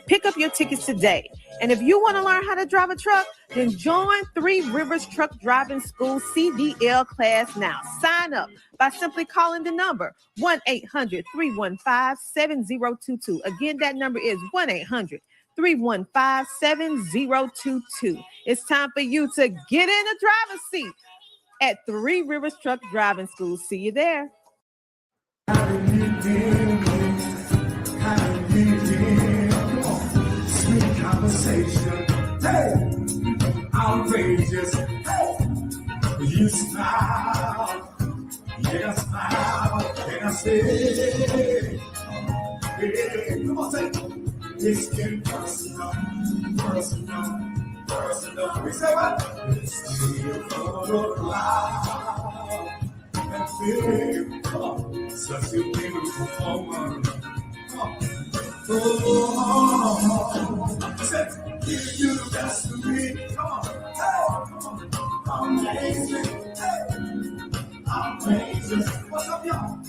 Speaker 1: Pick up your tickets today. And if you want to learn how to drive a truck, then join Three Rivers Truck Driving School CDL class now. Sign up by simply calling the number 1-800-315-7022. Again, that number is 1-800-315-7022. It's time for you to get in the driver's seat at Three Rivers Truck Driving School. See you there.
Speaker 5: Conversation, hey, outrageous, hey, you smile, yeah, smile, and I say, hey, come on, say, it's getting personal, we say what? It's still gonna lie, and feel, come on, such a beautiful woman, come on. Oh, give you the best of me. Come on, hey, amazing, hey, amazing. What's up, y'all?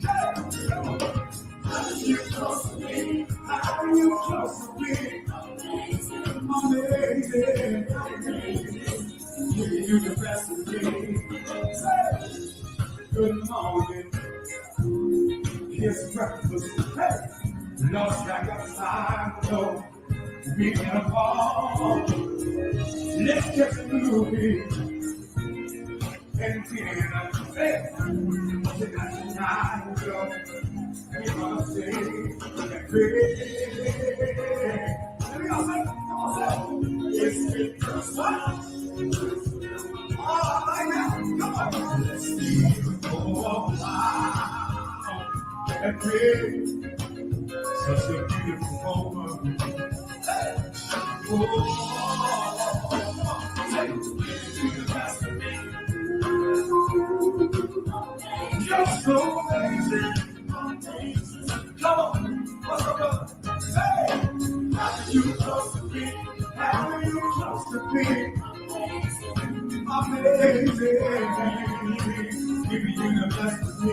Speaker 5: Hey, come on. How you close to me? How you close to me? Amazing, give you the best of me. Hey, good morning. Here's breakfast. Hey. Lost track of time, so we can fall. Let's just move it and get a face. Tonight, so we're gonna say that great. Let me go say, come on, say, it's because what? Oh, like that, come on. Let's see the more and great. Such a beautiful woman. Hey. Oh, hey. You're so amazing. Come on, what's up? Hey, how are you close to me? How are you close to me? Amazing. Giving you the best of me.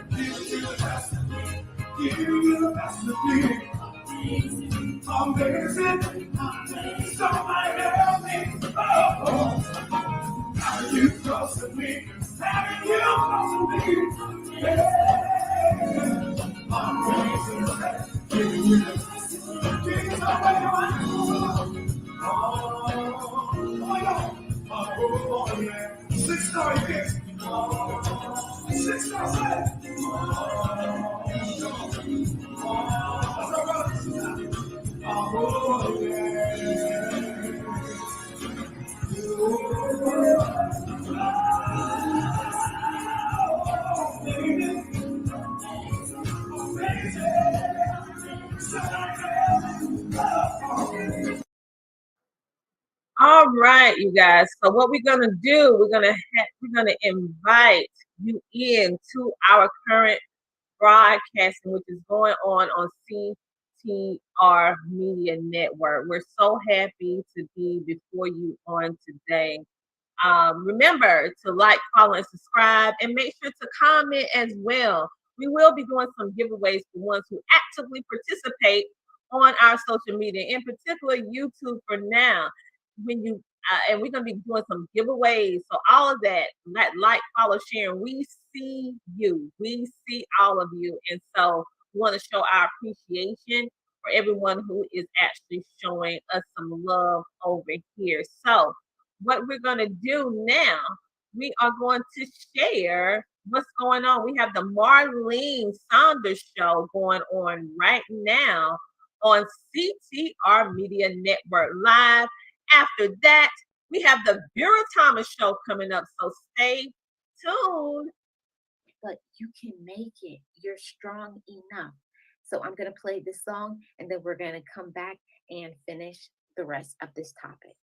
Speaker 5: Giving you the best of me. Give you the best of me. Amazing. Somebody help me. Oh. How are you close to me? How are you close to me? Yeah. Amazing. Giving you the best of me. Give you somebody help me. Oh, yeah. Oh, yeah. 6 story hits. 6 story
Speaker 4: All right, you guys. So what we're gonna do, we're gonna invite you in to our current broadcasting, which is going on CTR Media Network. We're so happy to be before you on today. Remember to like, follow, and subscribe, and make sure to comment as well. We will be doing some giveaways for ones who actively participate on our social media, in particular YouTube for now. When you and we're gonna be doing some giveaways. So all of that, like, follow, share, and we see you. We see all of you, and so we want to show our appreciation for everyone who is actually showing us some love over here. So what we're going to do now, we are going to share what's going on. We have the Marlene Saunders Show going on right now on CTR Media Network Live. After that, we have the Vera Thomas Show coming up, so stay tuned.
Speaker 2: But you can make it. You're strong enough. So I'm going to play this song, and then we're going to come back and finish the rest of this topic.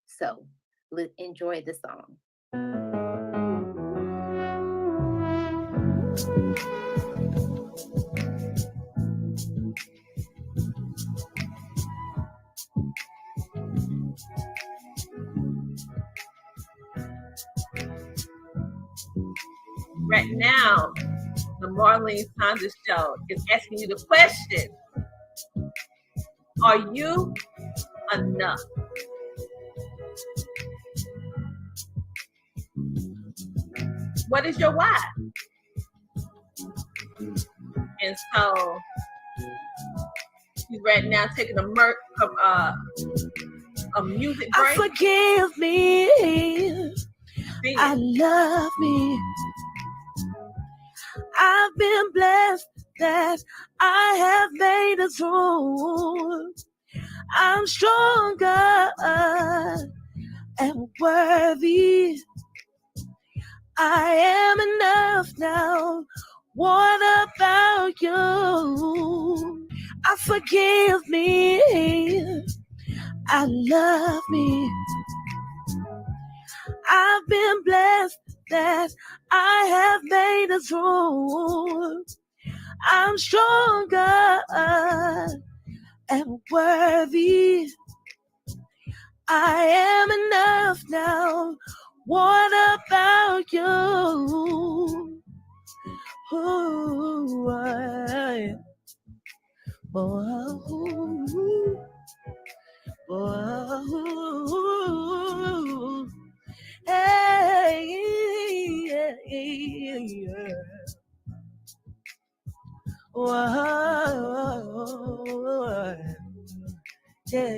Speaker 2: So enjoy the song.
Speaker 4: Right now, the Marlene Saunders Show is asking you the question: are you enough? What is your why? And so he's right now taking a music break.
Speaker 1: Forgive me. I love me. I've been blessed that I have made it through. I'm stronger and worthy. I am enough now. What about you? I forgive me. I love me. I've been blessed that I have made it through. I'm stronger and worthy. I am enough now. What about you? Ooh, hey, yeah, yeah. Whoa, yeah.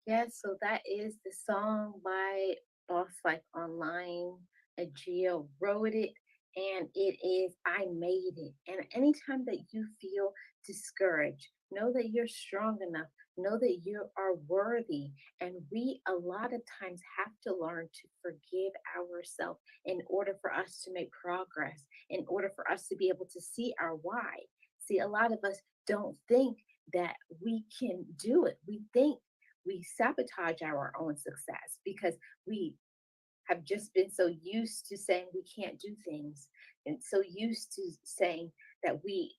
Speaker 2: Yes, so that is the song by Boss Life Online. Agia wrote it, and it is I Made It. And anytime that you feel discouraged, know that you're strong enough. Know that you are worthy. And we a lot of times have to learn to forgive ourselves in order for us to make progress, in order for us to be able to see our why. See, a lot of us don't think that we can do it. We think we sabotage our own success because we have just been so used to saying we can't do things and so used to saying that we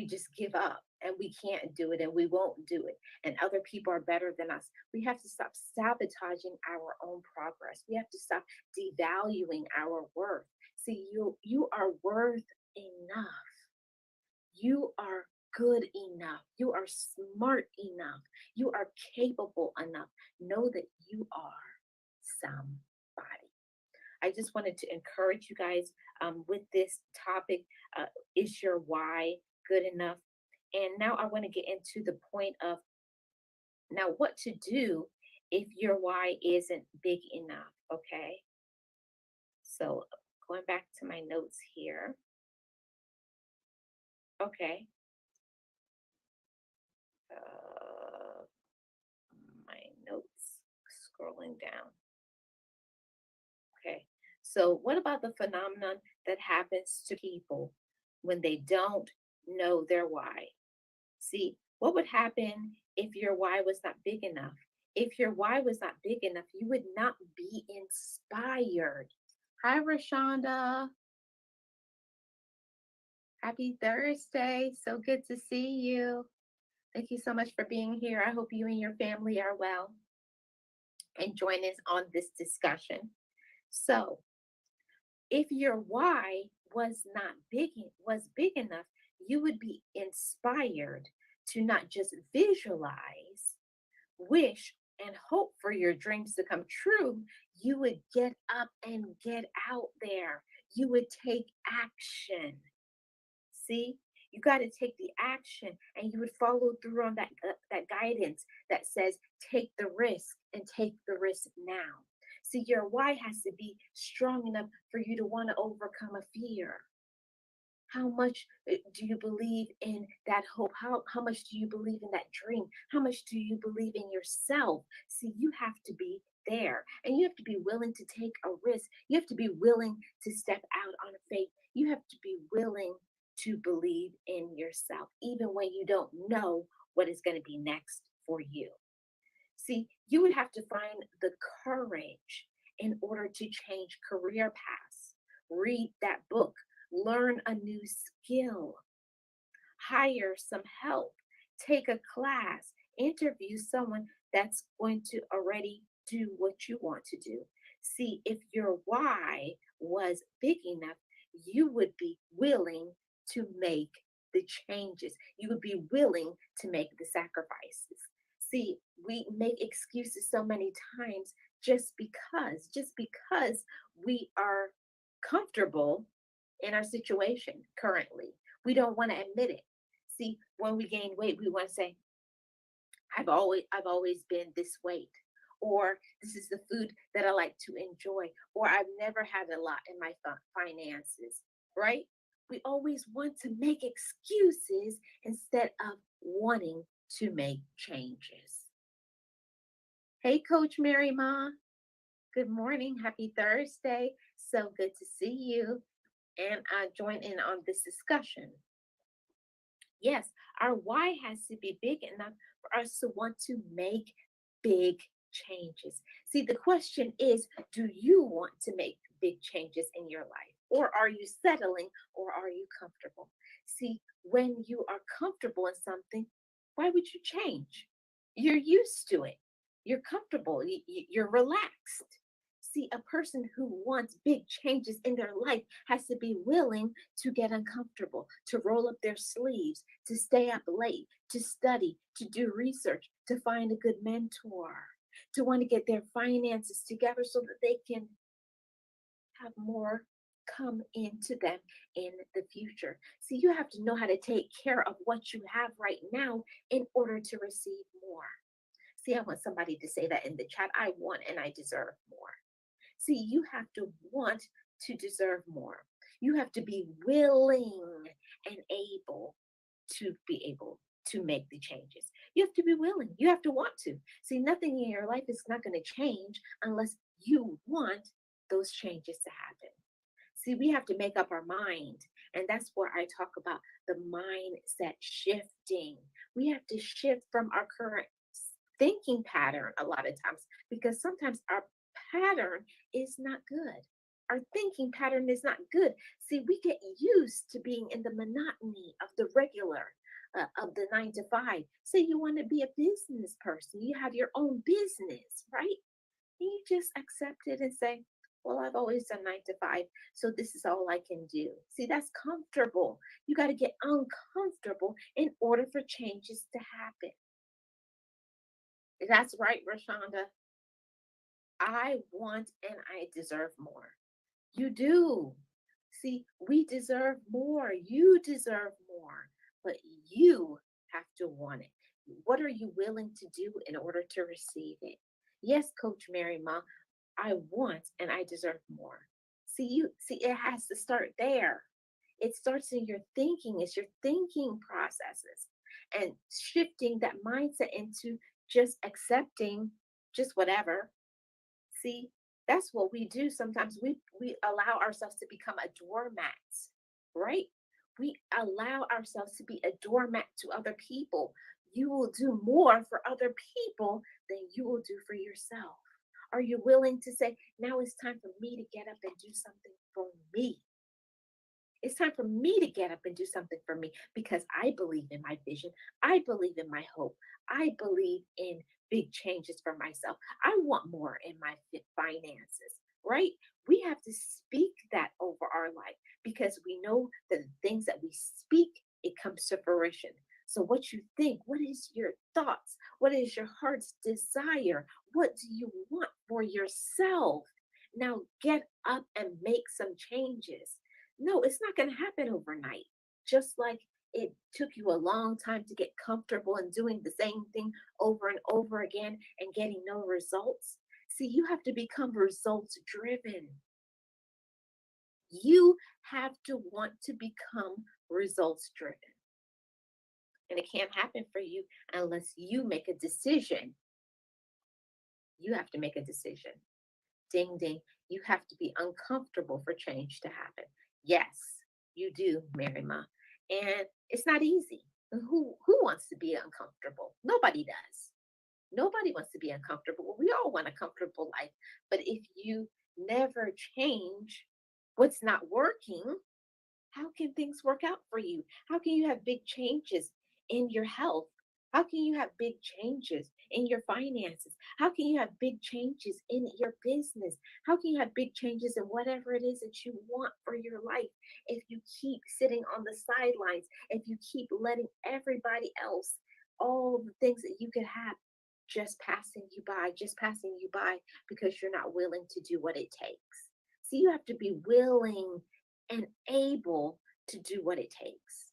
Speaker 2: just give up and we can't do it and we won't do it and other people are better than us. We have to stop sabotaging our own progress. We have to stop devaluing our worth. See, you are worth enough. You are good enough. You are smart enough. You are capable enough. Know that you are somebody. I just wanted to encourage you guys with this topic. Is your why good enough? And now I want to get into the point of now what to do if your why isn't big enough, okay? So going back to my notes here. Okay. My notes, scrolling down. Okay. So what about the phenomenon that happens to people when they don't know their why? See, what would happen if your why was not big enough? If your why was not big enough, you would not be inspired. Hi, Rashonda. Happy Thursday. So good to see you. Thank you so much for being here. I hope you and your family are well and join us on this discussion. So, if your why was big enough, you would be inspired to not just visualize, wish, and hope for your dreams to come true. You would get up and get out there. You would take action. See, you got to take the action, and you would follow through on that guidance that says take the risk and take the risk now. See, your why has to be strong enough for you to want to overcome a fear. How much do you believe in that hope? How much do you believe in that dream? How much do you believe in yourself? See, you have to be there, and you have to be willing to take a risk. You have to be willing to step out on faith. You have to be willing to believe in yourself, even when you don't know what is going to be next for you. See, you would have to find the courage in order to change career paths, read that book, learn a new skill, hire some help, take a class, interview someone that's going to already do what you want to do. See, if your why was big enough, you would be willing to make the changes. You would be willing to make the sacrifices. See, we make excuses so many times just because we are comfortable in our situation currently. We don't want to admit it. See, when we gain weight, we want to say, I've always been this weight, or this is the food that I like to enjoy, or I've never had a lot in my finances, right? We always want to make excuses instead of wanting to make changes. Hey, Coach Mary Ma. Good morning. Happy Thursday. So good to see you and join in on this discussion. Yes, our why has to be big enough for us to want to make big changes. See, the question is, do you want to make big changes in your life? Or are you settling, or are you comfortable? See, when you are comfortable in something, why would you change? You're used to it. You're comfortable. You're relaxed. See, a person who wants big changes in their life has to be willing to get uncomfortable, to roll up their sleeves, to stay up late, to study, to do research, to find a good mentor, to want to get their finances together so that they can have more come into them in the future. See, you have to know how to take care of what you have right now in order to receive more. See, I want somebody to say that in the chat. I want and I deserve more. See, you have to want to deserve more. You have to be willing and able to make the changes. You have to be willing. You have to want to. See, nothing in your life is not going to change unless you want those changes to happen. See, we have to make up our mind. And that's where I talk about the mindset shifting. We have to shift from our current thinking pattern a lot of times, because sometimes our pattern is not good. Our thinking pattern is not good. See, we get used to being in the monotony of the regular, of the 9 to 5. Say you want to be a business person, you have your own business, right? And you just accept it and say, well, I've always done 9 to 5, so this is all I can do. See, that's comfortable. You got to get uncomfortable in order for changes to happen. That's right, Rashonda. I want and I deserve more. You do. See, we deserve more. You deserve more, but you have to want it. What are you willing to do in order to receive it? Yes, Coach Mary Ma, I want and I deserve more. See, it has to start there. It starts in your thinking, it's your thinking processes and shifting that mindset into just accepting just whatever. See, that's what we do. Sometimes we allow ourselves to become a doormat, right? We allow ourselves to be a doormat to other people. You will do more for other people than you will do for yourself. Are you willing to say, now it's time for me to get up and do something for me? It's time for me to get up and do something for me because I believe in my vision. I believe in my hope. I believe in big changes for myself. I want more in my finances, right? We have to speak that over our life because we know that the things that we speak, it comes to fruition. So what you think, what is your thoughts? What is your heart's desire? What do you want for yourself? Now get up and make some changes. No, it's not going to happen overnight. Just like it took you a long time to get comfortable in doing the same thing over and over again and getting no results. See, you have to become results driven. You have to want to become results driven. And it can't happen for you unless you make a decision. You have to make a decision. Ding, ding. You have to be uncomfortable for change to happen. Yes, you do, Mary Ma. And it's not easy. Who wants to be uncomfortable? Nobody does. Nobody wants to be uncomfortable. We all want a comfortable life. But if you never change what's not working, how can things work out for you? How can you have big changes in your health? How can you have big changes in your finances? How can you have big changes in your business? How can you have big changes in whatever it is that you want for your life if you keep sitting on the sidelines, if you keep letting everybody else, all the things that you could have just passing you by because you're not willing to do what it takes. So you have to be willing and able to do what it takes.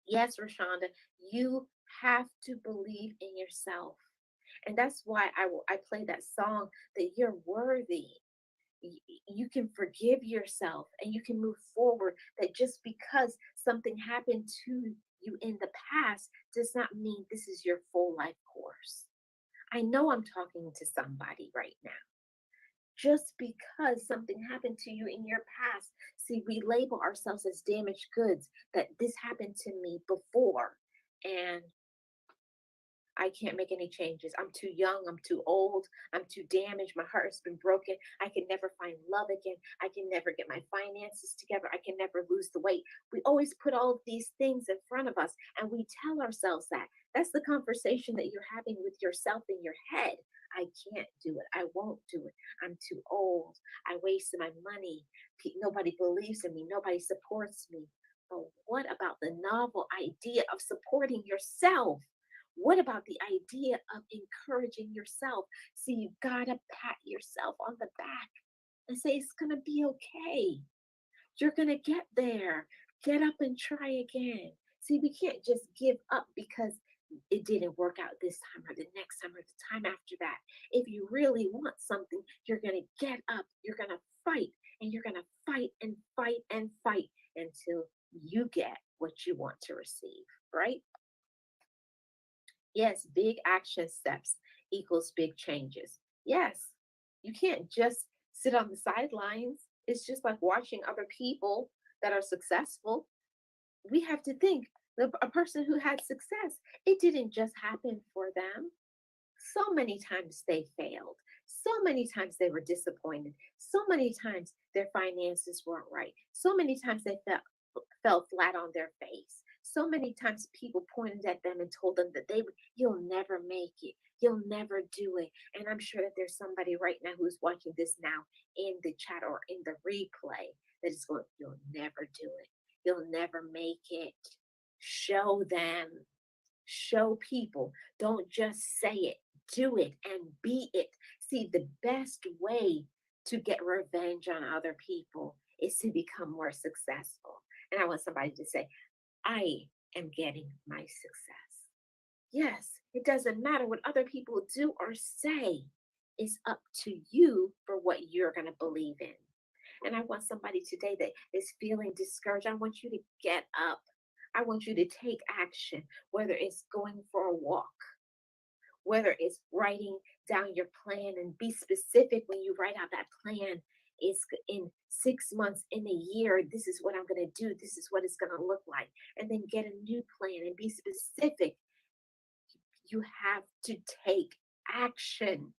Speaker 2: Yes, Rashonda, you have to believe in yourself. And that's why I play that song that you're worthy. You can forgive yourself and you can move forward. That just because something happened to you in the past does not mean this is your full life course. I know I'm talking to somebody right now. Just because something happened to you in your past. See, we label ourselves as damaged goods, that this happened to me before and I can't make any changes. I'm too young. I'm too old. I'm too damaged. My heart has been broken. I can never find love again. I can never get my finances together. I can never lose the weight. We always put all of these things in front of us and we tell ourselves that. That's the conversation that you're having with yourself in your head. I can't do it. I won't do it. I'm too old. I wasted my money. Nobody believes in me. Nobody supports me. But what about the novel idea of supporting yourself? What about the idea of encouraging yourself? See, you gotta pat yourself on the back and say, it's gonna be okay. You're gonna get there. Get up and try again. See, we can't just give up because it didn't work out this time or the next time or the time after that. If you really want something, you're gonna get up, you're gonna fight, and you're gonna fight and fight and fight until you get what you want to receive, right? Yes, big action steps equals big changes. Yes, you can't just sit on the sidelines. It's just like watching other people that are successful. We have to think a person who had success, it didn't just happen for them. So many times they failed. So many times they were disappointed. So many times their finances weren't right. So many times they fell flat on their face. So many times people pointed at them and told them that you'll never make it. You'll never do it. And I'm sure that there's somebody right now who's watching this now in the chat or in the replay that is going, you'll never do it. You'll never make it. Show them. Show people. Don't just say it. Do it and be it. See, the best way to get revenge on other people. It's to become more successful. And I want somebody to say, I am getting my success. Yes, it doesn't matter what other people do or say. It's up to you for what you're going to believe in. And I want somebody today that is feeling discouraged. I want you to get up. I want you to take action, whether it's going for a walk, whether it's writing down your plan, and be specific when you write out that plan. It's in 6 months, in a year, this is what I'm going to do. This is what it's going to look like. And then get a new plan and be specific. You have to take action.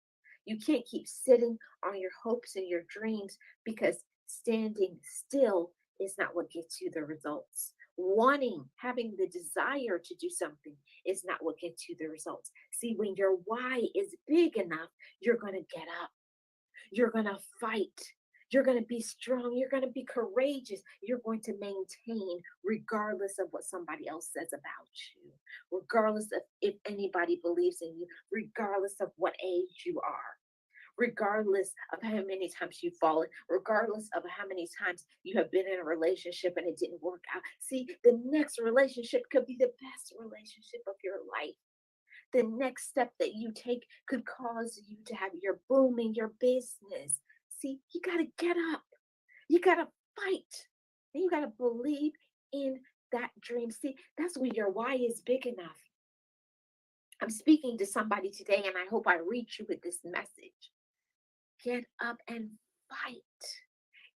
Speaker 2: You can't keep sitting on your hopes and your dreams, because standing still is not what gets you the results. Having the desire to do something is not what gets you the results. See, when your why is big enough, you're going to get up. You're going to fight. You're going to be strong. You're going to be courageous. You're going to maintain regardless of what somebody else says about you, regardless of if anybody believes in you, regardless of what age you are, regardless of how many times you've fallen, regardless of how many times you have been in a relationship and it didn't work out. See, the next relationship could be the best relationship of your life. The next step that you take could cause you to have your booming, your business. See, you got to get up. You got to fight. And you got to believe in that dream. See, that's when your why is big enough. I'm speaking to somebody today, and I hope I reach you with this message. Get up and fight.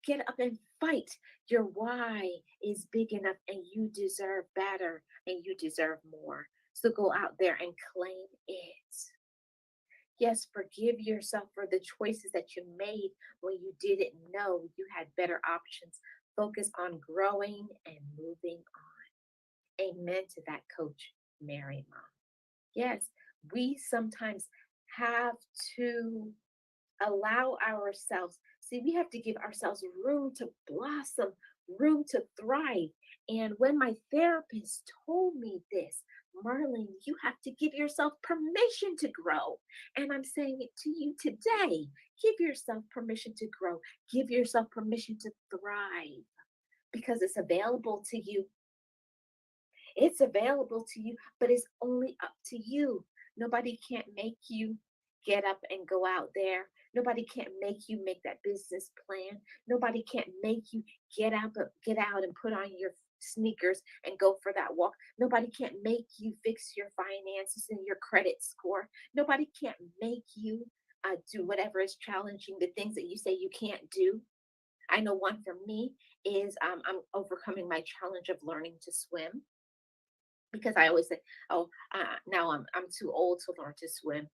Speaker 2: Get up and fight. Your why is big enough, and you deserve better, and you deserve more. So go out there and claim it. Yes, forgive yourself for the choices that you made when you didn't know you had better options. Focus on growing and moving on. Amen to that, Coach Mary Mom. Yes, we sometimes have to allow ourselves, we have to give ourselves room to blossom, room to thrive. And when my therapist told me this, Marlene, you have to give yourself permission to grow. And I'm saying it to you today. Give yourself permission to grow. Give yourself permission to thrive, because it's available to you. It's available to you, but it's only up to you. Nobody can't make you get up and go out there. Nobody can't make you make that business plan. Nobody can't make you get out and put on your sneakers and go for that walk. Nobody can't make you fix your finances and your credit score. Nobody can't make you do whatever is challenging, the things that you say you can't do. I know one for me is I'm overcoming my challenge of learning to swim, because I always say, now I'm too old to learn to swim.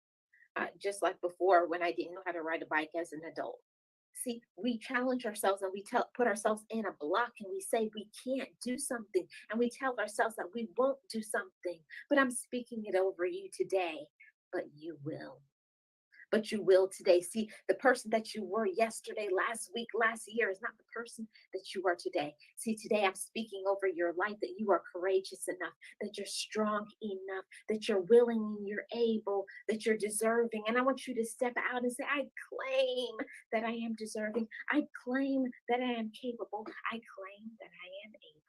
Speaker 2: Just like before, when I didn't know how to ride a bike as an adult. See, we challenge ourselves, and we put ourselves in a block, and we say we can't do something, and we tell ourselves that we won't do something. But I'm speaking it over you today. But you will. But you will today. See, the person that you were yesterday, last week, last year is not the person that you are today. See, today I'm speaking over your life that you are courageous enough, that you're strong enough, that you're willing and you're able, that you're deserving. And I want you to step out and say, I claim that I am deserving. I claim that I am capable. I claim that I am able.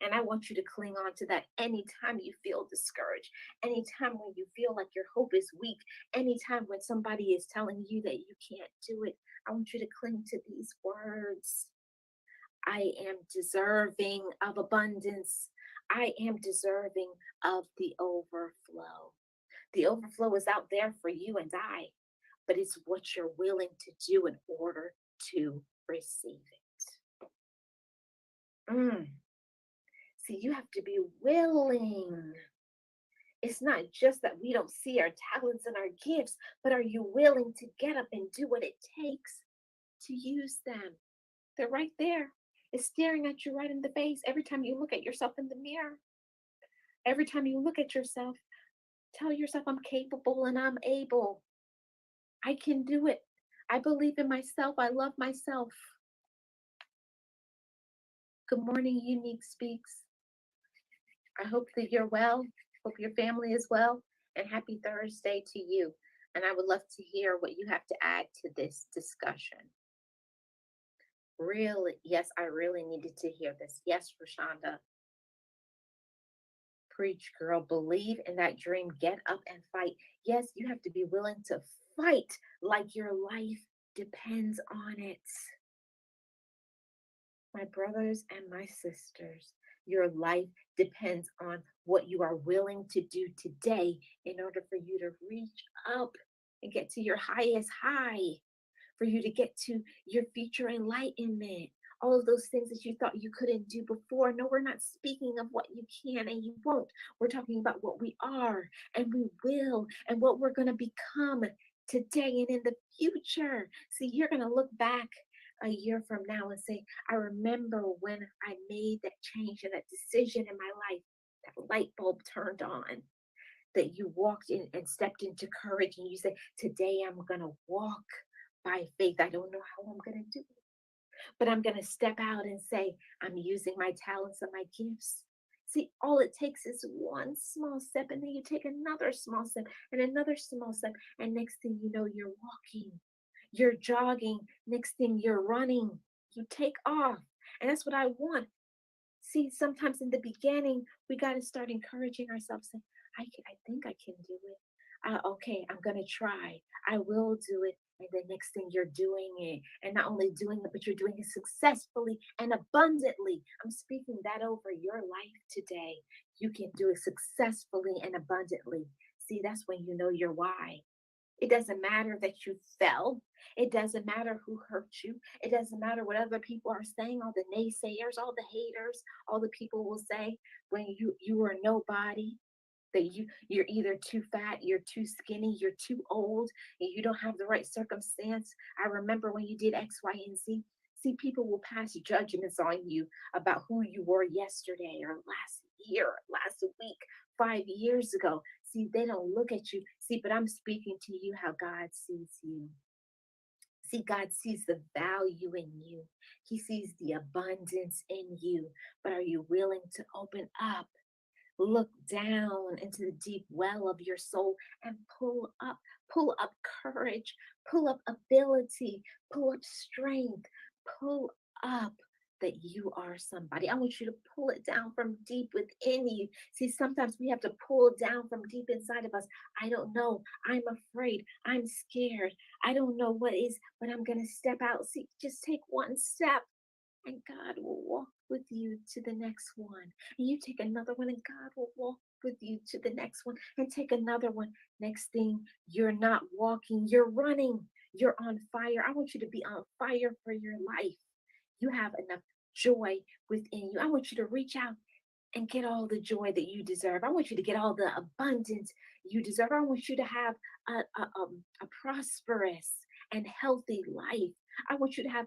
Speaker 2: And I want you to cling on to that anytime you feel discouraged, anytime when you feel like your hope is weak, anytime when somebody is telling you that you can't do it. I want you to cling to these words. I am deserving of abundance. I am deserving of the overflow. The overflow is out there for you and I, but it's what you're willing to do in order to receive it. See, you have to be willing. It's not just that we don't see our talents and our gifts, but are you willing to get up and do what it takes to use them? They're right there. It's staring at you right in the face every time you look at yourself in the mirror. Every time you look at yourself, tell yourself, I'm capable and I'm able. I can do it. I believe in myself. I love myself. Good morning, Unique Speaks. I hope that you're well. Hope your family is well. And happy Thursday to you. And I would love to hear what you have to add to this discussion. Really, yes, I really needed to hear this. Yes, Rashonda. Preach, girl. Believe in that dream. Get up and fight. Yes, you have to be willing to fight like your life depends on it. My brothers and my sisters, your life depends on what you are willing to do today in order for you to reach up and get to your highest high, for you to get to your future enlightenment. All of those things that you thought you couldn't do before. No, we're not speaking of what you can and you won't. We're talking about what we are and we will and what we're going to become today and in the future. See, you're going to look back a year from now and say, I remember when I made that change and that decision in my life, that light bulb turned on, that you walked in and stepped into courage and you said, today I'm going to walk by faith. I don't know how I'm going to do it, but I'm going to step out and say, I'm using my talents and my gifts. See, all it takes is one small step, and then you take another small step and another small step. And next thing you know, you're walking, you're jogging. Next thing you're running, you take off. And that's what I want. See, sometimes in the beginning, we got to start encouraging ourselves. Saying, I think I can do it. Okay, I'm going to try. I will do it. And the next thing you're doing it, and not only doing it, but you're doing it successfully and abundantly. I'm speaking that over your life today. You can do it successfully and abundantly. See, that's when you know your why. It doesn't matter that you fell. It doesn't matter who hurt you. It doesn't matter what other people are saying, all the naysayers, all the haters, all the people will say when you are nobody, that you're either too fat, you're too skinny, you're too old, and you don't have the right circumstance. I remember when you did X, Y, and Z. See, people will pass judgments on you about who you were yesterday or last year, last week, 5 years ago. See, they don't look at you. See, but I'm speaking to you how God sees you. See, God sees the value in you. He sees the abundance in you. But are you willing to open up? Look down into the deep well of your soul and pull up courage, pull up ability, pull up strength, pull up that you are somebody. I want you to pull it down from deep within you. See, sometimes we have to pull it down from deep inside of us. I don't know. I'm afraid. I'm scared. I don't know what is, but I'm going to step out. See, just take one step. And God will walk with you to the next one. And you take another one, and God will walk with you to the next one, and take another one. Next thing, you're not walking, you're running, you're on fire. I want you to be on fire for your life. You have enough joy within you. I want you to reach out and get all the joy that you deserve. I want you to get all the abundance you deserve. I want you to have a prosperous and healthy life. I want you to have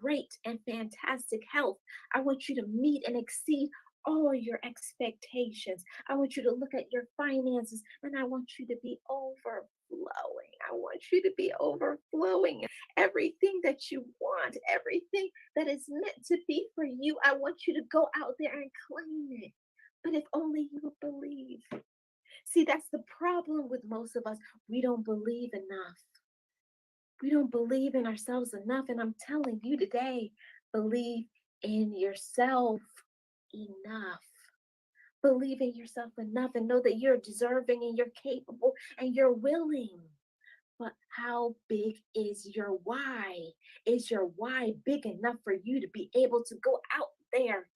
Speaker 2: great and fantastic health. I want you to meet and exceed all your expectations. I want you to look at your finances, and I want you to be overflowing. I want you to be overflowing. Everything that you want, everything that is meant to be for you, I want you to go out there and claim it. But if only you would believe. See, that's the problem with most of us. We don't believe enough. We don't believe in ourselves enough. And I'm telling you today, believe in yourself enough. Believe in yourself enough and know that you're deserving and you're capable and you're willing. But how big is your why? Is your why big enough for you to be able to go out there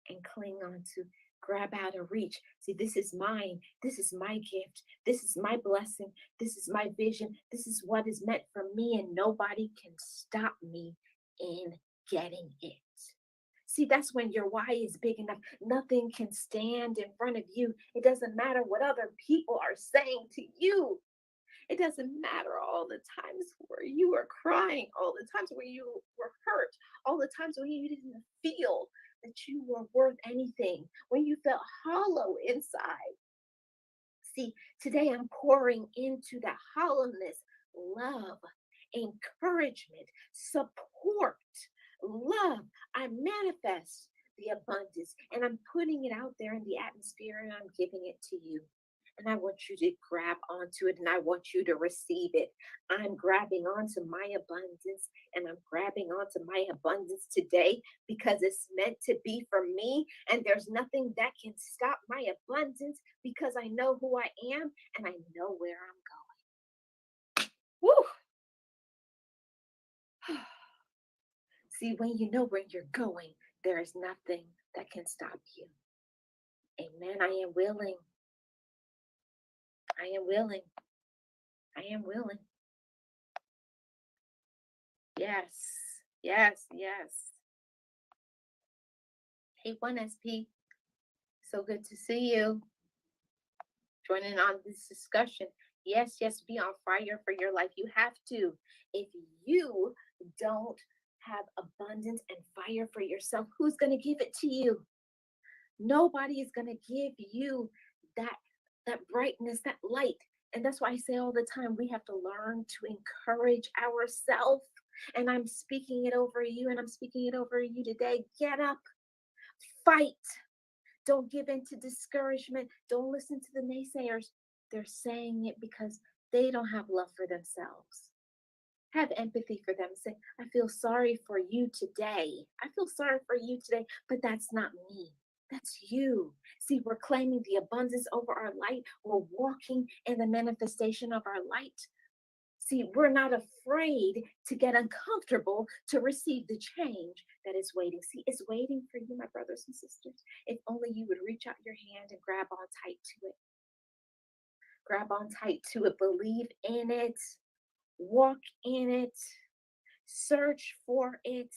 Speaker 2: and cling on to, grab out of reach? See, this is mine. This is my gift. This is my blessing. This is my vision. This is what is meant for me, and nobody can stop me in getting it. See, that's when your why is big enough. Nothing can stand in front of you. It doesn't matter what other people are saying to you. It doesn't matter all the times where you were crying, all the times where you were hurt, all the times when you didn't feel that you were worth anything, when you felt hollow inside. See, today I'm pouring into that hollowness love, encouragement, support, love. I manifest the abundance, and I'm putting it out there in the atmosphere, and I'm giving it to you. And I want you to grab onto it and I want you to receive it. I'm grabbing onto my abundance and I'm grabbing onto my abundance today because it's meant to be for me. And there's nothing that can stop my abundance because I know who I am and I know where I'm going. Woo! See, when you know where you're going, there is nothing that can stop you. Amen. I am willing. I am willing. I am willing. Yes. Yes. Yes. Hey, 1SP. So good to see you. Joining on this discussion. Yes, yes, be on fire for your life. You have to. If you don't have abundance and fire for yourself, who's going to give it to you? Nobody is going to give you that brightness, that light. And that's why I say all the time, we have to learn to encourage ourselves. And I'm speaking it over you, and I'm speaking it over you today. Get up, fight. Don't give in to discouragement. Don't listen to the naysayers. They're saying it because they don't have love for themselves. Have empathy for them. Say, I feel sorry for you today. I feel sorry for you today, but that's not me. That's you. See, we're claiming the abundance over our light. We're walking in the manifestation of our light. See, we're not afraid to get uncomfortable to receive the change that is waiting. See, it's waiting for you, my brothers and sisters. If only you would reach out your hand and grab on tight to it. Grab on tight to it. Believe in it. Walk in it. Search for it.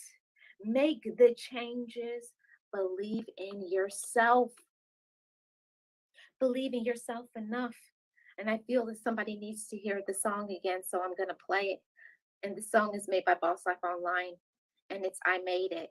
Speaker 2: Make the changes. Believe in yourself. Believe in yourself enough. And I feel that somebody needs to hear the song again, so I'm going to play it. And the song is made by Boss Life Online, and it's I Made It.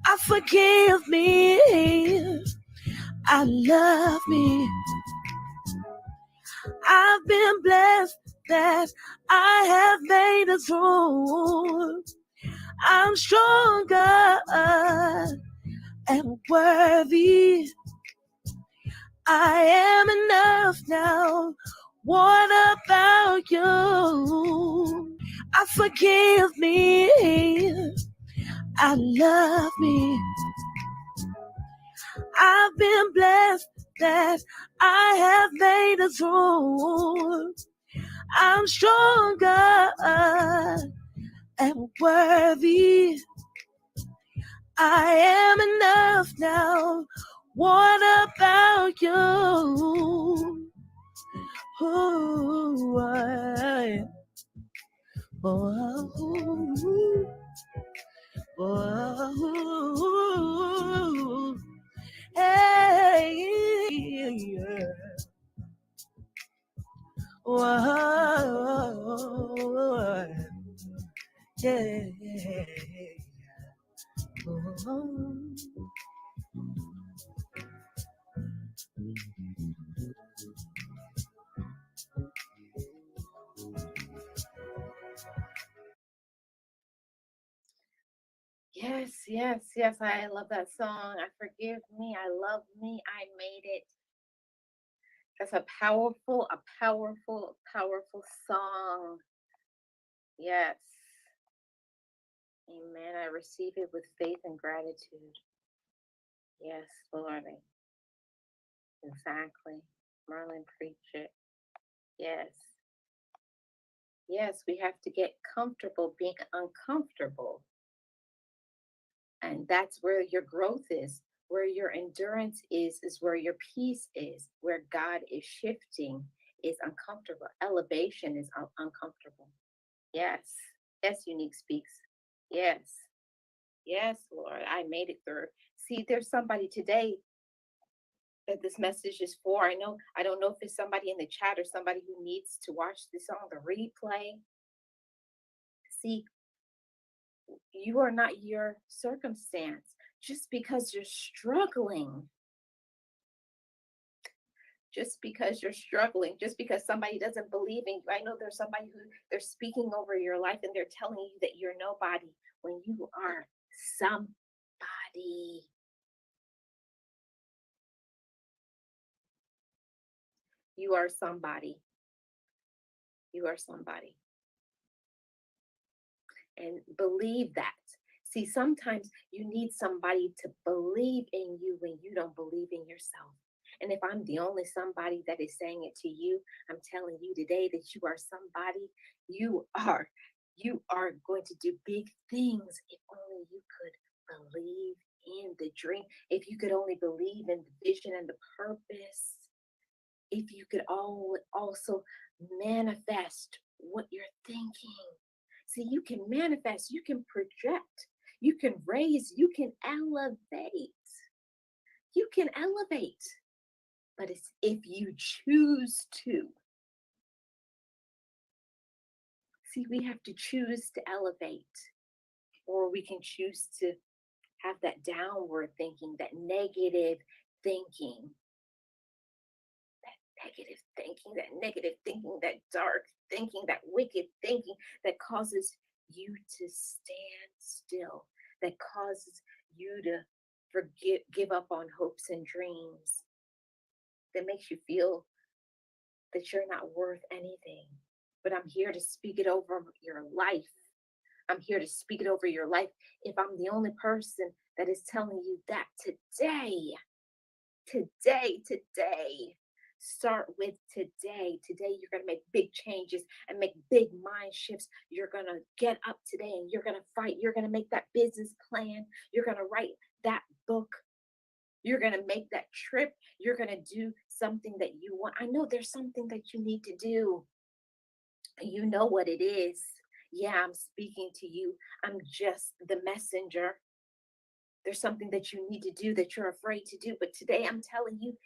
Speaker 6: I forgive me. I love me. I've been blessed that I have made it through. I'm stronger and worthy. I am enough now. What about you? I forgive me. I love me. I've been blessed that I have made it through. I'm stronger and worthy. I am enough now. What about you? Ooh, hey, yeah. Yeah.
Speaker 2: Yes, yes, yes. I love that song. I forgive me. I love me. I made it. That's a powerful song. Yes. Amen. I receive it with faith and gratitude. Yes, Lord. Exactly. Marlon, preach it. Yes. Yes, we have to get comfortable being uncomfortable. And that's where your growth is, where your endurance is where your peace is, where God is shifting is uncomfortable. Elevation is uncomfortable. Yes. Yes, Unique Speaks. Yes. Yes, Lord, I made it through. See, there's somebody today that this message is for. I don't know if it's somebody in the chat or somebody who needs to watch this on the replay. See, you are not your circumstance. Just because you're struggling, just because somebody doesn't believe in you. I know there's somebody who they're speaking over your life and they're telling you that you're nobody when you are somebody. You are somebody. You are somebody. And believe that. See, sometimes you need somebody to believe in you when you don't believe in yourself. And if I'm the only somebody that is saying it to you, I'm telling you today that you are somebody. You are going to do big things if only you could believe in the dream. If you could only believe in the vision and the purpose. If you could also manifest what you're thinking. See, you can manifest, you can project, you can raise, you can elevate. You can elevate. But it's if you choose to. See, we have to choose to elevate, or we can choose to have that downward thinking, that negative thinking. Negative thinking, that dark thinking, that wicked thinking that causes you to stand still, that causes you to give up on hopes and dreams, that makes you feel that you're not worth anything. But I'm here to speak it over your life. I'm here to speak it over your life. If I'm the only person that is telling you that today, start with today. Today, you're going to make big changes and make big mind shifts. You're going to get up today and you're going to fight. You're going to make that business plan. You're going to write that book. You're going to make that trip. You're going to do something that you want. I know there's something that you need to do. You know what it is. Yeah, I'm speaking to you. I'm just the messenger. There's something that you need to do that you're afraid to do. But today I'm telling you,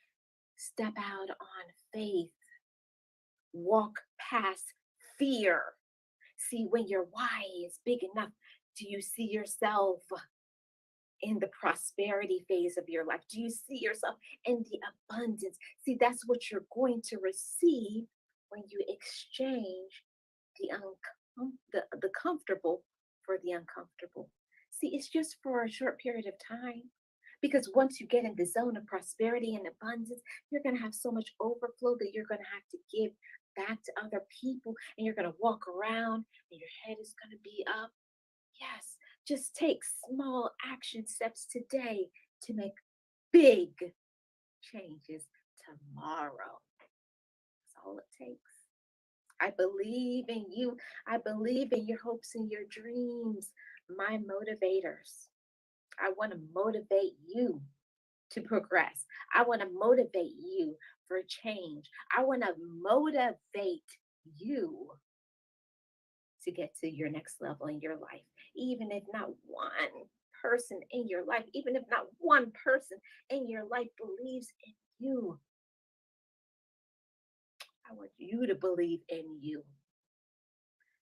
Speaker 2: step out on faith. Walk past fear. See, when your why is big enough, do you see yourself in the prosperity phase of your life? Do you see yourself in the abundance? See, that's what you're going to receive when you exchange the comfortable for the uncomfortable. See, it's just for a short period of time. Because once you get in the zone of prosperity and abundance, you're going to have so much overflow that you're going to have to give back to other people. And you're going to walk around and your head is going to be up. Yes, just take small action steps today to make big changes tomorrow. That's all it takes. I believe in you. I believe in your hopes and your dreams, my motivators. I want to motivate you to progress. I want to motivate you for change. I want to motivate you to get to your next level in your life. Even if not one person in your life, even if not one person in your life believes in you, I want you to believe in you.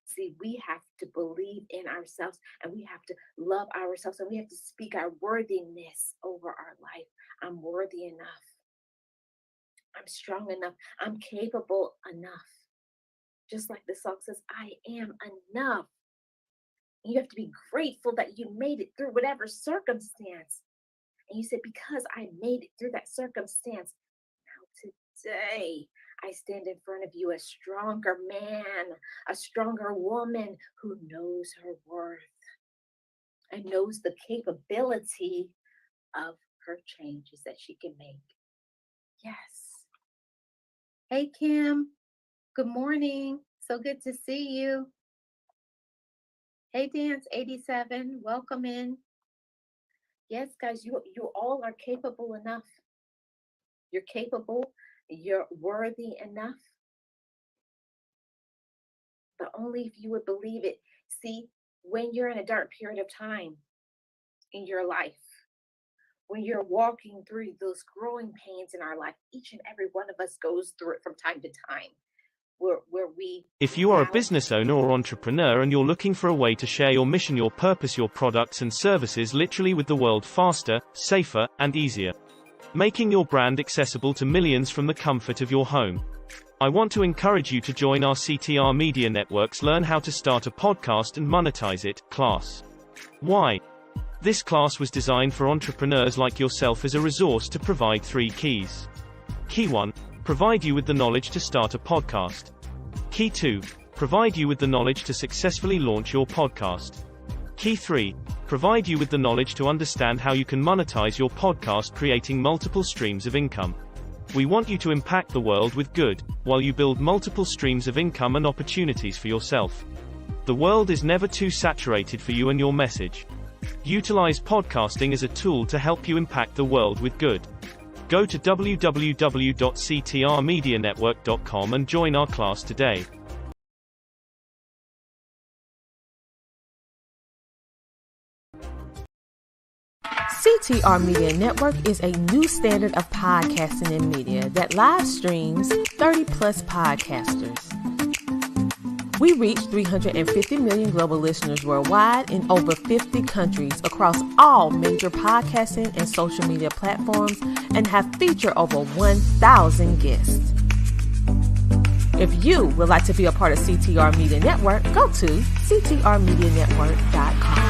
Speaker 2: See, we have to believe in ourselves and we have to love ourselves and we have to speak our worthiness over our life. I'm worthy enough. I'm strong enough. I'm capable enough. Just like the song says, I am enough. And you have to be grateful that you made it through whatever circumstance. And you said, because I made it through that circumstance, now today, I stand in front of you a stronger man, a stronger woman who knows her worth and knows the capability of her changes that she can make. Yes. Hey, Kim. Good morning. So good to see you. Hey, Dance 87. Welcome in. Yes, guys, you all are capable enough. You're capable. You're worthy enough. but only if you would believe it. See, when you're in a dark period of time in your life, when you're walking through those growing pains in our life, each and every one of us goes through it from time to time, where we.
Speaker 10: If you are a business owner or entrepreneur and you're looking for a way to share your mission, your purpose, your products and services literally with the world faster, safer, and easier, making your brand accessible to millions from the comfort of your home, I want to encourage you to join our CTR Media Network's Learn How to Start a Podcast and Monetize It class. Why? This class was designed for entrepreneurs like yourself as a resource to provide 3 keys. Key 1, provide you with the knowledge to start a podcast. Key 2, provide you with the knowledge to successfully launch your podcast. Key 3, provide you with the knowledge to understand how you can monetize your podcast, creating multiple streams of income. We want you to impact the world with good, while you build multiple streams of income and opportunities for yourself. The world is never too saturated for you and your message. Utilize podcasting as a tool to help you impact the world with good. Go to www.ctrmedianetwork.com and join our class today.
Speaker 1: CTR Media Network is a new standard of podcasting and media that live streams 30-plus podcasters. We reach 350 million global listeners worldwide in over 50 countries across all major podcasting and social media platforms and have featured over 1,000 guests. If you would like to be a part of CTR Media Network, go to ctrmedianetwork.com.